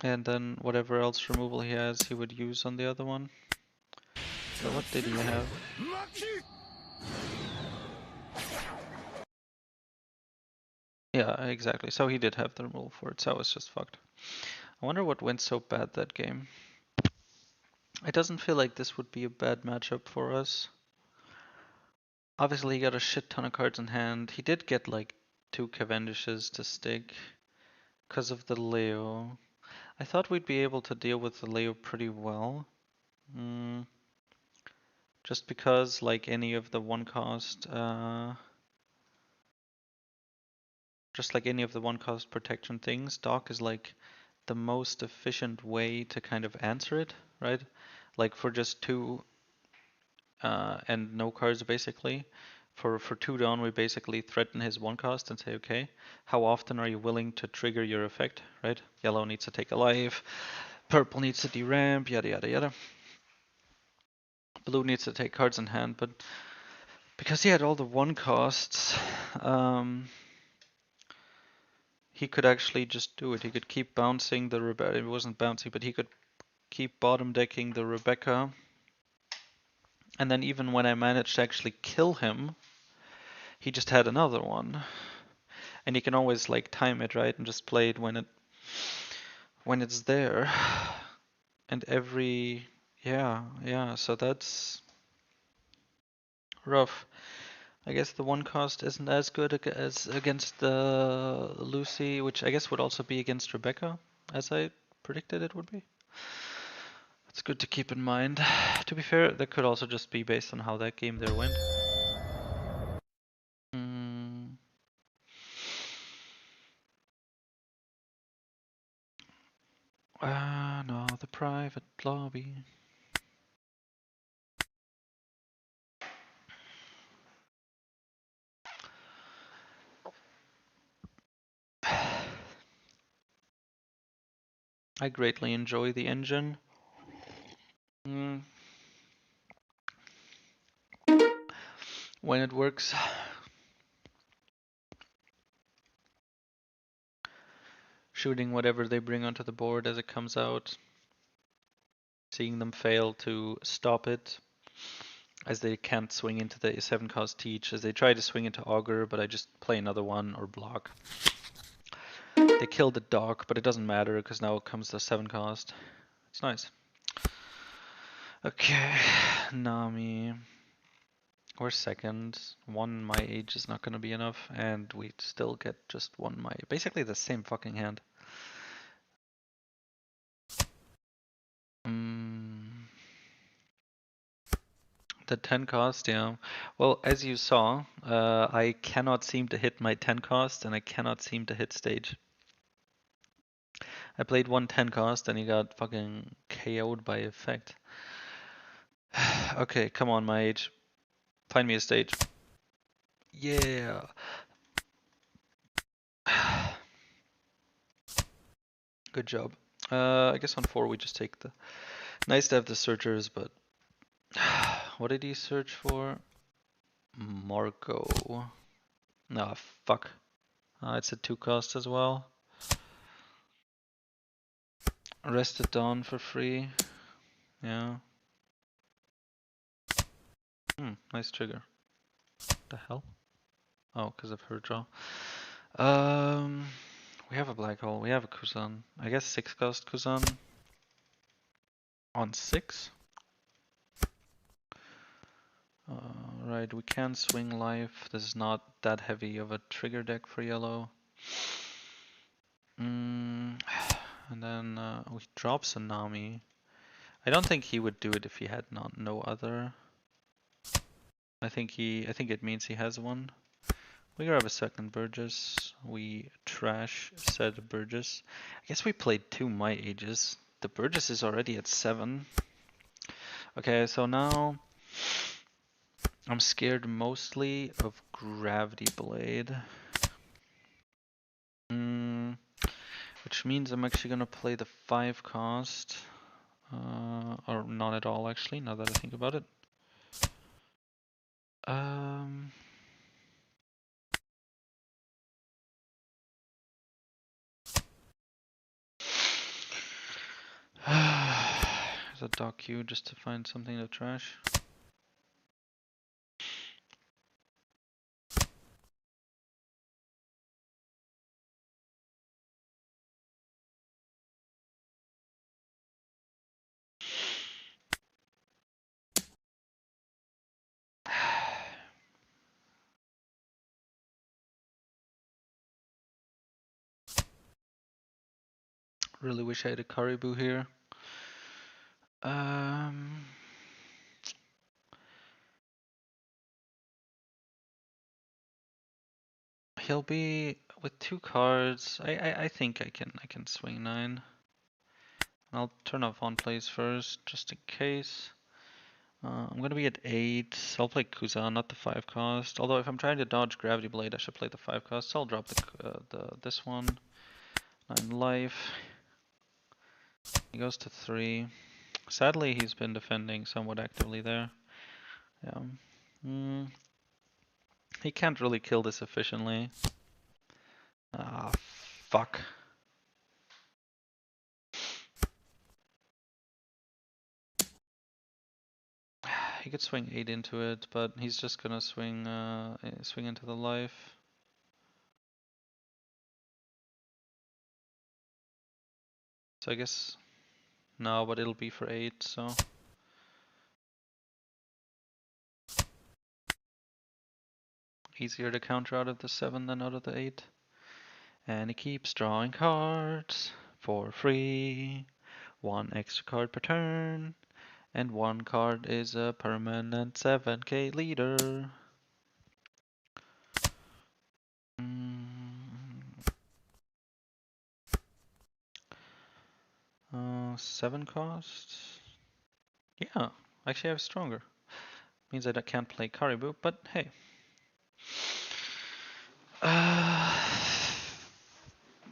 [SPEAKER 1] And then whatever else removal he has, he would use on the other one. So what did he have? Yeah, exactly. So he did have the removal for it, so I was just fucked. I wonder what went so bad that game. It doesn't feel like this would be a bad matchup for us. Obviously he got a shit ton of cards in hand. He did get like 2 Cavendishes to stick because of the Leo. I thought we'd be able to deal with the Leo pretty well. Just because like any of the one cost just like any of the one cost protection things, Doc is like the most efficient way to kind of answer it, right? Like for just 2 and no cards basically. For 2 down, we basically threaten his one cost and say, okay, how often are you willing to trigger your effect, right? Yellow needs to take a life, purple needs to deramp, yada yada yada. Blue needs to take cards in hand, but because he had all the one costs, he could actually just do it. He could keep bouncing the Rebecca. It wasn't bouncy, but he could keep bottom decking the Rebecca. And then even when I managed to actually kill him, he just had another one. And you can always like time it, right? And just play it when it's there. And yeah, so that's rough. I guess the one cost isn't as good as against the Lucy, which I guess would also be against Rebecca, as I predicted it would be. It's good to keep in mind. To be fair, that could also just be based on how that game there went. No, the private lobby. I greatly enjoy the engine. When it works. Shooting whatever they bring onto the board as it comes out. Seeing them fail to stop it. As they can't swing into the 7 cost teach. As they try to swing into Augur, but I just play another one or block. They killed the dog, but it doesn't matter because now it comes the 7 cost. It's nice. Okay, Nami. We're second. 1 my age is not gonna be enough, and we still get just 1 my. Basically the same fucking hand. The 10 cost, yeah. Well, as you saw, I cannot seem to hit my 10 cost, and I cannot seem to hit stage. I played 1 10 cost, and he got fucking KO'd by effect. Okay, come on, my age. Find me a stage. Yeah. Good job. I guess on 4 we just take the... Nice to have the searchers, but... What did he search for? Marco. Nah, fuck. It's a 2 cost as well. Arrested Dawn for free. Yeah. Nice trigger. The hell? Oh, because of her draw. We have a black hole. We have a Kuzan. I guess 6 cost Kuzan on 6. Right, we can swing life. This is not that heavy of a trigger deck for yellow. And then we drop Tsunami. I don't think he would do it if he had no other. I think it means he has one. We grab a second Burgess. We trash said Burgess. I guess we played 2 My Ages. The Burgess is already at 7. Okay, so now I'm scared mostly of Gravity Blade. Which means I'm actually gonna play the 5 cost. Or not at all actually, now that I think about it. There's a dock queue just to find something to trash. Really wish I had a Caribou here. He'll be with 2 cards. I think I can swing 9. I'll turn off on plays first, just in case. I'm gonna be at 8. I'll play Kuzan, not the 5 cost. Although if I'm trying to dodge Gravity Blade, I should play the 5 cost. So I'll drop this one. 9 life. He goes to 3. Sadly, he's been defending somewhat actively there. Yeah. He can't really kill this efficiently. Ah, fuck. He could swing 8 into it, but he's just gonna swing into the life. So I guess no, but it'll be for 8, so. Easier to counter out of the 7 than out of the 8. And he keeps drawing cards for free. 1 extra card per turn. And 1 card is a permanent 7k leader. 7 costs. Yeah, actually I have stronger. Means that I can't play Caribou, but hey.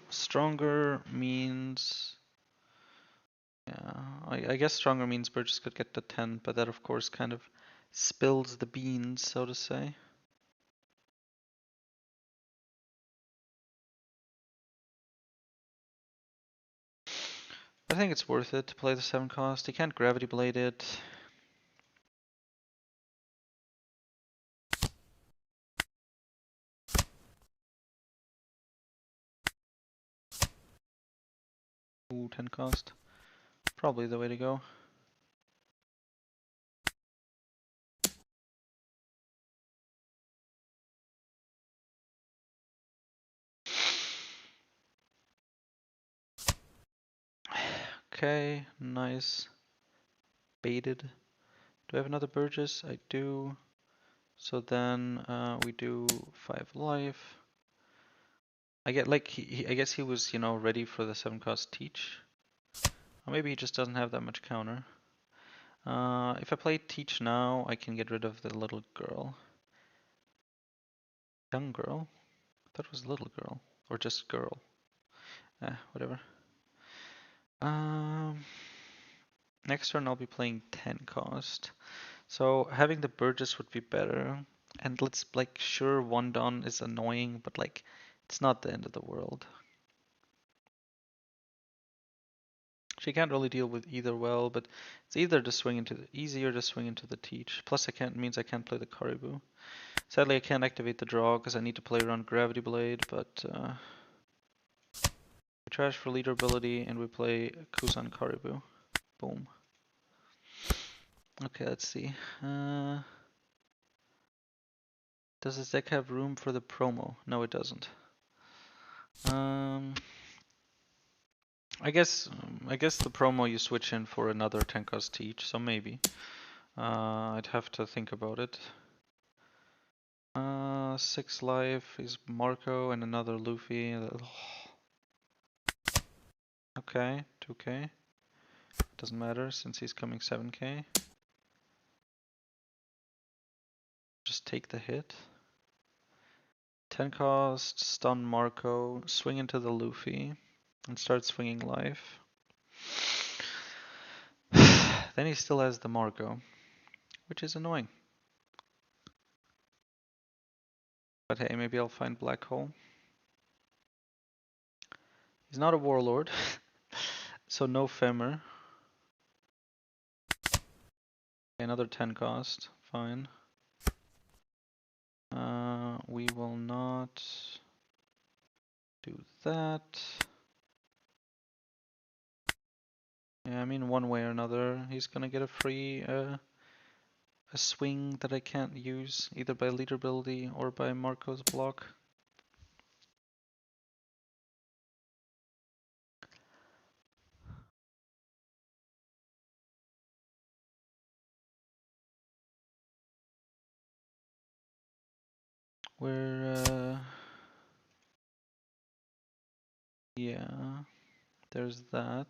[SPEAKER 1] Stronger means... Yeah, I guess stronger means Burgess could get to 10, but that of course kind of spills the beans, so to say. I think it's worth it to play the 7 cost. He can't Gravity Blade it. Ooh, 10 cost. Probably the way to go. Okay, nice. Baited. Do I have another Burgess? I do. So then we do 5 life. I get like I guess he was, ready for the 7 cost teach. Or maybe he just doesn't have that much counter. If I play teach now, I can get rid of the little girl. Young girl? I thought it was little girl. Or just girl. Whatever. Next turn I'll be playing 10 cost. So having the Burgess would be better. And let's sure 1 Dawn is annoying, but it's not the end of the world.
[SPEAKER 2] She can't really deal with either well, but it's either to swing into the, easier to swing into the teach. Plus, I can't means I can't play the Caribou. Sadly, I can't activate the draw because I need to play around Gravity Blade, but we trash for leader ability and we play Kuzan Caribou. Boom. Okay, let's see. Does this deck have room for the promo? No, it doesn't. I guess the promo you switch in for another 10 cost teach, so maybe. I'd have to think about it. 6 life is Marco and another Luffy. Okay, 2k. Doesn't matter since he's coming 7k. Just take the hit. 10 cost, stun Marco, swing into the Luffy, and start swinging life. Then he still has the Marco, which is annoying. But hey, maybe I'll find Black Hole. He's not a warlord, so no Femmer. Another 10 cost, fine. We will not do that. Yeah, I mean one way or another, he's gonna get a free a swing that I can't use either by leader ability or by Marco's block. We're yeah, there's that.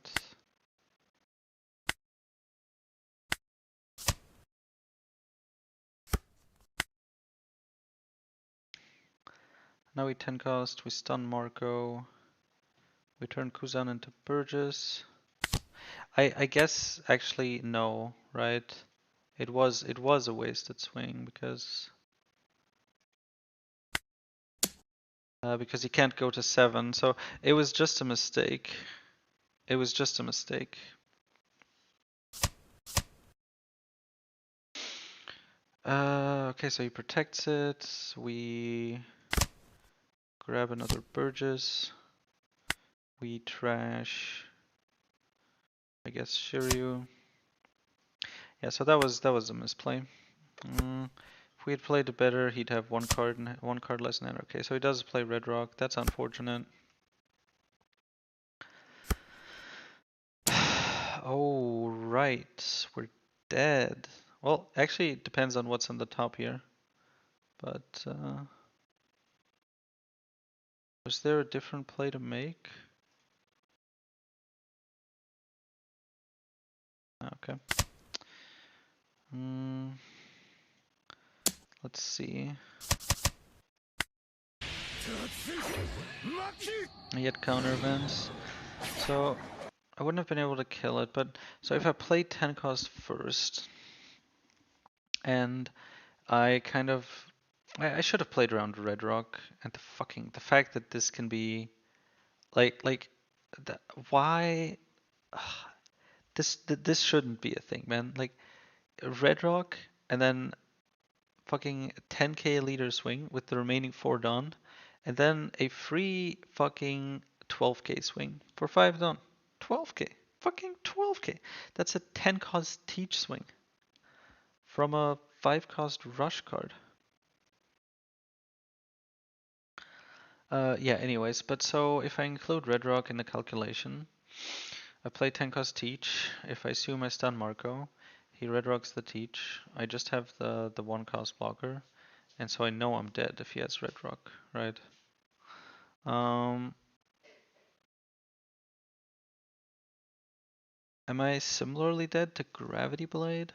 [SPEAKER 2] Now we 10 cost, we stun Marco. We turn Kuzan into Burgess. I guess actually no, right? It was a wasted swing because he can't go to 7, so it was just a mistake. It was just a mistake. Okay, so he protects it. We grab another Burgess. We trash, I guess, Shiryu. Yeah, so that was a misplay. If we had played it better, he'd have one card less than that. Okay, so he does play Red Rock. That's unfortunate. Oh, right. We're dead. Well, actually, it depends on what's on the top here. But, was there a different play to make? Okay. Let's see. He had counter events. So, I wouldn't have been able to kill it, but, so if I played 10 cost first, and I kind of, I should have played around Red Rock, and the fact that this can be, like, why, this shouldn't be a thing, man. Like, Red Rock, and then fucking 10k leader swing with the remaining 4 done, and then a free fucking 12k swing for 5 done. 12k. Fucking 12k. That's a 10 cost teach swing from a 5 cost rush card. Yeah, anyways, but so if I include Red Rock in the calculation, I play 10 cost teach. If I assume I stun Marco, he Red Rocks the teach. I just have the 1 cost blocker, and so I know I'm dead if he has Red Rock, right? Am I similarly dead to Gravity Blade?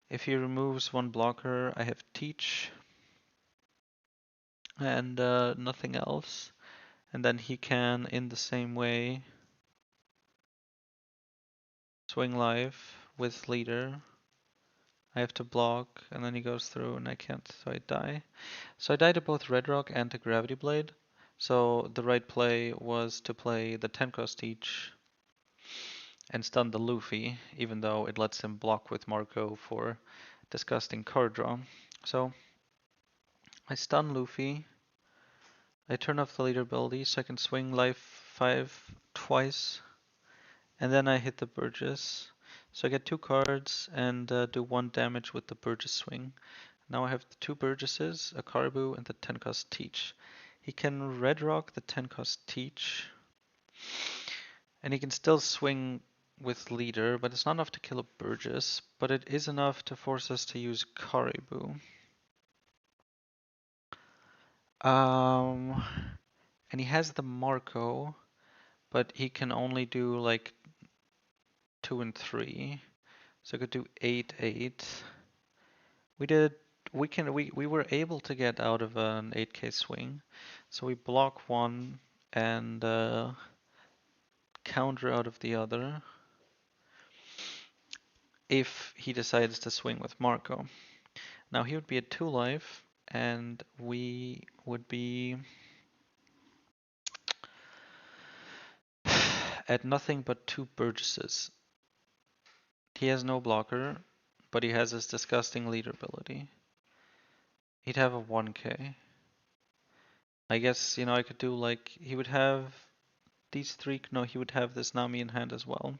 [SPEAKER 2] If he removes 1 blocker, I have teach and nothing else, and then he can, in the same way, swing life with leader. I have to block, and then he goes through, and I can't, so I die. So I died to both Red Rock and to Gravity Blade. So the right play was to play the 10 cost teach,
[SPEAKER 1] and stun the Luffy, even though it lets him block with Marco for disgusting card draw. So I stun Luffy. I turn off the leader ability so I can swing life 5 twice, and then I hit the Burgess. So I get 2 cards and do 1 damage with the Burgess swing. Now I have the 2 Burgesses, a Caribou, and the 10 cost Teach. He can red rock the 10 cost Teach, and he can still swing with leader, but it's not enough to kill a Burgess, but it is enough to force us to use Caribou. And he has the Marco, but he can only do like 2 and 3. So I could do 8, 8. We were able to get out of an 8k swing. So we block one and counter out of the other if he decides to swing with Marco. Now he would be at 2 life and we would be at nothing but 2 Burgesses. He has no blocker, but he has his disgusting leader ability. He'd have a 1k. I guess, I could do like, he would have these 3, no, he would have this Nami in hand as well.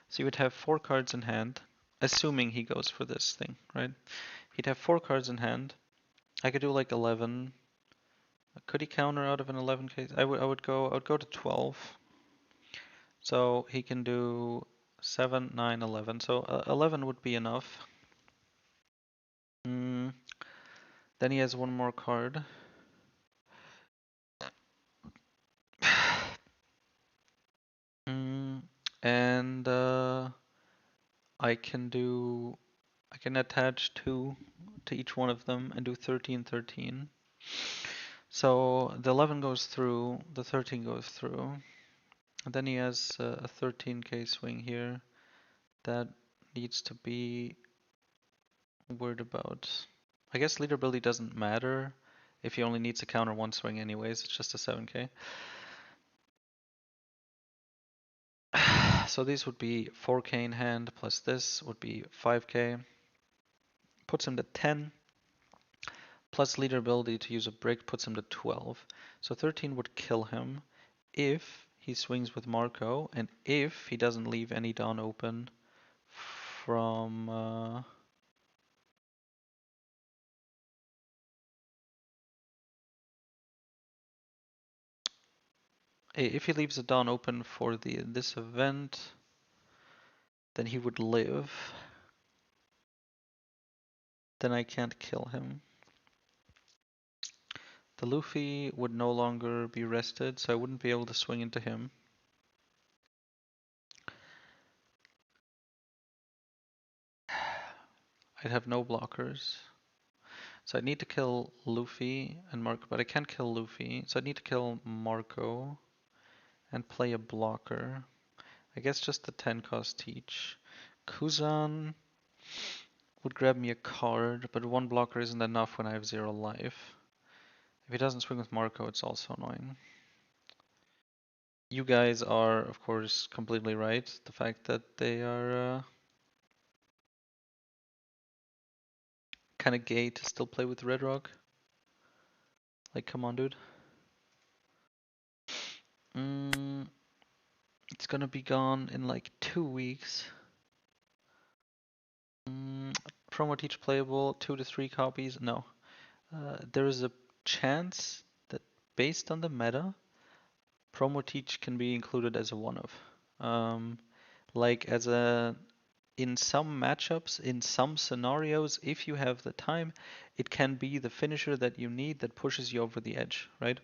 [SPEAKER 1] So he would have 4 cards in hand, assuming he goes for this thing, right? He'd have 4 cards in hand. I could do like 11. Could he counter out of an 11k? I would go to 12. So he can do 7, 9, 11. So 11 would be enough. Then he has 1 more card. And I can attach 2 to each one of them and do 13, 13. So the 11 goes through, the 13 goes through. And then he has a 13k swing here that needs to be worried about. I guess leader ability doesn't matter if he only needs to counter 1 swing anyways, it's just a 7k. So these would be 4k in hand, plus this would be 5k. Puts him to 10. Plus leader ability to use a brick puts him to 12. So 13 would kill him if he swings with Marco, and if he doesn't leave any down open from... if he leaves a down open for this event, then he would live. Then I can't kill him. The Luffy would no longer be rested, so I wouldn't be able to swing into him. I'd have no blockers. So I need to kill Luffy and Marco, but I can't kill Luffy. So I need to kill Marco and play a blocker. I guess just the 10 cost each. Kuzan would grab me a card, but 1 blocker isn't enough when I have 0 life. If he doesn't swing with Marco, it's also annoying. You guys are, of course, completely right. The fact that they are kind of gay to still play with Red Rock. Like, come on, dude. It's gonna be gone in like 2 weeks. Promo teach playable, 2 to 3 copies. No. There is a chance that based on the meta, promo teach can be included as a one-off. Like in some matchups, in some scenarios, if you have the time, it can be the finisher that you need that pushes you over the edge, right?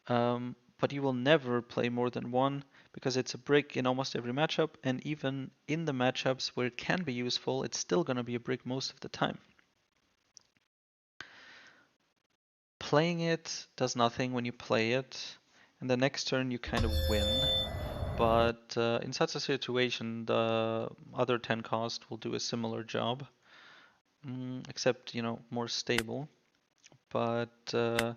[SPEAKER 1] But you will never play more than 1 because it's a brick in almost every matchup, and even in the matchups where it can be useful, it's still going to be a brick most of the time. Playing it does nothing when you play it, and the next turn you kind of win. But in such a situation, the other 10 cost will do a similar job, except, more stable. But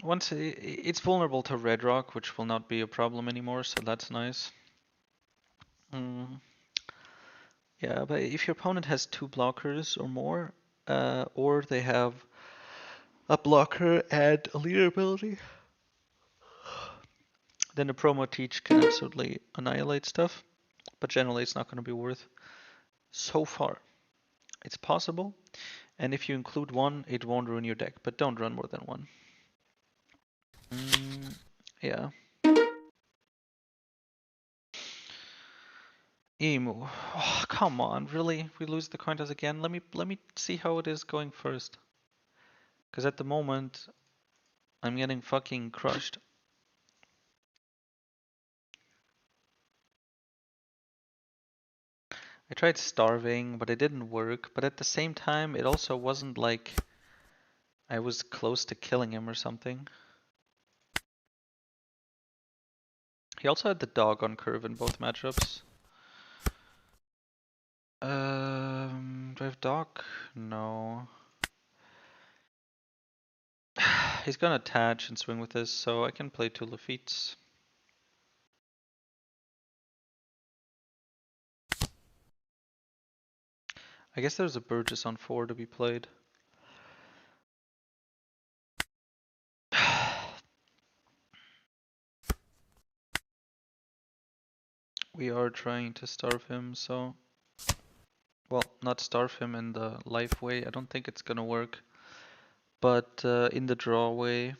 [SPEAKER 1] once it's vulnerable to red rock, which will not be a problem anymore, so that's nice.
[SPEAKER 2] Mm, yeah, but if your opponent has 2 blockers or more, or they have a blocker and a leader ability, then the promo teach can absolutely annihilate stuff. But generally, it's not going to be worth. So far, it's possible, and if you include one, it won't ruin your deck. But don't run more than one. Yeah. Emu. Oh, come on, really? We lose the coin toss again? Let me see how it is going first. Because at the moment, I'm getting fucking crushed. I tried starving, but it didn't work. But at the same time, it also wasn't like I was close to killing him or something. He also had the dog on curve in both matchups. Do I have dog? No. He's gonna attach and swing with this, so I can play two Lafitte's. I guess there's a Burgess on 4 to be played. We are trying to starve him, so... Well, not starve him in the life way, I don't think it's gonna work. But in the draw way,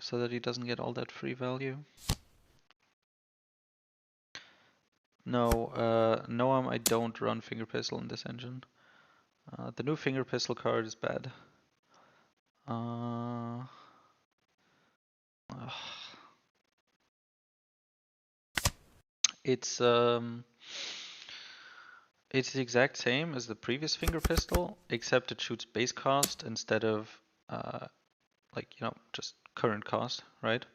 [SPEAKER 2] so that he doesn't get all that free value. No, Noam, I don't run Finger Pistol in this engine. The new Finger Pistol card is bad. It's it's the exact same as the previous Finger Pistol, except it shoots base cost instead of like, you know, just current cost, right?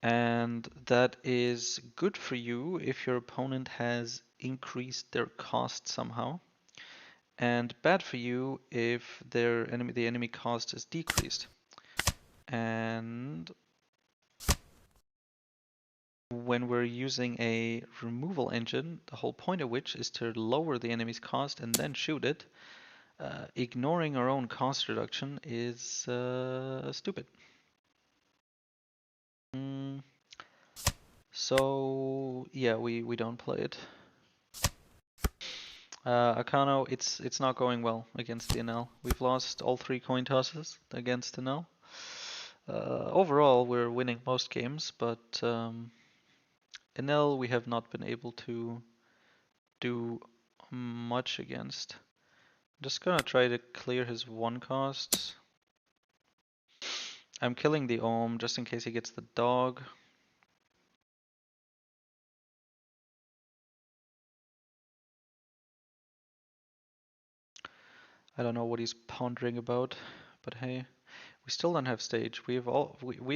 [SPEAKER 2] And that is good for you if your opponent has increased their cost somehow, and bad for you if the enemy cost is decreased. And when we're using a removal engine, the whole point of which is to lower the enemy's cost and then shoot it, ignoring our own cost reduction is stupid. So yeah, we don't play it. Akano, it's not going well against the NL. We've lost all 3 coin tosses against NL. Overall, we're winning most games, but NL we have not been able to do much against. I'm just gonna try to clear his 1 costs. I'm killing the Ohm just in case he gets the dog. I don't know what he's pondering about, but hey, we still don't have stage. We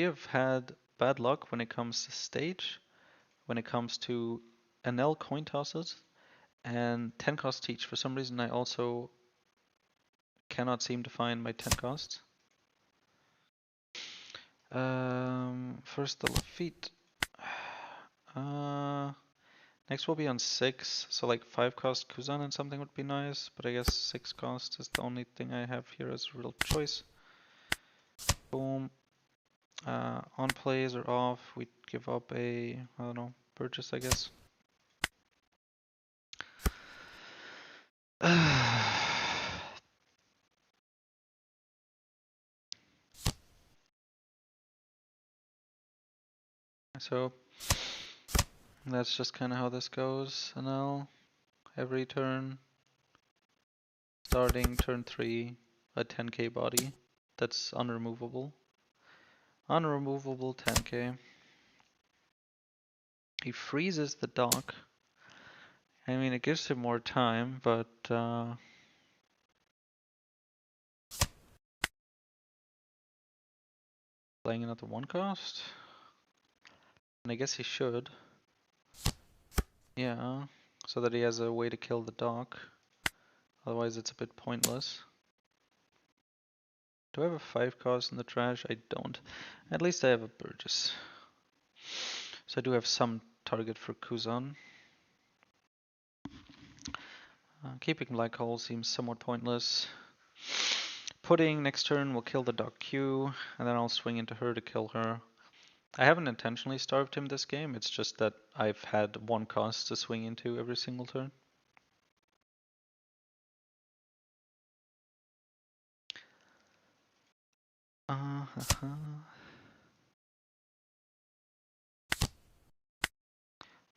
[SPEAKER 2] have had bad luck when it comes to stage, when it comes to NL coin tosses, and 10 cost each. For some reason, I also cannot seem to find my 10 costs. First the Lafitte. Next will be on 6, so like 5 cost Kuzan and something would be nice, but I guess 6 cost is the only thing I have here as a real choice. Boom. On plays or off, we give up a, I don't know, purchase, I guess. So that's just kind of how this goes. And now every turn, starting turn 3, a 10k body. That's unremovable. Unremovable 10k. He freezes the dock. I mean, it gives him more time, but playing another 1 cost? And I guess he should. Yeah, so that he has a way to kill the dock. Otherwise it's a bit pointless. Do I have a 5 cost in the trash? I don't. At least I have a Burgess. So I do have some target for Kuzan. Keeping Black Hole seems somewhat pointless. Pudding next turn will kill the Dog Q, and then I'll swing into her to kill her. I haven't intentionally starved him this game, it's just that I've had one cost to swing into every single turn.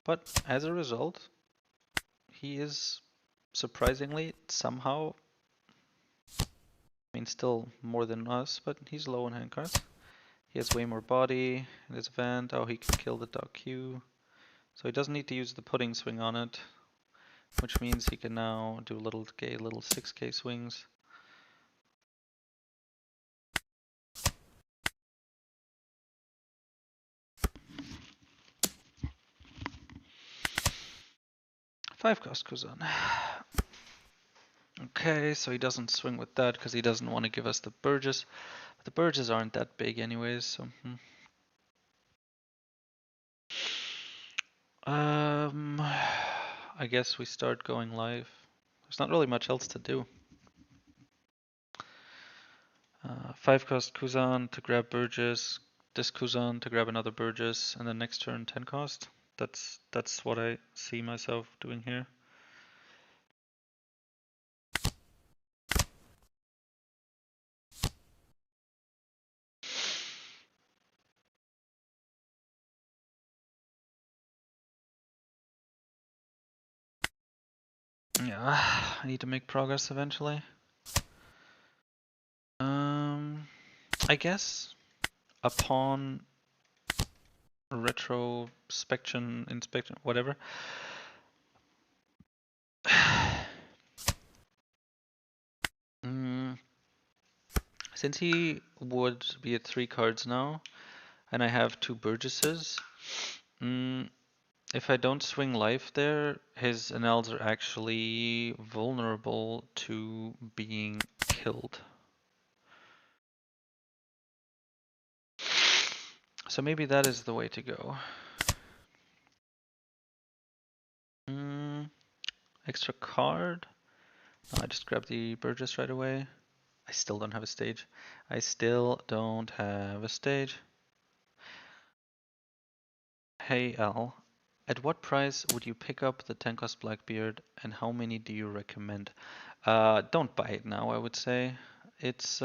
[SPEAKER 2] But as a result, he is surprisingly somehow, I mean still more than us, but he's low on hand cards. He has way more body in his event. Oh, he can kill the Dog Q. So he doesn't need to use the pudding swing on it, which means he can now do little 6k swings. Five cost Kuzan. Okay, so he doesn't swing with that because he doesn't want to give us the Burgess. But the Burgess aren't that big anyways, so. I guess we start going live. There's not really much else to do. 5 cost Kuzan to grab Burgess, this Kuzan to grab another Burgess, and then next turn 10 cost. That's what I see myself doing here. Yeah, I need to make progress eventually. I guess upon retrospection, inspection, whatever. Since he would be at 3 cards now, and I have 2 Burgesses, if I don't swing life there, his Anels are actually vulnerable to being killed. So maybe that is the way to go. Extra card? No, I just grab the Burgess right away. I still don't have a stage. I still don't have a stage. Hey Al, at what price would you pick up the 10 cost Blackbeard and how many do you recommend? Don't buy it now, I would say. It's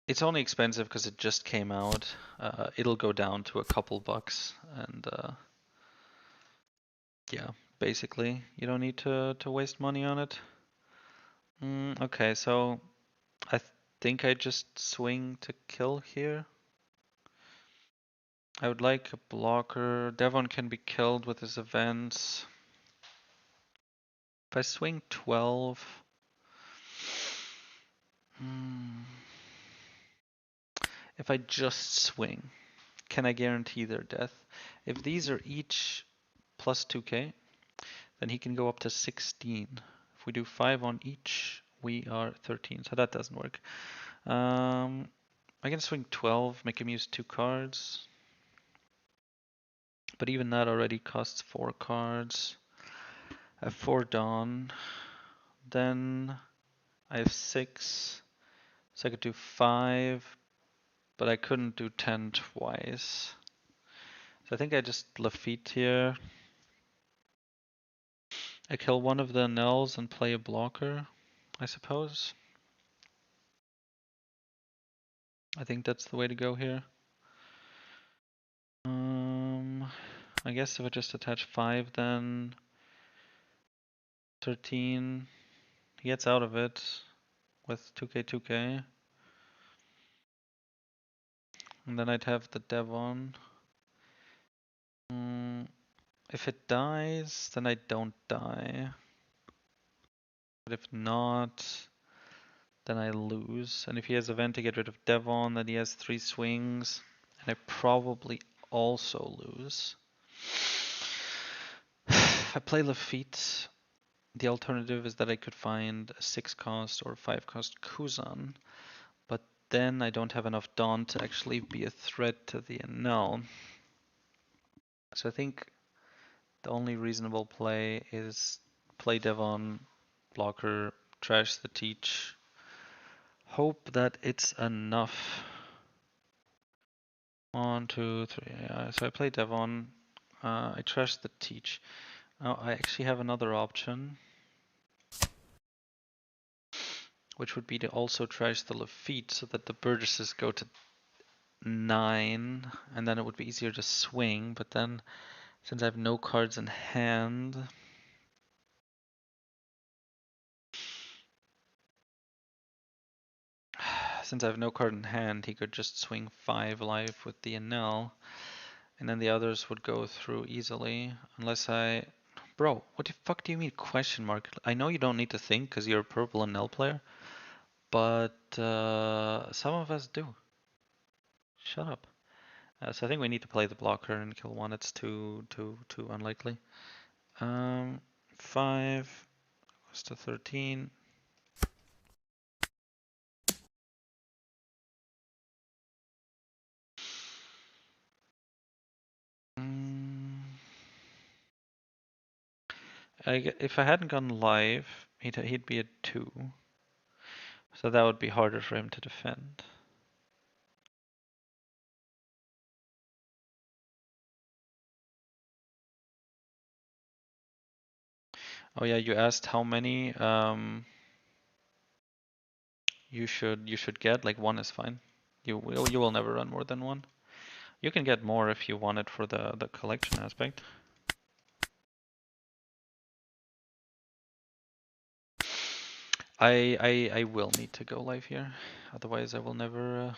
[SPEAKER 2] it's only expensive because it just came out. It'll go down to a couple bucks and yeah, basically you don't need to waste money on it. Okay, so I think I just swing to kill here. I would like a blocker. Devon can be killed with his events. If I swing 12, if I just swing, can I guarantee their death? If these are each plus 2k, then he can go up to 16. If we do 5 on each, we are 13, so that doesn't work. I can swing 12, make him use 2 cards. But even that already costs 4 cards. I have 4 Dawn. Then I have 6. So I could do 5, but I couldn't do 10 twice. So I think I just Lafitte here. I kill one of the Nels and play a blocker, I suppose. I think that's the way to go here. I guess if I just attach 5 then 13, he gets out of it with 2k 2k. And then I'd have the Devon. If it dies, then I don't die. But if not, then I lose. And if he has event to get rid of Devon, then he has 3 swings. And I probably also lose. If I play Lafitte,
[SPEAKER 1] The alternative is that I could find a 6 cost or 5 cost Kuzan, but then I don't have enough Dawn to actually be a threat to the NL. So I think the only reasonable play is play Devon, blocker, trash the teach, hope that it's enough. 1, 2, 3. So I play Devon. I trash the teach. Now I actually have another option, which would be to also trash the Lafitte so that the Burgesses go to 9, and then it would be easier to swing. But then, since I have no cards in hand, he could just swing 5 life with the NL, and then the others would go through easily, unless I... Bro, what the fuck do you mean question mark? I know you don't need to think because you're a purple NL player, but some of us do. Shut up. So I think we need to play the blocker and kill one. It's too unlikely. 5 goes to 13. If I hadn't gone live, he'd be at 2. So that would be harder for him to defend. Oh yeah, you asked how many you should get. Like 1 is fine. You will never run more than 1. You can get more if you want it for the collection aspect. I will need to go live here, otherwise I will never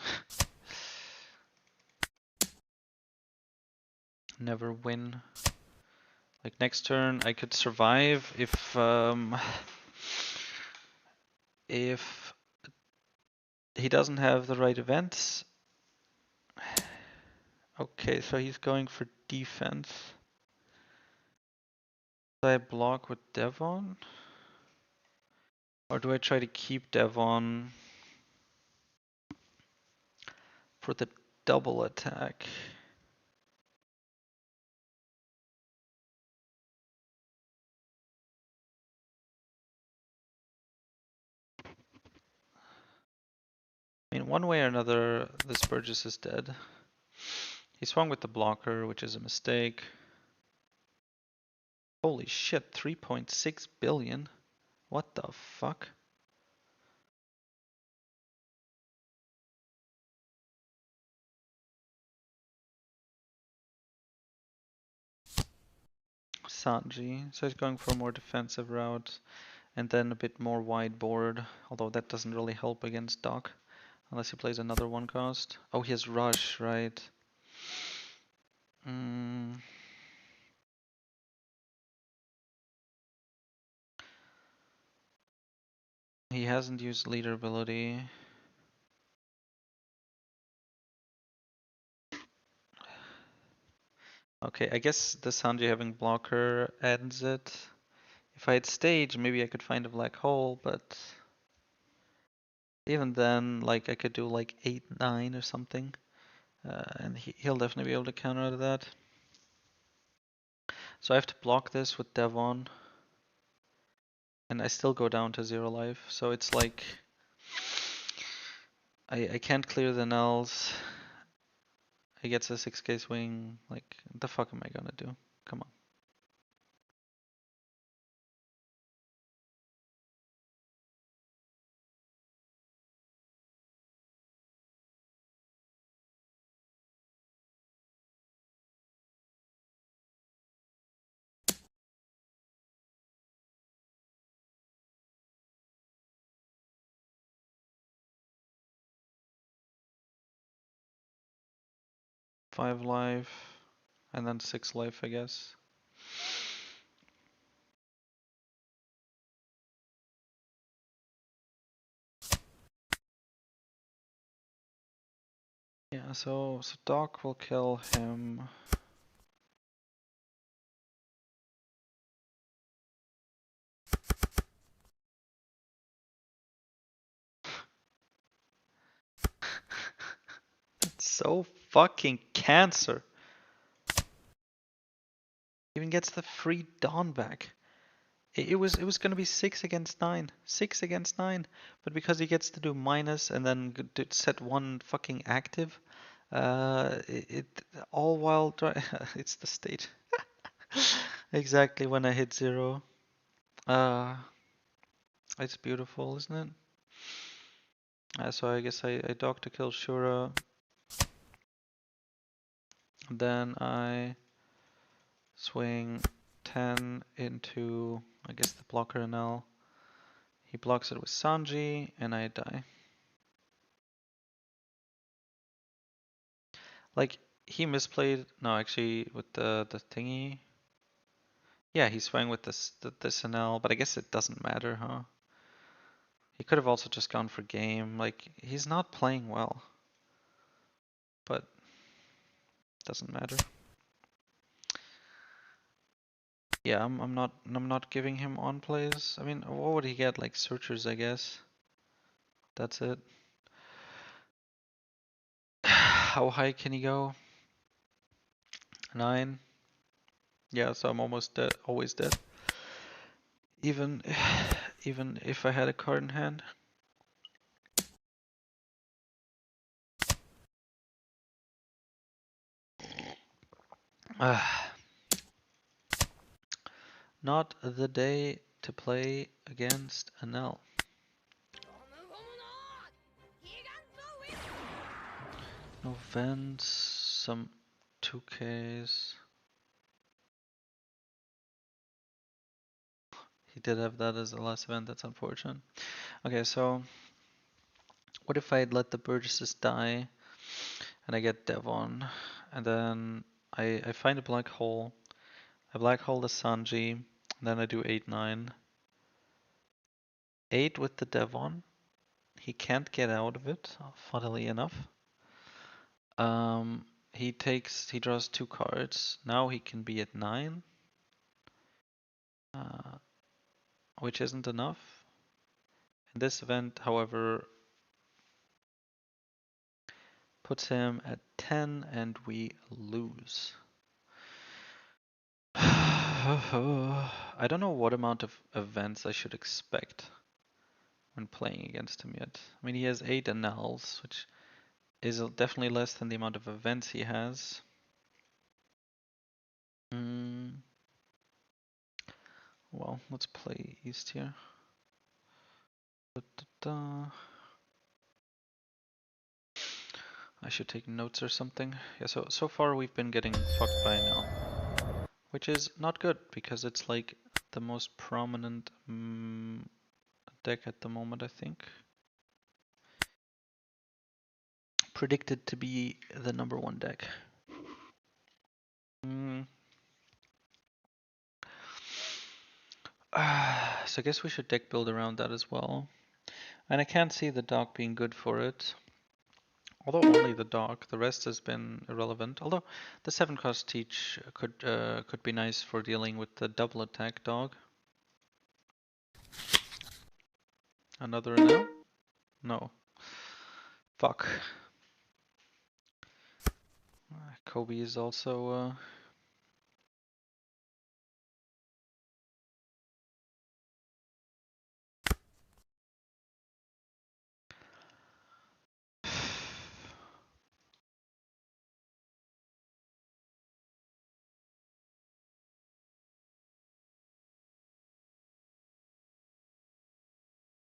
[SPEAKER 1] never win. Like next turn I could survive if he doesn't have the right events. Okay, so he's going for defense. Do I block with Devon? Or do I try to keep Devon for the double attack? I mean, one way or another, this Burgess is dead. He swung with the blocker, which is a mistake. Holy shit, 3.6 billion? What the fuck? Sanji, so he's going for a more defensive route and then a bit more wide board, although that doesn't really help against Doc unless he plays another 1 cost. Oh, he has Rush, right? He hasn't used leader ability. Okay, I guess the Sanji having blocker ends it. If I had stage, maybe I could find a black hole, but even then, like I could do like 8, 9 or something, and he'll definitely be able to counter that. So I have to block this with Devon, and I still go down to 0 life. So it's like I can't clear the nulls. He gets a 6k swing. Like, the fuck am I gonna do? Come on. Five life, and then 6 life, I guess. Yeah, so Doc will kill him. So fucking cancer. Even gets the free Dawn back. It was gonna be 6 against 9. 6 against 9. But because he gets to do minus and then set one fucking active, it all while it's the state. Exactly when I hit 0. Uh it's beautiful, isn't it? So I guess I dog to kill Shura. Then I swing 10 into, I guess, the blocker NL. He blocks it with Sanji, and I die. Like, he misplayed, no, actually, with the thingy. Yeah, he swung with this NL, but I guess it doesn't matter, huh? He could have also just gone for game. Like, he's not playing well, but doesn't matter. Yeah, I'm not giving him on plays. I mean, what would he get? Like searchers, I guess. That's it. How high can he go? 9. Yeah, so I'm almost dead, always dead. Even even if I had a card in hand. Not the day to play against an L. No vents, some 2Ks. He did have that as the last event, that's unfortunate. Okay, so what if I let the Burgesses die and I get Devon, and then I find a black hole, I black hole the Sanji, and then I do 8-9. 8 with the Devon. He can't get out of it, funnily enough. He draws 2 cards. Now he can be at 9, which isn't enough. In this event, however, puts him at 10 and we lose. I don't know what amount of events I should expect when playing against him yet. I mean, he has 8 annals, which is definitely less than the amount of events he has. Well, let's play East here. Da, da, da. I should take notes or something. Yeah, so far we've been getting fucked by now, which is not good because it's like the most prominent deck at the moment, I think. Predicted to be the #1 deck. So I guess we should deck build around that as well. And I can't see the dog being good for it. Although only the dog, the rest has been irrelevant. Although the 7-cost teach could be nice for dealing with the double attack dog. Another NL? No. Fuck. Kobe is also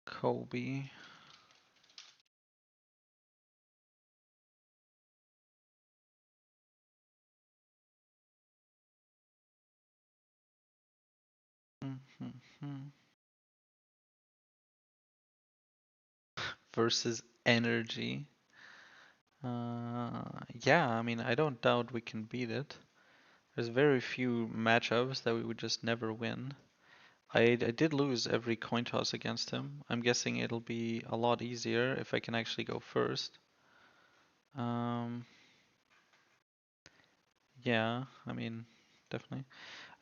[SPEAKER 1] Kobe. Versus energy. Yeah, I mean, I don't doubt we can beat it. There's very few matchups that we would just never win. I did lose every coin toss against him. I'm guessing it'll be a lot easier if I can actually go first. Yeah, I mean, definitely.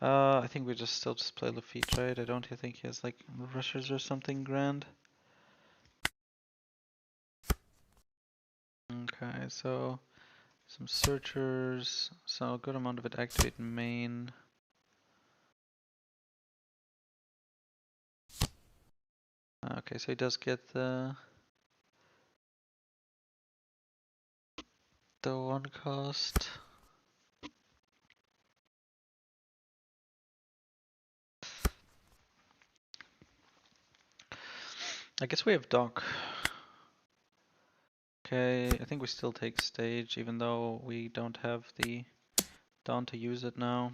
[SPEAKER 1] I think we still just play Lafitte, right? I don't think he has like rushers or something grand. Okay, so Some searchers, so a good amount of it activate main. Okay, so he does get the one cost. I guess we have dock. Okay, I think we still take stage, even though we don't have the dawn to use it now.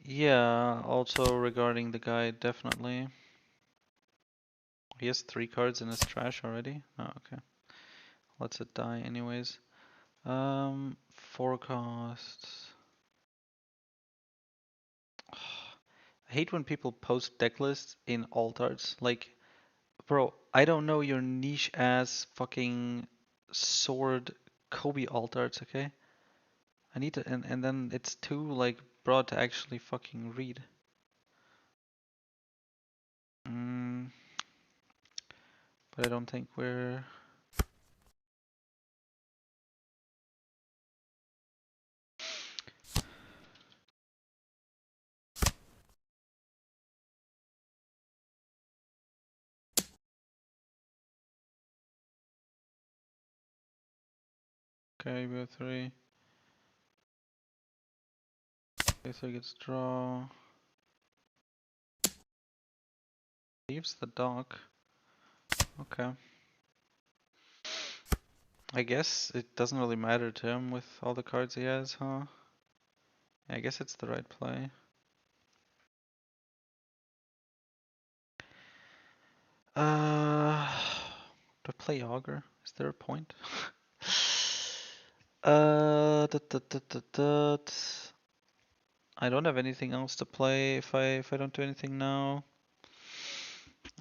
[SPEAKER 1] Yeah, also regarding the guy, definitely. He has 3 cards in his trash already. Oh, okay. Lets it die anyways. Forecasts. I hate when people post deck lists in alt arts. Like, bro, I don't know your niche ass fucking sword Kobe alt arts, okay? I need to, and then it's too like broad to actually fucking read. Mm, but I don't think we're. Okay, we have 3. Okay, so he gets draw. Leaves the dock. Okay. I guess it doesn't really matter to him with all the cards he has, huh? Yeah, I guess it's the right play. To play Augur? Is there a point? I don't have anything else to play if I don't do anything now.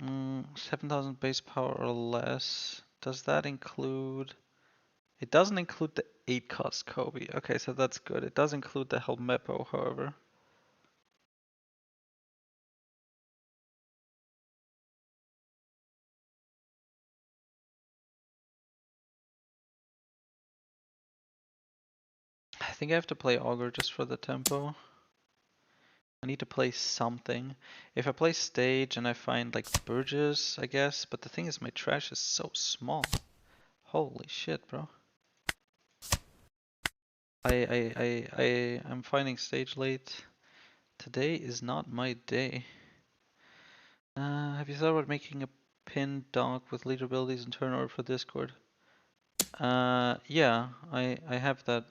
[SPEAKER 1] 7,000 base power or less. Does that include? It doesn't include the 8 cost Kobe. Okay, so that's good. It does include the Helmeppo, however. I think I have to play Augur just for the tempo. I need to play something. If I play stage and I find like Burgess, I guess. But the thing is, my trash is so small. Holy shit, bro. I'm finding stage late. Today is not my day. Have you thought about making a pin dock with leader abilities and turn order for Discord? Yeah, I have that.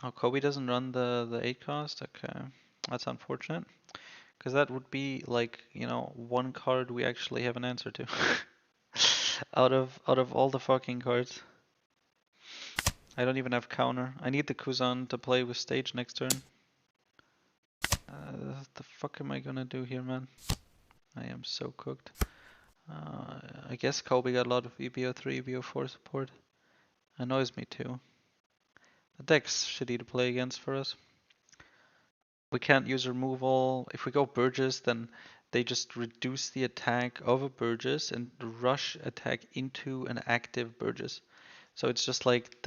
[SPEAKER 1] Oh, Kobe doesn't run the 8 cost? Okay. That's unfortunate. Because that would be like, you know, one card we actually have an answer to. Out of all the fucking cards. I don't even have counter. I need the Kuzan to play with stage next turn. The fuck am I gonna do here, man? I am so cooked. I guess Kobe got a lot of EBO3, EBO4 support. Annoys me too. The deck's shitty to play against for us. We can't use removal. If we go Burgess, then they just reduce the attack of a Burgess and rush attack into an active Burgess. So it's just like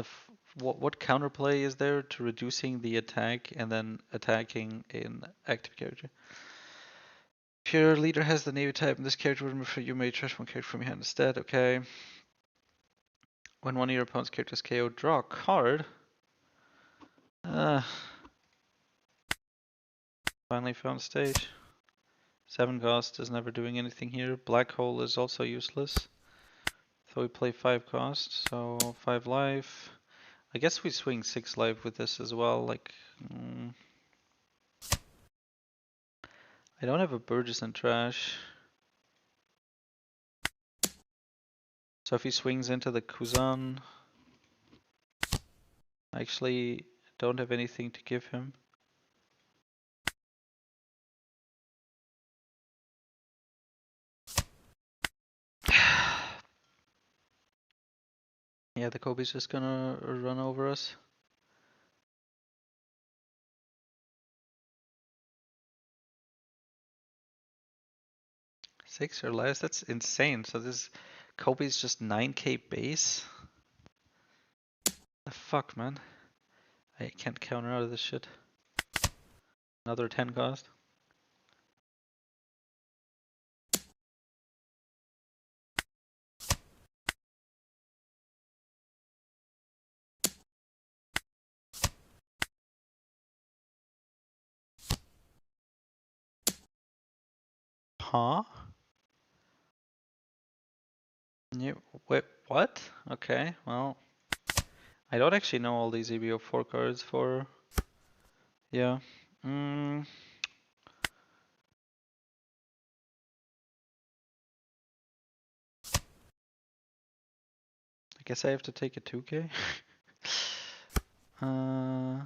[SPEAKER 1] what counterplay is there to reducing the attack and then attacking an active character? If your leader has the Navy type and this character would refer you may trash one character from your hand instead. Okay. When one of your opponent's characters KO, draw a card. Finally found stage. 7 cost is never doing anything here. Black hole is also useless. So we play 5 cost, so 5 life. I guess we swing 6 life with this as well. Like, I don't have a Burgess in trash. So if he swings into the Kuzan, I actually don't have anything to give him. Yeah, the Kobe's just gonna run over us.
[SPEAKER 2] 6 or less? That's insane. So this Kobe's just 9k base? The fuck, man? I can't counter out of this shit. Another 10 cost. Huh? Wait, what? Okay, well, I don't actually know all these EBO4 cards for. Yeah. Mm, I guess I have to take a 2k. uh,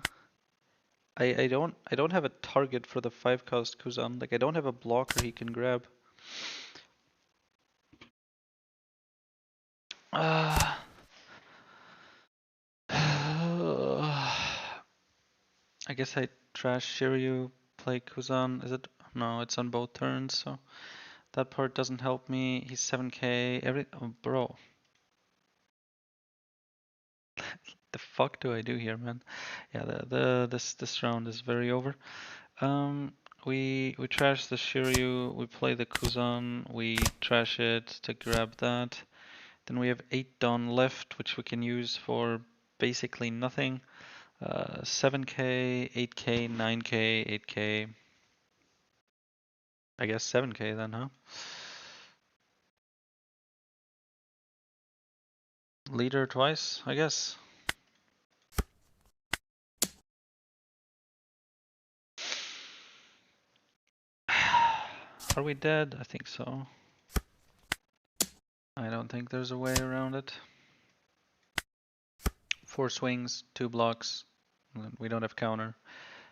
[SPEAKER 2] I don't have a target for the 5 cost Kuzan. Like I don't have a blocker he can grab. Uh, I guess I trash Shiryu, play Kuzan. Is it? No, it's on both turns, so that part doesn't help me. He's 7k. Oh, bro. The fuck do I do here, man? Yeah, this round is very over. Um, we trash the Shiryu, we play the Kuzan, we trash it to grab that. Then we have 8 Dawn left, which we can use for basically nothing. 7k, 8k, 9k, 8k. I guess 7k then, huh? Leader twice, I guess. Are we dead? I think so. I don't think there's a way around it. 4 swings, 2 blocks. We don't have counter.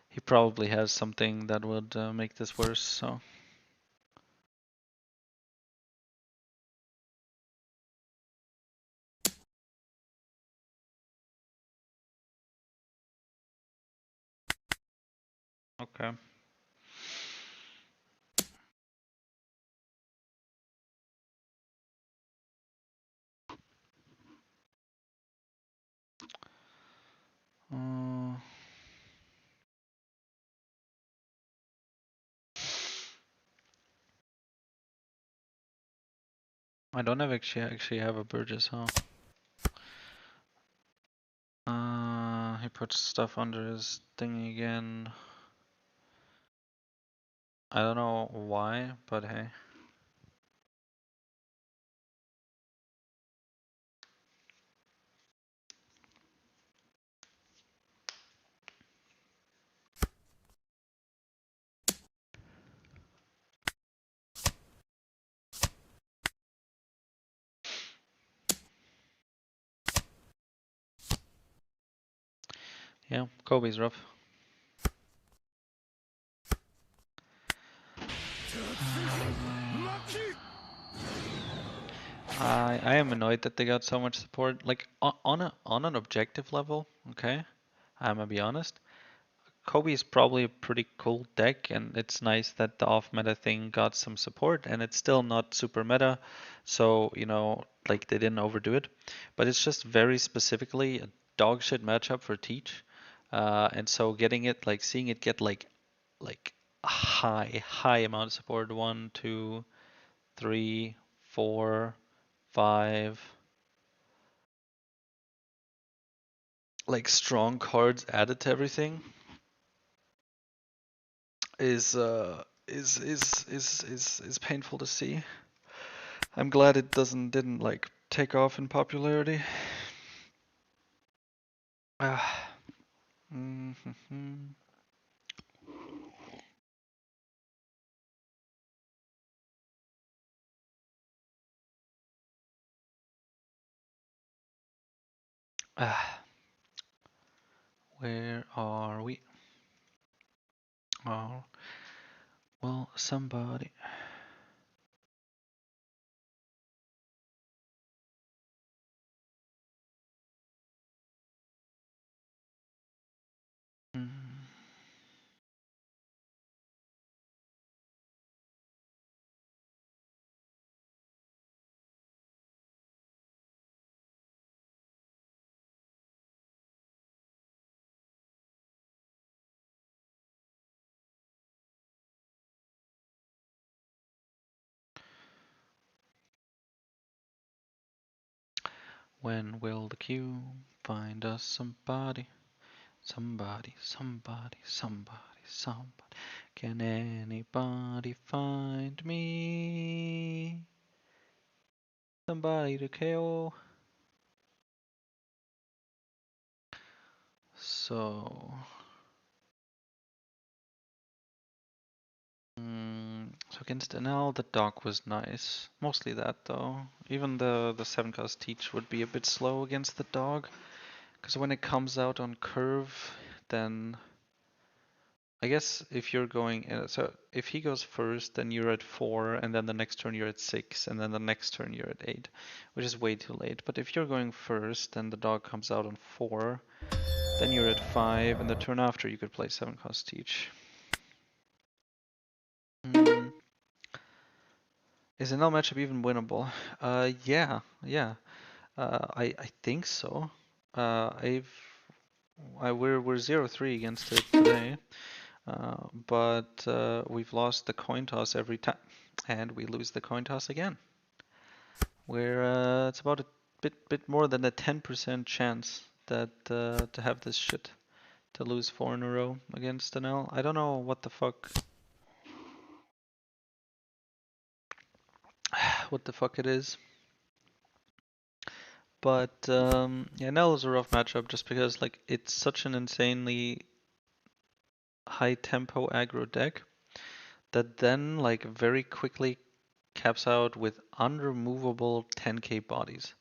[SPEAKER 2] He probably has something that would make this worse, so. Okay. Uh, I don't have actually have a Burgess, huh? He puts stuff under his thing again. I don't know why, but hey. Yeah, Kobe's rough. I am annoyed that they got so much support. Like on an objective level, okay? I'm gonna be honest. Kobe is probably a pretty cool deck, and it's nice that the off meta thing got some support, and it's still not super meta, so like they didn't overdo it. But it's just very specifically a dog shit matchup for Teach, and so getting it, like seeing it get like a high amount of support, 1, 2, 3, 4, 5, like strong cards added to everything is painful to see. I'm glad it didn't like take off in popularity. Ah. Mhm. Ah. Where are we? Oh, well, somebody. Mm.
[SPEAKER 1] When will the queue find us somebody? Somebody, somebody, somebody, somebody. Can anybody find me? Somebody to KO. So, so against NL, the dog was nice. Mostly that though. Even the 7-cost teach would be a bit slow against the dog. Because when it comes out on curve, then I guess if you're going, so if he goes first, then you're at 4, and then the next turn you're at 6, and then the next turn you're at 8, which is way too late. But if you're going first, and the dog comes out on 4, then you're at 5, and the turn after you could play 7-cost teach. Is an L matchup even winnable? Yeah. I think so. We're 0-3 against it today. But we've lost the coin toss every time, and we lose the coin toss again. It's about a bit more than a 10% chance that to have this shit, to lose 4 in a row against an L. I don't know what the fuck it is. But yeah, Nell is a rough matchup just because like it's such an insanely high tempo aggro deck that then like very quickly caps out with unremovable 10k bodies.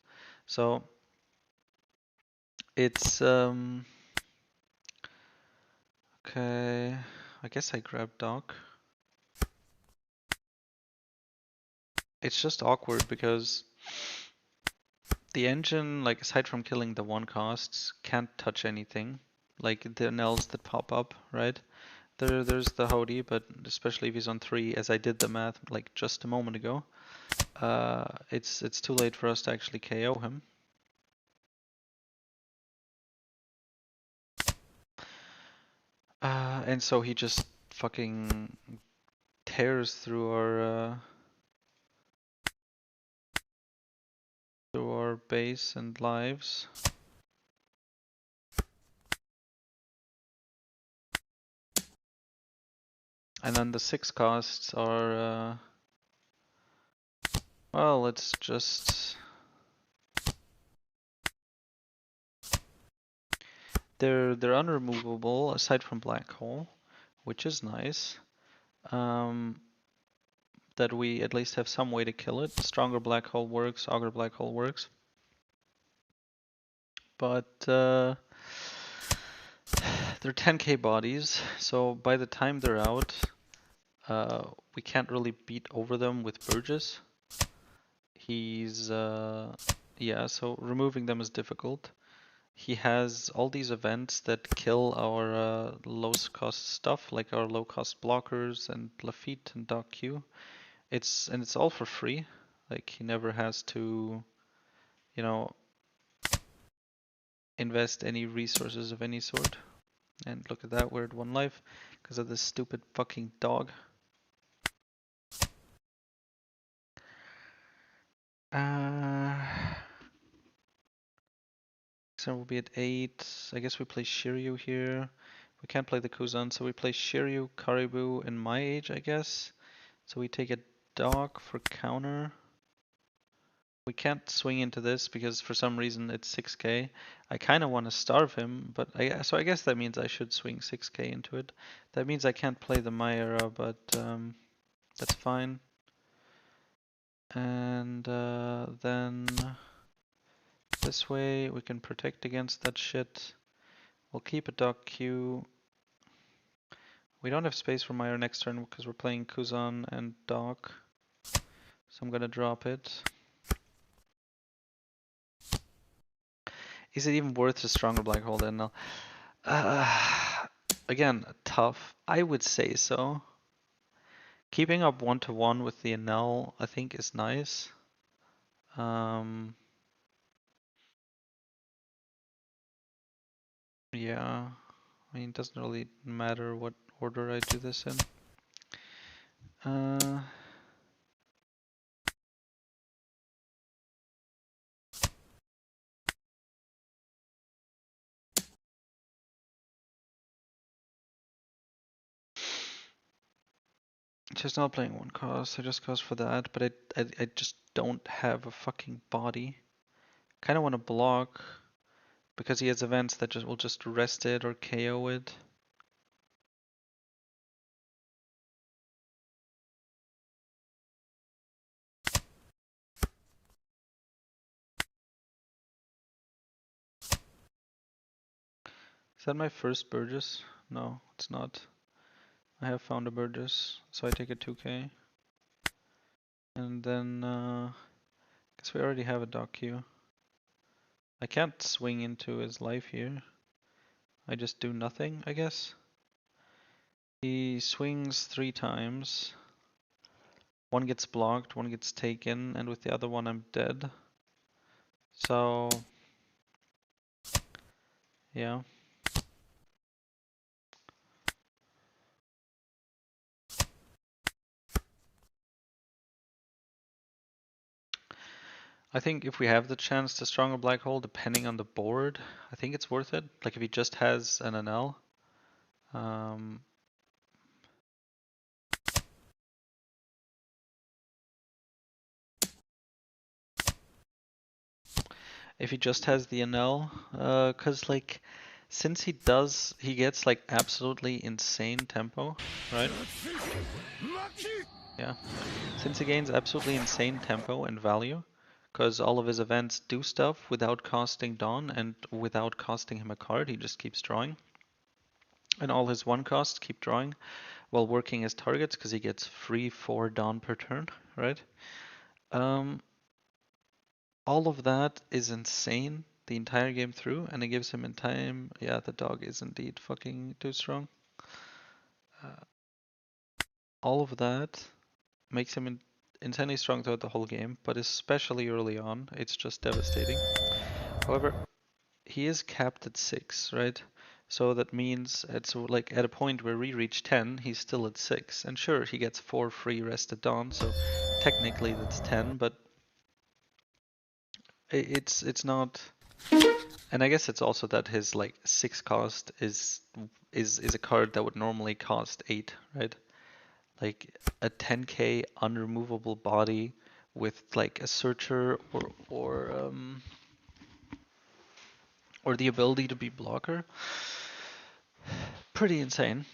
[SPEAKER 1] So it's okay. I guess I grab Doc. It's just awkward because the engine, like aside from killing the 1 costs, can't touch anything. Like the Nels that pop up, right? There's the Hody, but especially if he's on 3, as I did the math like just a moment ago, it's too late for us to actually KO him. And so he just fucking tears through our base and lives. And then the 6 costs are well, it's just they're unremovable aside from Black Hole, which is nice. That we at least have some way to kill it. Stronger Black Hole works, Augur Black Hole works. But they're 10k bodies, so by the time they're out, we can't really beat over them with Burgess. He's yeah, so removing them is difficult. He has all these events that kill our low cost stuff, like our low cost blockers and Lafitte and Doc Q. It's all for free. Like he never has to, you know, invest any resources of any sort. And look at that, we're at 1 life because of this stupid fucking dog. So we'll be at 8. I guess we play Shiryu here. We can't play the Kuzan, so we play Shiryu, Caribou, and my age, I guess. So we take a dog for counter. We can't swing into this because for some reason it's 6k. I kind of want to starve him, but so I guess that means I should swing 6k into it. That means I can't play the Myra, but that's fine. And then this way we can protect against that shit. We'll keep a dog Q. We don't have space for Myra next turn because we're playing Kuzan and Doc. So I'm gonna drop it. Is it even worth a stronger black hole then? No. Again, tough. I would say so. Keeping up 1-to-1 with the Enel, I think, is nice. Yeah. I mean, it doesn't really matter what order I do this in. She's not playing one cost. I just cost for that, but I just don't have a fucking body. Kind of want to block because he has events that just will just rest it or KO it. Is that my first Burgess? No, it's not. I have found a Burgess, so I take a 2k. And then, guess we already have a dock queue. I can't swing into his life here. I just do nothing, I guess. He swings 3 times. One gets blocked, one gets taken, and with the other one I'm dead. So, yeah. I think if we have the chance to strong a black hole, depending on the board, I think it's worth it. Like if he just has an NL. If he just has the NL, cause like, since he gets like absolutely insane tempo, right? Yeah. Since he gains absolutely insane tempo and value, because all of his events do stuff without costing Dawn and without costing him a card, he just keeps drawing. And all his one costs keep drawing while working his targets because he gets free 4 Dawn per turn, right? All of that is insane the entire game through, and it gives him in time. Yeah, the dog is indeed fucking too strong. All of that makes him insanely strong throughout the whole game, but especially early on, it's just devastating. However, he is capped at 6, right? So that means it's like at a point where we reach 10, he's still at 6. And sure, he gets 4 free rest at dawn, so technically that's 10, but it's not. And I guess it's also that his like 6 cost is a card that would normally cost 8, right? Like a 10k unremovable body with like a searcher or the ability to be blocker. Pretty insane.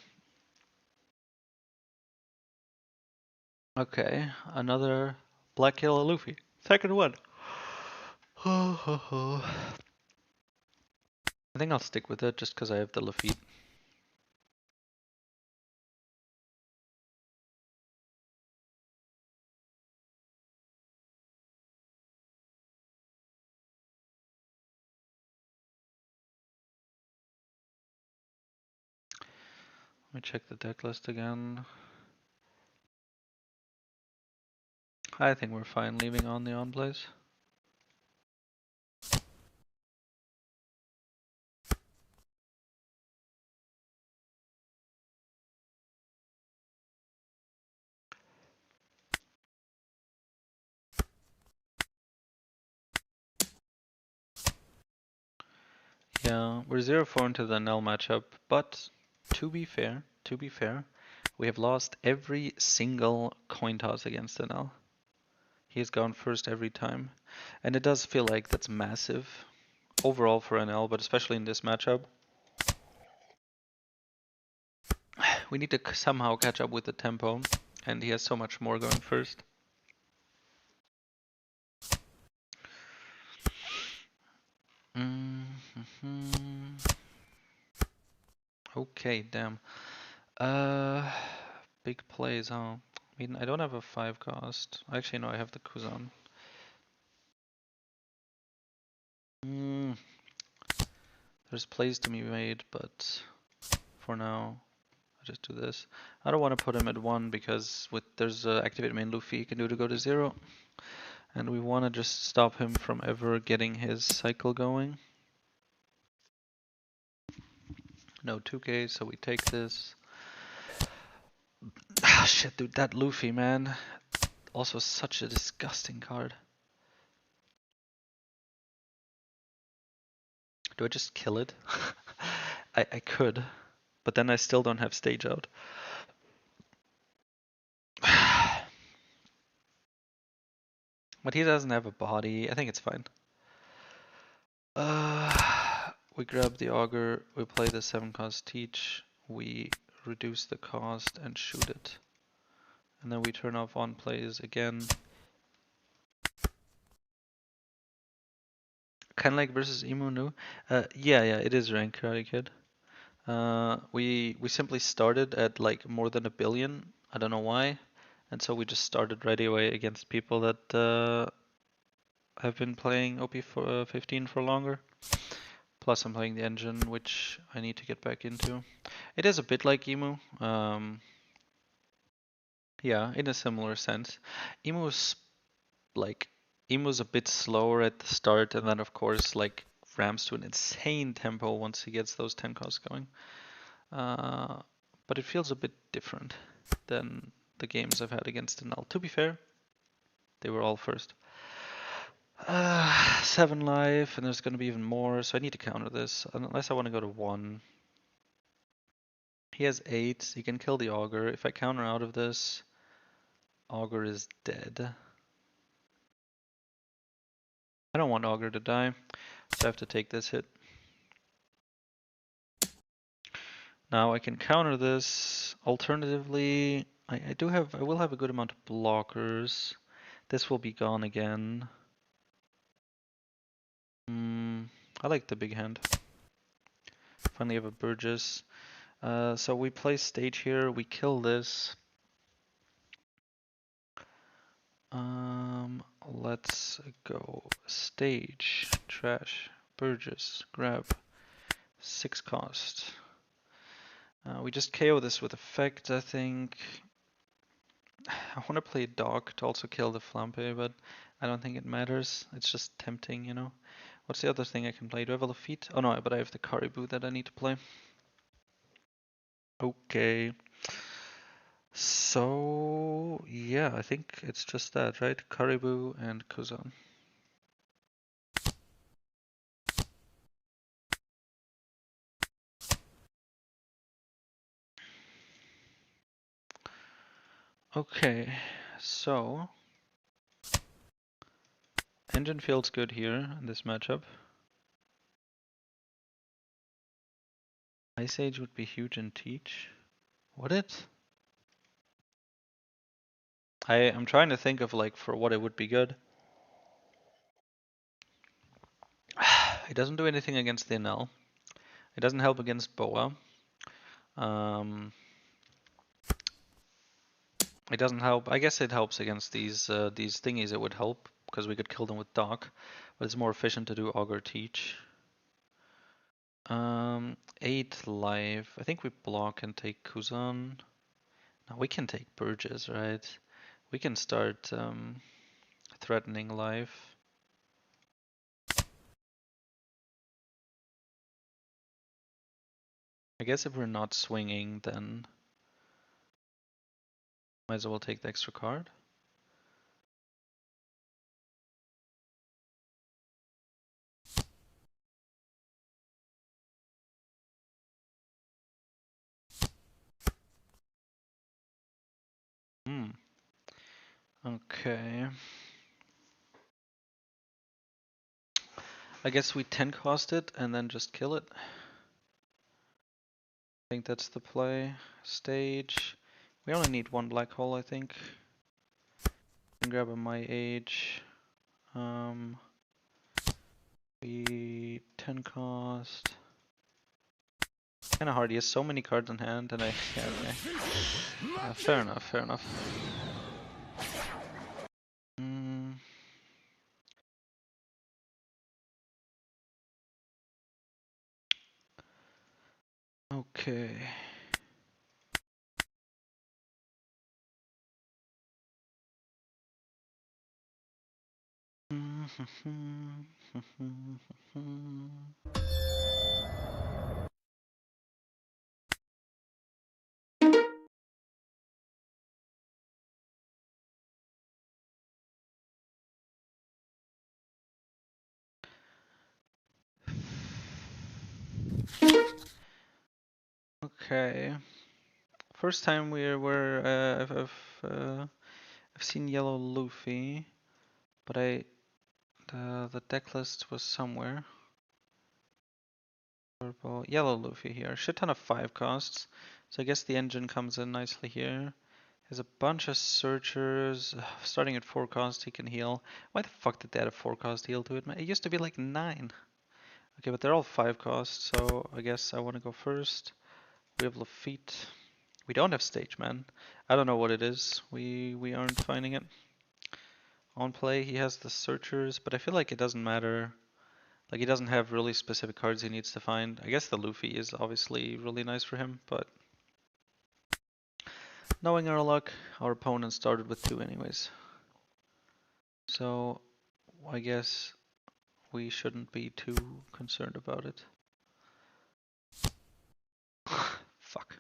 [SPEAKER 1] Okay, another Black Killer Luffy. Second one. I think I'll stick with it just because I have the Lafitte. Let me check the deck list again. I think we're fine leaving on the on plays. Yeah, we're 0-4 into the Nell matchup, but to be fair, we have lost every single coin toss against the Nell. He has gone first every time, and it does feel like that's massive overall for NL, but especially in this matchup. We need to somehow catch up with the tempo, and he has so much more going first. Okay, damn. Big plays, huh? I mean, I don't have a 5 cost. Actually, no, I have the Kuzan. There's plays to be made, but for now, I just do this. I don't want to put him at 1 because there's activate main Luffy he can do to go to 0. And we want to just stop him from ever getting his cycle going. No 2k, so we take this. Ah, shit, dude, that Luffy, man. Also such a disgusting card. Do I just kill it? I could, but then I still don't have stage out. But he doesn't have a body. I think it's fine. We grab the auger, we play the 7-cost teach, we reduce the cost and shoot it. And then we turn off on plays again. Kinda like versus Emu, no? Yeah, it is ranked Karate Kid. We simply started at like more than 1 billion. I don't know why. And so we just started right away against people that have been playing OP15 for longer. Plus I'm playing the engine, which I need to get back into. It is a bit like Emu. Yeah, in a similar sense. Emu's like Emu's a bit slower at the start and then of course like ramps to an insane tempo once he gets those 10 costs going. But it feels a bit different than the games I've had against the Null. To be fair, they were all first. 7 life, and there's gonna be even more, so I need to counter this, unless I want to go to 1. He has 8, he can kill the Augur. If I counter out of this, Augur is dead. I don't want Augur to die, so I have to take this hit. Now I can counter this. Alternatively, I will have a good amount of blockers. This will be gone again. I like the big hand. Finally have a Burgess. So we play stage here, we kill this. Let's go stage, trash, Burgess, grab, 6 cost. We just KO this with effect, I think. I want to play dog to also kill the Flampe, but I don't think it matters. It's just tempting, you know. What's the other thing I can play? Do I have a Lafitte? Oh no, but I have the Caribou that I need to play. Okay. So, yeah, I think it's just that, right? Caribou and Kuzan. Okay, so engine feels good here in this matchup. Ice Age would be huge in Teach. Would it? I'm trying to think of like for what it would be good. It doesn't do anything against the NL. It doesn't help against Boa. It doesn't help. I guess it helps against these thingies. It would help because we could kill them with Dock, but it's more efficient to do Augur Teach. 8 life. I think we block and take Kuzan. Now we can take Burgess, right? We can start threatening life. I guess if we're not swinging, then might as well take the extra card. Okay. I guess we 10 cost it and then just kill it. I think that's the play. Stage. We only need 1 black hole, I think. Can grab a My Age. We 10 cost. Kinda hard. He has so many cards in hand, and yeah, okay. Fair enough, fair enough. Okay. Okay. First time I've seen yellow Luffy. But the deck list was somewhere. Purple, yellow Luffy here. Shit ton of 5 costs. So I guess the engine comes in nicely here. Has a bunch of searchers. Starting at 4 cost, he can heal. Why the fuck did they add a 4 cost heal to it, man? It used to be like 9. Okay, but they're all 5 cost, so I guess I want to go first. We have Lafitte. We don't have stage, man. I don't know what it is. We aren't finding it. On play, he has the searchers, but I feel like it doesn't matter. Like, he doesn't have really specific cards he needs to find. I guess the Luffy is obviously really nice for him, but knowing our luck, our opponent started with 2 anyways. So, I guess we shouldn't be too concerned about it. Fuck.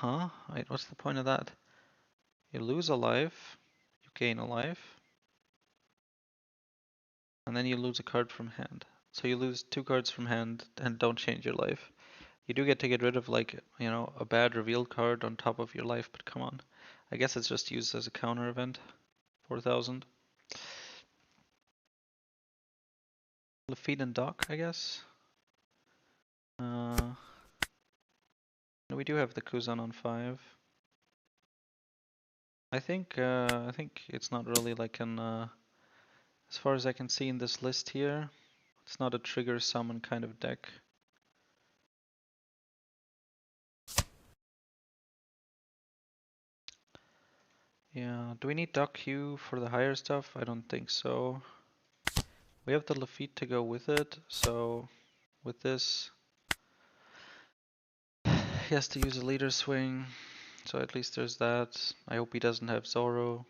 [SPEAKER 1] Huh? Wait, what's the point of that? You lose a life, you gain a life, and then you lose a card from hand. So you lose 2 cards from hand and don't change your life. You do get to get rid of, like, you know, a bad revealed card on top of your life, but come on. I guess it's just used as a counter event. 4,000. Lafitte and Doc, I guess. We do have the Kuzan on 5. I think it's not really like an as far as I can see in this list here, it's not a trigger summon kind of deck. Yeah, do we need Doc Q for the higher stuff? I don't think so. We have the Lafitte to go with it, so with this he has to use a leader swing, so at least there's that. I hope he doesn't have Zoro.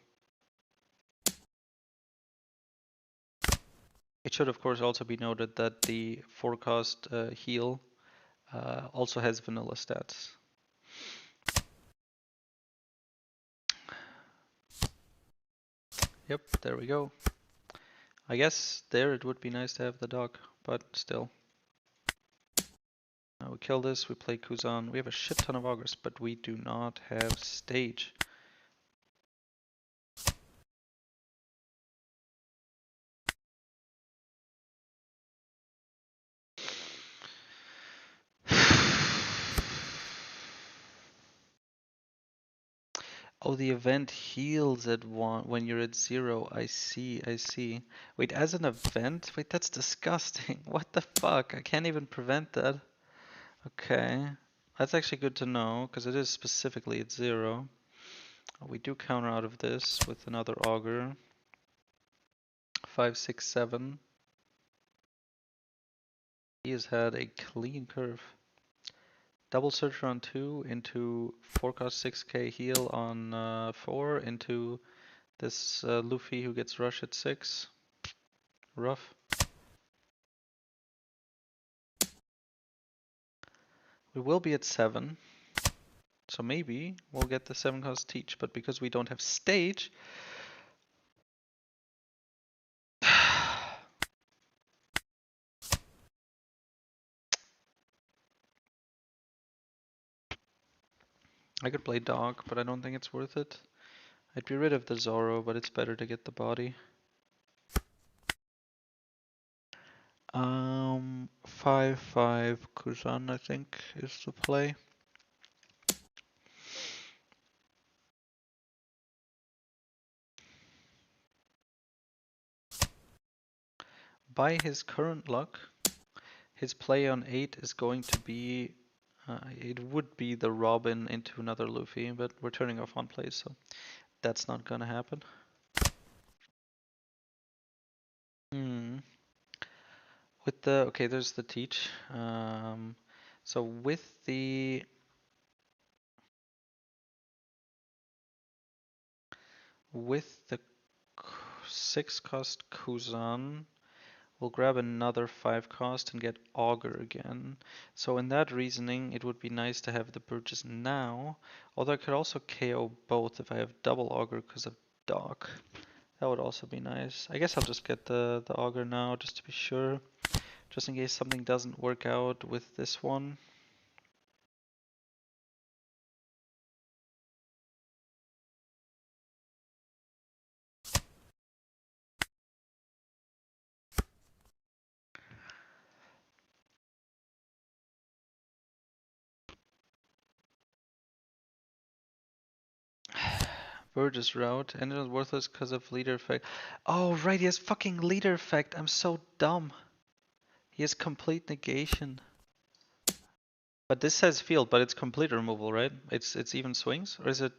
[SPEAKER 1] It should of course also be noted that the 4-cost heal also has vanilla stats. Yep, there we go. I guess there it would be nice to have the dog, but still. We kill this, we play Kuzan. We have a shit ton of augurs, but we do not have stage. Oh, the event heals at 1 when you're at 0. I see, I see. Wait, as an event? Wait, that's disgusting. What the fuck? I can't even prevent that. Okay. That's actually good to know, because it is specifically at 0. We do counter out of this with another augur. 5, 6, 7. He has had a clean curve. Double searcher on 2 into 4 cost 6k heal on 4 into this Luffy who gets rush at 6. Rough. We will be at 7. So maybe we'll get the 7 cost teach, but because we don't have stage. I could play dog, but I don't think it's worth it. I'd be rid of the Zoro, but it's better to get the body. 5-5 Kuzan, I think, is the play. By his current luck, his play on 8 is going to be, it would be the Robin into another Luffy, but we're turning off on play, so that's not gonna happen. With the, okay, there's the teach. So with the 6 cost Kuzan, we'll grab another 5 cost and get Augur again. So in that reasoning, it would be nice to have the purchase now. Although I could also KO both if I have double Augur because of Doc. That would also be nice. I guess I'll just get the Augur now just to be sure. Just in case something doesn't work out with this one.
[SPEAKER 2] Burgess route. And it was worthless because of leader effect. Oh, right, he has fucking leader effect. I'm so dumb. He has complete negation. But this says field, but it's complete removal, right? It's even swings, or is it?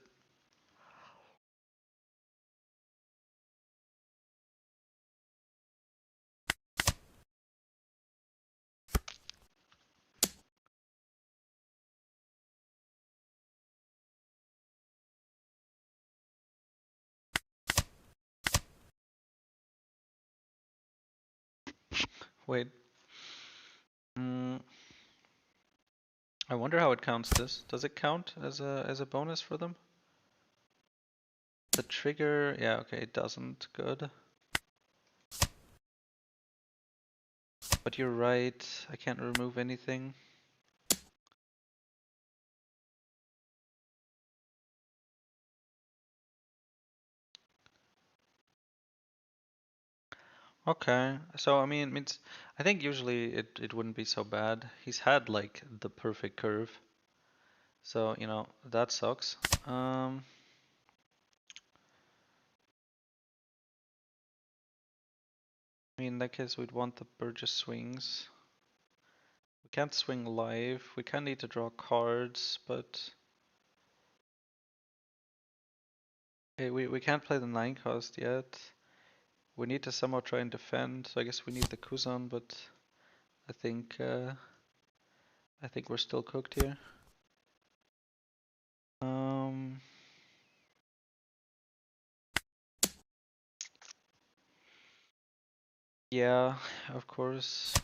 [SPEAKER 2] Wait. Mm, I wonder how it counts this. Does it count as a bonus for them? The trigger, yeah, okay, it doesn't. Good. But you're right, I can't remove anything. Okay, so I mean, I think usually it wouldn't be so bad. He's had like the perfect curve, so you know that sucks. I mean, in that case, we'd want the Burgess swings. We can't swing live. We kind of need to draw cards, but hey, we can't play the 9 cost yet. We need to somehow try and defend, so I guess we need the Kuzan, but I think we're still cooked here. Um, yeah, of course.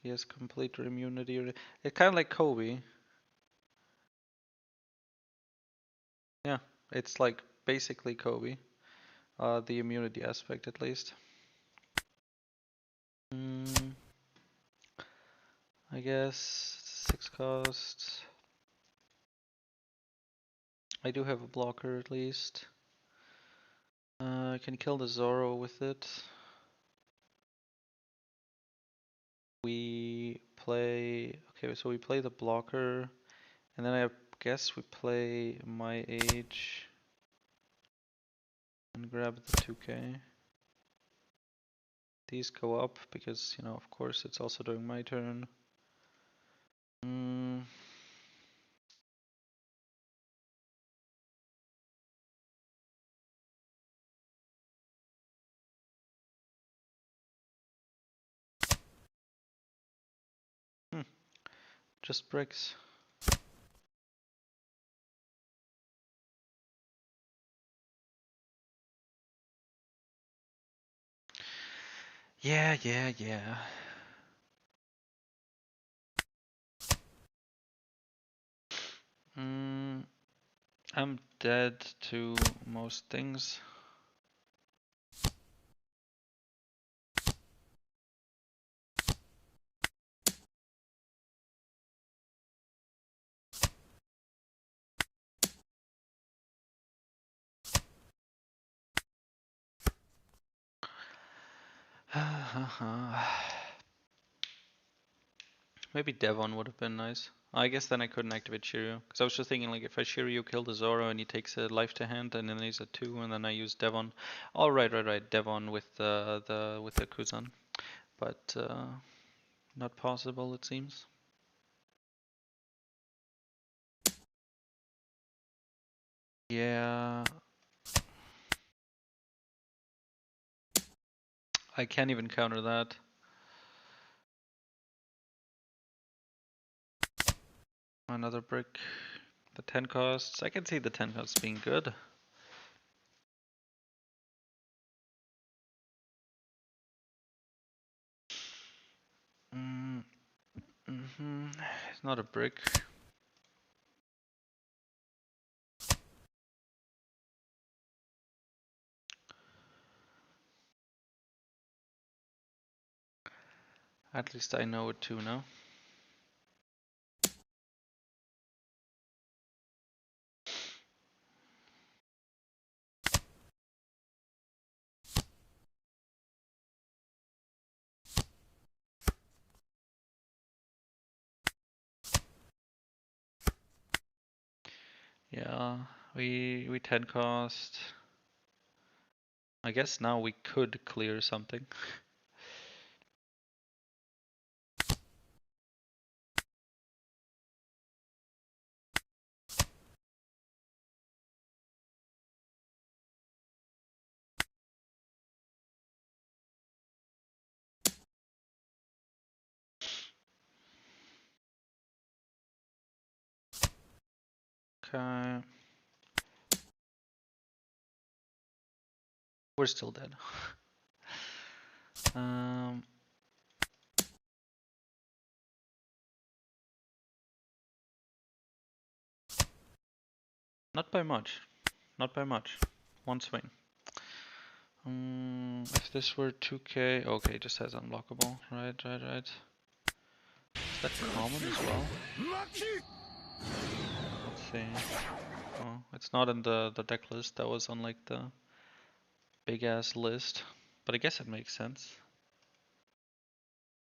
[SPEAKER 2] He has complete immunity. It's kind of like Kobe. Yeah, it's like basically Kobe. The immunity aspect at least. Mm, I guess 6 costs. I do have a blocker at least. I can kill the Zoro with it. We play. Okay, so we play the blocker, and then I guess we play my age and grab the 2k. These go up because, you know, of course, it's also during my turn. Mm. Hmm. Just bricks. Yeah, yeah, yeah. I'm dead to most things. Maybe Devon would have been nice. I guess then I couldn't activate Shiryu. Because I was just thinking, like, if I Shiryu kill the Zoro and he takes a life to hand, and then he's a 2, and then I use Devon. Oh, right. Devon with the Kuzan. But, not possible, it seems. Yeah. I can't even counter that. Another brick. The 10 costs. I can see the 10 costs being good. It's not a brick. At least I know it too now. Yeah,
[SPEAKER 1] We 10 cost. I guess now we could clear something. Okay. We're still dead. Um, Not by much. Not by much. One swing. If this were 2k, okay, it just has unblockable. Right. Is that common as well? Let's see. Oh, it's not in the deck list. That was on like the big ass list. But I guess it makes sense.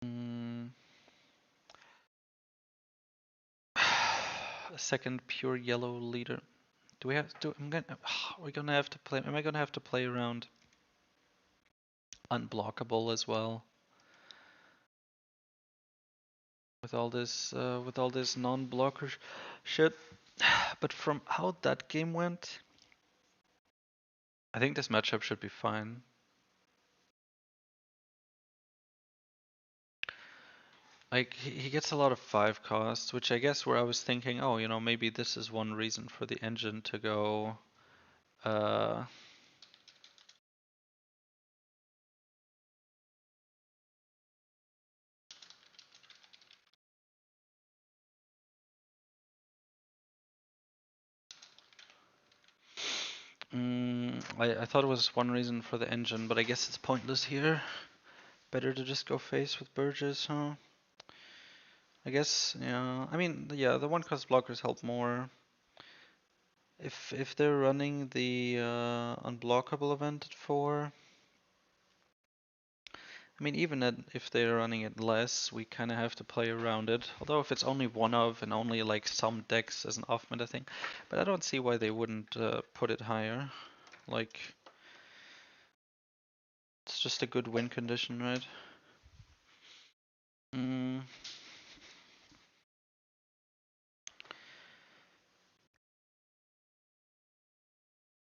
[SPEAKER 1] A second pure yellow leader. Do we have to? We're gonna have to play. Am I gonna have to play around unblockable as well with all this non-blocker shit? But from how that game went, I think this matchup should be fine. Like he gets a lot of 5 costs, which I guess where I was thinking, oh, you know, maybe this is one reason for the engine to go. Uh, I thought it was one reason for the engine, but I guess it's pointless here. Better to just go face with Burgess, huh? I guess, yeah. I mean, yeah, the one cost blockers help more. If they're running the unblockable event at 4, I mean, even if they're running it less, we kind of have to play around it. Although if it's only one of and only like some decks as an off meta thing, but I don't see why they wouldn't put it higher. Like, it's just a good win condition, right? Mm.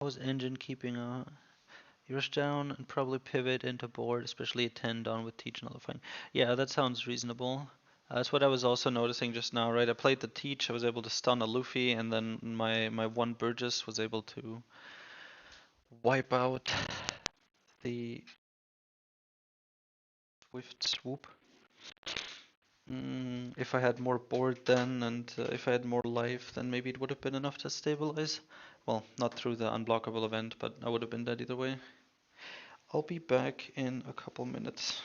[SPEAKER 1] How's engine keeping yours down and probably pivot into board, especially a 10 down with teach nullifying. Yeah, that sounds reasonable. That's what I was also noticing just now, right? I played the teach, I was able to stun a Luffy, and then my one Burgess was able to wipe out the Swift Swoop. If I had more board then, and if I had more life, then maybe it would have been enough to stabilize. Well, not through the unblockable event, but I would have been dead either way. I'll be back in a couple minutes.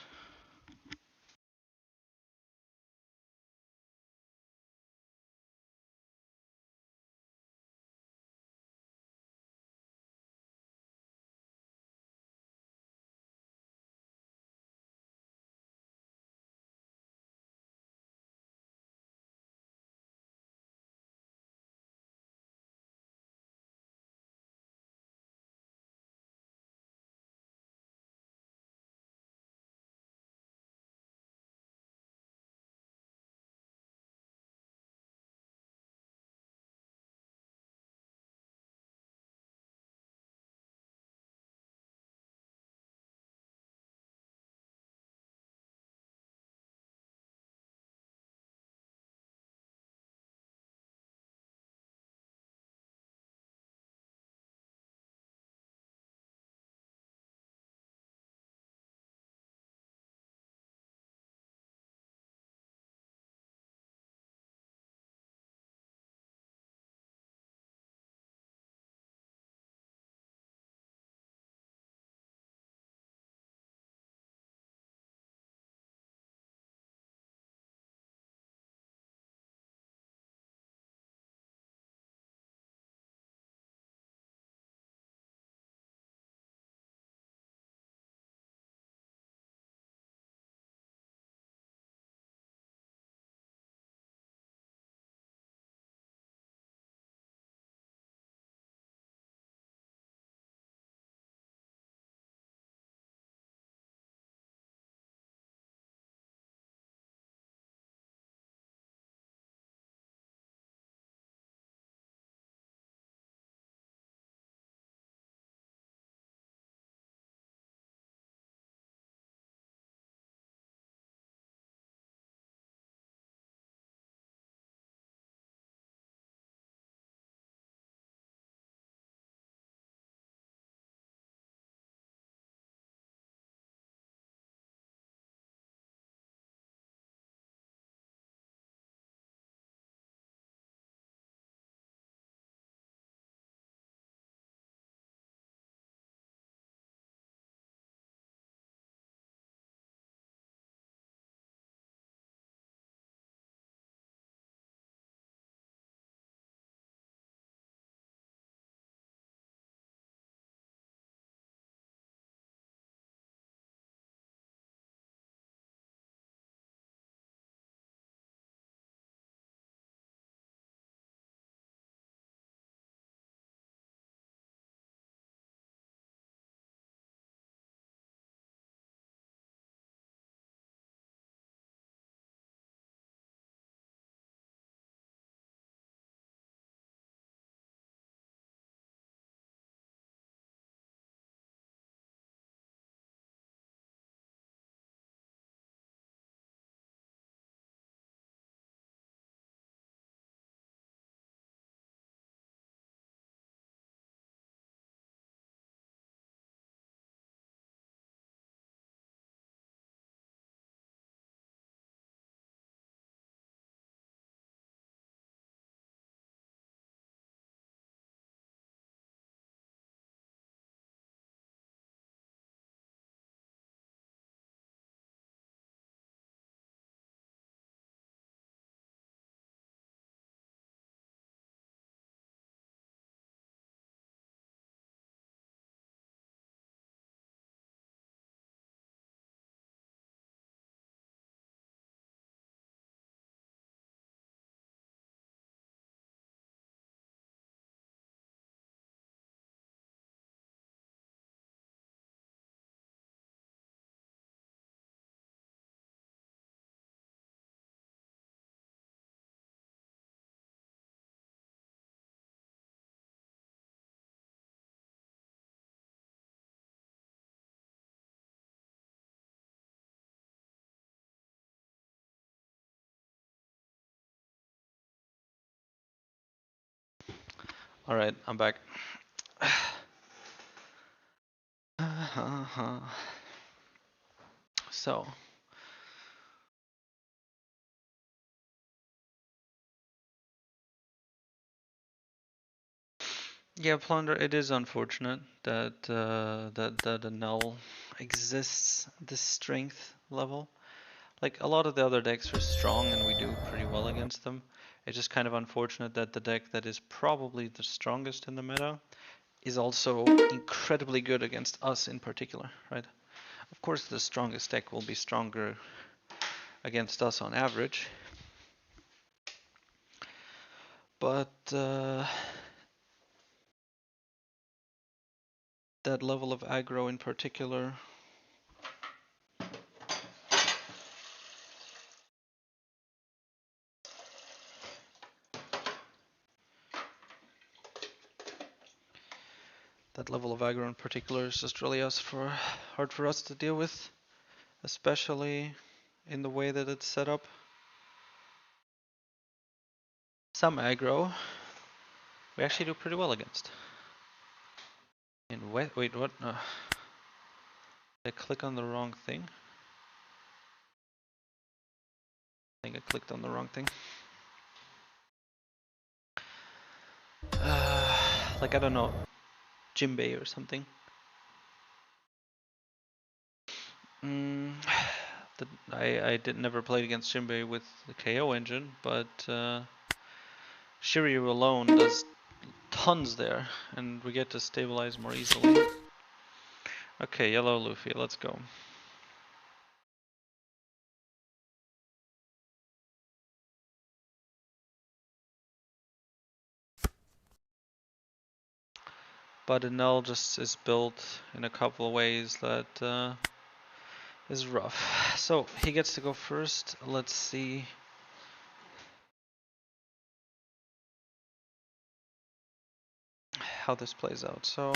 [SPEAKER 1] Alright, I'm back. So, yeah, Plunder, it is unfortunate that that a null exists this strength level. Like, a lot of the other decks are strong and we do pretty well against them. It's just kind of unfortunate that the deck that is probably the strongest in the meta is also incredibly good against us in particular, right? Of course, the strongest deck will be stronger against us on average, but that level of aggro in particular. That level of aggro in particular is just really hard for us to deal with, especially in the way that it's set up. Some aggro we actually do pretty well against. And wait, what? Did I click on the wrong thing? I think I clicked on the wrong thing. Like, I don't know, Jimbei or something. I did never played against Jimbei with the KO engine, but Shiryu alone does tons there, and we get to stabilize more easily. Okay, yellow Luffy, let's go. But the null just is built in a couple of ways that is rough. So he gets to go first. Let's see. How this plays out. So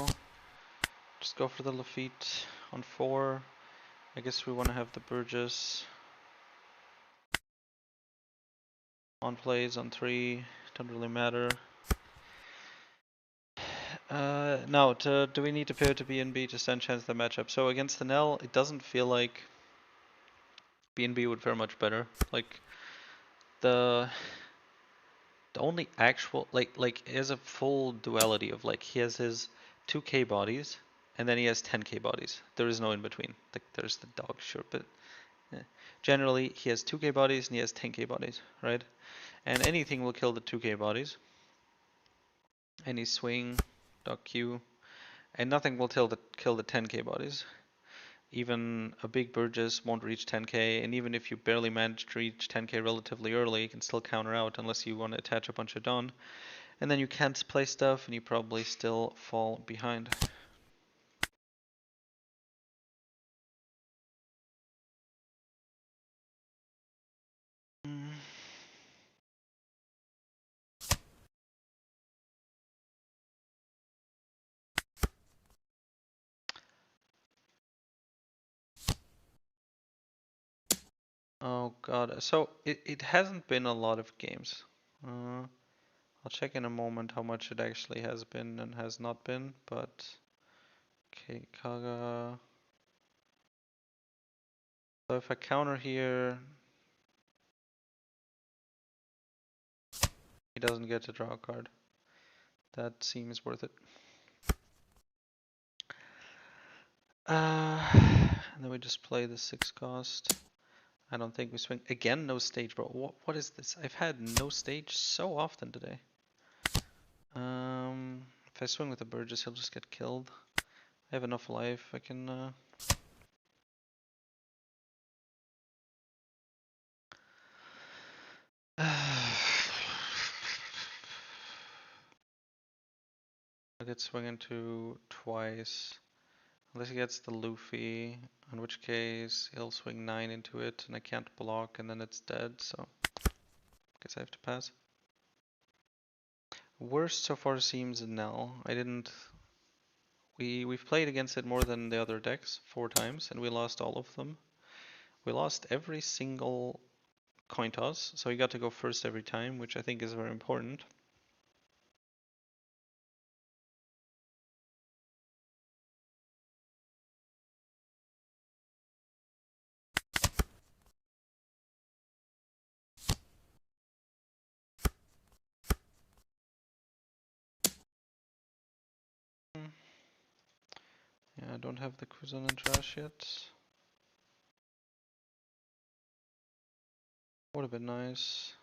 [SPEAKER 1] just go for the Lafitte on 4. I guess we want to have the Burgess on plays on 3. Don't really matter. Now, do we need to pivot to BNB to stand chance the matchup? So against the Nell, it doesn't feel like BNB would fare much better. Like, the only actual, like he has a full duality of, like, he has his 2k bodies and then he has 10k bodies. There is no in between. Like, there's the dog, sure, but generally he has 2k bodies and he has 10k bodies, right? And anything will kill the 2k bodies. Any swing, dog Q, and nothing will kill the 10k bodies. Even a big Burgess won't reach 10k, and even if you barely manage to reach 10k relatively early, you can still counter out unless you want to attach a bunch of Dawn. And then you can't play stuff, and you probably still fall behind. Oh god, so it hasn't been a lot of games. I'll check in a moment how much it actually has been and has not been, but okay, Kaga. So if I counter here, he doesn't get to draw a card. That seems worth it. And then we just play the 6 cost. I don't think we swing. Again, no stage, bro. What is this? I've had no stage so often today. If I swing with the Burgess, he'll just get killed. I have enough life. I can. I get swung into twice. Unless he gets the Luffy, in which case he'll swing 9 into it and I can't block and then it's dead, so guess I have to pass. Worst so far seems Nell. We've played against it more than the other decks 4 times and we lost all of them. We lost every single coin toss, so he got to go first every time, which I think is very important.
[SPEAKER 2] Yeah, I don't have the Kuzan and Trash yet. Would have been nice.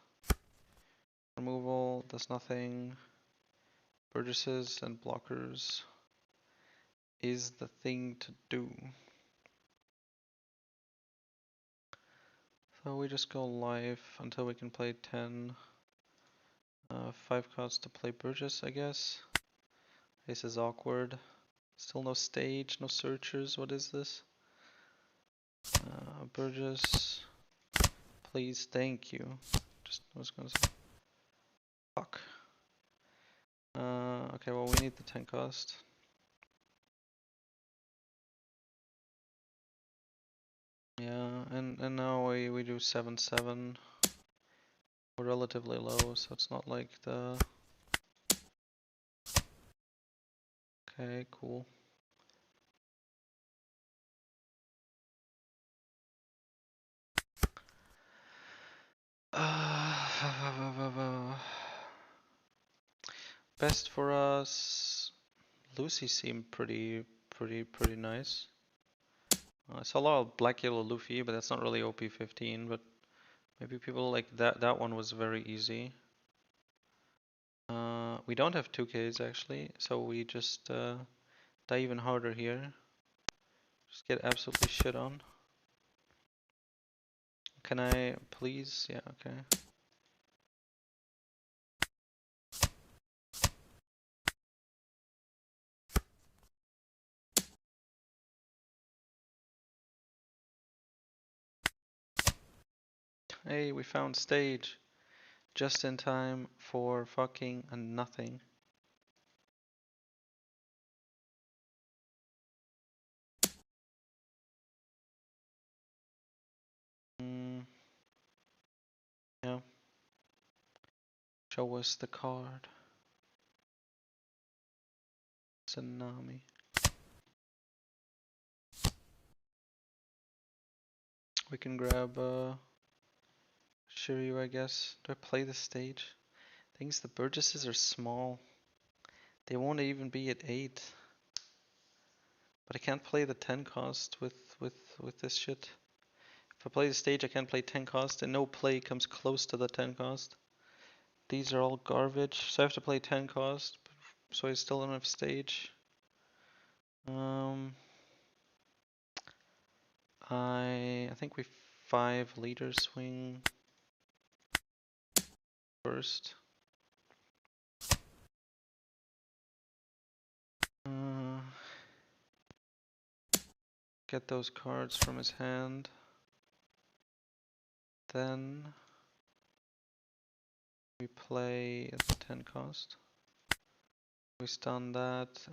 [SPEAKER 2] Removal does nothing. Burgesses and blockers is the thing to do. So we just go live until we can play 10. 5 cards to play Burgess, I guess. This is awkward. Still no stage, no searchers. What is this? Burgess, please, thank you. Just I was gonna say, fuck. Okay, well we need the 10 cost. Yeah, and now we do 7/7. We're relatively low, so it's not like the. Okay, cool. Best for us. Lucy seemed pretty nice. I saw a lot of black yellow Luffy, but that's not really OP15. But maybe people like that. That one was very easy. We don't have 2Ks actually, so we just die even harder here. Just get absolutely shit on. Can I please? Yeah, okay. Hey, we found stage. Just in time for fucking nothing. Yeah. Show us the card. Tsunami. We can grab Shiryu, I guess. Do I play the stage? Things the Burgesses are small. They won't even be at 8. But I can't play the 10 cost with this shit. If I play the stage, I can't play 10 cost, and no play comes close to the 10 cost. These are all garbage, so I have to play 10 cost, so I still don't have stage. I think we 5 leader swing first. Get those cards from his hand. Then we play at the 10 cost. We stun that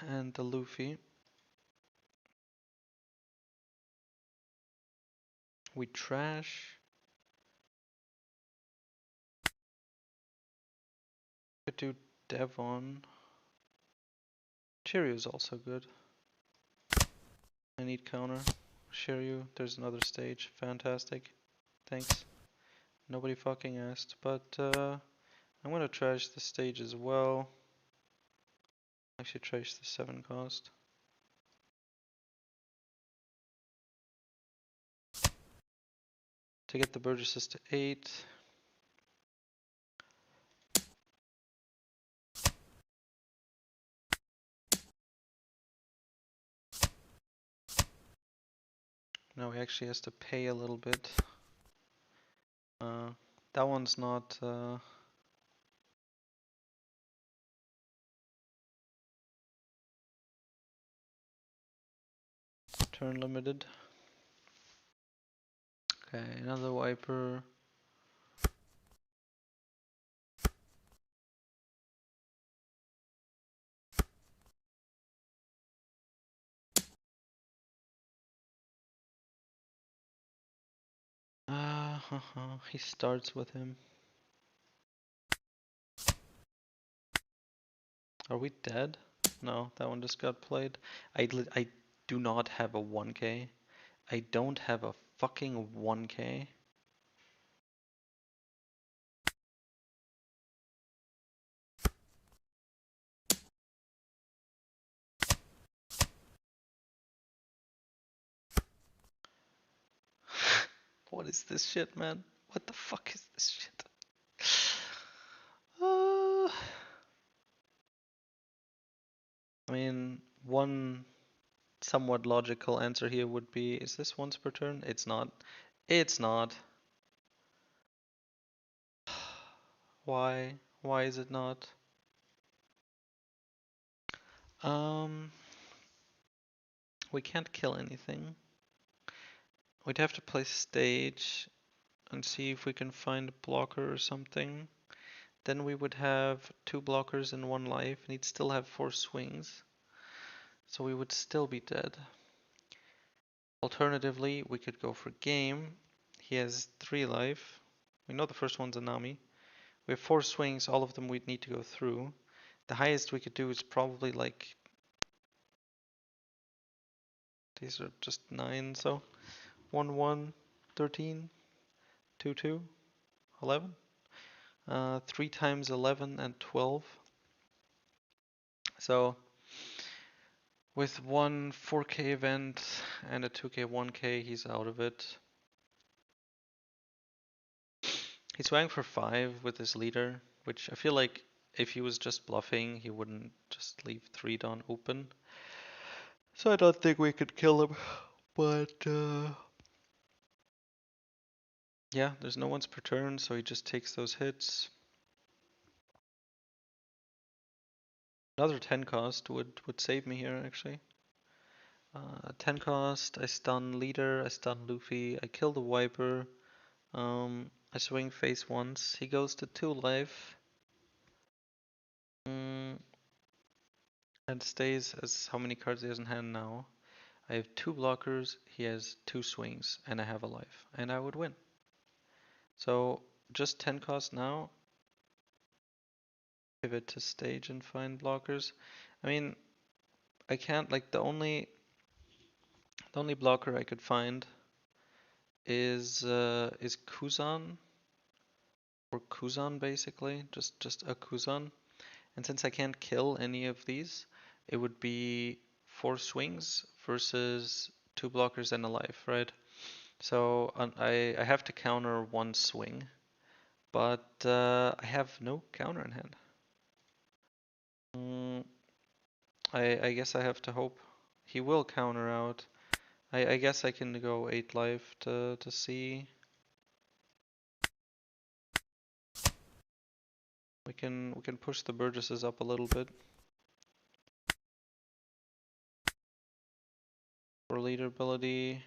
[SPEAKER 2] and the Luffy. We trash. Could do Devon. Chiryu's also good. I need counter. Shiryu, there's another stage. Fantastic. Thanks. Nobody fucking asked, but I'm gonna trash the stage as well. Actually trash the 7 cost. To get the Burgesses to 8. Now he actually has to pay a little bit. That one's not turn limited. Okay, another wiper. He starts with him. Are we dead? No, that one just got played. I do not have a 1k. I don't have a fucking 1k. What is this shit, man? What the fuck is this shit? Uh, I mean, one somewhat logical answer here would be, is this once per turn? It's not. It's not. Why? Why is it not? Um, we can't kill anything. We'd have to play stage and see if we can find a blocker or something. Then we would have 2 blockers and 1 life, and he'd still have 4 swings. So we would still be dead. Alternatively, we could go for game. He has 3 life. We know the first one's a Nami. We have 4 swings, all of them we'd need to go through. The highest we could do is probably like, these are just 9, so 1, 1, 13, 2, 2, 11. 3 times 11 and 12. So with one 4K event and a 2K 1K, he's out of it. He's swang for 5 with his leader, which I feel like if he was just bluffing, he wouldn't just leave 3 down open. So I don't think we could kill him, but yeah, there's no ones per turn, so he just takes those hits. Another 10 cost would save me here, actually. 10 cost, I stun leader, I stun Luffy, I kill the Viper. I swing face once, he goes to 2 life. And stays as how many cards he has in hand now. I have 2 blockers, he has 2 swings, and I have a life, and I would win. So just 10 cost now. Pivot to stage and find blockers. I mean, I can't, like, the only blocker I could find is Kuzan, or Kuzan basically, just a Kuzan. And since I can't kill any of these, it would be 4 swings versus 2 blockers and a life, right? So I have to counter 1 swing, but I have no counter in hand. Mm, I guess I have to hope he will counter out. I guess I can go 8 life to see. We can push the Burgesses up a little bit for leader ability.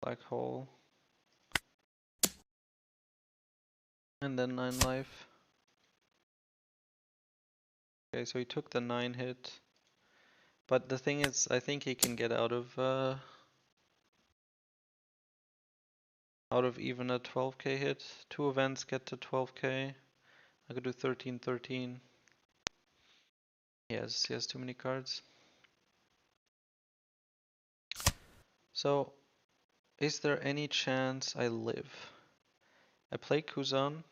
[SPEAKER 2] Black hole. And then 9 life. Okay, so he took the 9 hit. But the thing is, I think he can get out of even a 12k hit. 2 events get to 12k. I could do 13, 13. Yes, he has too many cards. So, is there any chance I live? I play Kuzan,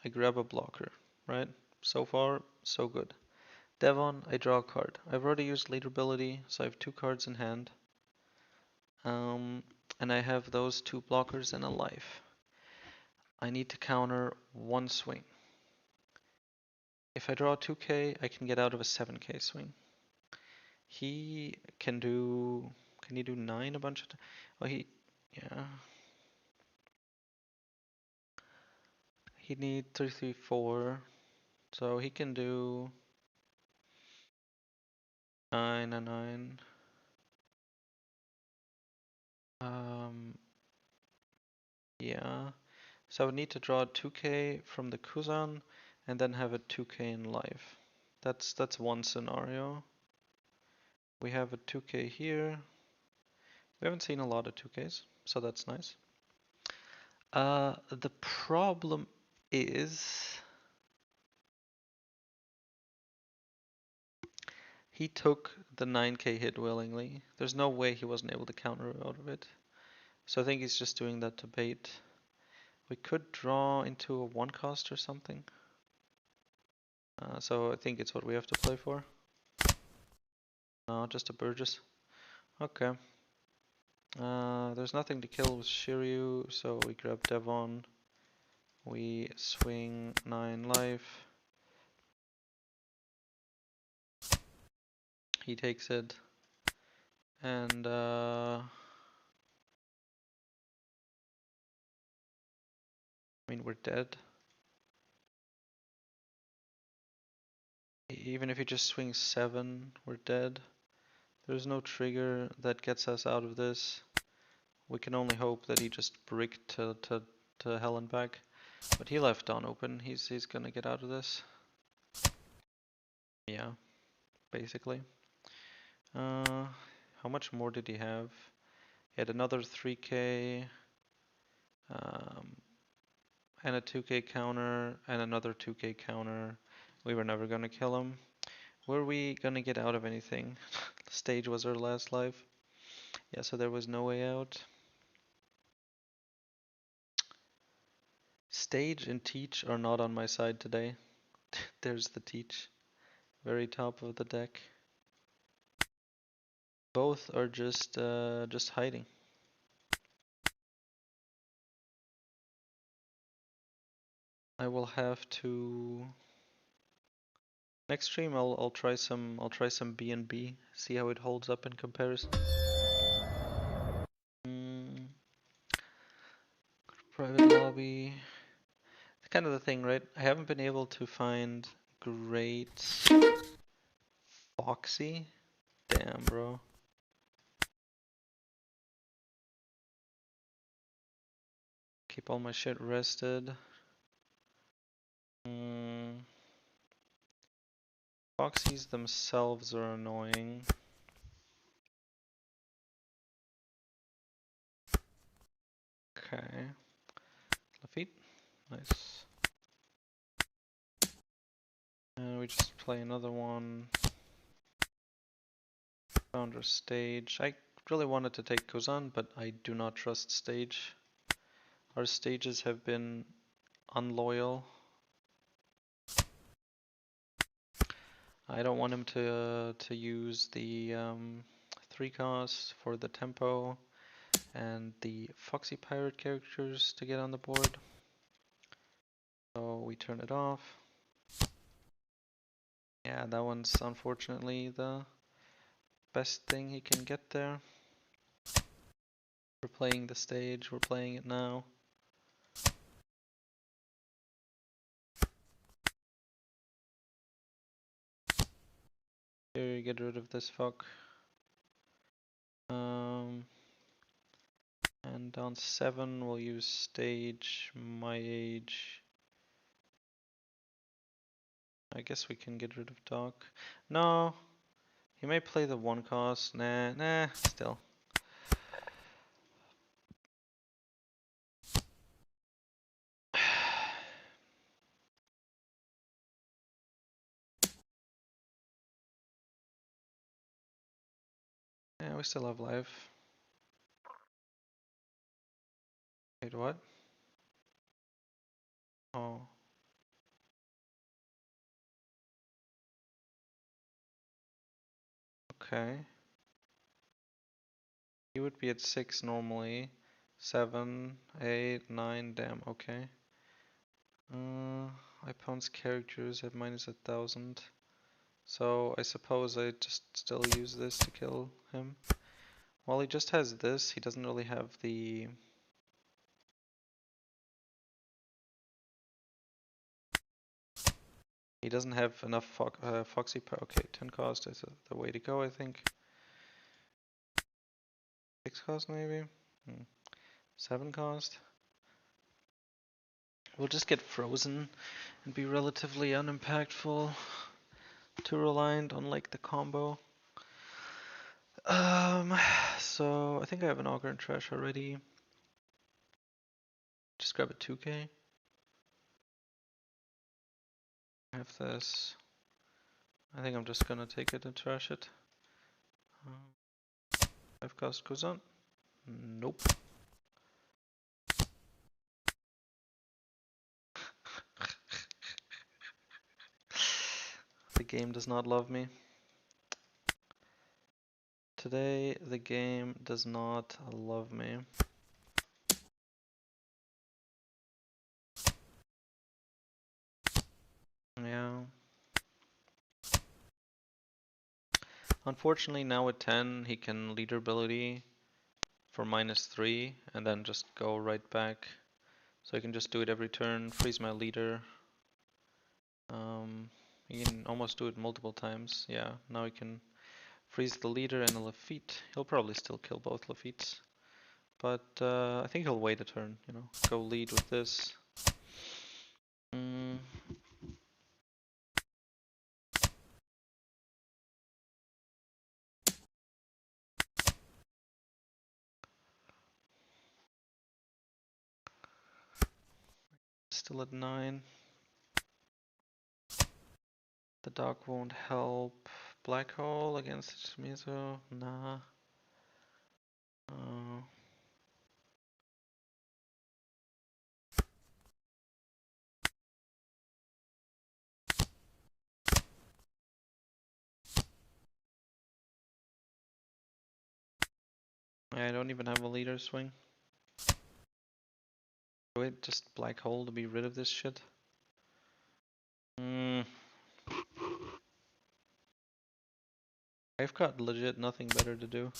[SPEAKER 2] I grab a blocker, right? So far, so good. Devon, I draw a card. I've already used leader ability, so I have 2 cards in hand. And I have those 2 blockers and a life. I need to counter 1 swing. If I draw 2k, I can get out of a 7k swing. He can do... Can he do 9 a bunch of times? Well, yeah. He'd need 3, 3, 4. So he can do 9 and 9. Yeah. So I would need to draw 2k from the Kuzan and then have a 2k in life. That's one scenario. We have a 2k here. We haven't seen a lot of 2ks, so that's nice. The problem is he took the 9k hit willingly. There's no way he wasn't able to counter out of it. So I think he's just doing that to bait. We could draw into a 1 cost or something. So I think it's what we have to play for. No, just a Burgess. Okay. There's nothing to kill with Shiryu, so we grab Devon. We swing 9 life. He takes it. And I mean, we're dead. Even if he just swings 7, we're dead. There's no trigger that gets us out of this. We can only hope that he just bricked to hell and back. But he left Dawn open. He's gonna get out of this. Yeah, basically. How much more did he have? He had another 3k, and a 2k counter, and another 2k counter. We were never gonna kill him. Were we gonna get out of anything? Stage was our last life. Yeah, so there was no way out. Stage and Teach are not on my side today. There's the Teach, very top of the deck. Both are just hiding. I will have to next stream. I'll try some B&B. See how it holds up in comparison. Private lobby. It's kind of the thing, right? I haven't been able to find great Foxy. Damn, bro. Keep all my shit rested. Foxies themselves are annoying. Okay. Lafitte. Nice. And we just play another one. Found our stage. I really wanted to take Kozan, but I do not trust stage. Our stages have been unloyal. I don't want him to use the 3 cost for the tempo and the Foxy Pirate characters to get on the board. So we turn it off. Yeah, that one's unfortunately the best thing he can get there. We're playing the stage, we're playing it now. Here, get rid of this fuck. And on 7 we'll use stage, my age. I guess we can get rid of Doc. No, he may play the 1 cost. Nah, still. Yeah, we still have life. Wait, what? Oh. Okay. He would be at 6 normally. 7, 8, 9, damn, okay. Opponent's characters at minus 1,000. So I suppose I just still use this to kill him. Well, he just has this, he doesn't really have the... He doesn't have enough Foxy power. Okay, 10 cost is the way to go, I think. 6 cost maybe? 7 cost? We'll just get frozen and be relatively unimpactful. Too reliant on like the combo. So I think I have an Augur and Trash already. Just grab a 2k. I have this. I think I'm just gonna take it and trash it. 5 cost goes on. Nope. The game does not love me.
[SPEAKER 1] Today the game does not love me. Yeah. Unfortunately, now with 10, he can leader ability for -3 and then just go right back. So I can just do it every turn, freeze my leader. He can almost do it multiple times. Yeah, now he can freeze the leader and a Lafitte. He'll probably still kill both Lafittes. But I think he'll wait a turn, you know, go lead with this. Still at 9. The dog won't help. Black hole against Mizo? Nah. Uh, I don't even have a leader swing. Wait, just black hole to be rid of this shit. I've got legit nothing better to do.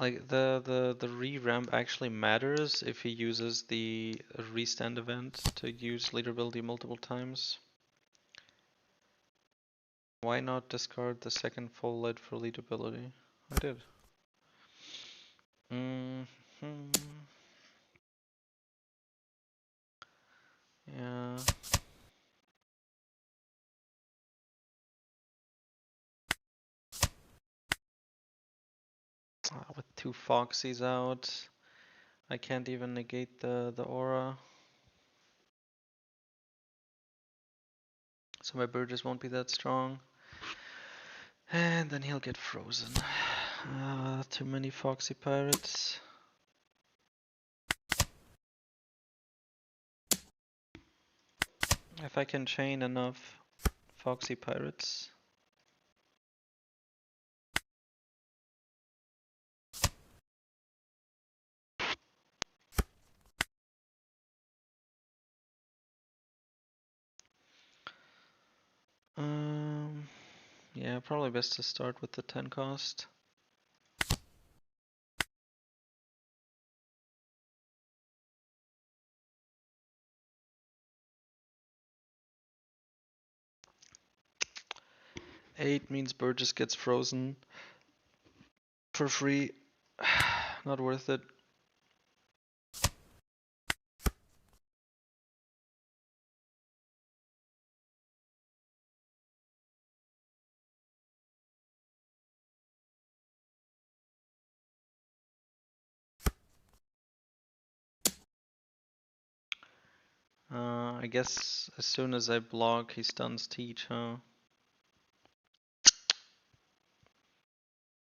[SPEAKER 1] Like the re-ramp actually matters if he uses the restand event to use leader ability multiple times. Why not discard the second full lead for lead ability? I did. Yeah. With 2 Foxies out, I can't even negate the aura. So my Burgess won't be that strong. And then he'll get frozen. Too many Foxy Pirates. If I can chain enough Foxy Pirates. Yeah, probably best to start with the 10 cost. Eight means Burgess gets frozen for free. Not worth it. I guess as soon as I block, he stuns Teach, huh?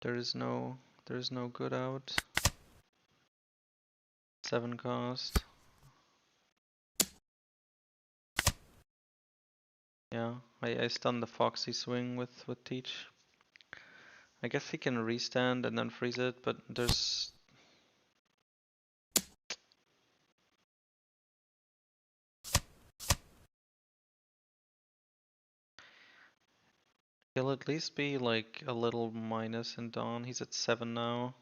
[SPEAKER 1] There is no good out. 7 cost. Yeah, I stun the Foxy swing with Teach. I guess he can restand and then freeze it, but there's... He'll at least be like a little minus in Dawn. He's at 7 now.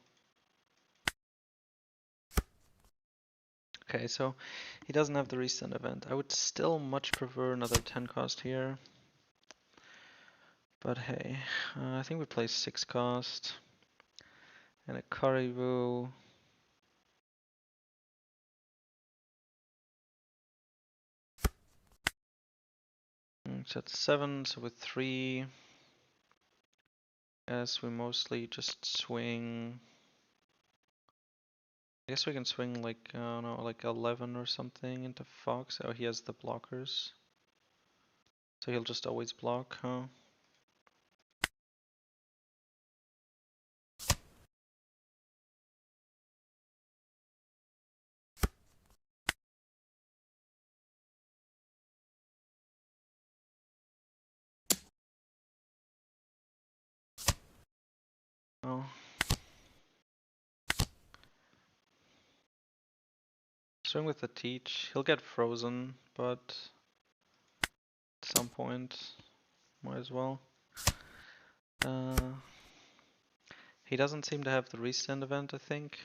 [SPEAKER 1] Okay, so he doesn't have the restand event. I would still much prefer another 10 cost here. But hey, I think we play 6 cost. And a Caribou. It's at 7, so with 3. Guess we mostly just swing. I guess we can swing like, I don't know, like 11 or something into Fox. Oh, he has the blockers. So he'll just always block, huh?
[SPEAKER 2] Starting with the teach, he'll get frozen, but at some point, might as well. He doesn't seem to have the restand event, I think.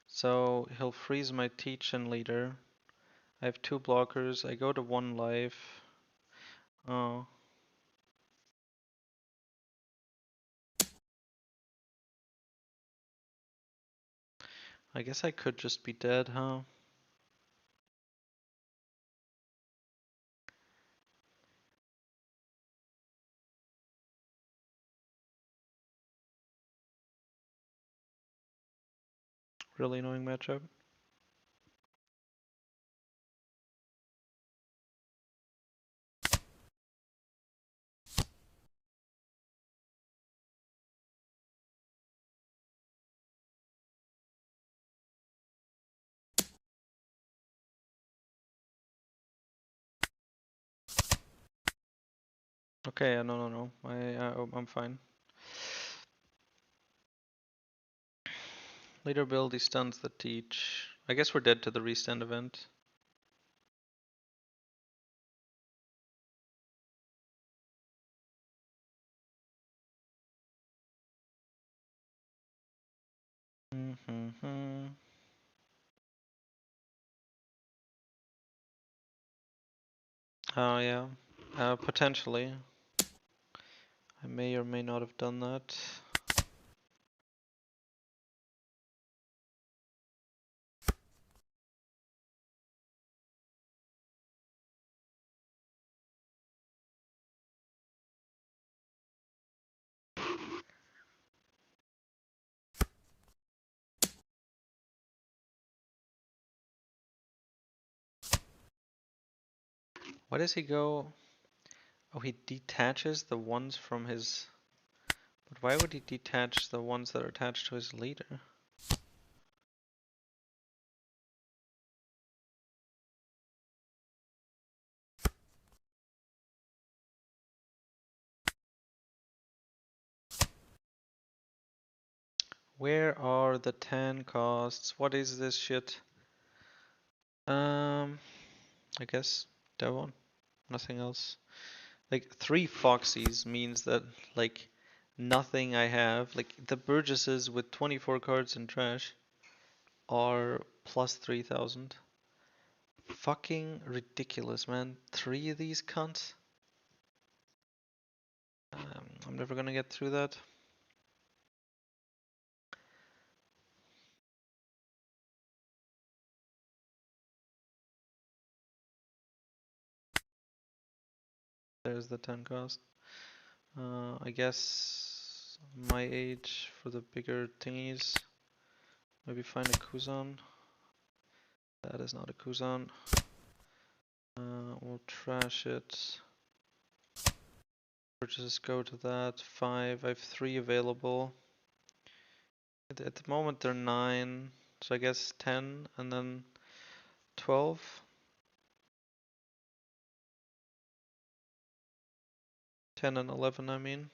[SPEAKER 2] So he'll freeze my teach and leader. I have 2 blockers. I go to 1 life. Oh. I guess I could just be dead, huh? Really annoying matchup. Okay, no. I'm fine. Leader build, he stuns the teach. I guess we're dead to the restand event. Oh yeah, potentially. I may or may not have done that. Why does he go? Oh, he detaches the ones from his... But why would he detach the ones that are attached to his leader? Where are the 10 costs? What is this shit? I guess Devon. Nothing else. Like 3 Foxies means that like nothing I have, like the Burgesses with 24 cards in trash are plus 3,000. Fucking ridiculous, man. 3 of these cunts? I'm never gonna get through that. There's the 10 cost. I guess my age for the bigger thingies. Maybe find a Kuzan. That is not a Kuzan. We'll trash it. Purchases go to that. 5. I have 3 available. At the moment they're 9. So I guess 10 and then 12. 10 and 11, I mean.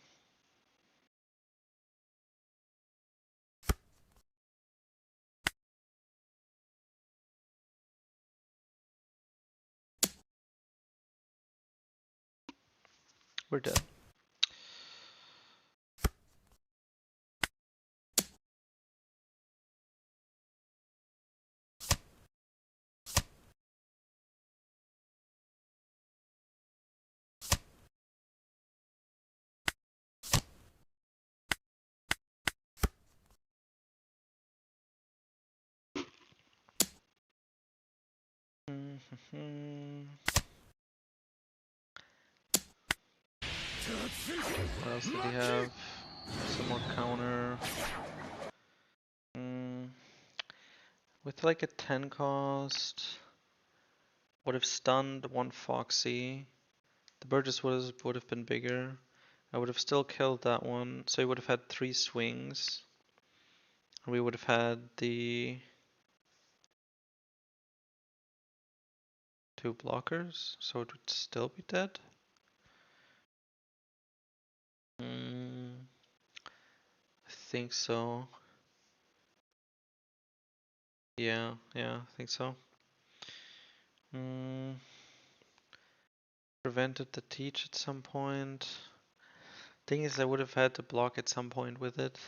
[SPEAKER 2] We're dead. What else did he have? Some more counter. With like a 10 cost, would have stunned 1 Foxy. The Burgess would have been bigger. I would have still killed that one, so he would have had 3 swings. And we would have had the 2 blockers, so it would still be dead. I think so. Yeah, I think so.
[SPEAKER 1] Mm, prevented the teach at some point. Thing is, I would have had to block at some point with it.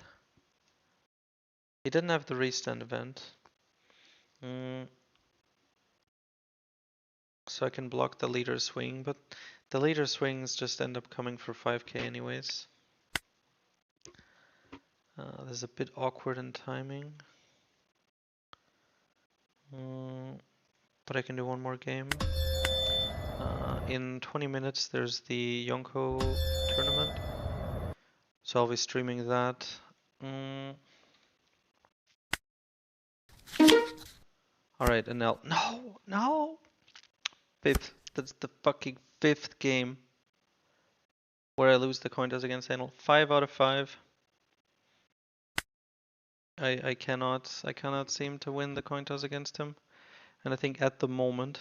[SPEAKER 1] He didn't have the restand event. So I can block the leader swing, but the leader swings just end up coming for 5k anyways. This is a bit awkward in timing. But I can do one more game. In 20 minutes there's the Yonko tournament. So I'll be streaming that. Alright, and now. No! No! Fifth. That's the fucking fifth game where I lose the coin toss against Anil. 5 out of 5. I cannot seem to win the coin toss against him. And I think at the moment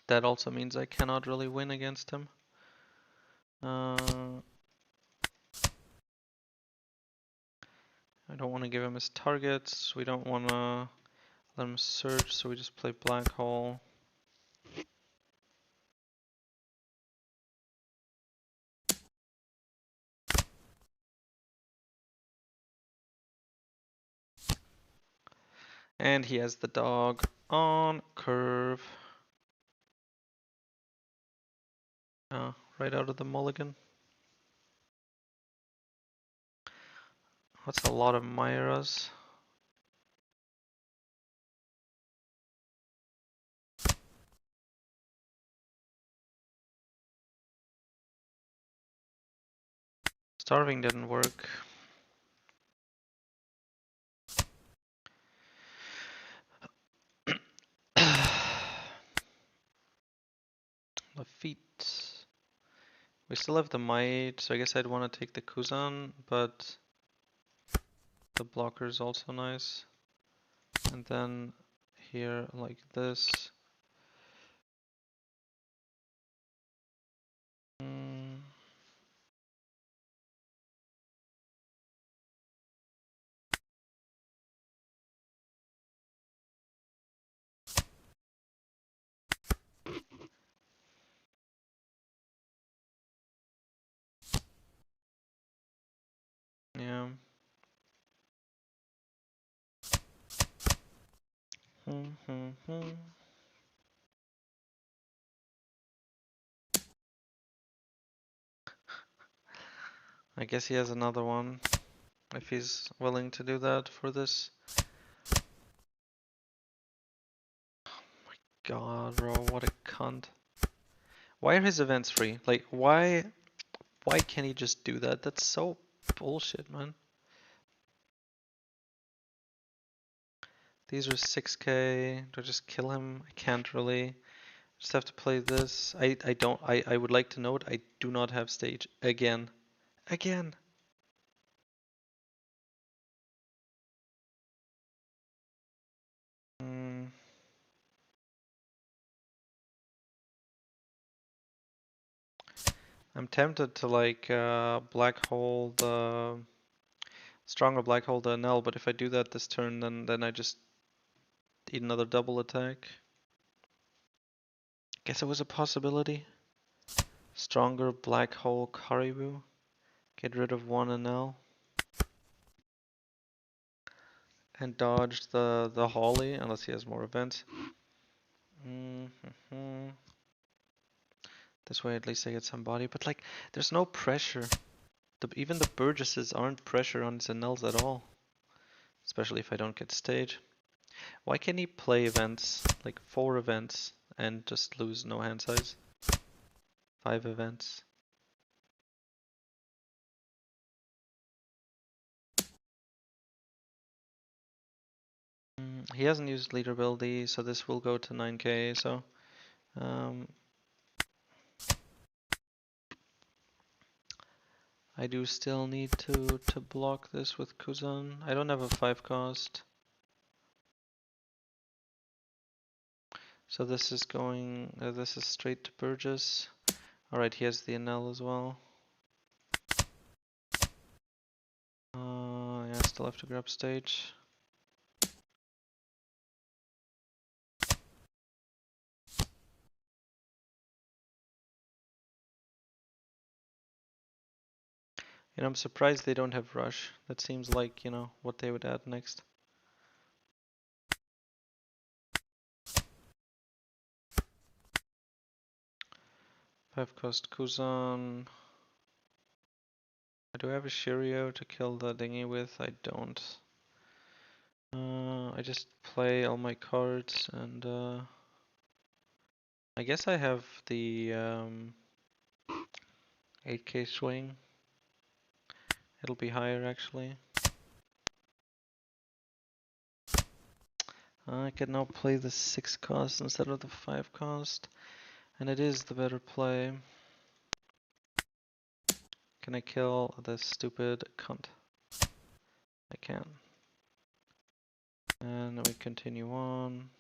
[SPEAKER 1] that also means I cannot really win against him. I don't want to give him his targets. We don't want to let him search, so we just play black hole. And he has the dog on curve. Right out of the mulligan. That's a lot of Myras. Starving didn't work. The feet. We still have the might, so I guess I'd want to take the Kuzan, but the blocker is also nice. And then here, like this. Yeah. I guess he has another one, if he's willing to do that for this. God, bro, what a cunt. Why are his events free? Like, why can't he just do that? That's so bullshit, man. These are 6k. Do I just kill him? I can't really. Just have to play this. I would like to note, I do not have stage again. Again. I'm tempted to like black hole the stronger black hole the NL, but if I do that this turn, then I just eat another double attack. Guess it was a possibility. Stronger black hole Caribou. Get rid of one NL. And dodge the Holly, unless he has more events. This way at least I get some body, but like, there's no pressure. Even the Burgesses aren't pressure on his NLs at all. Especially if I don't get stage. Why can't he play events, like 4 events, and just lose no hand size? 5 events. He hasn't used leader ability, so this will go to 9k, so I do still need to block this with Kuzan. I don't have a 5 cost. So this is going, this is straight to Burgess. Alright, he has the NL as well. Yeah, still have to grab stage. You know, I'm surprised they don't have rush. That seems like, you know, what they would add next. Five cost Kuzan. Do I have a Shirio to kill the dinghy with? I don't. I just play all my cards and I guess I have the 8k swing. It'll be higher actually. I can now play the 6 cost instead of the 5 cost, and it is the better play. Can I kill this stupid cunt? I can. And we continue on.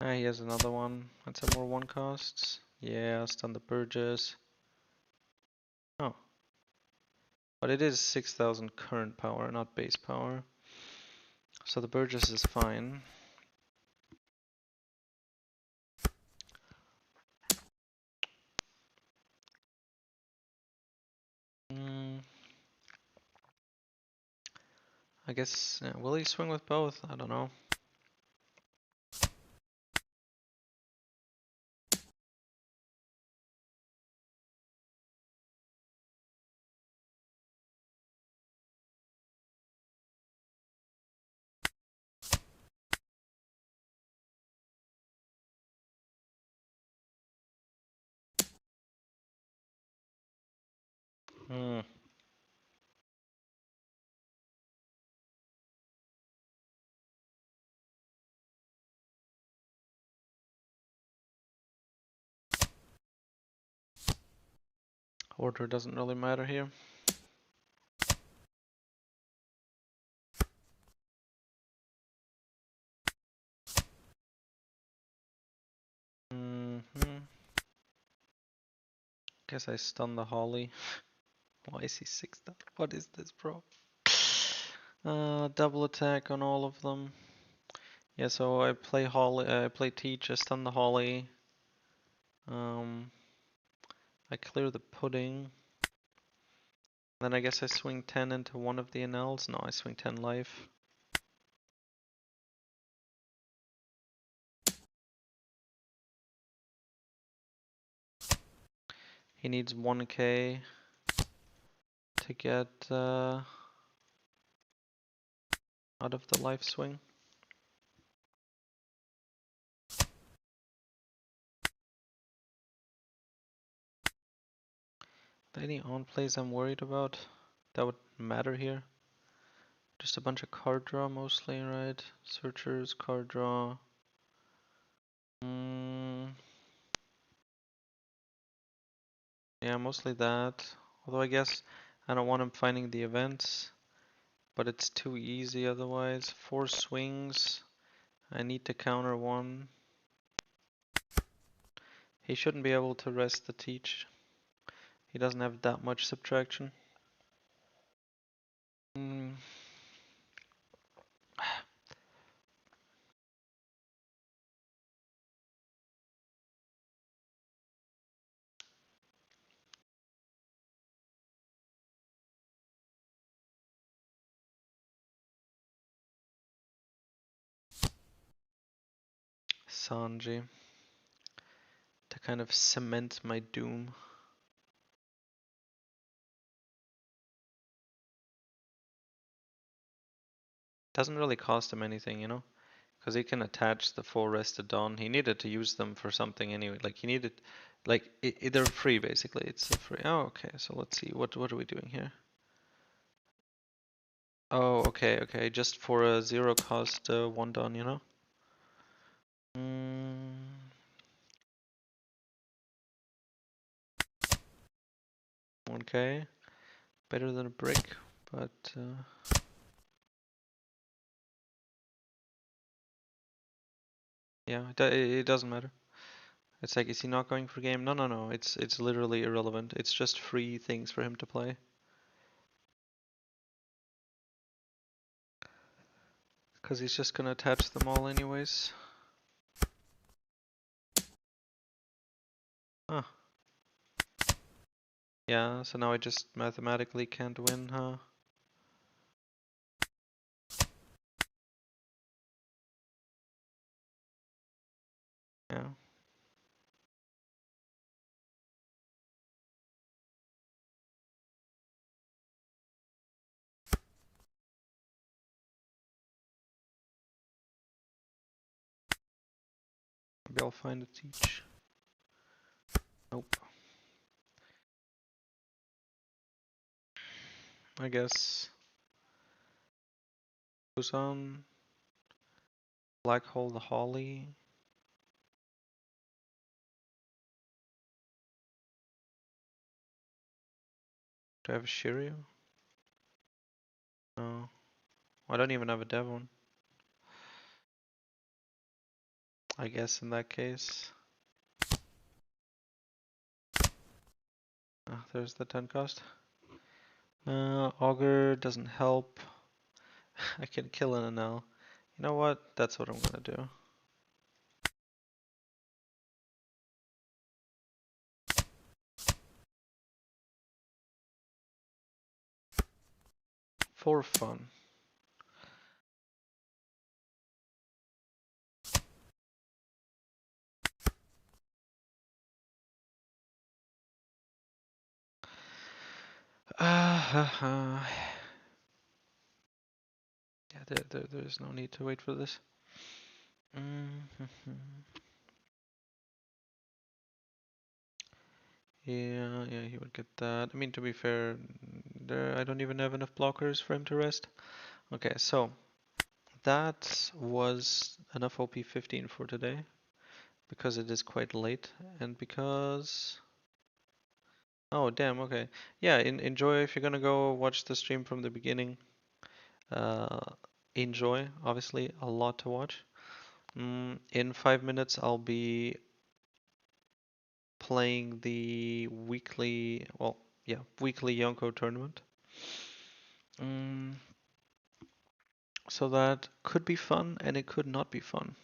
[SPEAKER 1] Ah, he has another one. That's some more 1 costs. Yeah, stun the Burgess. Oh. But it is 6,000 current power, not base power. So the Burgess is fine. I guess, will he swing with both? I don't know. Hmm. Order doesn't really matter here. Guess I stun the Holly. Why is he 6,000? What is this, bro? Double attack on all of them. Yeah, so I play Holly. I play Teach. I stun the Holly. I clear the pudding. Then I guess I swing 10 into one of the NLs. No, I swing 10 life. He needs 1k to get out of the life swing. Any on plays I'm worried about that would matter here? Just a bunch of card draw mostly, right? Searchers, card draw. Yeah, mostly that. Although I guess I don't want him finding the events, but it's too easy otherwise. 4 swings. I need to counter 1. He shouldn't be able to rest the Teach. He doesn't have that much subtraction. Sanji. To kind of cement my doom. Doesn't really cost him anything, you know? Because he can attach the 4 rested Dawn. He needed to use them for something anyway. Like, he needed... Like, they're free, basically. It's a free... Oh, okay. So let's see. What are we doing here? Oh, okay. Just for a 0 cost 1 Dawn, you know? 1k. Better than a brick, but... Yeah, it doesn't matter. It's like, is he not going for game? No, no, no. It's literally irrelevant. It's just free things for him to play. Because he's just gonna attach them all anyways. Huh. Yeah, so now I just mathematically can't win, huh? Yeah. Maybe I'll find a teach. Nope. I guess. Who's on? Black Hole the Holly. Do I have a Shiryu? No. I don't even have a Devon. I guess in that case. Ah, there's the 10 cost. Augur doesn't help. I can kill an Enel. You know what? That's what I'm gonna do. For fun. Yeah, there's no need to wait for this. Yeah, yeah, he would get that. I mean, to be fair, I don't even have enough blockers for him to rest. Okay, so that was enough OP15 for today because it is quite late and because. Oh, damn, okay. Yeah, enjoy if you're gonna go watch the stream from the beginning. Uh, Enjoy, obviously, a lot to watch. In 5 minutes, I'll be playing the weekly, well, yeah, weekly Yonko tournament. Mm, so that could be fun and it could not be fun.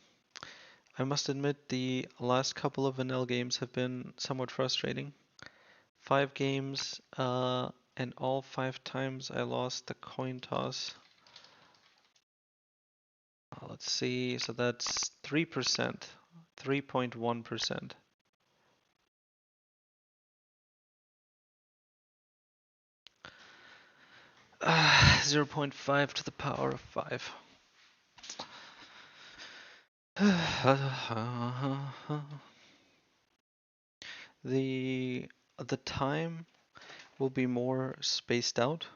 [SPEAKER 1] I must admit the last couple of vanilla games have been somewhat frustrating. 5 games, and all 5 times I lost the coin toss. Let's see, so that's 3%, 3.1%. 0.5 to the power of 5. The the time will be more spaced out,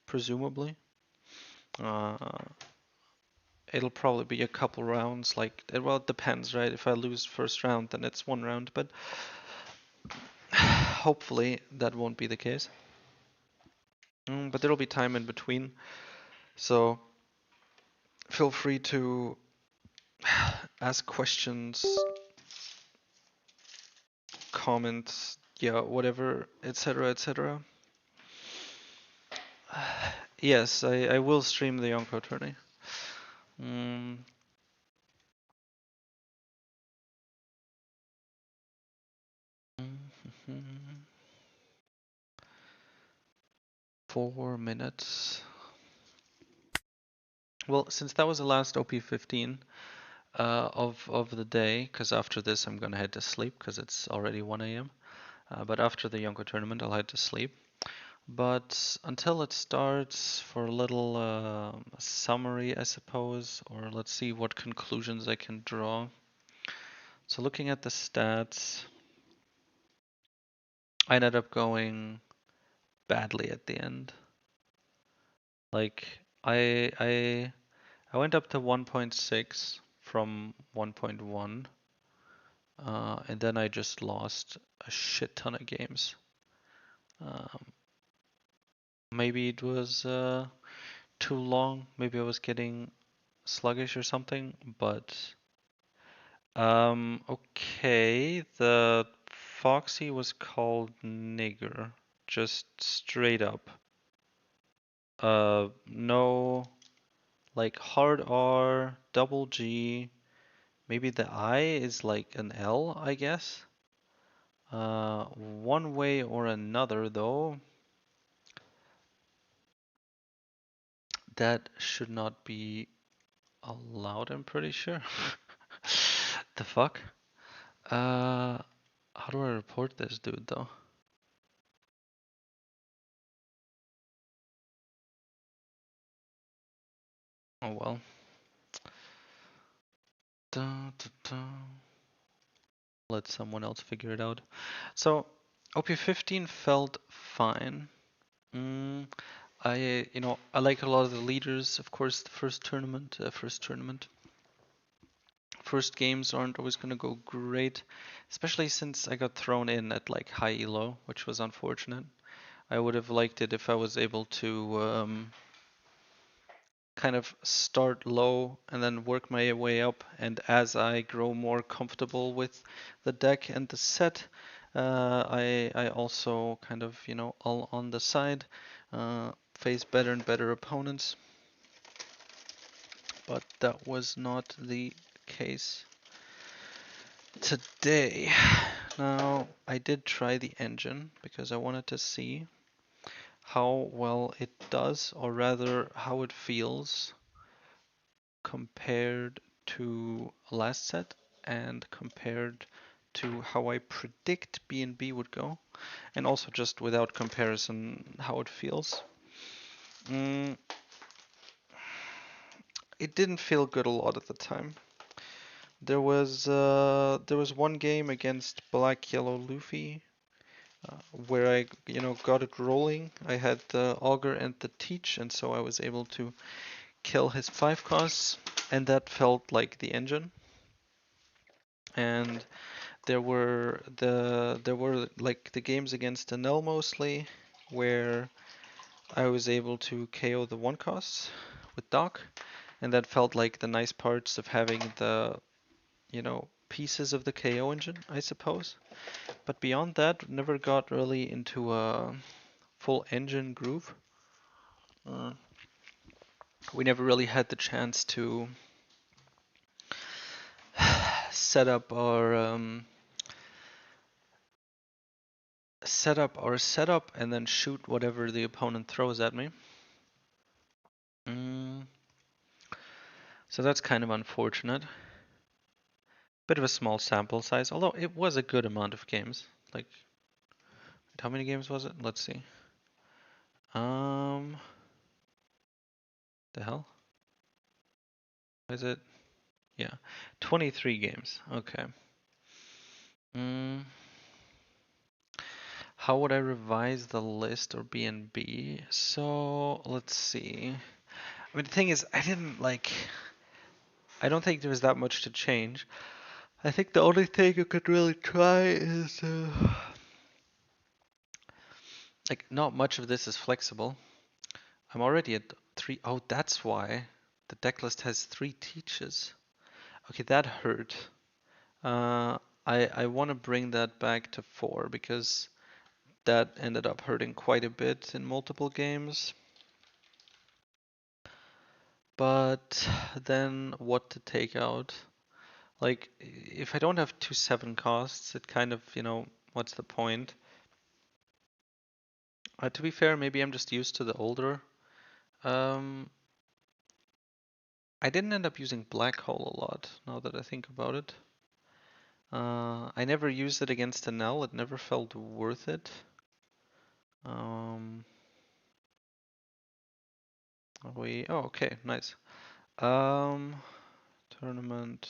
[SPEAKER 1] presumably. Uh, it'll probably be a couple rounds, like, well, it depends, right? If I lose first round, then it's 1 round, but hopefully that won't be the case. But there'll be time in between, so feel free to ask questions, comments, yeah, whatever, etc., etc. Yes, I will stream the Yonko tourney. Mm, 4 minutes. Well, since that was the last OP15 of the day, because after this I'm gonna head to sleep because it's already 1 a.m. But after the Yonko tournament, I'll head to sleep. But until it starts, for a little summary, I suppose, or let's see what conclusions I can draw. So looking at the stats, I ended up going badly at the end. Like I went up to 1.6 from 1.1, and then I just lost a shit ton of games. Um, Maybe it was too long. Maybe I was getting sluggish or something, but Okay, the Foxy was called nigger, just straight up. No, like hard R, double G, maybe the I is like an L, I guess. One way or another though, that should not be allowed, I'm pretty sure. The fuck? How do I report this dude though? Oh well. Dun, dun, dun. Let someone else figure it out. So, OP15 felt fine. Mm, I like a lot of the leaders. Of course, the first games aren't always gonna go great, especially since I got thrown in at like high elo, which was unfortunate. I would have liked it if I was able to kind of start low and then work my way up. And as I grow more comfortable with the deck and the set, I also kind of all on the side face better and better opponents. But that was not the case today. Now I did try the engine because I wanted to see how well it does, or rather how it feels compared to last set and compared to how I predict B&B would go, and also just without comparison how it feels. Mm, it didn't feel good a lot at the time. There was one game against Black Yellow Luffy where I got it rolling. I had the Augur and the Teach, and so I was able to kill his 5 costs, and that felt like the engine. And there were like the games against Enel mostly, where I was able to KO the 1 costs with Doc, and that felt like the nice parts of having the pieces of the KO engine, I suppose. But beyond that, never got really into a full engine groove. Uh, we never really had the chance to set up our setup and then shoot whatever the opponent throws at me. Mm, so that's kind of unfortunate. Bit of a small sample size, although it was a good amount of games. Like, how many games was it? Let's see. Um, the hell? Is it? Yeah, 23 games. Okay. Mm, how would I revise the list or B&B? So let's see. I mean, the thing is, I don't think there was that much to change. I think the only thing you could really try is, like, not much of this is flexible. I'm already at 3. Oh, that's why the deck list has 3 teaches. Okay, that hurt. I want to bring that back to 4 because that ended up hurting quite a bit in multiple games. But then what to take out? Like, if I don't have 2 7 costs, it kind of, what's the point? To be fair, maybe I'm just used to the older. Um, I didn't end up using Black Hole a lot, now that I think about it. I never used it against a Nell, it never felt worth it. Um, oh, okay, nice. Um, tournament.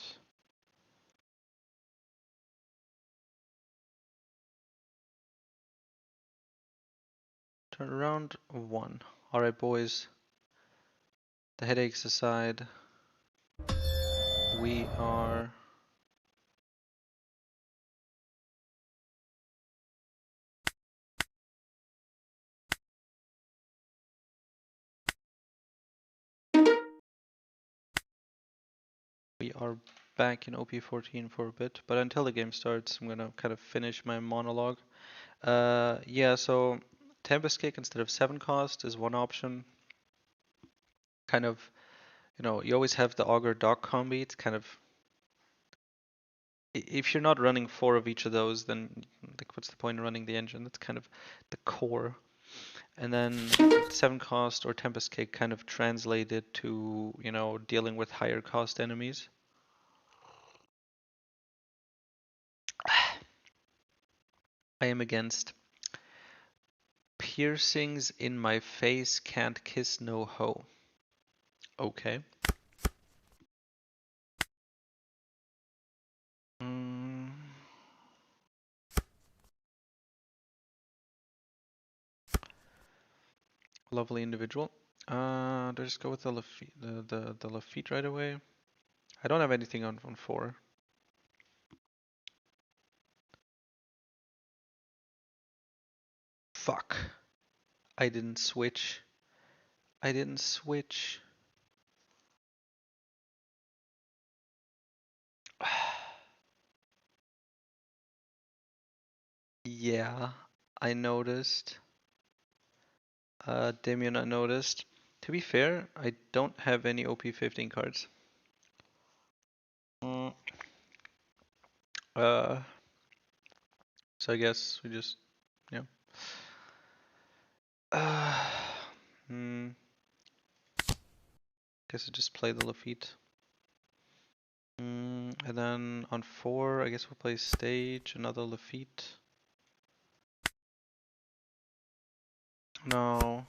[SPEAKER 1] Turn around 1. Alright, boys. The headaches aside, we are
[SPEAKER 2] back in OP14 for a bit, but until the game starts, I'm gonna kind of finish my monologue. Yeah, so Tempest Kick instead of 7 cost is one option. Kind of, you always have the Augur Dog combi. It's kind of, if you're not running 4 of each of those, then like what's the point in running the engine? That's kind of the core. And then 7 cost or Tempest Kick kind of translated to, dealing with higher cost enemies. I am against piercings in my face, can't kiss no hoe. Okay. Mm, lovely individual. Do I just go with the Lafitte, the Lafitte right away? I don't have anything on 4. Fuck. I didn't switch. I didn't switch. Yeah, I noticed. Damien, I noticed. To be fair, I don't have any OP15 cards. Mm, uh, so I guess we just, yeah. Uh, hmm. Guess I just play the Lafitte. And then on 4, I guess we'll play Stage, another Lafitte. No.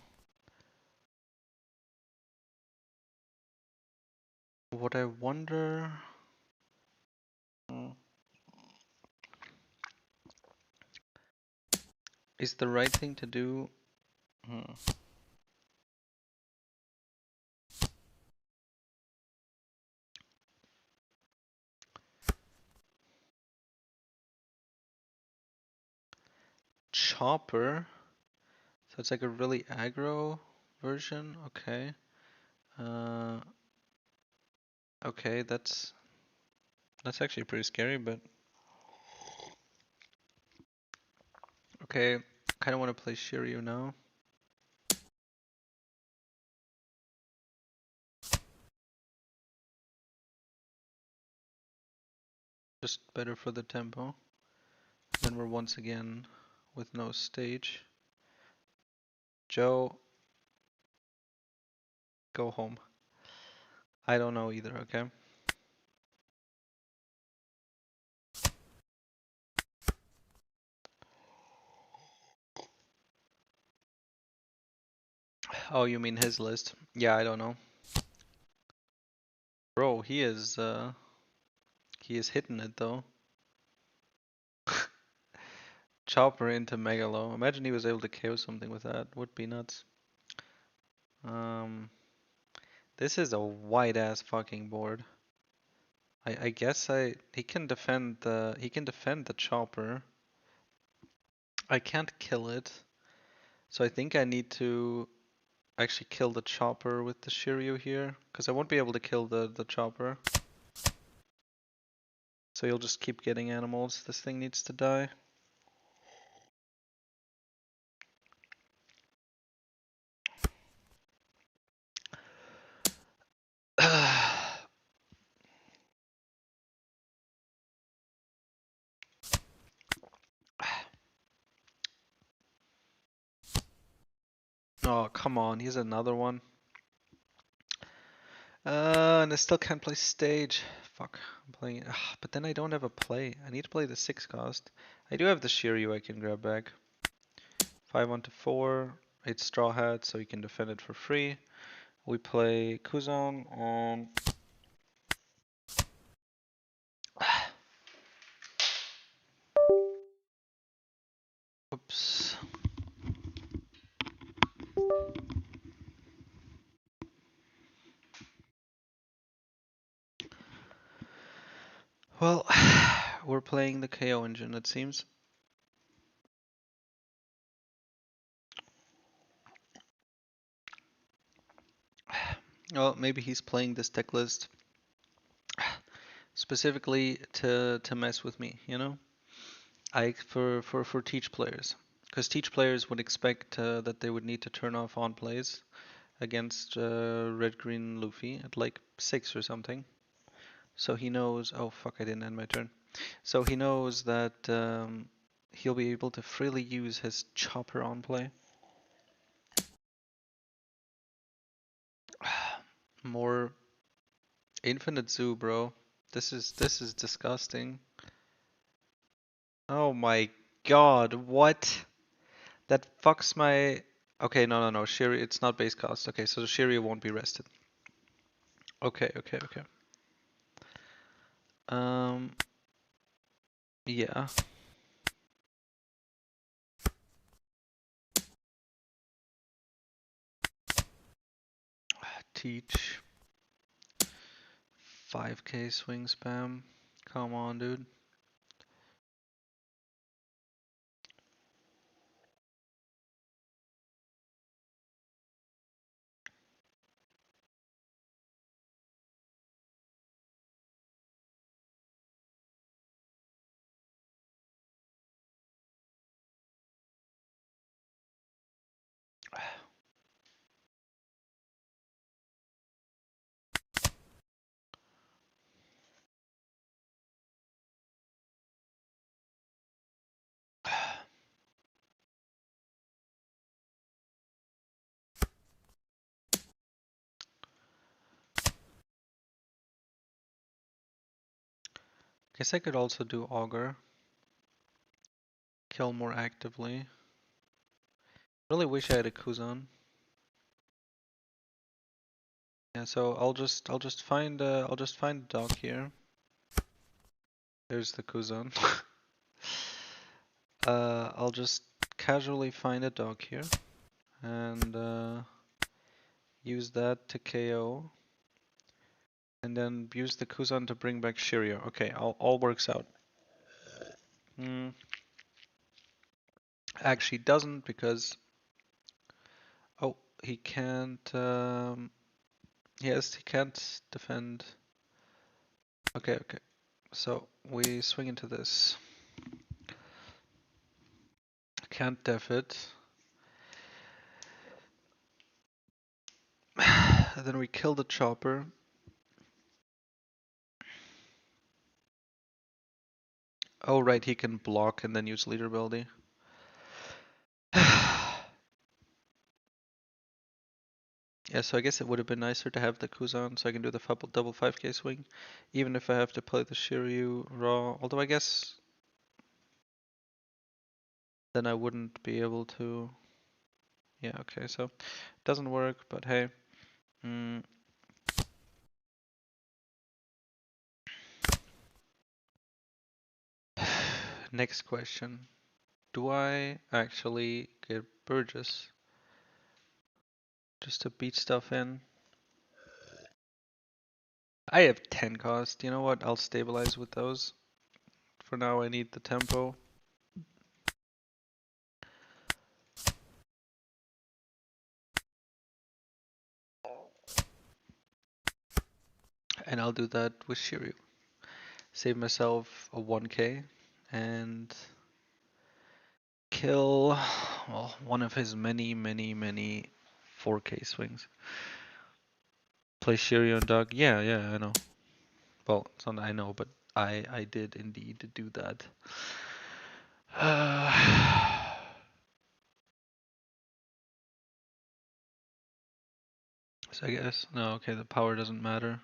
[SPEAKER 2] What I wonder. mm, Is the right thing to do. Hmm. Chopper. So it's like a really aggro version. Okay. Uh, okay, that's actually pretty scary, but okay. Kind of want to play Shiryu now. Just better for the tempo. Then we're once again with no stage. Joe, go home. I don't know either, okay? Oh, you mean his list? Yeah, I don't know. Bro, he is hitting it though. Chopper into Megalo. Imagine he was able to KO something with that. Would be nuts. Um, this is a wide ass fucking board. I guess he can defend the chopper. I can't kill it. So I think I need to actually kill the chopper with the Shiryu here, because I won't be able to kill the chopper. So you'll just keep getting animals. This thing needs to die. Oh, come on, here's another one. And I still can't play stage. Fuck, I'm playing. But then I don't have a play. I need to play the 6 cost. I do have the Shiryu I can grab back. 5 onto 4. It's Straw Hat, so you can defend it for free. We play Kuzan and. Oops. Well, we're playing the KO engine, it seems. Well, maybe he's playing this deck list specifically to mess with me, you know? I for teach players, because teach players would expect that they would need to turn off on plays against red green Luffy at like 6 or something. So he knows. Oh fuck! I didn't end my turn. So he knows that he'll be able to freely use his chopper on play. More infinite zoo, bro. This is disgusting. Oh my god, what? That fucks my. Okay, no. Shiri, it's not base cost. Okay, so Shiri won't be rested. Okay. Um, yeah. Teach 5k swing spam. Come on, dude. Guess I could also do augur. Kill more actively. Really wish I had a Kuzan. Yeah, so I'll just find a dog here. There's the Kuzan. I'll just casually find a dog here and use that to KO, and then use the Kuzan to bring back Shiryu. Okay, all works out. Mm, actually doesn't because oh he can't. Yes, he can't defend. Okay. So we swing into this. Can't def it. Then we kill the chopper. Oh right, he can block and then use leader ability. Yeah, so I guess it would have been nicer to have the Kuzan so I can do the double 5k swing, even if I have to play the Shiryu raw. Although I guess then I wouldn't be able to. Yeah, okay, so it doesn't work, but hey. Mm. Next question. Do I actually get Burgess just to beat stuff in? I have 10 cost. You know what? I'll stabilize with those. For now, I need the tempo. And I'll do that with Shiryu. Save myself a 1k and kill, well, one of his many 4k swings. Play Shiryu and Dog. Yeah, I know. Well, it's not I know, but I did indeed do that. So I guess, no, okay, the power doesn't matter.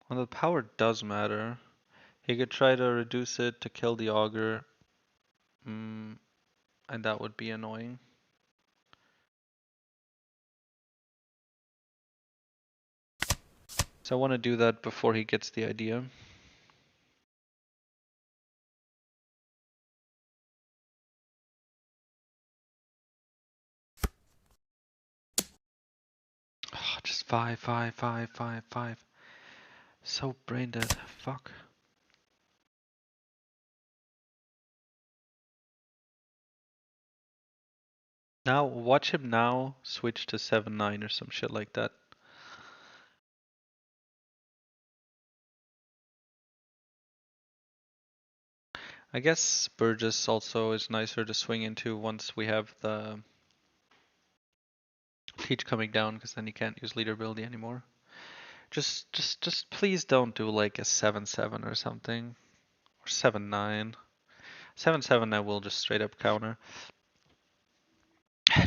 [SPEAKER 2] Well, the power does matter. He could try to reduce it to kill the augur, and that would be annoying. So I want to do that before he gets the idea. Oh, just five. So brain dead. Fuck. Now watch him now switch to 7-9 or some shit like that.
[SPEAKER 1] I guess Burgess also is nicer to swing into once we have the Teach coming down, because then you can't use leader ability anymore. Just please don't do like a 7-7 or something, or 7-9. 7-7 I will just straight up counter.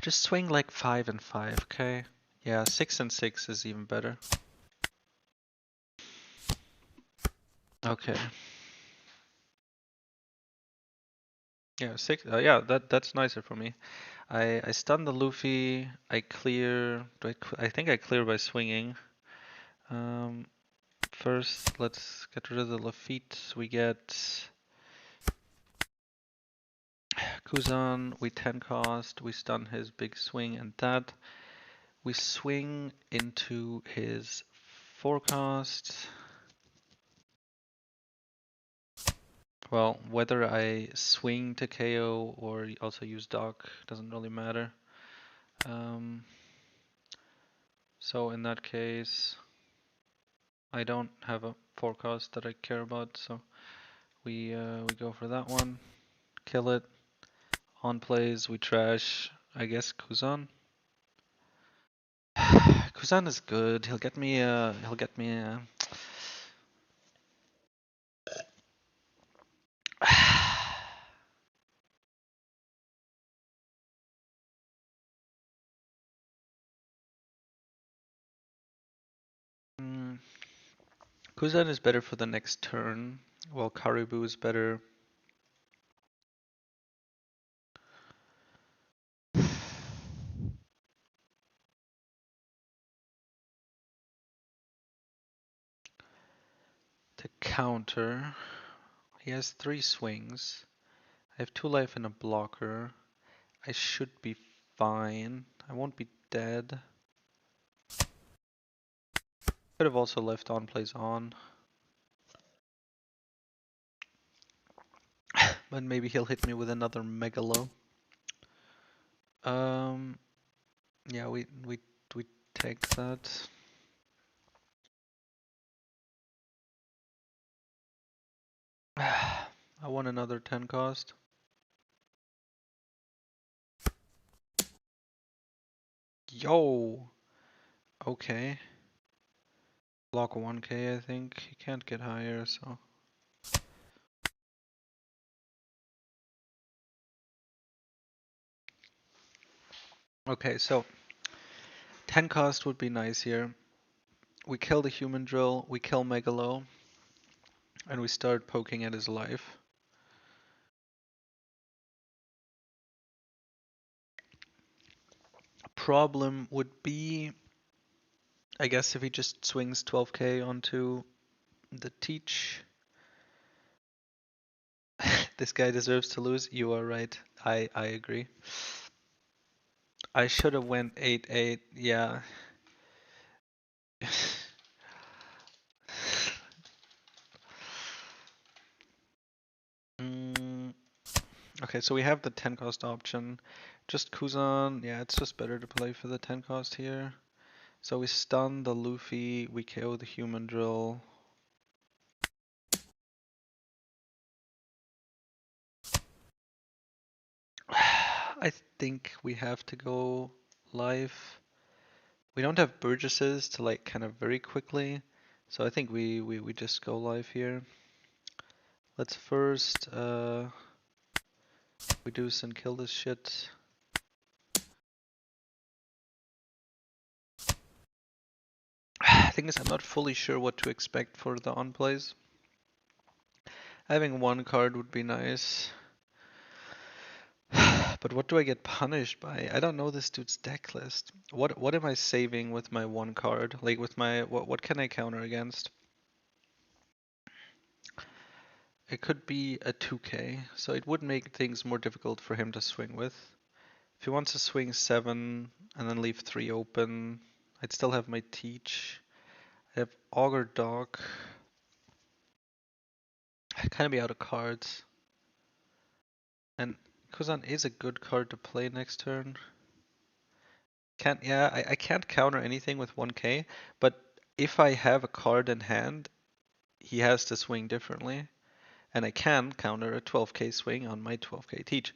[SPEAKER 1] Just swing like 5 and 5, okay? Yeah, 6 and 6 is even better. Okay. Yeah, 6. Yeah, that's nicer for me. I stun the Luffy. I clear. I think I clear by swinging. Um, First, let's get rid of the Lafitte. We get Kuzan. We 10 cost. We stun his big swing and that. We swing into his 4 cost. Well, whether I swing to KO or also use Dock doesn't really matter. Um, so in that case, I don't have a forecast that I care about, so we go for that one. Kill it. On plays, we trash, I guess, Kuzan. Kuzan is good. He'll get me. Mm, Kuzan is better for the next turn, while Karibu is better. To counter, he has 3 swings. I have 2 life and a blocker. I should be fine. I won't be dead. Could have also left on plays on. But maybe he'll hit me with another Megalo. Yeah, we take that. I want another 10 cost. Yo! Okay. Block 1k, I think. He can't get higher, so. Okay, so 10 cost would be nice here. We kill the human drill, we kill Megalo, and we start poking at his life. Problem would be, I guess, if he just swings 12k onto the Teach. This guy deserves to lose. You are right. I agree. I should have went 8-8. Yeah. Mm, okay, so we have the 10 cost option. Just Kuzan. Yeah, it's just better to play for the 10 cost here. So we stun the Luffy. We KO the human drill. I think we have to go live. We don't have Burgesses to like kind of very quickly. So I think we just go live here. Let's first reduce and kill this shit. Thing is, I'm not fully sure what to expect for the on plays. Having one card would be nice. But what do I get punished by? I don't know this dude's deck list. What am I saving with my one card? Like with my what can I counter against? It could be a 2k, so it would make things more difficult for him to swing with. If he wants to swing 7 and then leave 3 open, I'd still have my Teach. I have Augur Dog. I kind of be out of cards. And Kuzan is a good card to play next turn. I can't counter anything with 1k, but if I have a card in hand, he has to swing differently.
[SPEAKER 2] and I can counter a 12k swing on my 12k teach.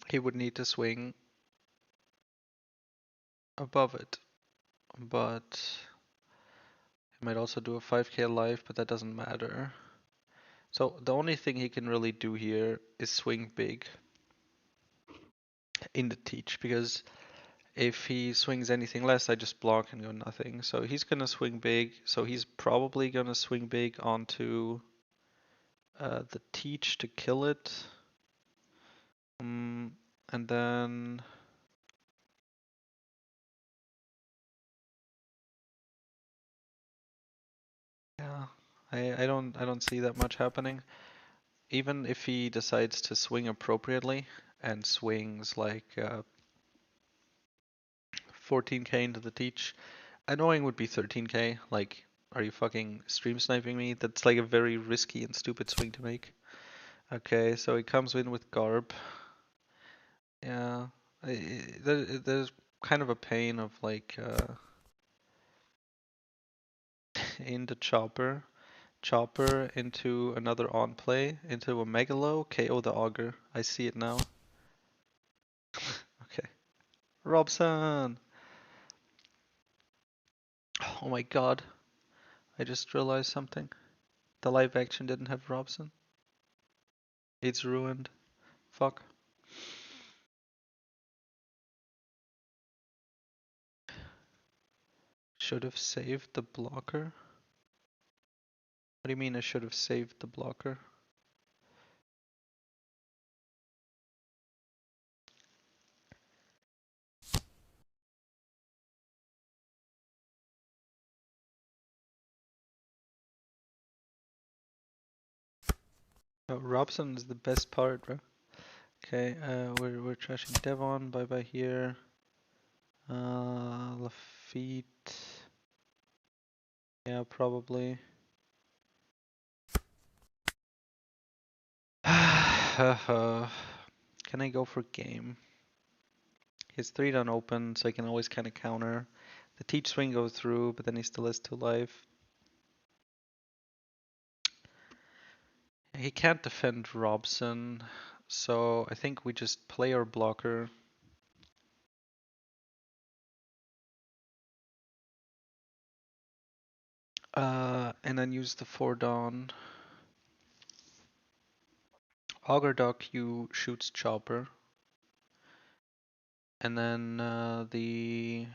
[SPEAKER 2] He would need to swing above it, but he might also do a 5k life, but that doesn't matter. So the only thing he can really do here is swing big in the teach, because if he swings anything less, I just block and go nothing. So he's gonna swing big, so he's probably gonna swing big onto the teach to kill it. And then yeah, I don't see that much happening. Even if he decides to swing appropriately and swings like 14k into the teach, annoying would be 13k. Like, are you fucking stream sniping me? That's like a very risky and stupid swing to make. Okay, so he comes in with Garb. Yeah, there's kind of a pain of like in the chopper into another on play into a Megalo, KO the Augur. I see it now. Okay, Robson. Oh my god, I just realized something. The live action didn't have Robson. It's ruined. Fuck. Should have saved the blocker. What do you mean I should have saved the blocker? Oh, Robson is the best part, bro. Okay, we're trashing Devon. Bye bye here. Lafitte. Yeah, probably. Can I go for game? His 3 done open, so I can always kind of counter. The teach swing goes through, but then he still has 2 life. He can't defend Robson, so I think we just play our blocker. And then use the 4 Dawn. Augur Duck, you shoots Chopper. And then the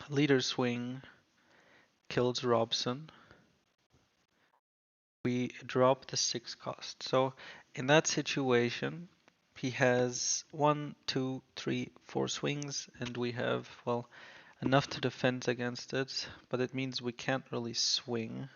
[SPEAKER 2] leader swing kills Robson. We drop the 6 cost. So in that situation, he has 1, 2, 3, 4 swings, and we have, well, enough to defend against it, but it means we can't really swing.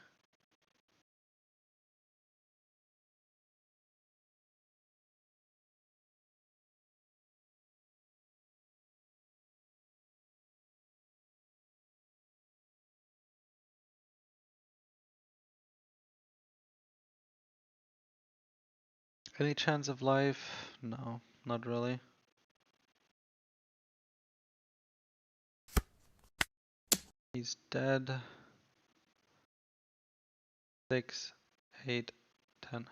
[SPEAKER 2] Any chance of life? No, not really. He's dead. 6, 8, 10.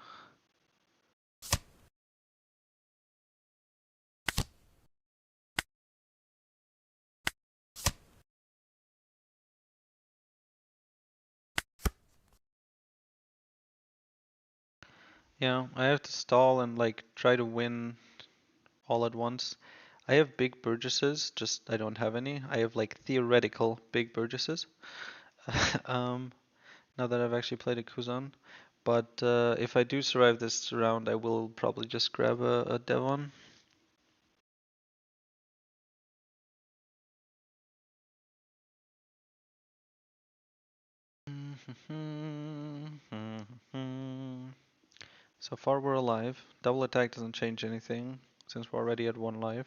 [SPEAKER 2] Yeah, I have to stall and like try to win all at once. I have big Burgesses, just I don't have any. I have like theoretical big Burgesses. um, Now that I've actually played a Kuzan. But if I do survive this round, I will probably just grab a Devon. So far we're alive. Double attack doesn't change anything, since we're already at 1 life.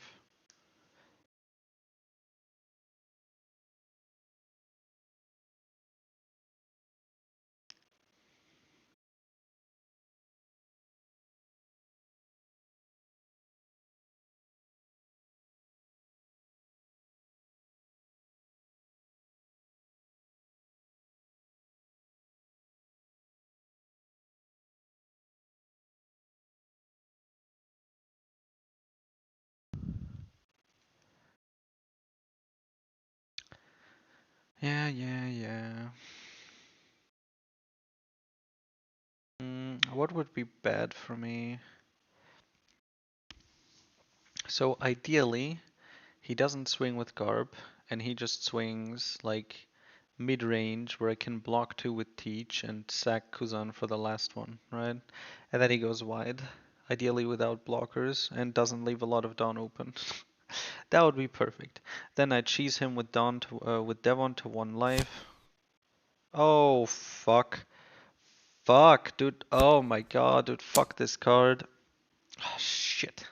[SPEAKER 1] Yeah. What would be bad for me? So ideally, he doesn't swing with Garb, and he just swings like mid-range where I can block two with Teach and sack Kuzan for the last one, right? And then he goes wide, ideally without blockers, and doesn't leave a lot of Dawn open. That would be perfect. Then I cheese him with with Devon to 1 life. Oh fuck. Fuck, dude. Oh my god, dude. Fuck this card. Oh, shit.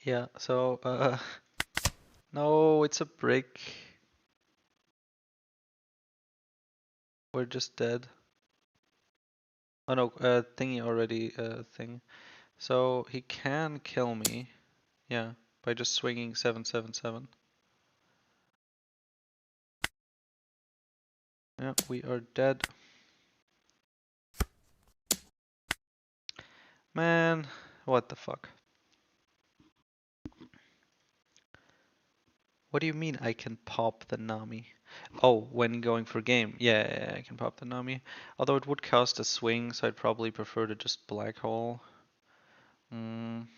[SPEAKER 1] Yeah, so, no, it's a brick. We're just dead. Oh no, thingy already, thing. So he can kill me, yeah, by just swinging 777. Yeah, we are dead. Man, what the fuck? What do you mean I can pop the Nami? Oh, when going for game. Yeah, I can pop the Nami. Although it would cost a swing, so I'd probably prefer to just black hole. Mm.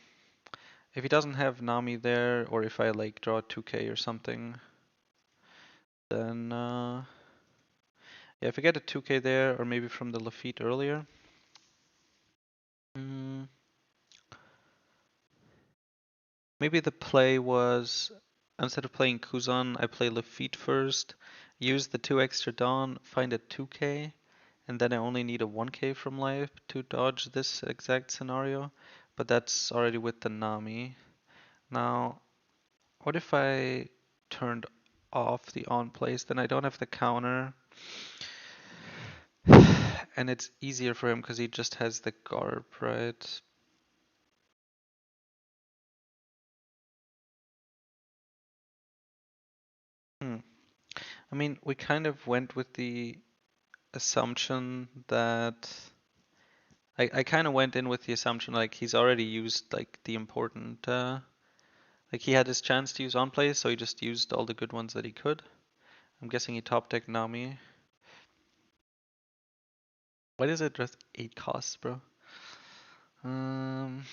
[SPEAKER 1] If he doesn't have Nami there, or if I like draw 2k or something, then yeah, if I get a 2k there, or maybe from the Lafitte earlier. Mm, maybe the play was, instead of playing Kuzan, I play Lafitte first, use the 2 extra Dawn, find a 2k, and then I only need a 1k from life to dodge this exact scenario. But that's already with the Nami. Now, what if I turned off the on plays? Then I don't have the counter. And it's easier for him because he just has the Garb, right? Hmm. I mean, we kind of went with the assumption that I kind of went in with the assumption like he's already used like the important like he had his chance to use on plays, so he just used all the good ones that he could. I'm guessing he top decked Nami. Why does it just 8 costs, bro? Um,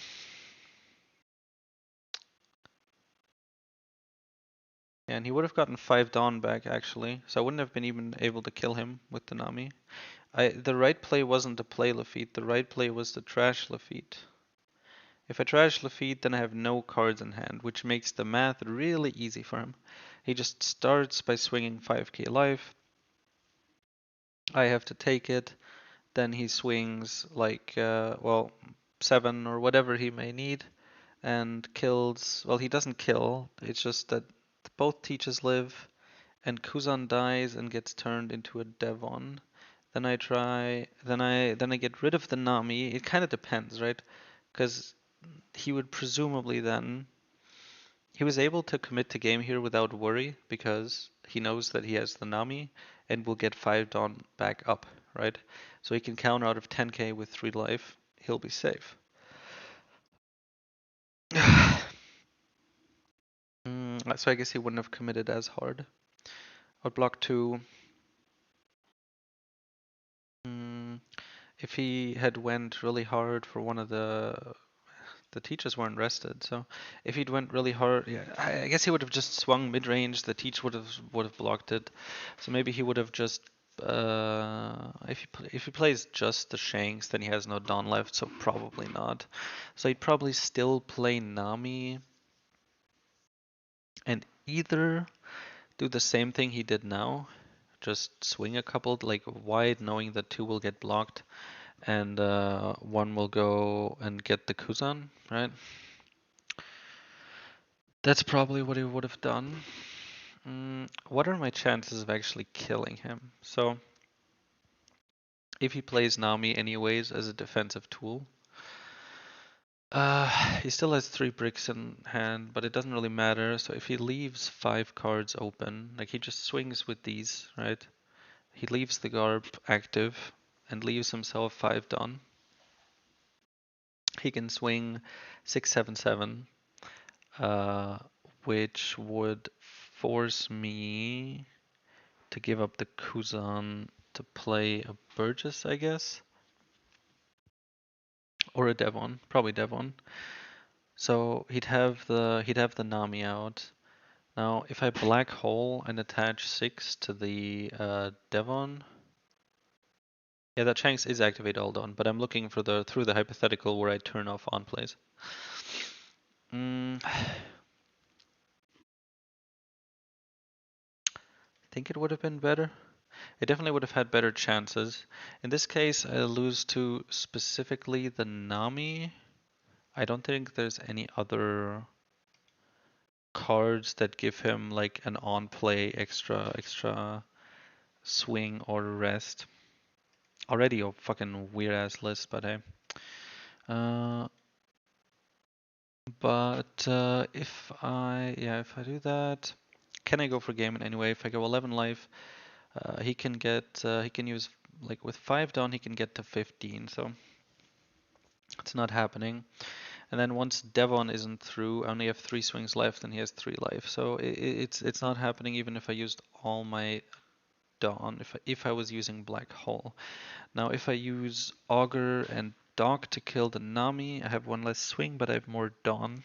[SPEAKER 1] yeah, and he would have gotten 5 Dawn back actually, so I wouldn't have been even able to kill him with the Nami. The right play wasn't to play Lafitte, the right play was to trash Lafitte. If I trash Lafitte, then I have no cards in hand, which makes the math really easy for him. He just starts by swinging 5k life. I have to take it. Then he swings like, well, 7 or whatever he may need and kills. Well, he doesn't kill. It's just that both teachers live and Kuzan dies and gets turned into a Devon. Then I try, then I get rid of the Nami. It kind of depends, right? Because he would presumably then he was able to commit to game here without worry because he knows that he has the Nami and will get 5 Dawn back up, right? So he can counter out of 10k with 3 life. He'll be safe. So I guess he wouldn't have committed as hard. I'd block 2. Mm, if he had went really hard for one of the teachers weren't rested, so if he'd went really hard, yeah, I guess he would have just swung mid-range. The teach would have blocked it, so maybe he would have just if he plays just the Shanks, then he has no Dawn left, so probably not. So he'd probably still play Nami and either do the same thing he did now, just swing a couple like wide, knowing that 2 will get blocked and 1 will go and get the Kuzan, right? That's probably what he would have done. What are my chances of actually killing him? So, if he plays Nami anyways as a defensive tool, he still has 3 bricks in hand, but it doesn't really matter. So if he leaves 5 cards open, like he just swings with these, right? He leaves the Garb active and leaves himself 5 done. he can swing 677, uh, which would force me to give up the Kuzan to play a Burgess, I guess, or a Devon, probably Devon. So he'd have the Nami out. Now, if I black hole and attach 6 to the Devon, yeah, that Shanks is activate all done, but I'm looking for the through the hypothetical where I turn off on plays. I think it would have been better. It definitely would have had better chances. In this case, I lose to specifically the Nami. I don't think there's any other cards that give him like an on play extra swing or rest. Already a fucking weird ass list, but hey. Uh, if I do that, can I go for game in any way? If I go 11 life, he can use like with 5 down, he can get to 15. So it's not happening. And then once Devon isn't through, I only have 3 swings left, and he has 3 life. So it's not happening even if I used all my Dawn. If I was using Black Hole. Now if I use Augur and Dog to kill the Nami, I have 1 less swing, but I have more Dawn.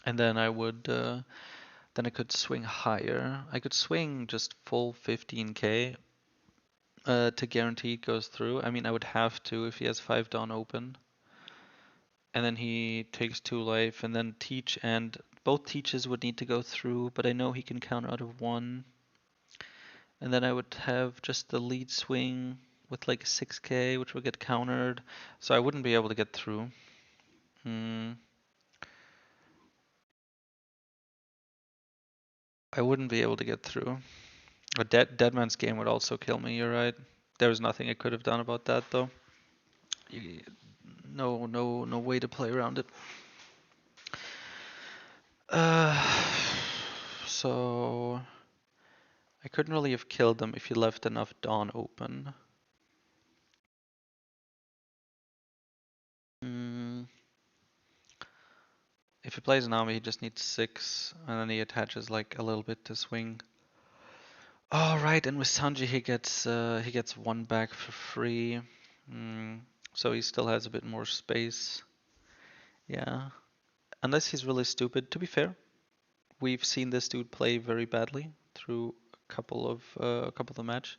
[SPEAKER 1] And then then I could swing higher. I could swing just full 15k to guarantee it goes through. I mean, I would have to if he has 5 Dawn open. And then he takes 2 life, and then Teach and both Teaches would need to go through, but I know he can counter out of 1. And then I would have just the lead swing with like 6k, which would get countered. So I wouldn't be able to get through. I wouldn't be able to get through. A dead man's game would also kill me, you're right. There was nothing I could have done about that though. No way to play around it. Uh, so I couldn't really have killed them if he left enough Dawn open. Mm, if he plays an army, he just needs 6, and then he attaches like a little bit to swing. Oh right, and with Sanji he gets 1 back for free. So he still has a bit more space. Yeah, unless he's really stupid. To be fair, we've seen this dude play very badly through a couple of the match.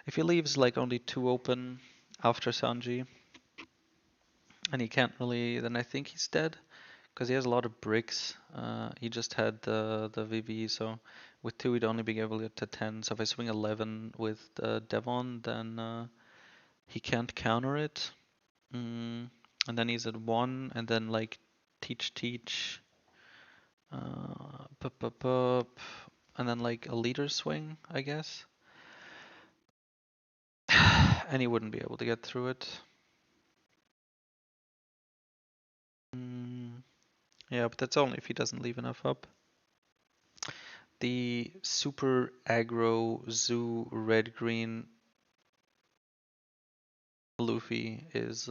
[SPEAKER 1] If he leaves like only 2 open after Sanji, and he can't really, then I think he's dead. Because he has a lot of bricks. He just had the VV, so with 2 he'd only be able to get to 10. So if I swing 11 with Devon, then he can't counter it. And then he's at 1, and then like teach, pup, pup, pup, and then like a leader swing, I guess. And he wouldn't be able to get through it. Yeah, but that's only if he doesn't leave enough up. The super aggro zoo red green Luffy is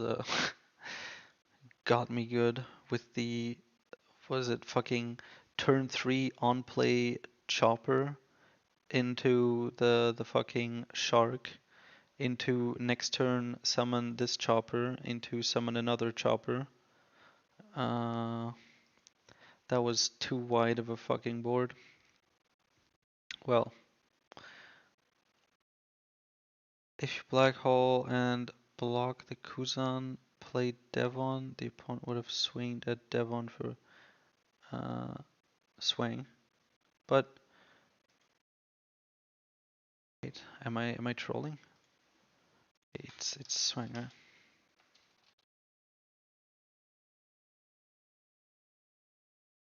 [SPEAKER 1] got me good with the what is it fucking turn 3 on play chopper into the fucking shark, into next turn summon this chopper, into summon another chopper. Uh, that was too wide of a fucking board. Well, if you black hole and block the Kuzan, play Devon, the opponent would have swinged at Devon for swing. But wait, am I trolling? It's swing, right?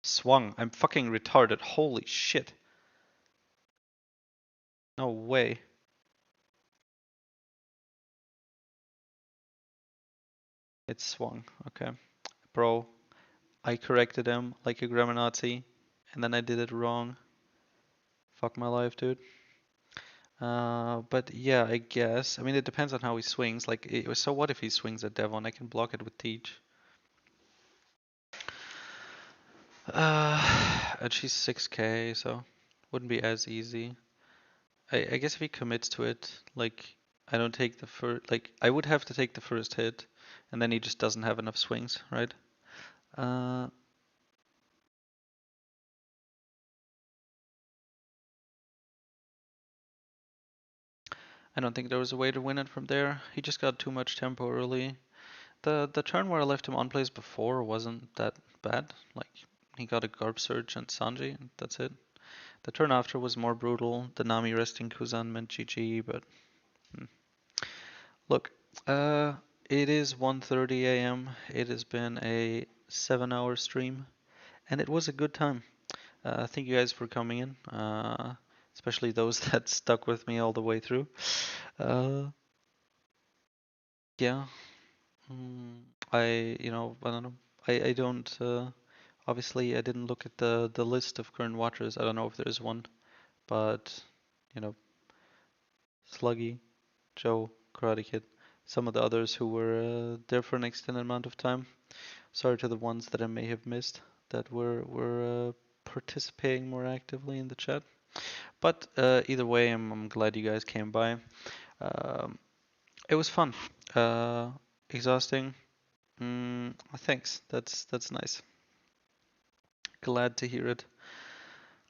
[SPEAKER 1] Swung. I'm fucking retarded. Holy shit. No way. It's swung. Okay. Bro, I corrected him like a grammar Nazi, and then I did it wrong. Fuck my life, dude. But yeah, I guess. I mean, it depends on how he swings. Like, so what if he swings at Devon? I can block it with Teach. And she's 6k, so wouldn't be as easy. I guess if he commits to it, like, I don't take the first, like, I would have to take the first hit, and then he just doesn't have enough swings, right? Uh, I don't think there was a way to win it from there. He just got too much tempo early. The turn where I left him on plays before wasn't that bad. Like, he got a Garb Surge and Sanji, and that's it. The turn after was more brutal. The Nami resting Kuzan meant GG, but hmm. Look, uh, it is 1:30 a.m. It has been a 7-hour stream, and it was a good time. Thank you guys for coming in, especially those that stuck with me all the way through. Uh, yeah, mm, I don't know. I don't. Obviously, I didn't look at the list of current watchers. I don't know if there's one, but you know, Sluggy, Joe, Karate Kid, some of the others who were there for an extended amount of time. Sorry to the ones that I may have missed that were participating more actively in the chat. But either way, I'm glad you guys came by. Um, it was fun. Exhausting. Thanks. That's nice. Glad to hear it.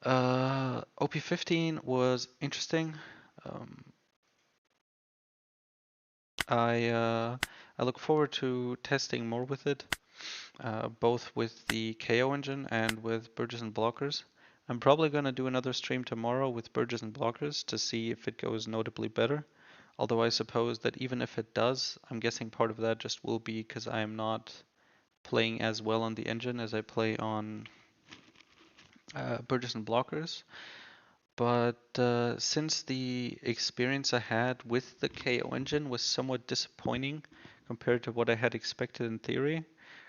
[SPEAKER 1] OP15 was interesting. Um, I look forward to testing more with it, both with the KO engine and with Burgess and blockers. I'm probably gonna do another stream tomorrow with Burgess and blockers to see if it goes notably better. Although I suppose that even if it does, I'm guessing part of that just will be because I'm not playing as well on the engine as I play on Burgess and blockers. But since the experience I had with the KO engine was somewhat disappointing compared to what I had expected in theory,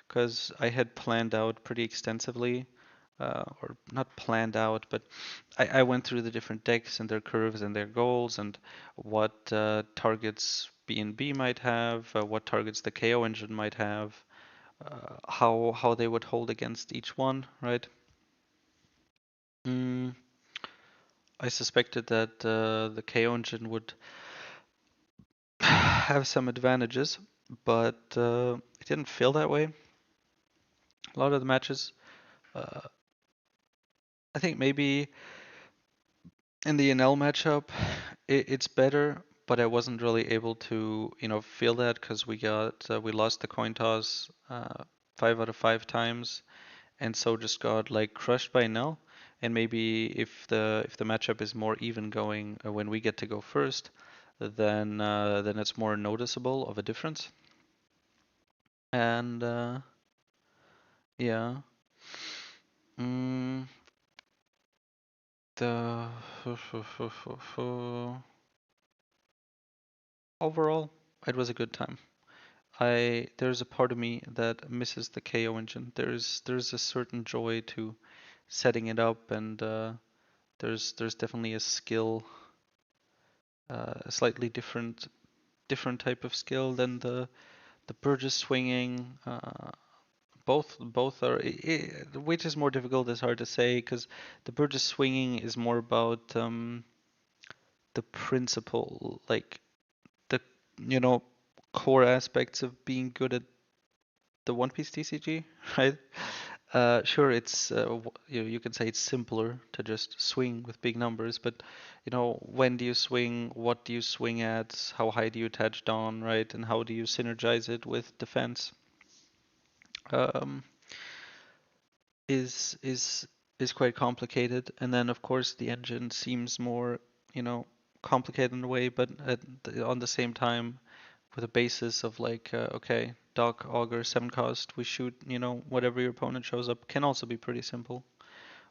[SPEAKER 1] because I had planned out pretty extensively, or not planned out, but I went through the different decks and their curves and their goals and what targets B and B might have, what targets the KO engine might have, how they would hold against each one, right? Mm, I suspected that the KO engine would have some advantages, but it didn't feel that way. A lot of the matches, uh, I think maybe in the NL matchup, it's better, but I wasn't really able to, feel that because we lost the coin toss 5 out of 5 times, and so just got like crushed by NL. And maybe if the matchup is more even going when we get to go first, then it's more noticeable of a difference. And yeah. Mm, the overall, it was a good time. There's a part of me that misses the KO engine. There's a certain joy to setting it up, and there's definitely a skill, a slightly different type of skill than the Burgess swinging. Both are which is more difficult is hard to say because the Burgess swinging is more about the principle, like the you know core aspects of being good at the One Piece TCG, right? Sure, it's you can say it's simpler to just swing with big numbers, but when do you swing? What do you swing at? How high do you attach down, right? And how do you synergize it with defense? Um, is is is quite complicated. And then of course the engine seems more, you know, complicated in a way, but on the same time with a basis of like, okay, Doc, Augur, 7 cost, we shoot, whatever your opponent shows up can also be pretty simple.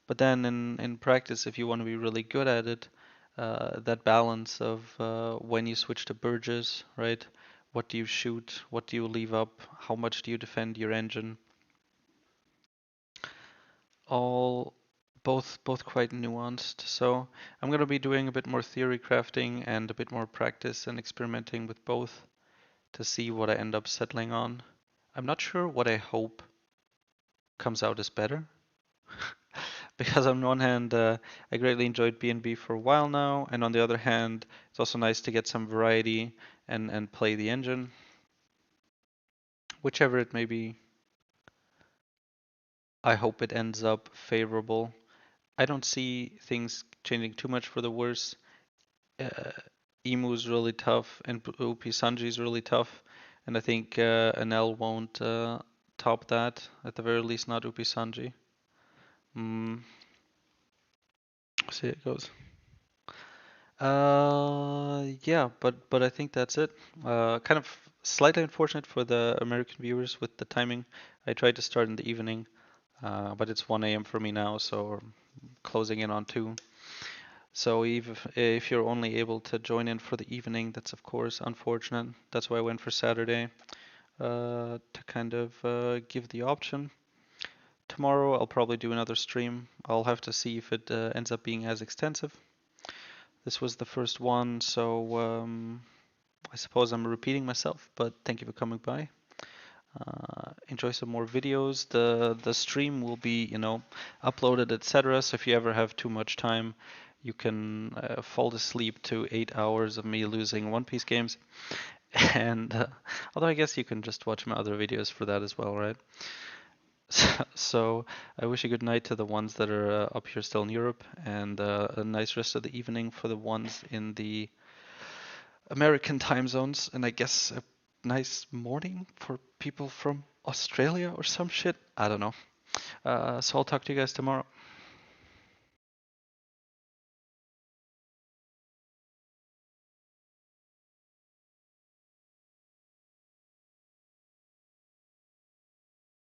[SPEAKER 1] But then in practice, if you want to be really good at it, that balance of when you switch to Burgess, right? What do you shoot? What do you leave up? How much do you defend your engine? All both quite nuanced. So I'm gonna be doing a bit more theory crafting and a bit more practice and experimenting with both to see what I end up settling on. I'm not sure what I hope comes out as better. Because on one hand, I greatly enjoyed B&B for a while now, and on the other hand, it's also nice to get some variety and play the engine. Whichever it may be, I hope it ends up favorable. I don't see things changing too much for the worse. Uh, Emu's really tough, and OP Sanji's really tough, and I think an L won't top that, at the very least not OP Sanji. Mm, see how it goes. Yeah, but I think that's it. Kind of slightly unfortunate for the American viewers with the timing. I tried to start in the evening, but it's 1 a.m. for me now, so closing in on 2. So if you're only able to join in for the evening, that's of course unfortunate. That's why I went for Saturday, to kind of give the option. Tomorrow I'll probably do another stream. I'll have to see if it ends up being as extensive. This was the first one, so I suppose I'm repeating myself, but thank you for coming by. Enjoy some more videos. The stream will be, uploaded, etc. So if you ever have too much time, you can fall asleep to 8 hours of me losing One Piece games. And although I guess you can just watch my other videos for that as well, right? So I wish a good night to the ones that are up here still in Europe, and a nice rest of the evening for the ones in the American time zones, and I guess a nice morning for people from Australia or some shit. I don't know. So I'll talk to you guys tomorrow.